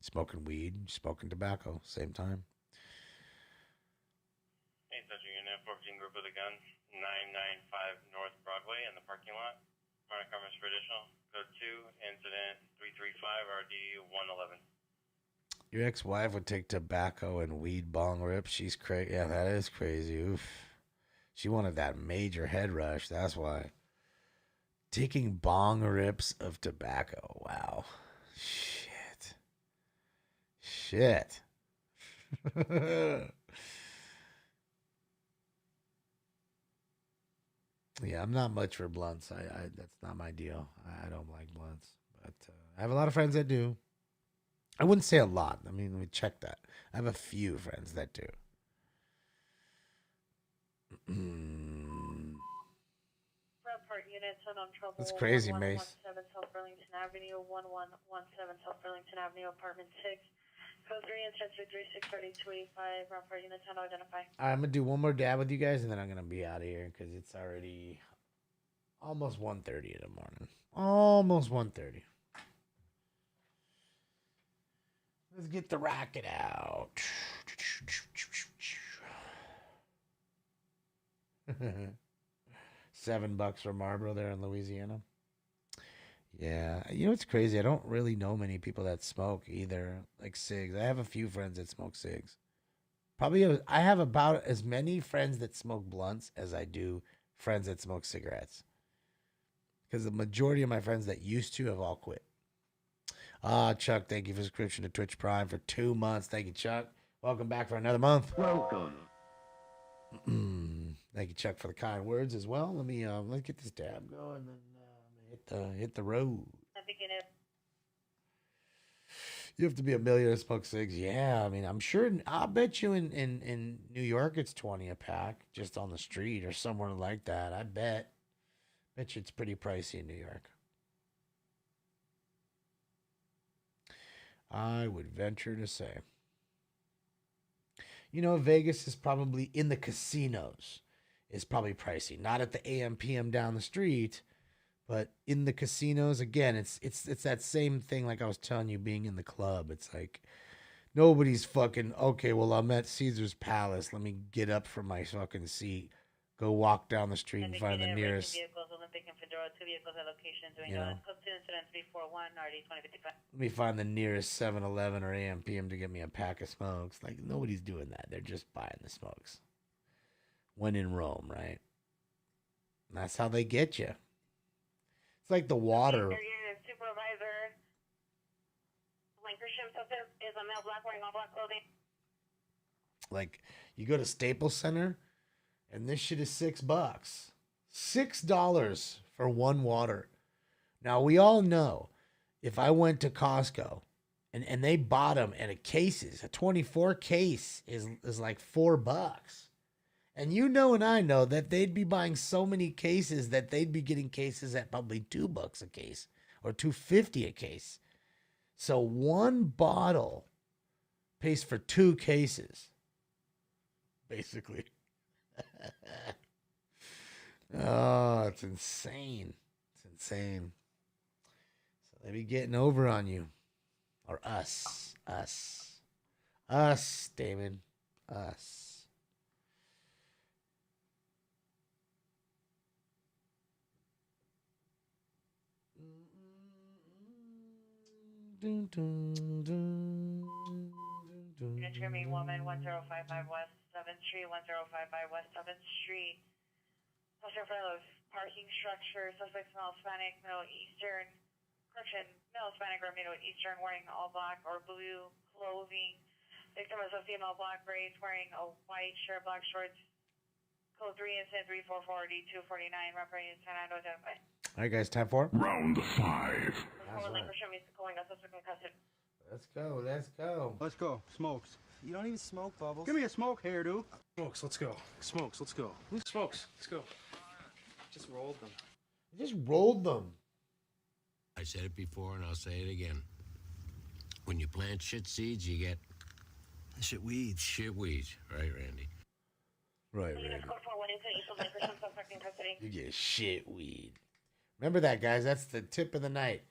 smoking weed, smoking tobacco, same time. Hey, Central Unit 14 group with a gun, 995 North Broadway in the parking lot. Monocameras for additional. Code 2, incident 335 RD 111. Your ex-wife would take tobacco and weed bong rips. She's crazy. Yeah, that is crazy. Oof. She wanted that major head rush. That's why. Taking bong rips of tobacco. Wow. Shit. Yeah, I'm not much for blunts. I that's not my deal. I don't like blunts, but I have a lot of friends that do. I wouldn't say a lot. I mean, let me check that. I have a few friends that do. Part units on trouble. That's crazy, Mace. 1117 South Burlington Avenue, 1117 South Burlington Avenue, apartment 6. Code 3 and 1036 285. Part units unidentified. I'm gonna do one more dab with you guys, and then I'm gonna be out of here because it's already almost 1:30 in the morning. Almost 1:30. Let's get the racket out. $7 for Marlboro there in Louisiana. Yeah, you know what's crazy? I don't really know many people that smoke either, like cigs. I have a few friends that smoke cigs. I have about as many friends that smoke blunts as I do friends that smoke cigarettes. Because the majority of my friends that used to have all quit. Chuck, thank you for subscription to Twitch Prime for 2 months. Thank you, Chuck. Welcome back for another month. Welcome. Thank you, Chuck, for the kind words as well. Let's get this dab going, and then hit the road. You have to be a millionaire to smoke cigs. Yeah, I mean, I'm sure. I'll bet you in New York it's 20 a pack, just on the street or somewhere like that. I bet you it's pretty pricey in New York. I would venture to say. You know, Vegas is probably in the casinos. Is probably pricey. Not at the AM PM down the street, but in the casinos. Again, it's that same thing like I was telling you, being in the club. It's like nobody's fucking okay. Well, I'm at Caesar's Palace. Let me get up from my fucking seat, go walk down the street and find the nearest. You know, let me find the nearest 7-Eleven or AM PM to get me a pack of smokes. Like, nobody's doing that. They're just buying the smokes. When in Rome, right? And that's how they get you. It's like the water. Supervisor Lancashire is a male black wearing all black clothing. Like, you go to Staples Center, and this shit is $6. $6 for one water. Now, we all know if I went to Costco and they bought them in a 24 case is like $4. And you know and I know that they'd be buying so many cases that they'd be getting cases at probably $2 a case or $2.50 a case. So one bottle pays for 2 cases, basically. Oh, it's insane. It's insane. So they be getting over on you. Or us. Us, David. Us. Unit Trimming Woman 1055 West 7th Street, 1055 West 7th Street. Suspect fellows, parking structure, suspect smells Hispanic, Middle Eastern, Correction, male Hispanic or Middle Eastern wearing all black or blue clothing. Victim is a female black race wearing a white shirt, black shorts. Code 3 incident 344D249 representing San Antonio identified. All right, guys, time for Round 5. That's right. Let's go. Let's go. Let's go. Smokes. You don't even smoke, Bubbles. Give me a smoke, hairdo. Smokes, let's go. Smokes, let's go. Smokes, let's go. Just rolled them. Just rolled them. I said it before and I'll say it again. When you plant shit seeds, you get shit weeds. Shit weeds, right, Randy? Right, Randy. You get shit weed. Remember that, guys. That's the tip of the night.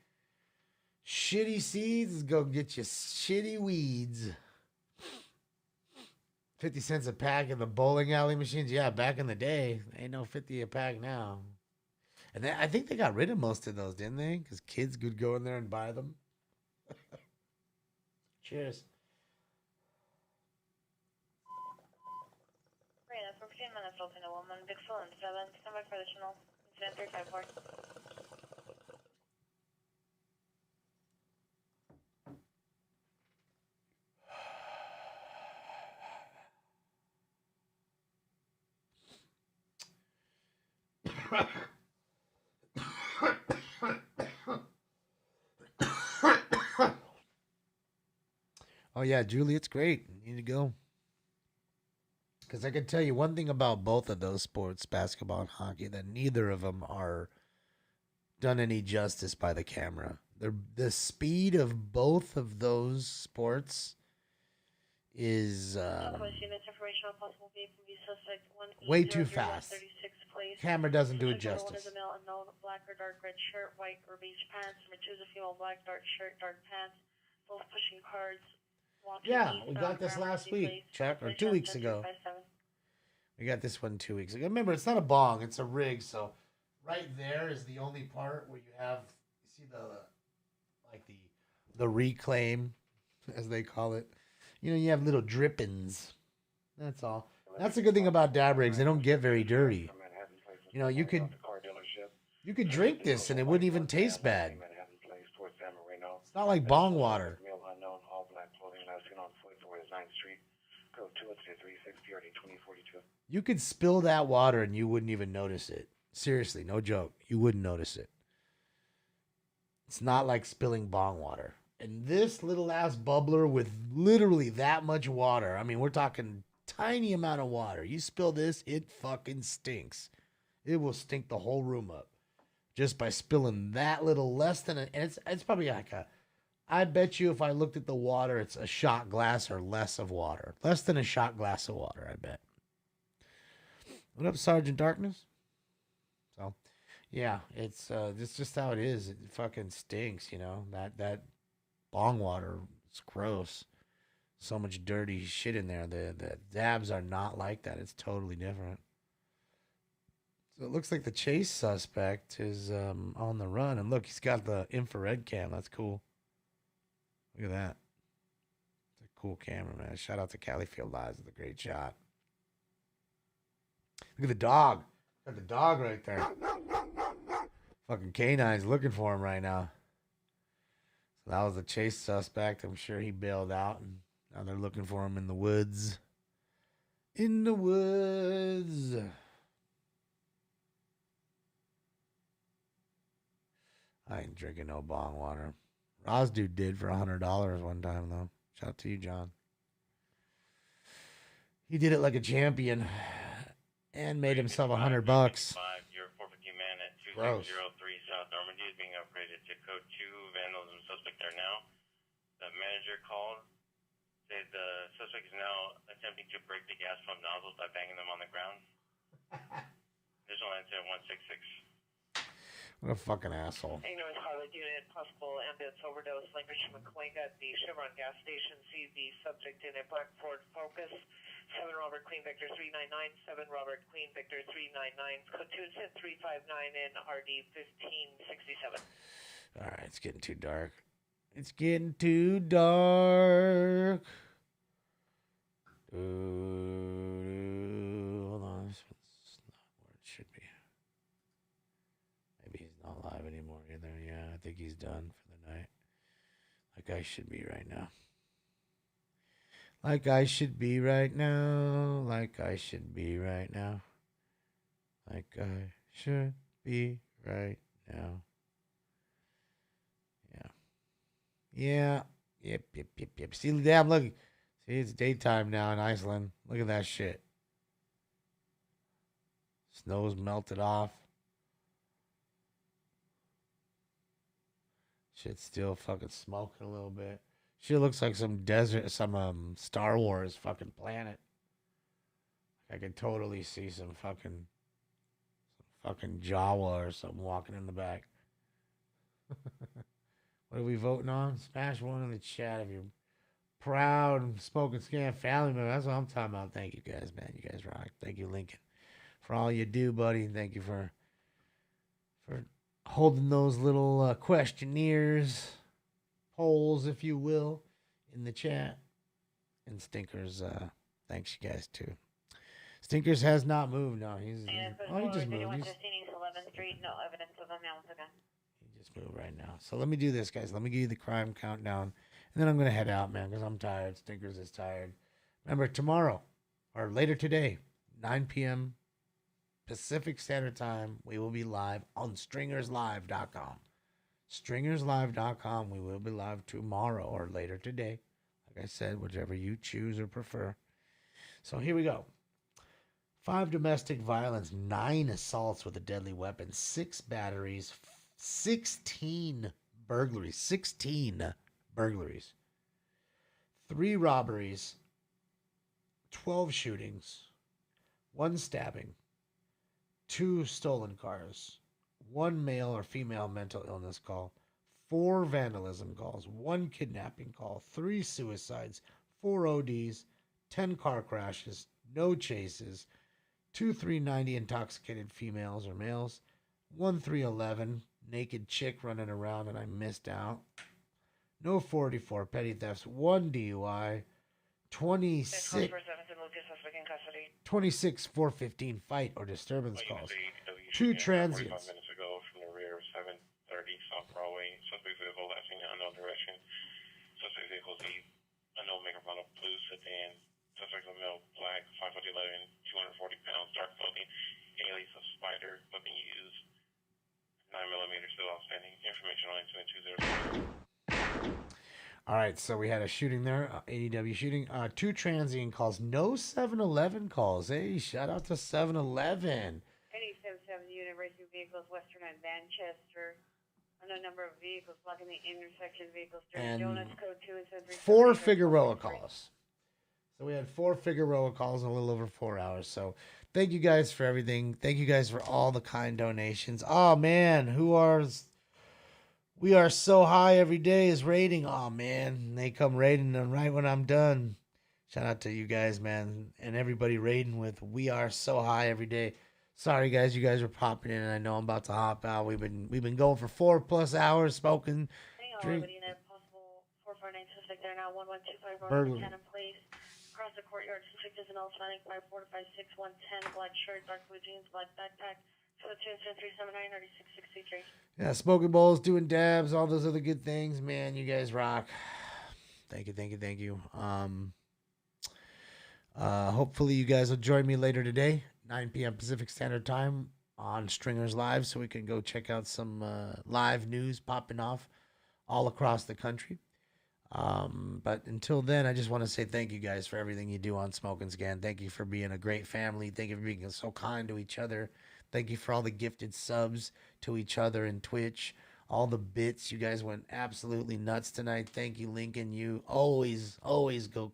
Shitty seeds go get you shitty weeds. 50 cents a pack in the bowling alley machines. Yeah, back in the day. Ain't no 50 a pack now. And I think they got rid of most of those, didn't they? Because kids could go in there and buy them. Cheers. Great, that's 15 minutes, Lieutenant Woman. Big Cylinder 7, stand by for additional. Incident 354. Oh, yeah, Julie, it's great. You need to go. Because I can tell you one thing about both of those sports, basketball and hockey, that neither of them are done any justice by the camera. The speed of both of those sports is way too fast. Camera doesn't do it justice. Black or dark red shirt, white or beige pants. Number 2 is a female, black, dark shirt, dark pants. Both pushing cards. Yeah, we got this last week, Chuck, or 2 weeks ago. We got this one 2 weeks ago. Remember, it's not a bong, it's a rig. So right there is the only part where you have, you see the reclaim, as they call it. You know, you have little drippings. That's all. That's the good thing about dab rigs. They don't get very dirty. You know, you could drink this and it wouldn't even taste bad. It's not like bong water. You could spill that water and you wouldn't even notice it. Seriously, no joke. You wouldn't notice it. It's not like spilling bong water. And this little ass bubbler with literally that much water. I mean, we're talking tiny amount of water. You spill this, it fucking stinks. It will stink the whole room up just by spilling that little less than and it's probably like I bet you if I looked at the water, it's a shot glass or less of water. Less than a shot glass of water, I bet. What up, Sergeant Darkness? So, yeah, it's just how it is. It fucking stinks, you know. That bong water is gross. So much dirty shit in there. The dabs are not like that. It's totally different. So it looks like the chase suspect is on the run. And look, he's got the infrared cam. That's cool. Look at that. It's a cool camera, man. Shout out to Califield Lives with a great shot. Look at the dog. Got the dog right there. Fucking K9's looking for him right now. So that was the chase suspect. I'm sure he bailed out, and now they're looking for him in the woods. In the woods. I ain't drinking no bong water. Roz dude did for $100 one time though. Shout out to you, John. He did it like a champion and made himself $100. Your 450 man at 2603 South Normandy is being upgraded to code 2. Vandalism suspect there now. The manager called. Said the suspect is now attempting to break the gas pump nozzles by banging them on the ground. Additional incident 166. What a fucking asshole. Ignorance Harlot unit, possible ambulance overdose. Language McClain at the Chevron gas station. See the subject in a black Ford Focus. 7 Robert Queen Victor 399. 7 Robert Queen Victor 399. Code 2 incident 359 in RD 1567. All right, it's getting too dark. It's getting too dark. Hold on. This one's not where it should be. Maybe he's not live anymore either. Yeah, I think think he's done for the night. Like I should be right now. Like I should be right now. Like I should be right now. Like I should be right now. Yeah. Yep. See, damn, look. See, it's daytime now in Iceland. Look at that shit. Snow's melted off. Shit's still fucking smoking a little bit. Shit looks like some desert, some Star Wars fucking planet. I could totally see some fucking Jawa or something walking in the back. What are we voting on? Smash one in the chat if you're proud Smoking Scan family member. That's what I'm talking about. Thank you guys, man. You guys rock. Thank you, Lincoln, for all you do, buddy. Thank you for holding those little questionnaires, polls, if you will, in the chat. And Stinkers, thanks you guys too. Stinkers has not moved. No, he just moved. 15 East 11th Street. No evidence of a male again. Just move right now. So let me do this, guys. Let me give you the crime countdown, and then I'm gonna head out, man, because I'm tired. Stinkers is tired. Remember, tomorrow or later today, 9 p.m. Pacific Standard Time, we will be live on StringersLive.com. StringersLive.com. We will be live tomorrow or later today. Like I said, whichever you choose or prefer. So here we go. 5 domestic violence, 9 assaults with a deadly weapon, 6 batteries, 16 burglaries, 3 robberies, 12 shootings, 1 stabbing, 2 stolen cars, 1 male or female mental illness call, 4 vandalism calls, 1 kidnapping call, 3 suicides, 4 ODs, 10 car crashes, no chases, 2 390 intoxicated females or males, 1 311 naked chick running around and I missed out. No 44 petty thefts, 1 DUI, 26 415 fight or disturbance calls, 2 transients. 5 minutes ago from the rear of 730 South Broadway. Suspect vehicle left in unknown direction. Suspect vehicle is unknown maker model blue sedan. Suspect male black, 5'11", 240 pounds, dark clothing, alias of Spider, weapon used. 9mm still outstanding. Information on 7220. All right, so we had a shooting there, ADW shooting. 2 transient calls, no 7-Eleven calls. Hey, shout out to 7-Eleven. 87 unit racing vehicles, Western and Manchester. On a number of vehicles blocking the intersection vehicles during And Jonas code 2 and 3. 4 Figueroa calls. So we had 4 Figueroa calls in a little over 4 hours. So thank you guys for everything. Thank you guys for all the kind donations. Oh man, we are so high every day is rating. Oh man, they come rating them right when I'm done. Shout out to you guys, man, and everybody rating with We Are So High every day. Sorry guys, you guys are popping in, and I know I'm about to hop out. We've been going for 4+ hours smoking. Drink. Possible 449 suspect there now, 1125 Burglary. Cannon Place. Across the courtyard, suspect is an automatic by 456 110, black shirt, dark blue jeans, black backpack. 22379 9663. Yeah, smoking bowls, doing dabs, all those other good things, man. You guys rock. Thank you. Hopefully you guys will join me later today, 9 p.m. Pacific Standard Time on Stringers Live, so we can go check out some live news popping off all across the country. But until then, I just want to say thank you guys for everything you do on Smoking Scan. Thank you for being a great family. Thank you for being so kind to each other. Thank you for all the gifted subs to each other in Twitch. All the bits. You guys went absolutely nuts tonight. Thank you, Lincoln. You always go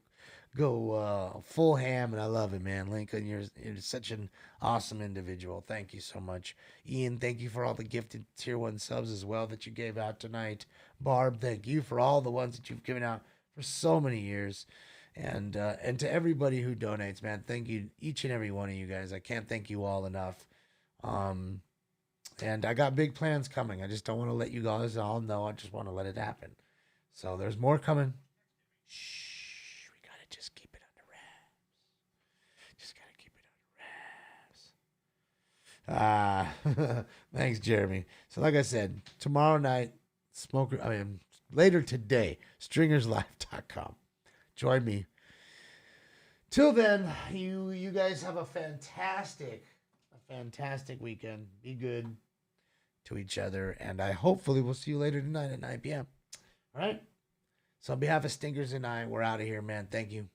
full ham, and I love it, man. Lincoln, you're such an awesome individual. Thank you so much. Ian, thank you for all the gifted Tier 1 subs as well that you gave out tonight. Barb, thank you for all the ones that you've given out for so many years. And to everybody who donates, man, thank you, each and every one of you guys. I can't thank you all enough. And I got big plans coming. I just don't want to let you guys all know. I just want to let it happen. So there's more coming. Shh, we got to just keep it under wraps. Thanks, Jeremy. So like I said, tomorrow night, later today, stringerslive.com. Join me. Till then, you guys have a fantastic weekend. Be good to each other, and I hopefully will see you later tonight at 9 p.m. All right? So on behalf of Stinkers and I, we're out of here, man. Thank you.